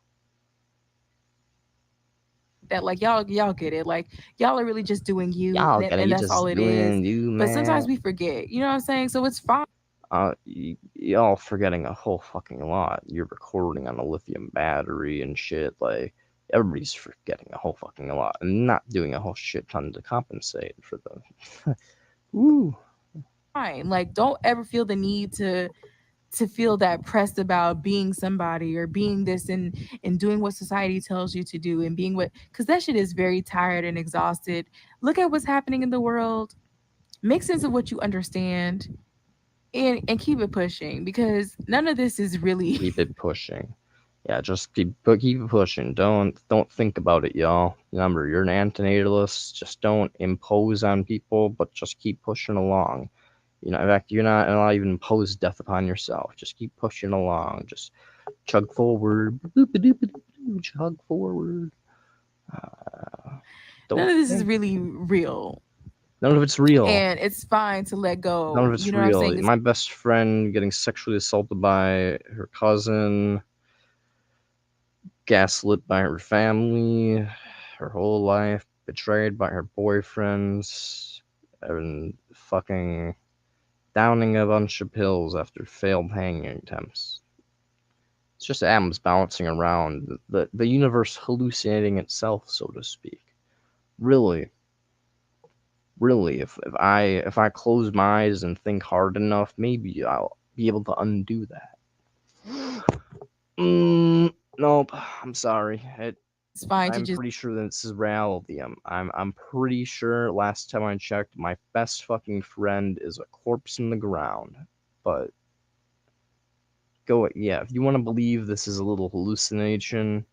That like y'all get it. Like y'all are really just doing you, Y'all gotta, and you that's all just it is. doing you, But sometimes man. we forget. You know what I'm saying? So it's fine. Y'all forgetting a whole fucking lot. You're recording on a lithium battery and shit. Like, everybody's forgetting a whole fucking lot and not doing a whole shit ton to compensate for the. Woo. Fine. Like don't ever feel the need to feel that pressed about being somebody or being this and doing what society tells you to do and being what, because that shit is very tired and exhausted. Look at what's happening in the world, make sense of what you understand, and keep it pushing, because none of this is really Keep it pushing. Yeah, just keep it pushing. Don't think about it, y'all. Remember, you're an antinatalist. Just don't impose on people, but just keep pushing along. You know, in fact, you're not even impose death upon yourself. Just keep pushing along. Just chug forward. Chug forward. none Don't of this is think. really real, None of it's real. and it's fine to let None of go. it's You know what I'm real. saying? It's My best friend getting sexually assaulted by her cousin, gaslit by her family, her whole life, betrayed by her boyfriends, and fucking downing a bunch of pills after failed hanging attempts. It's just atoms bouncing around, the universe hallucinating itself, so to speak. Really, really, if I close my eyes and think hard enough, maybe I'll be able to undo that. Nope. I'm sorry. fine to I'm just pretty sure that this is reality. I'm pretty sure. Last time I checked, my best fucking friend is a corpse in the ground. But yeah. If you want to believe this is a little hallucination,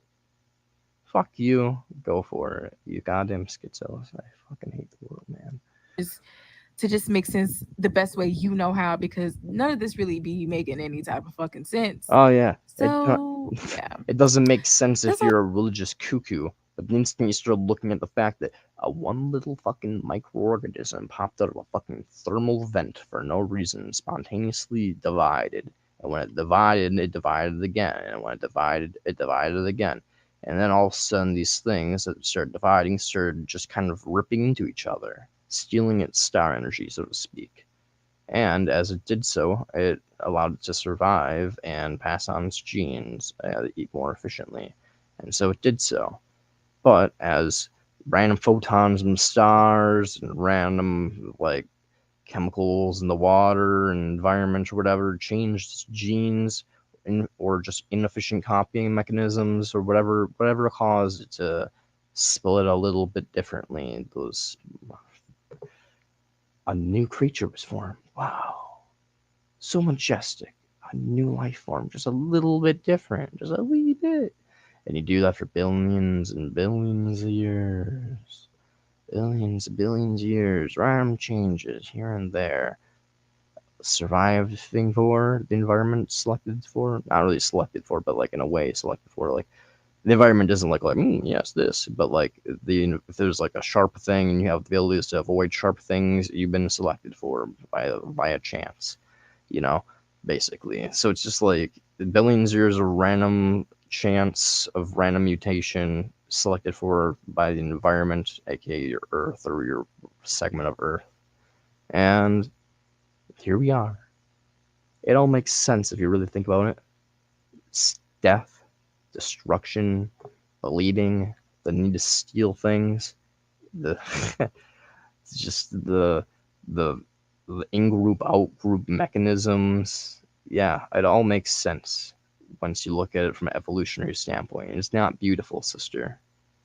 fuck you. Go for it. You goddamn schizos. I fucking hate the world, man. just make sense the best way you know how, because none of this really be making any type of fucking sense. Oh yeah. So yeah, It doesn't make sense that's if you're a religious cuckoo. But the instant you start looking at the fact that one little fucking microorganism popped out of a fucking thermal vent for no reason, spontaneously divided. And when it divided again. And when it divided again. And then all of a sudden, these things that started dividing started just kind of ripping into each other, stealing its star energy, so to speak. And as it did so, it allowed it to survive and pass on its genes more efficiently. And so it did so. But as random photons from stars and random like chemicals in the water and environment or whatever changed its genes or just inefficient copying mechanisms or whatever caused it to split a little bit differently, a new creature was formed. Wow. So majestic. A new life form, just a little bit different, just a wee bit. And you do that for billions and billions of years. Billions of years. Random changes here and there. surviving for, the environment selected for, not really selected for, but like in a way selected for, like the environment doesn't look like, yes, this, but like if there's like a sharp thing and you have the abilities to avoid sharp things, you've been selected for by a chance, you know, basically. So it's just like billions of years of random chance of random mutation selected for by the environment, aka your Earth or your segment of Earth, and here we are. It all makes sense if you really think about it. It's death, destruction, bleeding, the need to steal things, the it's just the the in-group out-group mechanisms. Yeah, it all makes sense once you look at it from an evolutionary standpoint. It's not beautiful, sister.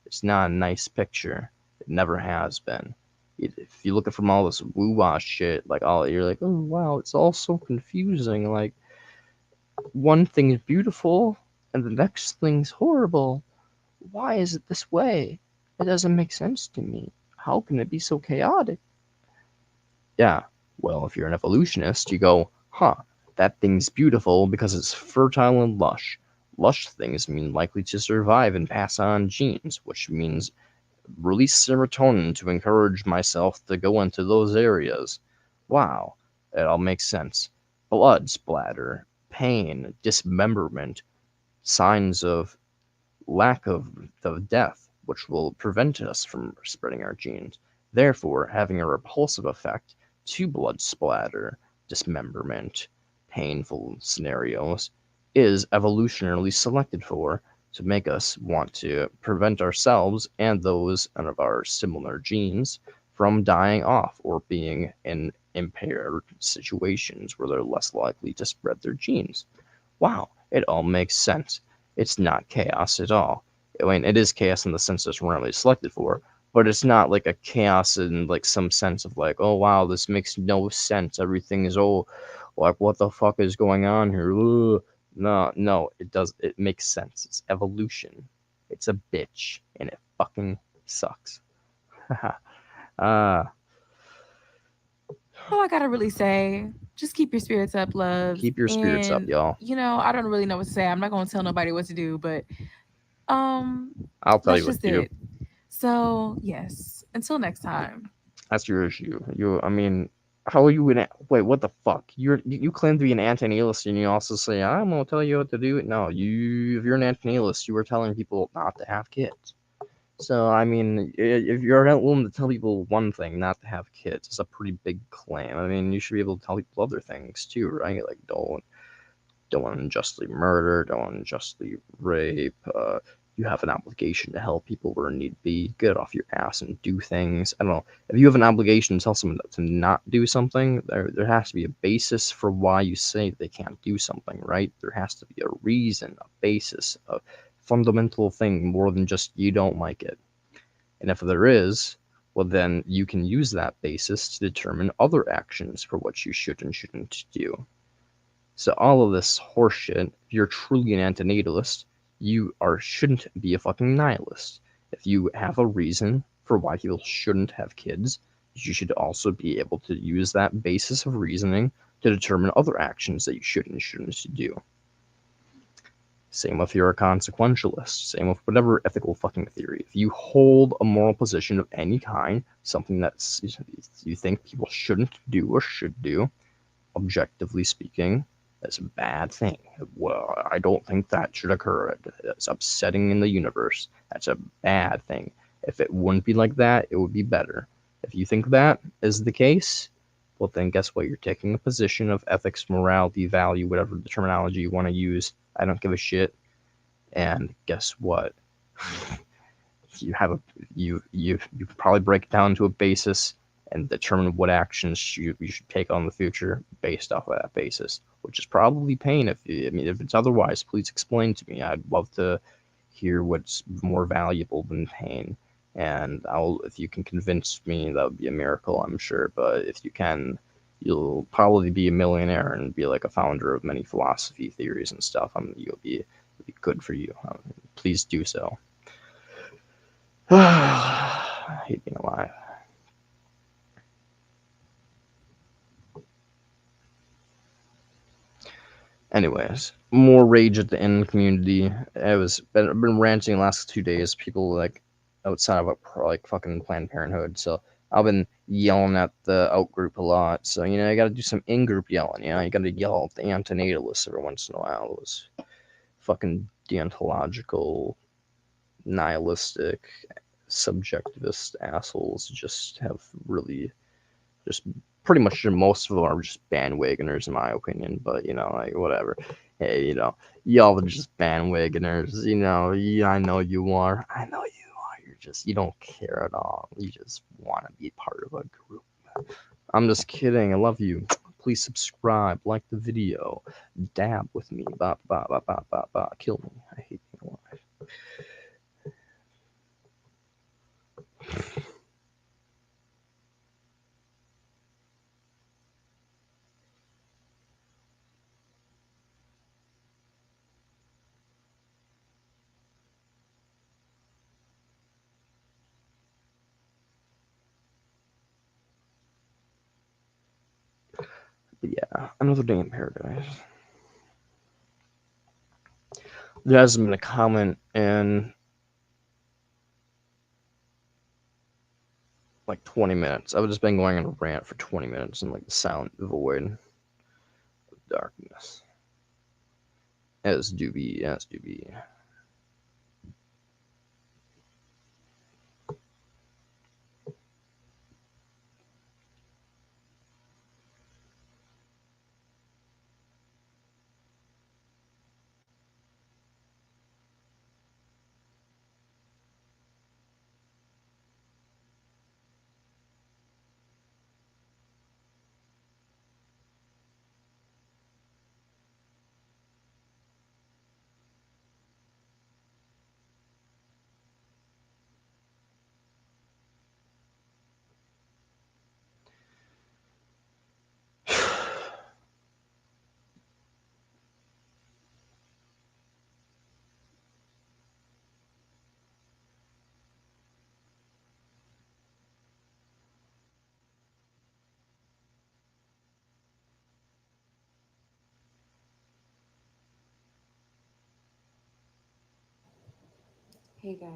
It's not a nice picture. It never has been. If you look at it from all this woo-wah shit, like all you're like, oh wow, it's all so confusing. Like one thing is beautiful and the next thing's horrible. Why is it this way? It doesn't make sense to me. How can it be so chaotic? Yeah, well, if you're an evolutionist, you go, huh, that thing's beautiful because it's fertile and lush. Lush things mean likely to survive and pass on genes, which means release serotonin to encourage myself to go into those areas. Wow, it all makes sense. Blood splatter, pain, dismemberment, signs of lack of death, which will prevent us from spreading our genes, therefore having a repulsive effect to blood splatter, dismemberment, painful scenarios, is evolutionarily selected for to make us want to prevent ourselves and those of our similar genes from dying off or being in impaired situations where they're less likely to spread their genes. Wow, it all makes sense. It's not chaos at all. I mean, it is chaos in the sense it's randomly selected for, but it's not like a chaos in like some sense of like, oh wow, this makes no sense. Everything is like what the fuck is going on here? Ugh. No, no, it does. It makes sense. It's evolution. It's a bitch, and it fucking sucks. uh, All I gotta really say, just keep your spirits up, loves. keep your spirits up, And y'all. I don't really know what to say. I'm not gonna tell nobody what to do, but um, I'll tell that's you what just to do. it. So yes, until next time. That's your issue. I mean, how are you wait? What the fuck? You claim to be an anti-nihilist, and you also say I'm gonna tell you what to do. No, if you're an anti-nihilist, you were telling people not to have kids. So I mean, if you're not willing to tell people one thing, not to have kids, it's a pretty big claim. I mean, you should be able to tell people other things too, right? Like don't unjustly murder, don't unjustly rape. You have an obligation to help people where need be. Get off your ass and do things. I don't know. If you have an obligation to tell someone to not do something, there has to be a basis for why you say they can't do something, right? There has to be a reason, a basis, a fundamental thing more than just you don't like it. And if there is, well, then you can use that basis to determine other actions for what you should and shouldn't do. So all of this horseshit, if you're truly an antinatalist, you shouldn't be a fucking nihilist. If you have a reason for why people shouldn't have kids, you should also be able to use that basis of reasoning to determine other actions that you should and shouldn't do. Same if you're a consequentialist. Same with whatever ethical fucking theory. If you hold a moral position of any kind, something that you think people shouldn't do or should do, objectively speaking, that's a bad thing. Well, I don't think that should occur. It's upsetting in the universe. That's a bad thing. If it wouldn't be like that, it would be better. If you think that is the case, well, then guess what? You're taking a position of ethics, morality, value, whatever the terminology you want to use. I don't give a shit. And guess what? you have a you probably break it down to a basis and determine what actions you should take on the future based off of that basis, which is probably pain. If it's otherwise, please explain to me. I'd love to hear what's more valuable than pain. And if you can convince me, that would be a miracle, I'm sure. But if you can, you'll probably be a millionaire and be like a founder of many philosophy theories and stuff. It'll be good for you. Please do so. I hate being alive. Anyways, more rage at the end community. I've been ranting the last 2 days. People like outside of like fucking Planned Parenthood. So I've been yelling at the out group a lot. So you gotta do some in group yelling. You gotta yell at the antinatalists every once in a while. Those fucking deontological, nihilistic, subjectivist assholes just have really just pretty much most of them are just bandwagoners in my opinion, but like whatever. Hey, y'all are just bandwagoners, yeah, I know you are. You don't care at all. You just want to be part of a group. I'm just kidding. I love you. Please subscribe, like the video, dab with me, kill me. I hate being alive. But yeah, another day in paradise. There hasn't been a comment in like 20 minutes. I've just been going on a rant for 20 minutes in like the silent void of darkness. As do be. Hey guys.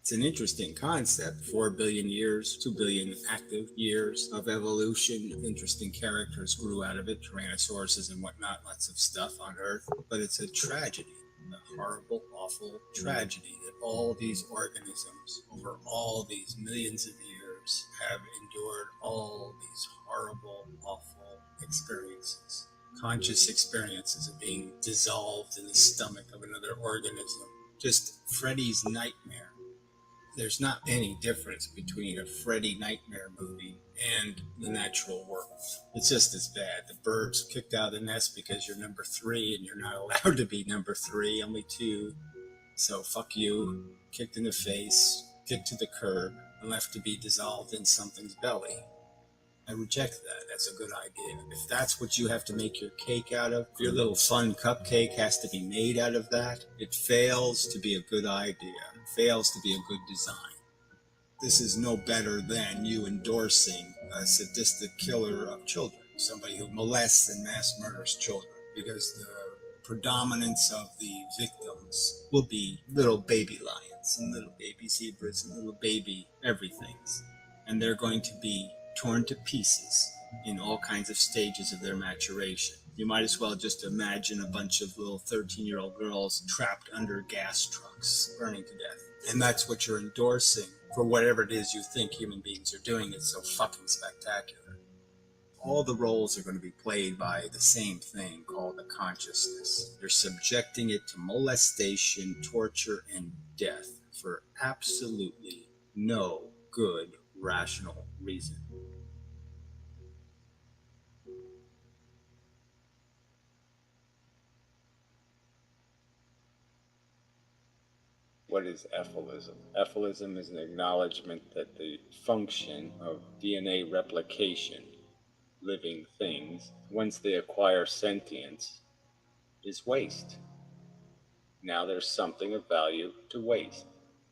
It's an interesting concept. 4 billion years, 2 billion active years of evolution. Interesting characters grew out of it, tyrannosauruses and whatnot, lots of stuff on Earth. But it's a tragedy, a horrible, awful tragedy that all these organisms over all these millions of years have endured all these horrible, awful experiences. Conscious experiences of being dissolved in the stomach of another organism. Just Freddy's nightmare. There's not any difference between a Freddy nightmare movie and the natural world. It's just as bad. The bird's kicked out of the nest because you're number 3 and you're not allowed to be number 3, only 2. So fuck you, kicked in the face, kicked to the curb, and left to be dissolved in something's belly. I reject that. That's a good idea. If that's what you have to make your cake out of, if your little fun cupcake has to be made out of that, it fails to be a good idea. It fails to be a good design. This is no better than you endorsing a sadistic killer of children, somebody who molests and mass murders children, because the predominance of the victims will be little baby lions and little baby zebras and little baby everythings. And they're going to be torn to pieces in all kinds of stages of their maturation. You might as well just imagine a bunch of little 13-year-old girls trapped under gas trucks, burning to death. And that's what you're endorsing for whatever it is you think human beings are doing. It's so fucking spectacular. All the roles are going to be played by the same thing called the consciousness. You're subjecting it to molestation, torture, and death for absolutely no good, rational reason. What is ephilism? Ephilism is an acknowledgement that the function of DNA replication, living things, once they acquire sentience, is waste. Now there's something of value to waste.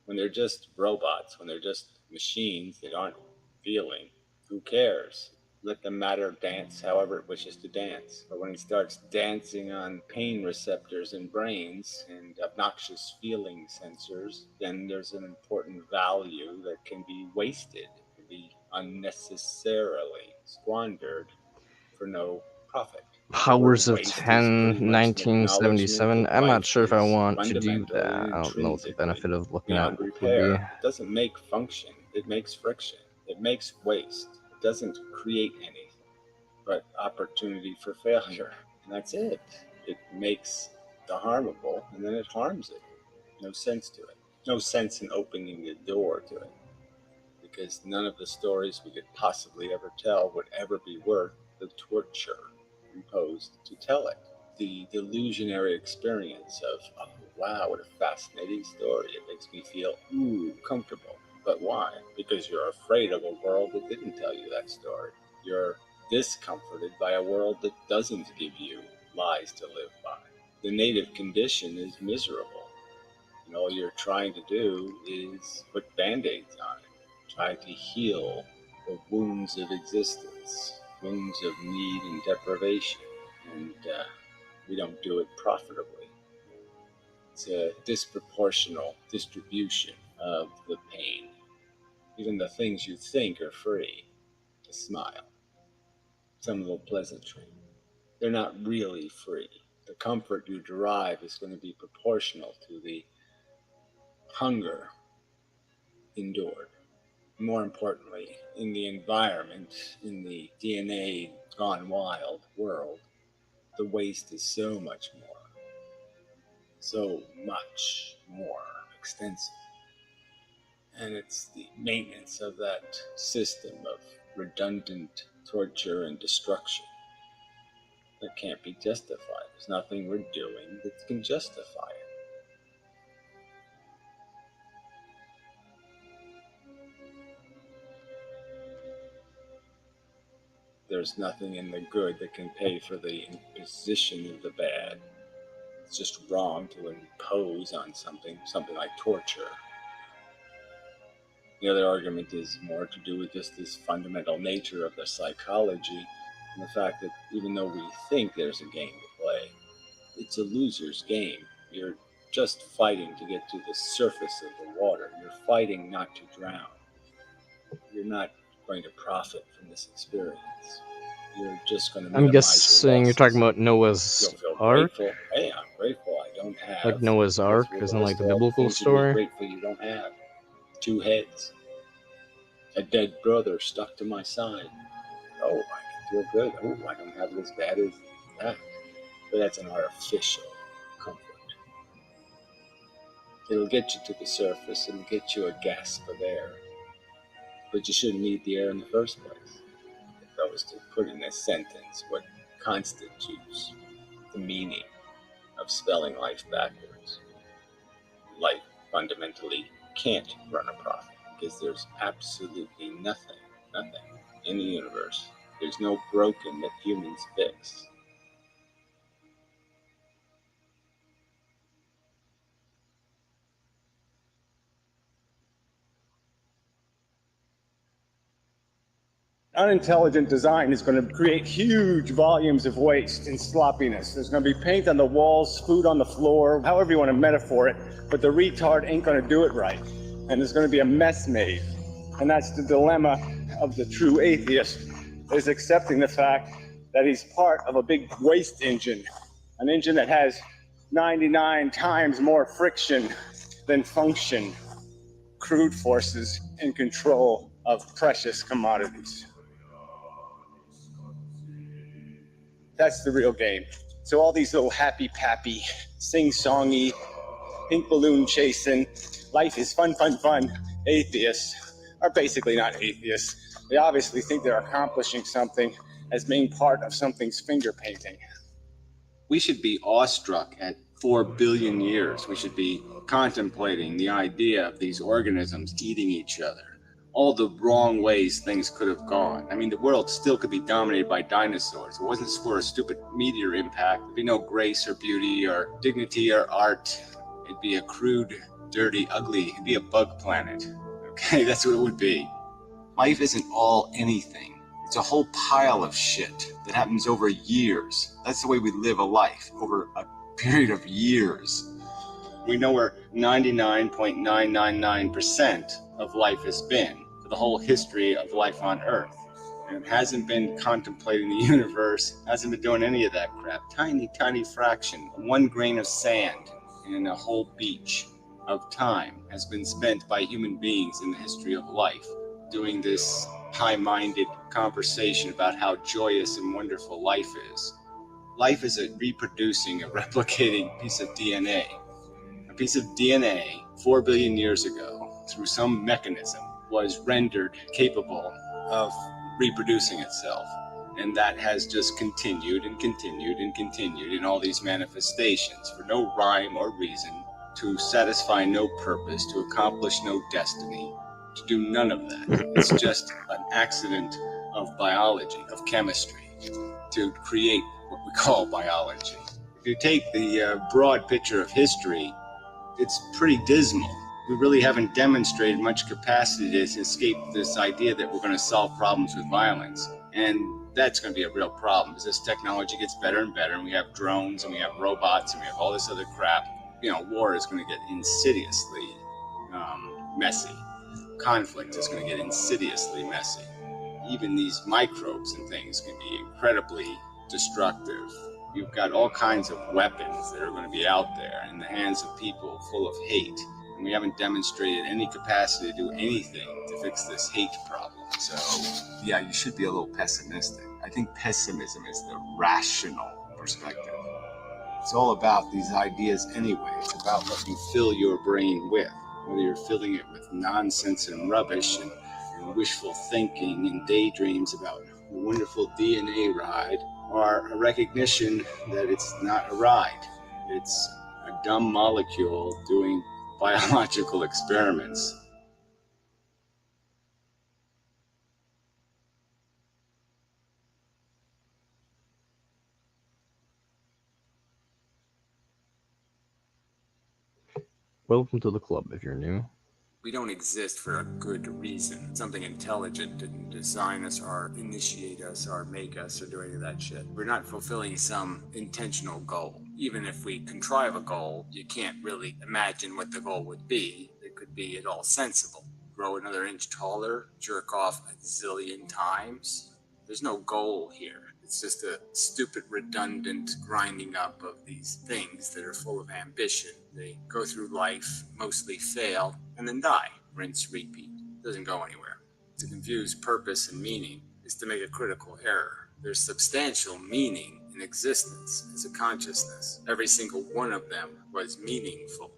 When they're just robots, when they're just machines that aren't feeling, who cares? Let the matter dance however it wishes to dance. But when it starts dancing on pain receptors in brains and obnoxious feeling sensors, then there's an important value that can be wasted, can be unnecessarily squandered for no profit. Powers of Waste is 10, pretty much an acknowledgement 1977. that I'm not life sure if I is want to do fundamental that. and I don't know what the intrinsically benefit of looking at beyond would repair. be. It doesn't make function, it makes friction. It makes waste. It doesn't create anything but opportunity for failure. And that's it. It makes the harmable and then it harms it. No sense to it. No sense in opening the door to it. Because none of the stories we could possibly ever tell would ever be worth the torture imposed to tell it. The delusionary experience of, oh, wow, what a fascinating story. It makes me feel, comfortable. But why? Because you're afraid of a world that didn't tell you that story. You're discomforted by a world that doesn't give you lies to live by. The native condition is miserable. And all you're trying to do is put band-aids on it. Try to heal the wounds of existence, wounds of need and deprivation. And we don't do it profitably. It's a disproportional distribution of the pain. Even the things you think are free, a smile, some little pleasantry, they're not really free. The comfort you derive is going to be proportional to the hunger endured. More importantly, in the environment, in the DNA gone wild world, the waste is so much more extensive. And it's the maintenance of that system of redundant torture and destruction that can't be justified. There's nothing we're doing that can justify it. There's nothing in the good that can pay for the imposition of the bad. It's just wrong to impose on something like torture. The other argument is more to do with just this fundamental nature of the psychology and the fact that even though we think there's a game to play, it's a loser's game. You're just fighting to get to the surface of the water. You're fighting not to drown. You're not going to profit from this experience. You're just going to minimize I'm guessing you're talking about Noah's Ark? grateful. Hey, I'm grateful I don't have. Like Noah's Ark, isn't like the biblical story? Grateful you don't have. 2 heads. A dead brother stuck to my side. Oh, I can feel good. Oh, I don't have it as bad as that. But that's an artificial comfort. It'll get you to the surface. It'll get you a gasp of air. But you shouldn't need the air in the first place. If I was to put in a sentence what constitutes the meaning of spelling life backwards, life fundamentally can't run a profit because there's absolutely nothing in the universe. There's no broken that humans fix. Unintelligent design is going to create huge volumes of waste and sloppiness. There's going to be paint on the walls, food on the floor, however you want to metaphor it, but the retard ain't going to do it right. And there's going to be a mess made. And that's the dilemma of the true atheist, is accepting the fact that he's part of a big waste engine, an engine that has 99 times more friction than function, crude forces in control of precious commodities. That's the real game. So all these little happy-pappy, sing-songy, pink balloon chasing, life is fun atheists are basically not atheists. They obviously think they're accomplishing something as being part of something's finger painting. We should be awestruck at 4 billion years. We should be contemplating the idea of these organisms eating each other. All the wrong ways things could have gone. I mean, the world still could be dominated by dinosaurs. If it wasn't for a stupid meteor impact, there'd be no grace or beauty or dignity or art. It'd be a crude, dirty, ugly, it'd be a bug planet. Okay, that's what it would be. Life isn't all anything. It's a whole pile of shit that happens over years. That's the way we live a life, over a period of years. We know where 99.999% of life has been for the whole history of life on Earth. And it hasn't been contemplating the universe, hasn't been doing any of that crap. Tiny, tiny fraction, 1 grain of sand in a whole beach of time has been spent by human beings in the history of life, doing this high-minded conversation about how joyous and wonderful life is. Life is a reproducing, a replicating piece of DNA. A piece of DNA 4 billion years ago, through some mechanism, was rendered capable of reproducing itself. And that has just continued and continued and continued in all these manifestations for no rhyme or reason, to satisfy no purpose, to accomplish no destiny, to do none of that. It's just an accident of biology, of chemistry, to create what we call biology. If you take the broad picture of history, it's pretty dismal. We really haven't demonstrated much capacity to escape this idea that we're going to solve problems with violence. And that's going to be a real problem as this technology gets better and better, and we have drones and we have robots and we have all this other crap. You know, war is going to get insidiously messy. Conflict is going to get insidiously messy. Even these microbes and things can be incredibly destructive. You've got all kinds of weapons that are going to be out there in the hands of people full of hate. And we haven't demonstrated any capacity to do anything to fix this hate problem. So, yeah, you should be a little pessimistic. I think pessimism is the rational perspective. It's all about these ideas anyway. It's about what you fill your brain with. Whether you're filling it with nonsense and rubbish and wishful thinking and daydreams about a wonderful DNA ride, or a recognition that it's not a ride. It's a dumb molecule doing biological experiments. Welcome to the club if you're new. We don't exist for a good reason. Something intelligent didn't design us or initiate us or make us or do any of that shit. We're not fulfilling some intentional goal. Even if we contrive a goal, you can't really imagine what the goal would be. It could be at all sensible. Grow another inch taller, jerk off a zillion times. There's no goal here. It's just a stupid, redundant grinding up of these things that are full of ambition. They go through life, mostly fail, and then die. Rinse, repeat. Doesn't go anywhere. To confuse purpose and meaning is to make a critical error. There's substantial meaning in existence as a consciousness. Every single one of them was meaningful.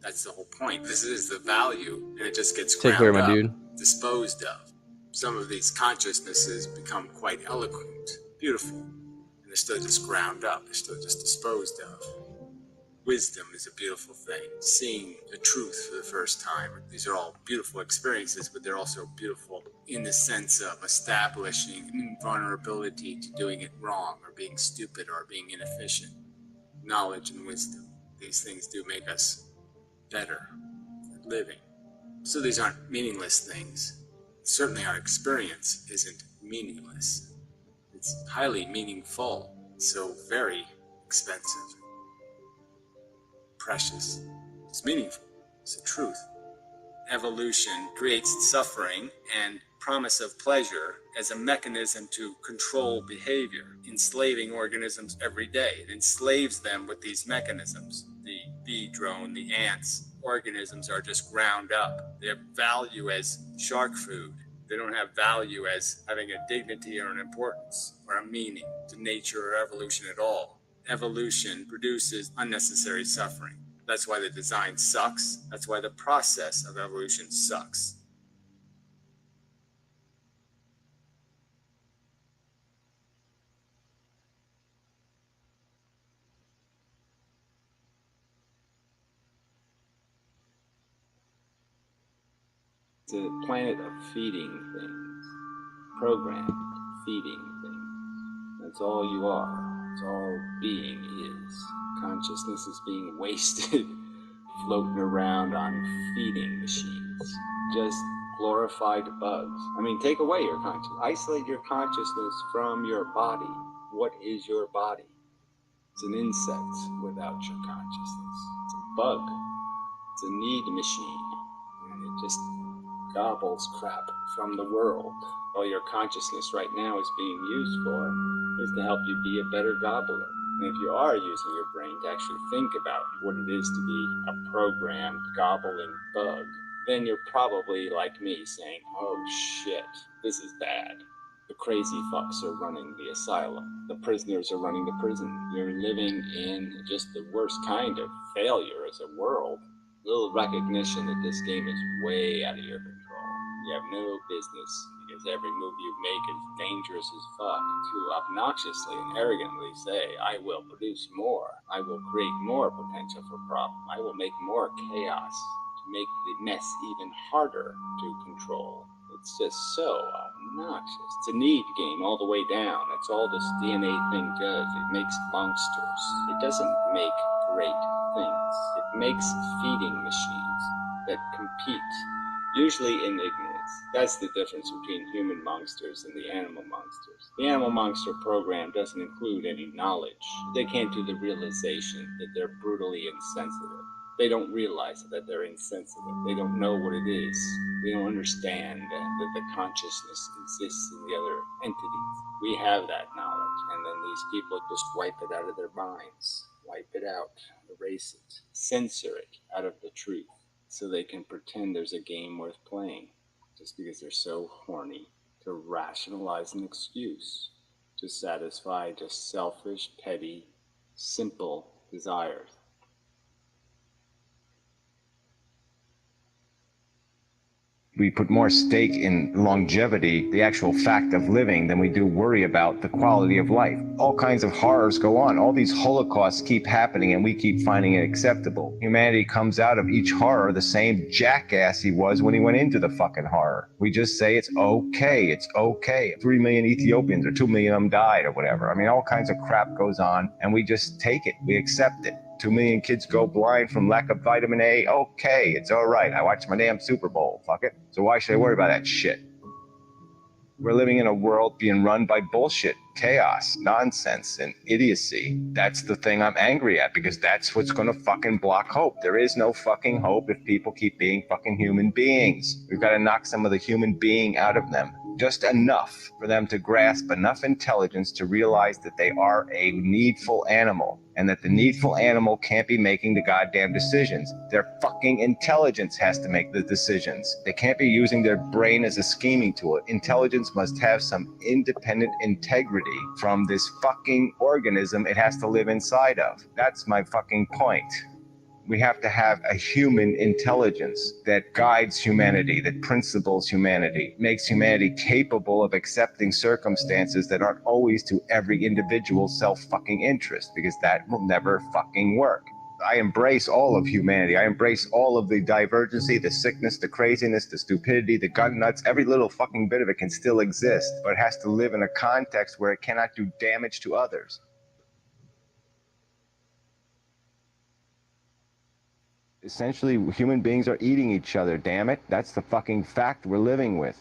That's the whole point. This is the value, and it just gets Take care, ground my up, dude. disposed of. Some of these consciousnesses become quite eloquent, beautiful, and they're still just ground up. They're still just disposed of. Wisdom is a beautiful thing. Seeing the truth for the first time. These are all beautiful experiences, but they're also beautiful in the sense of establishing invulnerability to doing it wrong or being stupid or being inefficient. Knowledge and wisdom. These things do make us better at living. So these aren't meaningless things. Certainly our experience isn't meaningless. It's highly meaningful, so very expensive. Precious. It's meaningful. It's the truth. Evolution creates suffering and promise of pleasure as a mechanism to control behavior, enslaving organisms every day. It enslaves them with these mechanisms. The bee drone, the ants, organisms are just ground up. They have value as shark food. They don't have value as having a dignity or an importance or a meaning to nature or evolution at all. Evolution produces unnecessary suffering. That's why the design sucks. That's why the process of evolution sucks. It's a planet of feeding things, programmed feeding things. That's all you are. That's all being is. Consciousness is being wasted floating around on feeding machines. Just glorified bugs. I mean, take away your consciousness. Isolate your consciousness from your body. What is your body? It's an insect without your consciousness. It's a bug. It's a need machine. And it just gobbles crap from the world. All your consciousness right now is being used for is to help you be a better gobbler. And if you are using your brain to actually think about what it is to be a programmed gobbling bug, then you're probably like me saying, oh shit, this is bad. The crazy fucks are running the asylum. The prisoners are running the prison. You're living in just the worst kind of failure as a world. Little recognition that this game is way out of your control. You have no business, because every move you make is dangerous as fuck, to obnoxiously and arrogantly say, I will produce more. I will create more potential for problem. I will make more chaos to make the mess even harder to control. It's just so obnoxious. It's a need game all the way down. That's all this DNA thing does. It makes monsters. It doesn't make great things. It makes feeding machines that compete, usually in ignorance. That's the difference between human monsters and the animal monsters. The animal monster program doesn't include any knowledge. They can't do the realization that they're brutally insensitive. They don't realize that they're insensitive. They don't know what it is. They don't understand that the consciousness exists in the other entities. We have that knowledge, and then these people just wipe it out of their minds. Wipe it out, erase it, censor it out of the truth, so they can pretend there's a game worth playing, just because they're so horny to rationalize an excuse to satisfy just selfish, petty, simple desires. We put more stake in longevity, the actual fact of living, than we do worry about the quality of life. All kinds of horrors go on. All these holocausts keep happening, and we keep finding it acceptable. Humanity comes out of each horror the same jackass he was when he went into the fucking horror. We just say it's okay, it's okay. 3 million Ethiopians or 2 million of them died or whatever. I mean, all kinds of crap goes on, and we just take it. We accept it. 2 million kids go blind from lack of vitamin A. Okay, it's all right. I watched my damn Super Bowl. Fuck it. So why should I worry about that shit? We're living in a world being run by bullshit, chaos, nonsense, and idiocy. That's the thing I'm angry at, because that's what's gonna fucking block hope. There is no fucking hope if people keep being fucking human beings. We've got to knock some of the human being out of them. Just enough for them to grasp enough intelligence to realize that they are a needful animal, and that the needful animal can't be making the goddamn decisions. Their fucking intelligence has to make the decisions. They can't be using their brain as a scheming tool. Intelligence must have some independent integrity from this fucking organism it has to live inside of. That's my fucking point. We have to have a human intelligence that guides humanity, that principles humanity, makes humanity capable of accepting circumstances that aren't always to every individual's self-fucking interest, because that will never fucking work. I embrace all of humanity. I embrace all of the divergency, the sickness, the craziness, the stupidity, the gun nuts. Every little fucking bit of it can still exist, but it has to live in a context where it cannot do damage to others. Essentially, human beings are eating each other, damn it. That's the fucking fact we're living with.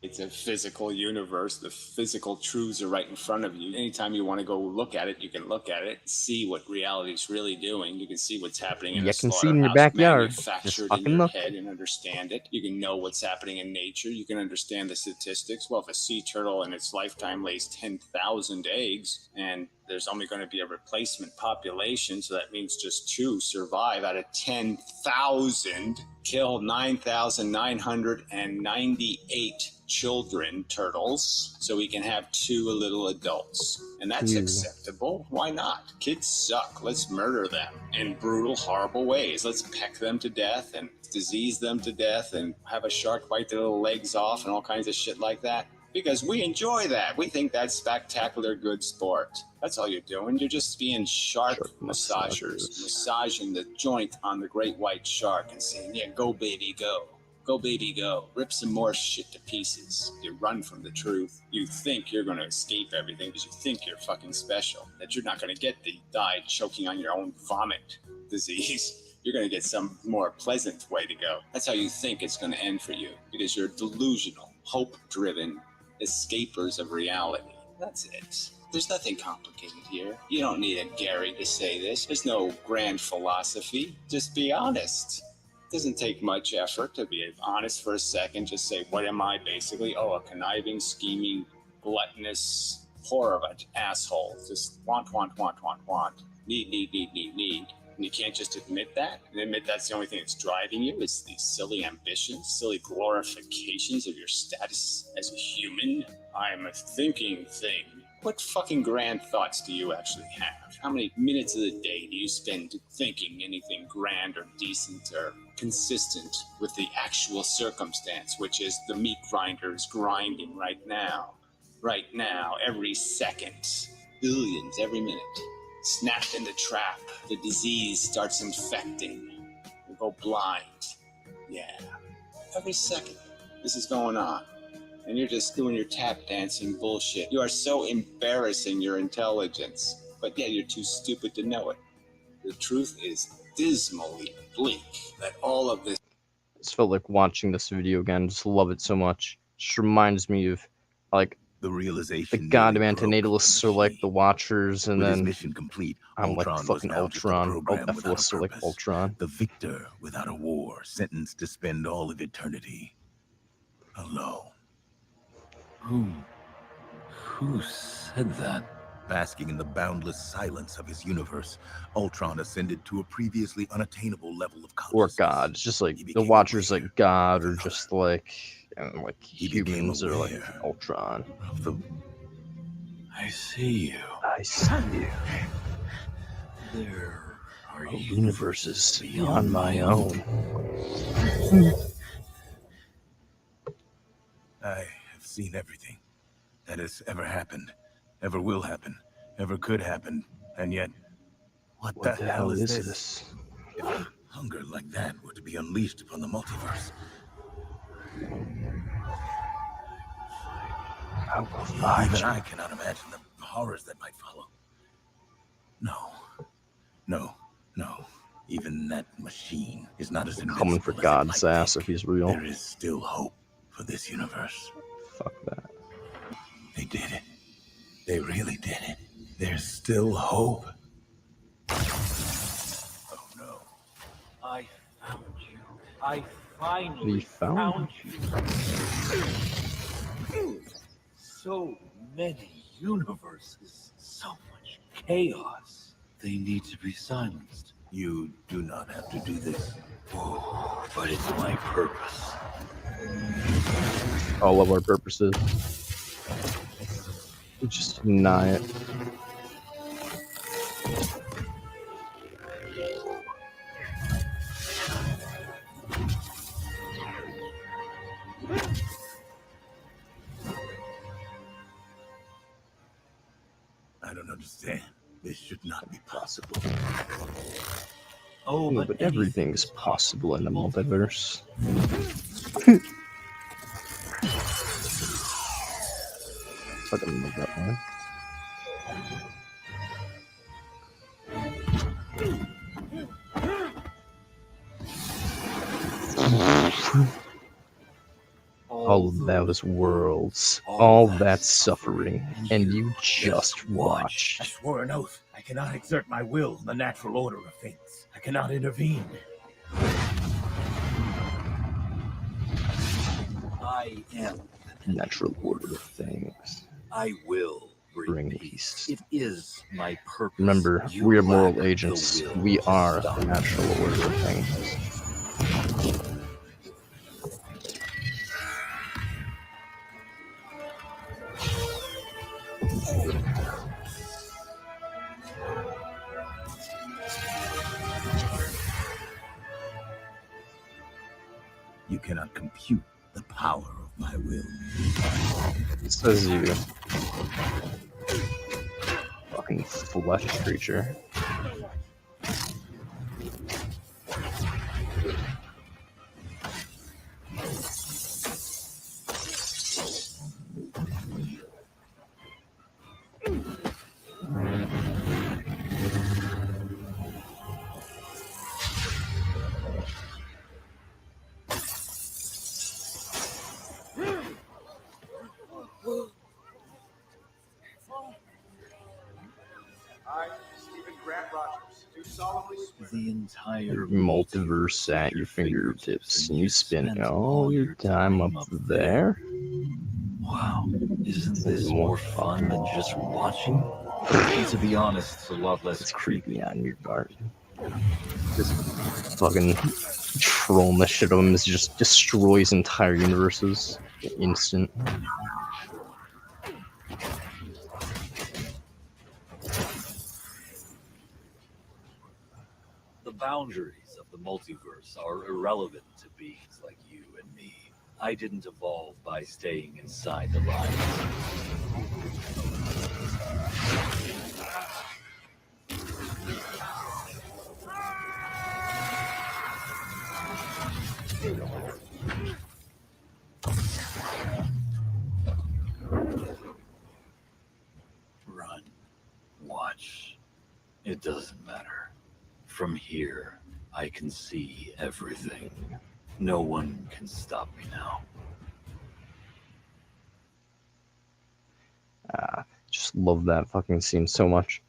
It's a physical universe. The physical truths are right in front of you. Anytime you want to go look at it, you can look at it, see what reality is really doing. You can see what's happening in You a can see it in your slaughterhouse, backyard. Just manufactured in fucking your look. head, and understand it. You can know what's happening in nature. You can understand the statistics. Well, if a sea turtle in its lifetime lays 10,000 eggs, and there's only going to be a replacement population, so that means just 2 survive out of 10,000, kill 9,998 children turtles, so we can have 2 little adults. And that's acceptable. Why not? Kids suck. Let's murder them in brutal, horrible ways. Let's peck them to death and disease them to death and have a shark bite their little legs off and all kinds of shit like that. Because we enjoy that. We think that's spectacular good sport. That's all you're doing. You're just being shark massagers, massaging the joint on the great white shark and saying, yeah, go baby, go. Go, baby, go. Rip some more shit to pieces. You run from the truth. You think you're going to escape everything because you think you're fucking special. That you're not going to get the die choking on your own vomit disease. You're going to get some more pleasant way to go. That's how you think it's going to end for you because you're delusional, hope-driven escapers of reality. That's it. There's nothing complicated here. You don't need a Gary to say this. There's no grand philosophy. Just be honest. It doesn't take much effort to be honest for a second. Just say, what am I basically? Oh, a conniving, scheming, gluttonous whore of an asshole. Just want. Need. And you can't just admit that and admit that's the only thing that's driving you. It's these silly ambitions, silly glorifications of your status as a human. I am a thinking thing. What fucking grand thoughts do you actually have? How many minutes of the day do you spend thinking anything grand or decent or consistent with the actual circumstance, which is the meat grinders grinding right now, every second, billions every minute? Snapped in the trap, the disease starts infecting. You go blind. Yeah, every second this is going on. And you're just doing your tap dancing bullshit. You are so embarrassing your intelligence. But yeah, you're too stupid to know it. The truth is dismally bleak that all of this... Just felt like watching this video again. Just love it so much. Just reminds me of, like, the realization the goddamn antinatalists are like the Watchers, and then mission complete, I'm like fucking Ultron. Ethalists are like Ultron. The victor without a war, sentenced to spend all of eternity alone. Who said that? Basking in the boundless silence of his universe, Ultron ascended to a previously unattainable level of consciousness. Or God. It's just like the Watchers like God, or just like, and like humans are like Ultron. I see you. I see you. There are universes beyond my own. I have seen everything that has ever happened, ever will happen, ever could happen, and yet, what the hell is this? If a hunger like that were to be unleashed upon the multiverse, I will find even you. I cannot imagine the horrors that might follow. No. Even that machine is not as invincible Coming for as it God's might ass think. if he's real. There is still hope for this universe. Fuck that. They did it. They really did it. There's still hope. Oh no. I found you. I finally found you. So many universes, so much chaos. They need to be silenced. You do not have to do this. Oh, but it's my purpose. All of our purposes. We just deny it. I don't understand. This should not be possible. Oh, but everything is possible in the multiverse. Fucking love that one. All of those worlds, all that suffering, and you just watch. I swore an oath. I cannot exert my will in the natural order of things. I cannot intervene. I am Natural order of things. I will Bring peace. It is my purpose. Remember, You we are lack moral the agents. will We to are stop the natural order of things. You cannot compute the power of my will. Says you. Fucking flesh creature. The entire multiverse at your fingertips, and you spend all your time up there. Wow, isn't this more fun than just watching? And to be honest, it's a lot less creepy on your part. Just fucking trolling the shit out of him is just destroys entire universes instant. The boundaries of the multiverse are irrelevant to beings like you and me. I didn't evolve by staying inside the lines. Run. Watch. It doesn't matter. From here, I can see everything. No one can stop me now. Just love that fucking scene so much.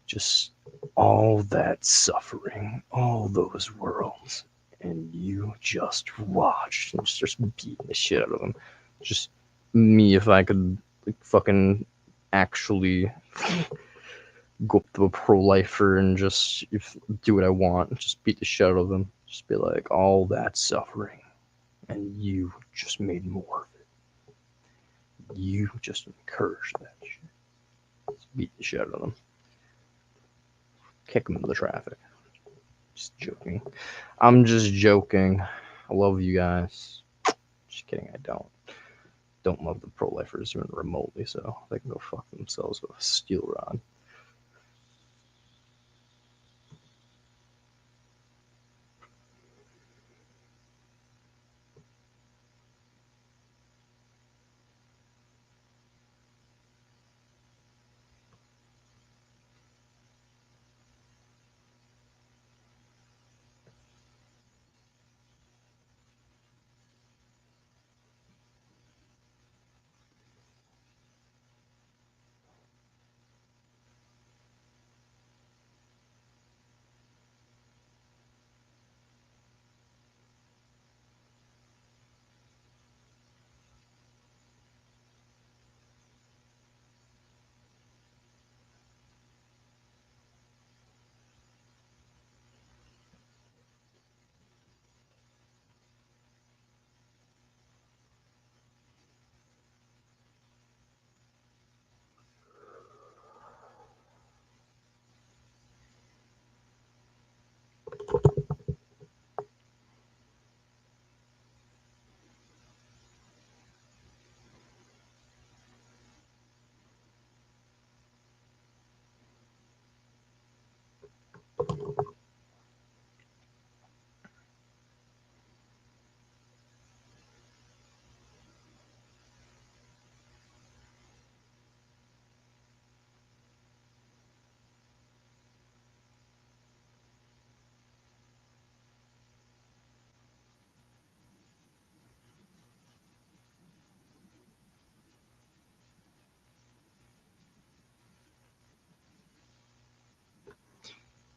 Just all that suffering, all those worlds, and you just watched and just beating the shit out of them. Just me, if I could like fucking actually go up to a pro-lifer and just do what I want, just beat the shit out of them. Just be like, all that suffering, and you just made more of it. You just encouraged that shit. Just beat the shit out of them. Kick them into the traffic. Just joking. I'm just joking. I love you guys. Just kidding, I don't. Don't love the pro-lifers even remotely, so they can go fuck themselves with a steel rod.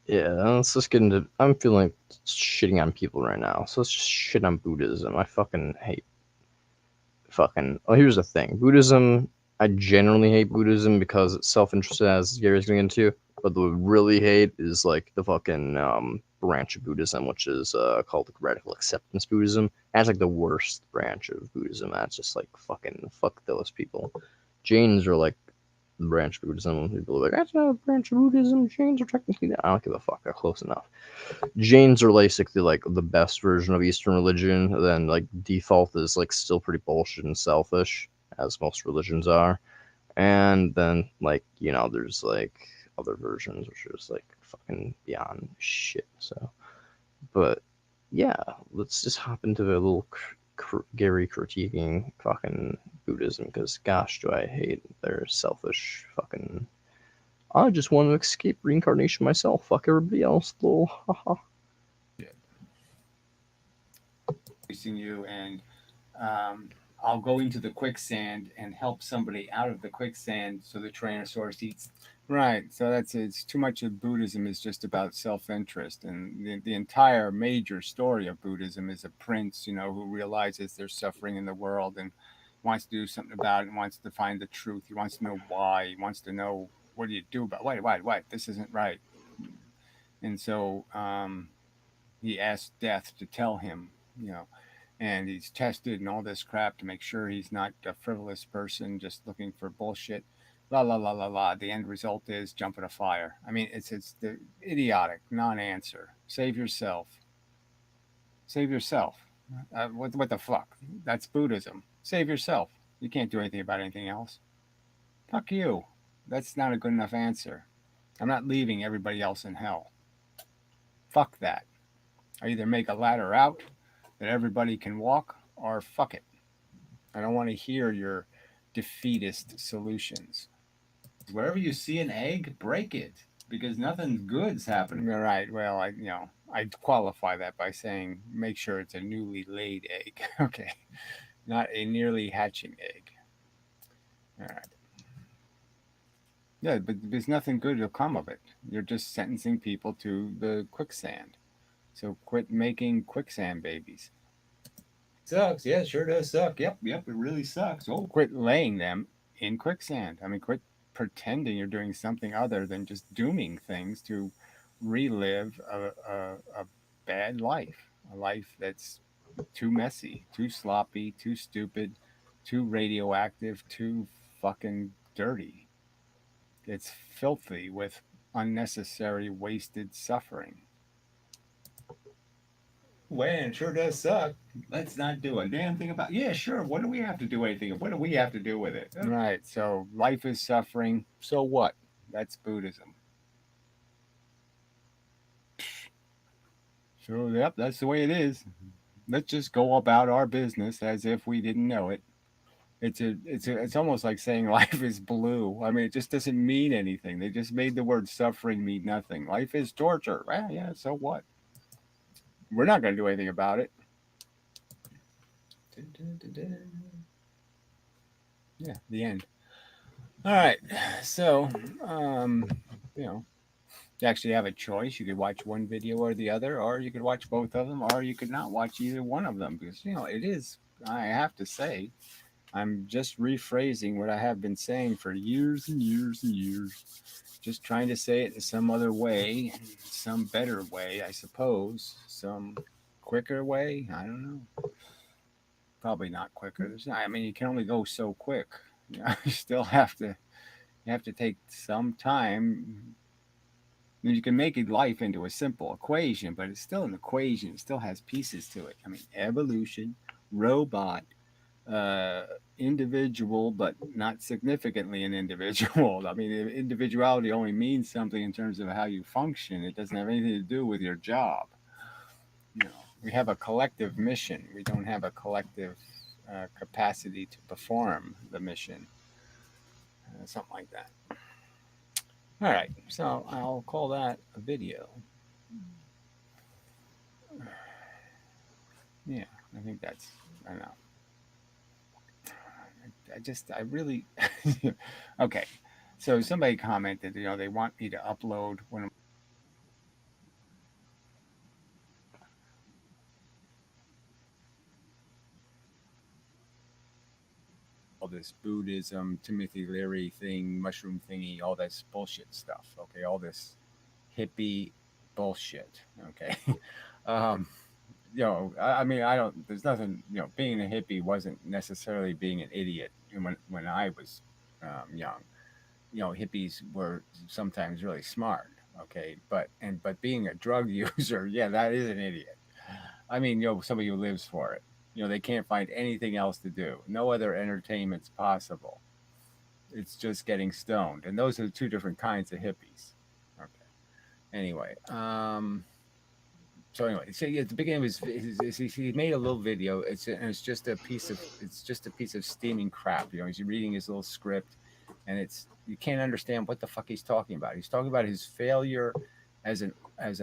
Yeah, let's just get into. I'm feeling like shitting on people right now, so let's just shit on Buddhism. I fucking hate. Fucking. Oh, here's the thing. Buddhism. I generally hate Buddhism because it's self-interested, as Gary's going into. But the really hate is like the fucking branch of Buddhism, which is called like radical acceptance Buddhism. That's like the worst branch of Buddhism. That's just like fucking fuck those people. Jains are like branch of Buddhism. People are like, that's not a branch of Buddhism. Jains are technically. I don't give a fuck. They're close enough. Jains are basically like the best version of Eastern religion. Then like default is like still pretty bullshit and selfish, as most religions are. And then like there's like other versions which are just like fucking beyond shit. So, but yeah, let's just hop into a little Gary critiquing fucking Buddhism because gosh, do I hate their selfish fucking. I just want to escape reincarnation myself. Fuck everybody else. Lol. Haha. Facing you, and I'll go into the quicksand and help somebody out of the quicksand so the Tyrannosaurus eats Right. So it's too much of Buddhism is just about self-interest, and the entire major story of Buddhism is a prince, who realizes there's suffering in the world and wants to do something about it and wants to find the truth. He wants to know why. He wants to know, what do you do about why this isn't right. And so he asks death to tell him, and he's tested and all this crap to make sure he's not a frivolous person just looking for bullshit. La la la la la. The end result is jump in a fire. I mean, it's the idiotic non-answer. Save yourself. Save yourself. What the fuck? That's Buddhism. Save yourself. You can't do anything about anything else. Fuck you. That's not a good enough answer. I'm not leaving everybody else in hell. Fuck that. I either make a ladder out that everybody can walk, or fuck it. I don't want to hear your defeatist solutions. Wherever you see an egg, break it, because nothing good's happening. All right. Well, I'd qualify that by saying make sure it's a newly laid egg. Okay. Not a nearly hatching egg. All right. Yeah, but there's nothing good will come of it. You're just sentencing people to the quicksand. So quit making quicksand babies. Sucks. Yeah, it sure does suck. Yep, it really sucks. Oh, quit laying them in quicksand. I mean, quit pretending you're doing something other than just dooming things to relive a bad life, a life that's too messy, too sloppy, too stupid, too radioactive, too fucking dirty. It's filthy with unnecessary wasted suffering. Well, it sure does suck. Let's not do a damn thing about it. Yeah, sure. What do we have to do anything? What do we have to do with it? Right. So life is suffering. So what? That's Buddhism. So, yep, that's the way it is. Let's just go about our business as if we didn't know it. It's almost like saying life is blue. I mean, it just doesn't mean anything. They just made the word suffering mean nothing. Life is torture. Well, yeah, so what? We're not going to do anything about it. Yeah, the end. All right. So, you actually have a choice. You could watch one video or the other, or you could watch both of them, or you could not watch either one of them because, it is, I have to say, I'm just rephrasing what I have been saying for years and years and years. Just trying to say it in some other way, some better way, I suppose, some quicker way. I don't know. Probably not quicker. You can only go so quick. You still have to take some time. You can make life into a simple equation, but it's still an equation. It still has pieces to it. I mean, evolution, robot, individual, but not significantly an individual. I mean, individuality only means something in terms of how you function. It doesn't have anything to do with your job. We have a collective mission. We don't have a collective capacity to perform the mission. Something like that. All right, so I'll call that a video. Yeah, I think that's enough. I really, okay. So somebody commented, they want me to upload one of all this Buddhism, Timothy Leary thing, mushroom thingy, all this bullshit stuff. Okay, all this hippie bullshit. Okay. I don't. There's nothing. Being a hippie wasn't necessarily being an idiot. When I was young, hippies were sometimes really smart. Okay, but being a drug user, yeah, that is an idiot. I mean, somebody who lives for it. They can't find anything else to do. No other entertainment's possible. It's just getting stoned, and those are two different kinds of hippies. Okay. Anyway, so at the beginning of he made a little video. It's just a piece of steaming crap. He's reading his little script, and you can't understand what the fuck he's talking about. He's talking about his failure as a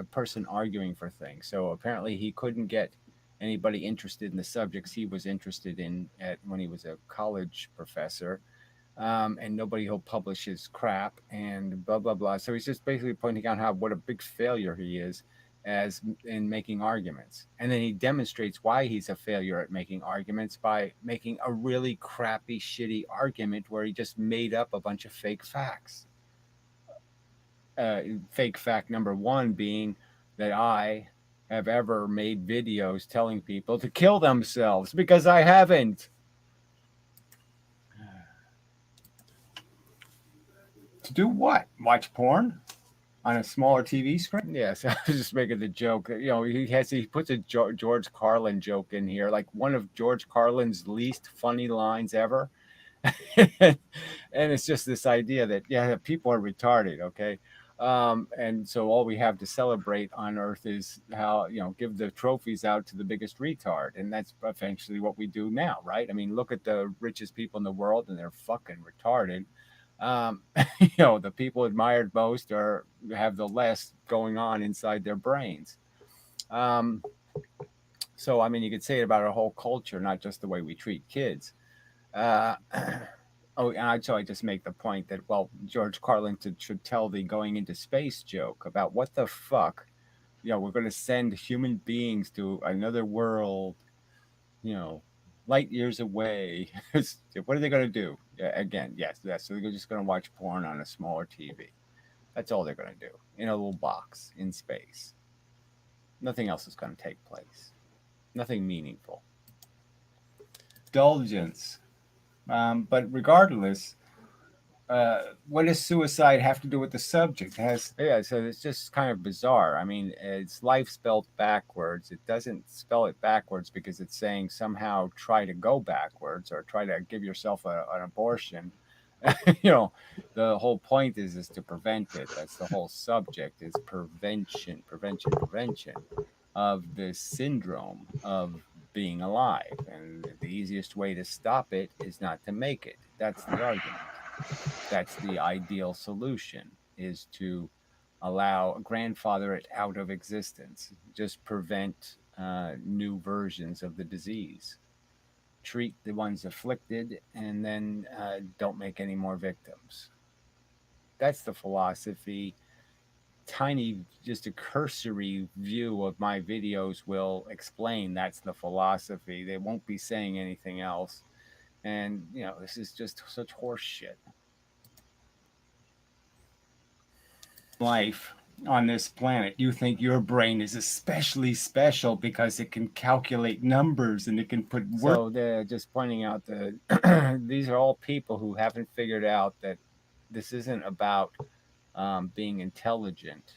person arguing for things. So apparently he couldn't get anybody interested in the subjects he was interested in when he was a college professor. and nobody will publish his crap and blah blah blah. So he's just basically pointing out what a big failure he is as in making arguments, and then he demonstrates why he's a failure at making arguments by making a really crappy, shitty argument where he just made up a bunch of fake facts. Fake fact number one being that I have ever made videos telling people to kill themselves, because I haven't. To do what? Watch porn on a smaller TV screen? Yes, I was just making the joke. He puts a George Carlin joke in here, like one of George Carlin's least funny lines ever. And it's just this idea that people are retarded, okay? And so all we have to celebrate on Earth is how, give the trophies out to the biggest retard. And that's essentially what we do now, right? I mean, look at the richest people in the world, and they're fucking retarded. The people admired most have the less going on inside their brains. So, I mean, you could say it about our whole culture, not just the way we treat kids. So I just make the point that, George Carlin should tell the going into space joke about what the fuck, we're going to send human beings to another world, light years away. What are they going to do? Again, yes. So they're just going to watch porn on a smaller TV. That's all they're going to do in a little box in space. Nothing else is going to take place. Nothing meaningful. Indulgence. But regardless, what does suicide have to do with the subject? So it's just kind of bizarre. I mean, it's life spelled backwards. It doesn't spell it backwards because it's saying somehow try to go backwards or try to give yourself an abortion. The whole point is to prevent it. That's the whole subject, is prevention of this syndrome of being alive. And the easiest way to stop it is not to make it. That's the argument. That's the ideal solution, is to grandfather it out of existence. Just prevent new versions of the disease. Treat the ones afflicted, and then don't make any more victims. That's the philosophy. Tiny, just a cursory view of my videos will explain that's the philosophy. They won't be saying anything else. And, this is just such horse shit. Life on this planet, you think your brain is especially special because it can calculate numbers and it can put work. So they're just pointing out that these are all people who haven't figured out that this isn't about being intelligent.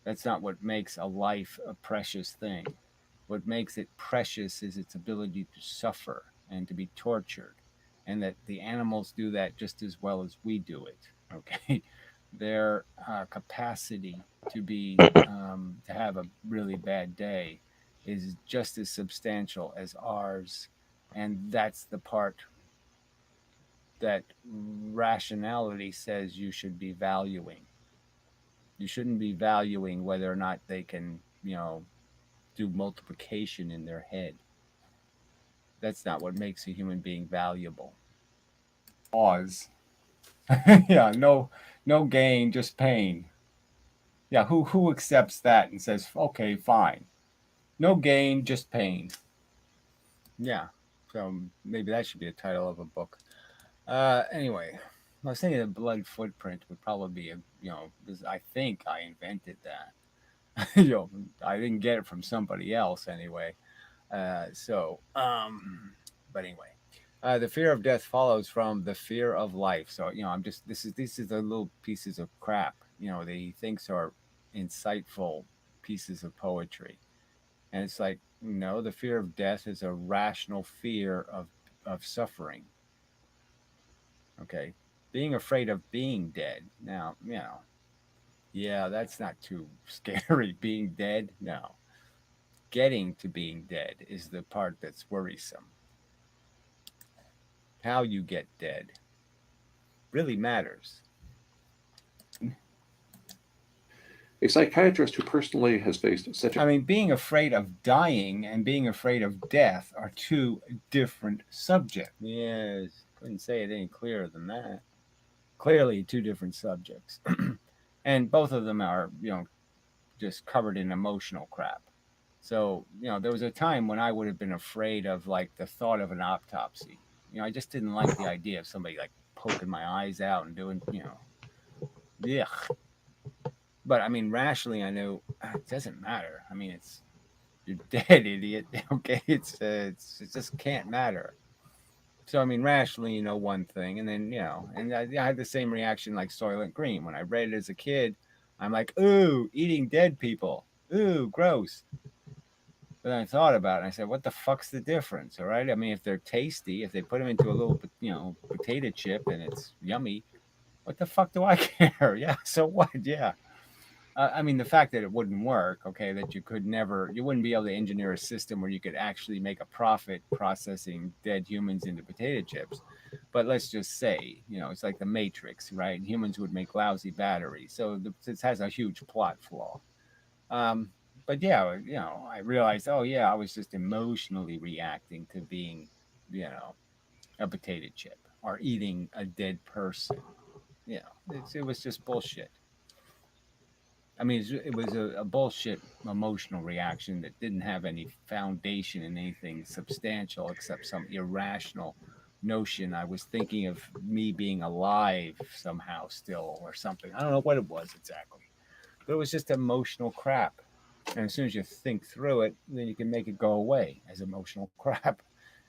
That's not what makes a life a precious thing. What makes it precious is its ability to suffer and to be tortured, and that the animals do that just as well as we do it. Okay, their capacity to have a really bad day is just as substantial as ours, and that's the part that rationality says you should be valuing. You shouldn't be valuing whether or not they can, do multiplication in their head. That's not what makes a human being valuable. Pause. Yeah, no gain, just pain. Yeah, who accepts that and says, okay, fine. No gain, just pain. Yeah, so maybe that should be a title of a book. Anyway, I was thinking the blood footprint would probably be because I think I invented that. I didn't get it from somebody else anyway. But anyway, the fear of death follows from the fear of life. So this is the little pieces of crap that he thinks are insightful pieces of poetry, and it's like, no, the fear of death is a rational fear of suffering. Okay, being afraid of being dead. Now, yeah, that's not too scary. Being dead, no. Getting to being dead is the part that's worrisome. How you get dead really matters. A psychiatrist who personally has faced such being afraid of dying and being afraid of death are two different subjects. Yes. Couldn't say it any clearer than that. Clearly, two different subjects, and both of them are, just covered in emotional crap. So, there was a time when I would have been afraid of like the thought of an autopsy. I just didn't like the idea of somebody like poking my eyes out and doing, yeah. But I mean, rationally, I knew it doesn't matter. I mean, you're dead, idiot. Okay, it just can't matter. So I mean, rationally, one thing, and then and I had the same reaction like Soylent Green when I read it as a kid. I'm like, ooh, eating dead people, ooh, gross. But then I thought about it and I said, what the fuck's the difference? All right. I mean, if they're tasty, if they put them into a little, potato chip and it's yummy, what the fuck do I care? Yeah. So what? Yeah. I mean, the fact that it wouldn't work, okay, that you wouldn't be able to engineer a system where you could actually make a profit processing dead humans into potato chips. But let's just say, it's like the Matrix, right? Humans would make lousy batteries. So this has a huge plot flaw. But yeah, I realized, oh yeah, I was just emotionally reacting to being, a potato chip or eating a dead person. It was just bullshit. I mean, it was a bullshit emotional reaction that didn't have any foundation in anything substantial except some irrational notion. I was thinking of me being alive somehow still or something. I don't know what it was exactly, but it was just emotional crap. And as soon as you think through it, then you can make it go away as emotional crap.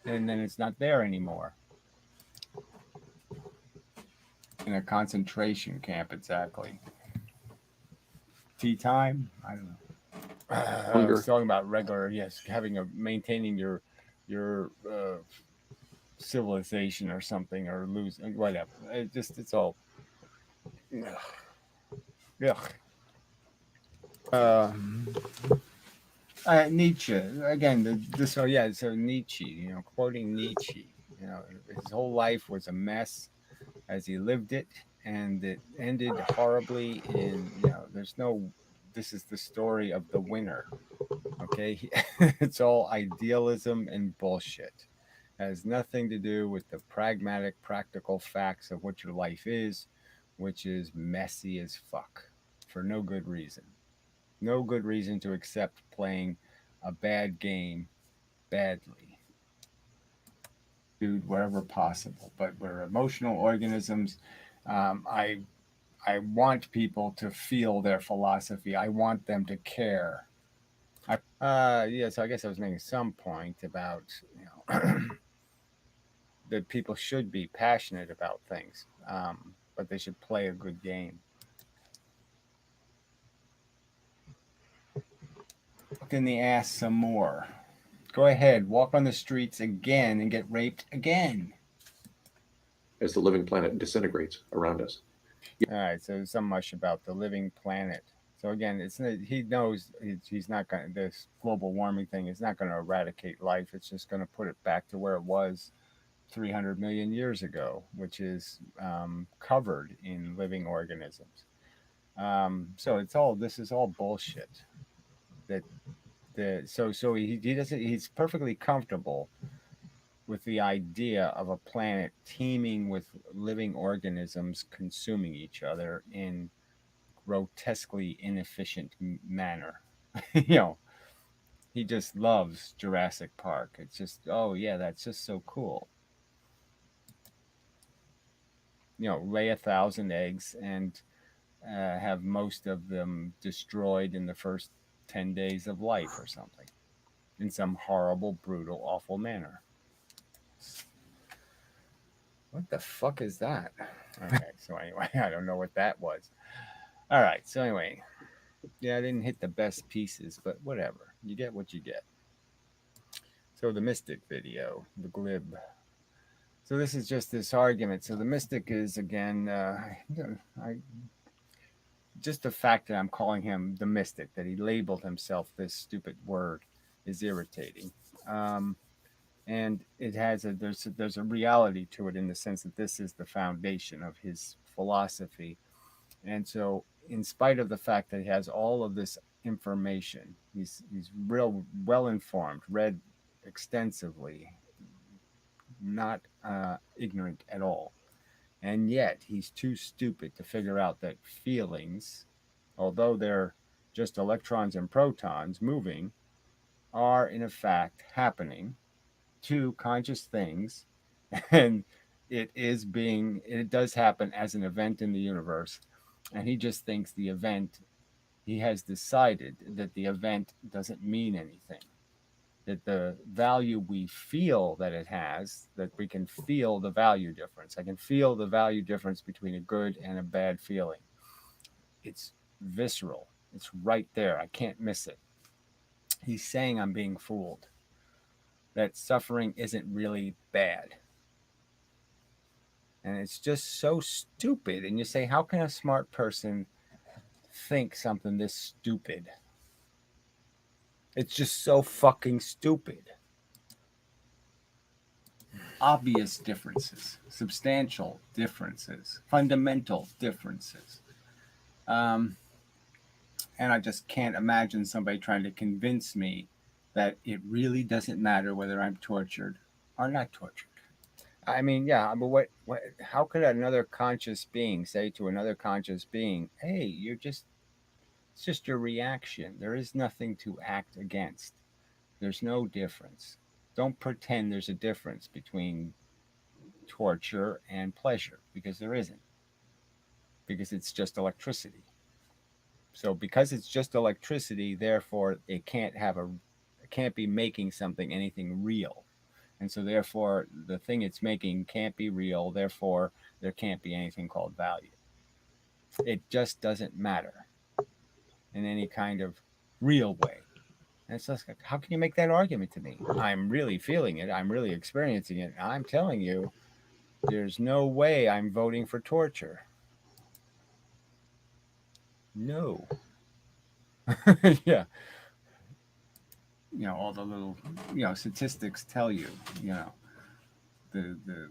And then it's not there anymore. In a concentration camp, exactly. Tea time? I don't know. I was talking about regular, yes, maintaining your civilization or something, or losing whatever. It's all. Yeah. Nietzsche again. So Nietzsche. Quoting Nietzsche. His whole life was a mess as he lived it, and it ended horribly. There's no. This is the story of the winner. Okay, it's all idealism and bullshit. It has nothing to do with the pragmatic, practical facts of what your life is, which is messy as fuck for no good reason. No good reason to accept playing a bad game badly. Dude, wherever possible. But we're emotional organisms. I want people to feel their philosophy. I want them to care. So I guess I was making some point about that people should be passionate about things, but they should play a good game. Look in the ass some more. Go ahead, walk on the streets again and get raped again. As the living planet disintegrates around us. All right, so so much about the living planet. So again, he knows he's not going to, this global warming thing is not going to eradicate life. It's just going to put it back to where it was 300 million years ago, which is covered in living organisms. So this is all bullshit. So he doesn't, he's perfectly comfortable with the idea of a planet teeming with living organisms consuming each other in grotesquely inefficient manner. He just loves Jurassic Park. It's just, oh yeah, that's just so cool. Lay 1,000 eggs and have most of them destroyed in the first 10 days of life or something in some horrible, brutal, awful manner. What the fuck is that? Okay, so anyway, I don't know what that was. All right, so anyway, yeah, I didn't hit the best pieces, but whatever. You get what you get. So the Mystic video, the glib. So this is just this argument. So the Mystic is, again, just the fact that I'm calling him the Mystic, that he labeled himself this stupid word, is irritating. And it has there's a reality to it in the sense that this is the foundation of his philosophy. And so, in spite of the fact that he has all of this information, he's real well informed, read extensively, not ignorant at all. And yet he's too stupid to figure out that feelings, although they're just electrons and protons moving, are in fact happening to conscious things. And it does happen as an event in the universe. And he just thinks he has decided that the event doesn't mean anything. That the value we feel that it has, that we can feel the value difference. I can feel the value difference between a good and a bad feeling. It's visceral. It's right there. I can't miss it. He's saying I'm being fooled. That suffering isn't really bad. And it's just so stupid. And you say, how can a smart person think something this stupid? It's just so fucking stupid. Obvious differences, substantial differences, fundamental differences. And I just can't imagine somebody trying to convince me that it really doesn't matter whether I'm tortured or not tortured. I mean, yeah, but how could another conscious being say to another conscious being, hey, it's just your reaction. There is nothing to act against. There's no difference. Don't pretend there's a difference between torture and pleasure, because there isn't. Because it's just electricity. So because it's just electricity, therefore it can't be making anything real. And so therefore the thing it's making can't be real, therefore there can't be anything called value. It just doesn't matter in any kind of real way. And it's just like, how can you make that argument to me? I'm really feeling it. I'm really experiencing it. I'm telling you, there's no way I'm voting for torture. No. Yeah. All the little, statistics tell you, the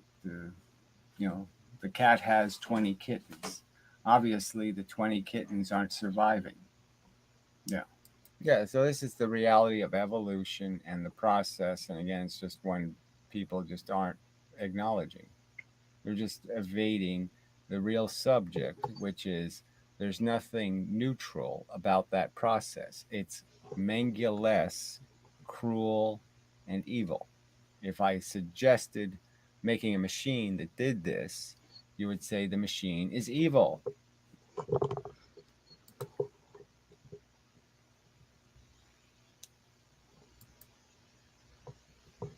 cat has 20 kittens. Obviously, the 20 kittens aren't surviving. Yeah. Yeah, so this is the reality of evolution and the process. And again, it's just one people just aren't acknowledging. They're just evading the real subject, which is there's nothing neutral about that process. It's Mengele-esque, cruel, and evil. If I suggested making a machine that did this, you would say the machine is evil.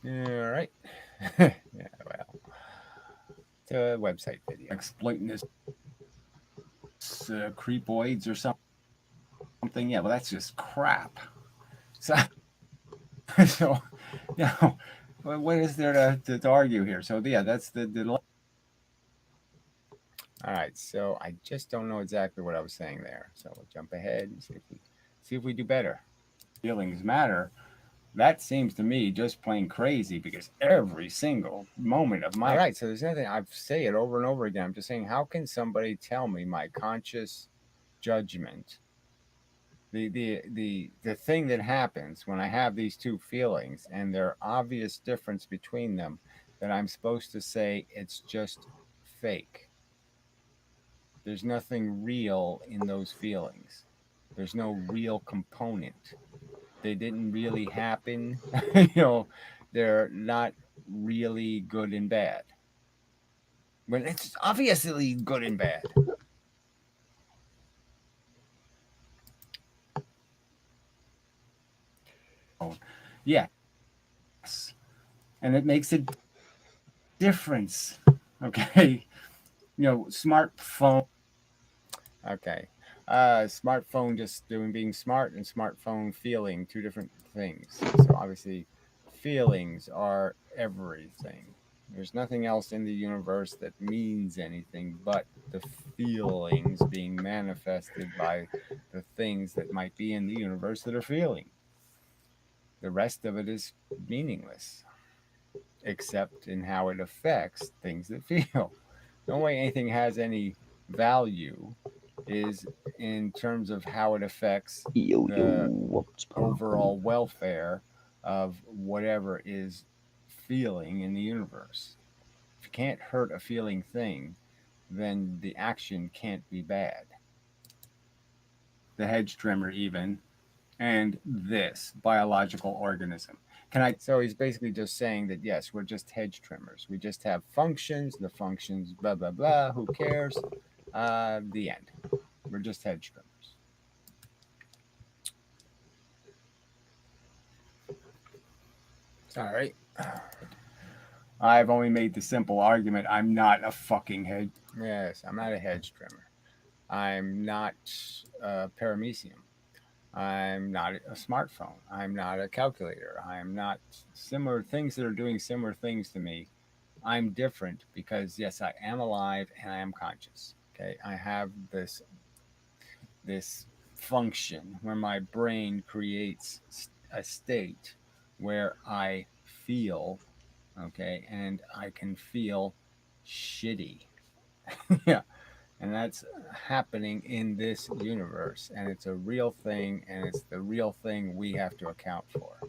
All right. Yeah, well, it's a website video exploiting this creepoids or something. Yeah, well, that's just crap. So what is there to argue here? So yeah, that's the. All right, so I just don't know exactly what I was saying there. So we'll jump ahead and see if we do better. Feelings matter. That seems to me just plain crazy, because every single moment of my... All right, so there's nothing, I say it over and over again. I'm just saying, how can somebody tell me my conscious judgment, the thing that happens when I have these two feelings and their obvious difference between them, that I'm supposed to say it's just fake? There's nothing real in those feelings. There's no real component. They didn't really happen. They're not really good and bad. But it's obviously good and bad. Yes. And it makes a difference. Okay. Smartphone. Okay. Smartphone just being smart and smartphone feeling, two different things. So obviously feelings are everything. There's nothing else in the universe that means anything but the feelings being manifested by the things that might be in the universe that are feeling. The rest of it is meaningless, except in how it affects things that feel. The only way anything has any value is in terms of how it affects the overall welfare of whatever is feeling in the universe. If you can't hurt a feeling thing, then the action can't be bad. The hedge trimmer even, and this biological organism. So he's basically just saying that, yes, we're just hedge trimmers. We just have functions, the functions, blah, blah, blah, who cares? The end. We're just hedge trimmers. All right. I've only made the simple argument. I'm not a fucking hedge. Yes, I'm not a hedge trimmer. I'm not a paramecium. I'm not a smartphone. I'm not a calculator. I'm not similar things that are doing similar things to me. I'm different because, yes, I am alive and I am conscious. Okay, I have this function where my brain creates a state where I feel, okay, and I can feel shitty. Yeah. And that's happening in this universe. And it's a real thing. And it's the real thing we have to account for.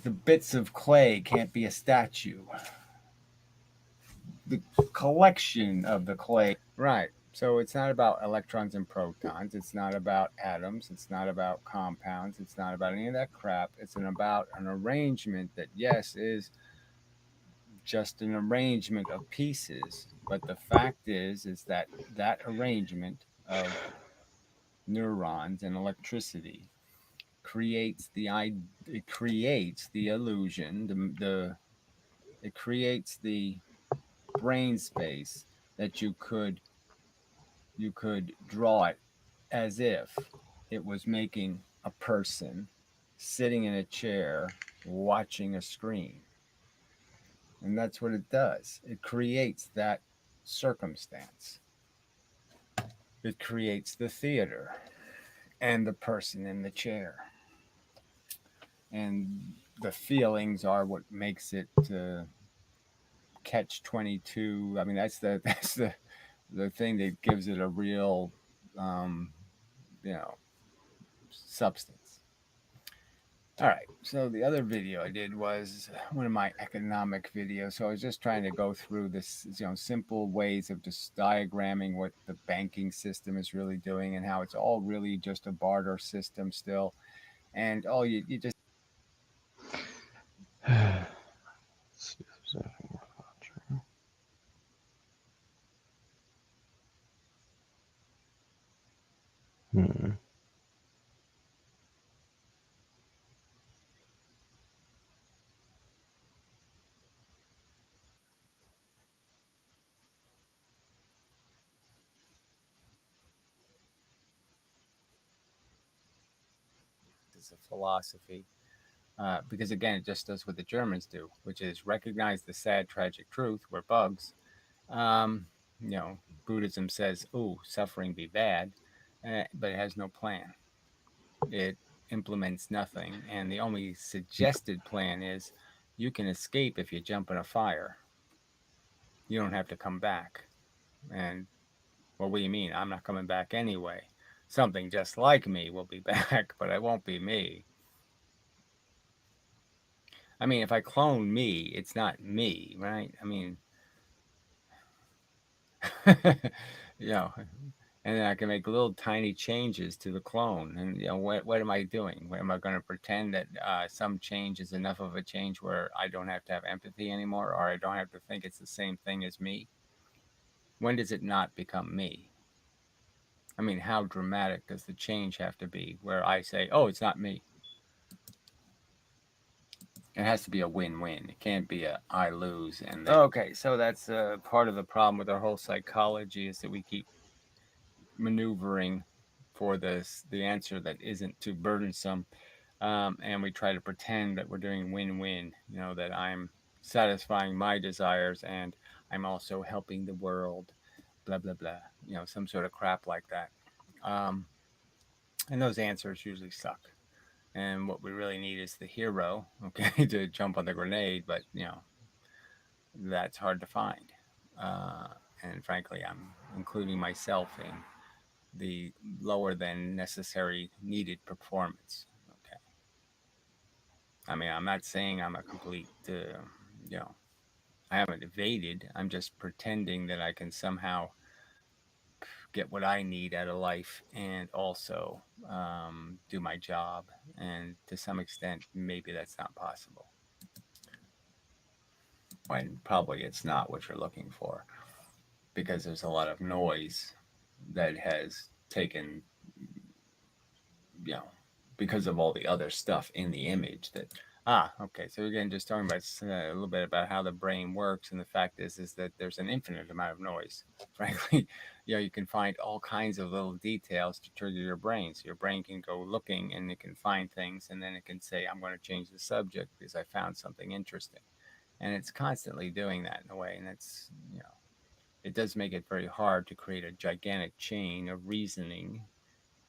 The bits of clay can't be a statue. The collection of the clay. Right. So it's not about electrons and protons. It's not about atoms. It's not about compounds. It's not about any of that crap. It's about an arrangement that, yes, is just an arrangement of pieces, but the fact is that that arrangement of neurons and electricity creates the illusion, it creates the brain space that you could draw it as if it was making a person sitting in a chair watching a screen. And that's what it does. It creates that circumstance. It creates the theater and the person in the chair. And the feelings are what makes it catch 22. I mean, that's the thing that gives it a real, substance. All right, so the other video I did was one of my economic videos. So I was just trying to go through this, simple ways of just diagramming what the banking system is really doing and how it's all really just a barter system still. And all you just... Let's see if there's anything more about you. It's a philosophy. Because again, it just does what the Germans do, which is recognize the sad, tragic truth. We're bugs. Buddhism says, "Oh, suffering be bad," but it has no plan. It implements nothing, and the only suggested plan is you can escape if you jump in a fire. You don't have to come back. And well, what do you mean? I'm not coming back anyway. Something just like me will be back, but it won't be me. I mean, if I clone me, it's not me, right? I mean, and then I can make little tiny changes to the clone. And, what am I doing? Am I going to pretend that some change is enough of a change where I don't have to have empathy anymore, or I don't have to think it's the same thing as me? When does it not become me? I mean, how dramatic does the change have to be where I say, oh, it's not me? It has to be a win-win. It can't be a I lose and then... Okay, so that's part of the problem with our whole psychology is that we keep maneuvering for the answer that isn't too burdensome, and we try to pretend that we're doing win-win. That I'm satisfying my desires and I'm also helping the world. Blah blah blah. Some sort of crap like that. And those answers usually suck. And what we really need is the hero, okay, to jump on the grenade, but, that's hard to find. And frankly, I'm including myself in the lower than necessary needed performance, okay? I mean, I'm not saying I'm a complete, I haven't evaded. I'm just pretending that I can somehow get what I need out of life and also do my job. And to some extent, maybe that's not possible. And probably it's not what you're looking for, because there's a lot of noise that has taken, because of all the other stuff in the image that, okay. So again, just talking about a little bit about how the brain works. And the fact is that there's an infinite amount of noise. Frankly, you can find all kinds of little details to trigger your brain. So your brain can go looking and it can find things, and then it can say, I'm going to change the subject because I found something interesting. And it's constantly doing that in a way. And it's, it does make it very hard to create a gigantic chain of reasoning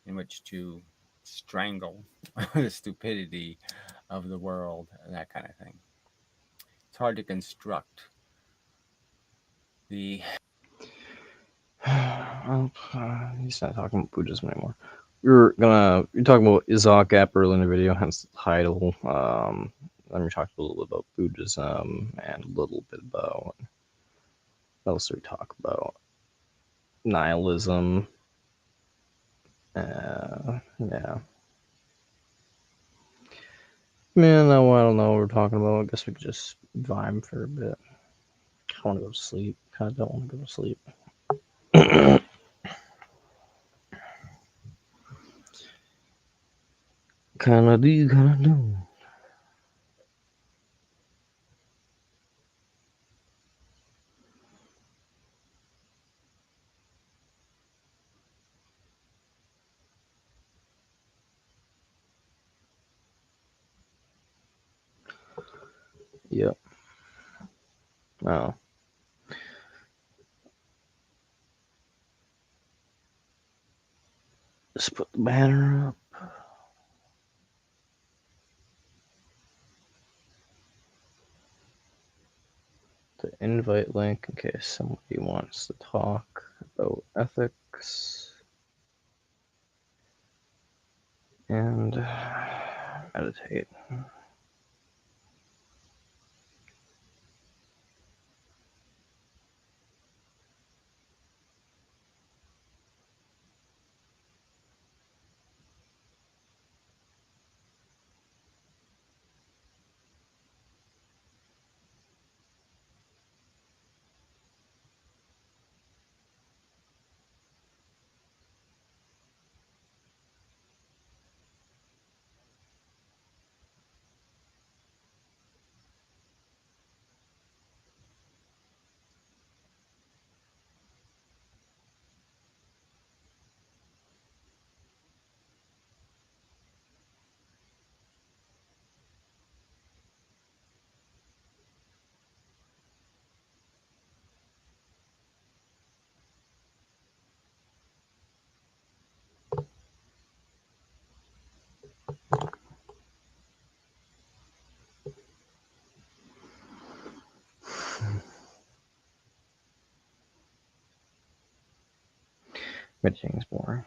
in which to strangle the stupidity of the world, that kind of thing. It's hard to construct the. Well, he's not talking about Buddhism anymore. You're talking about Izok app earlier in the video, hence the title. Then we talked a little bit about Buddhism and a little bit about, what else did we talk about? Nihilism. Yeah. Man, no, I don't know what we're talking about. I guess we could just vibe for a bit. I want to go to sleep. I don't want to go to sleep. Kinda do, kinda do. Yep. Oh. Just put the banner up. The invite link in case somebody wants to talk about ethics and meditate. Meditating's boring.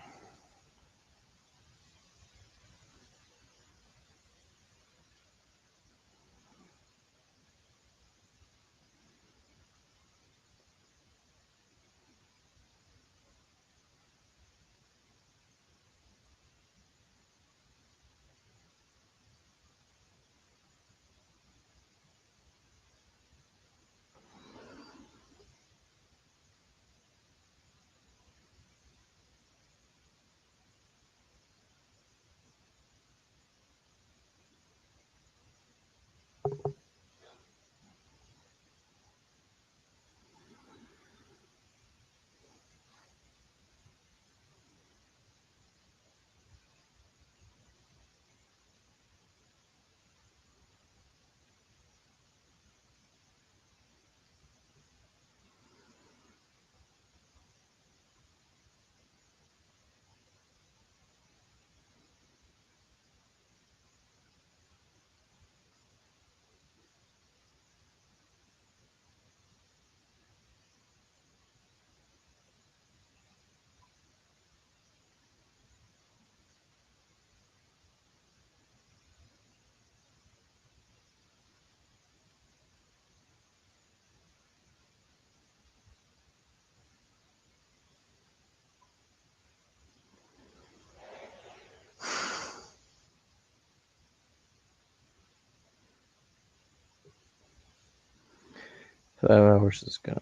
Where's this going?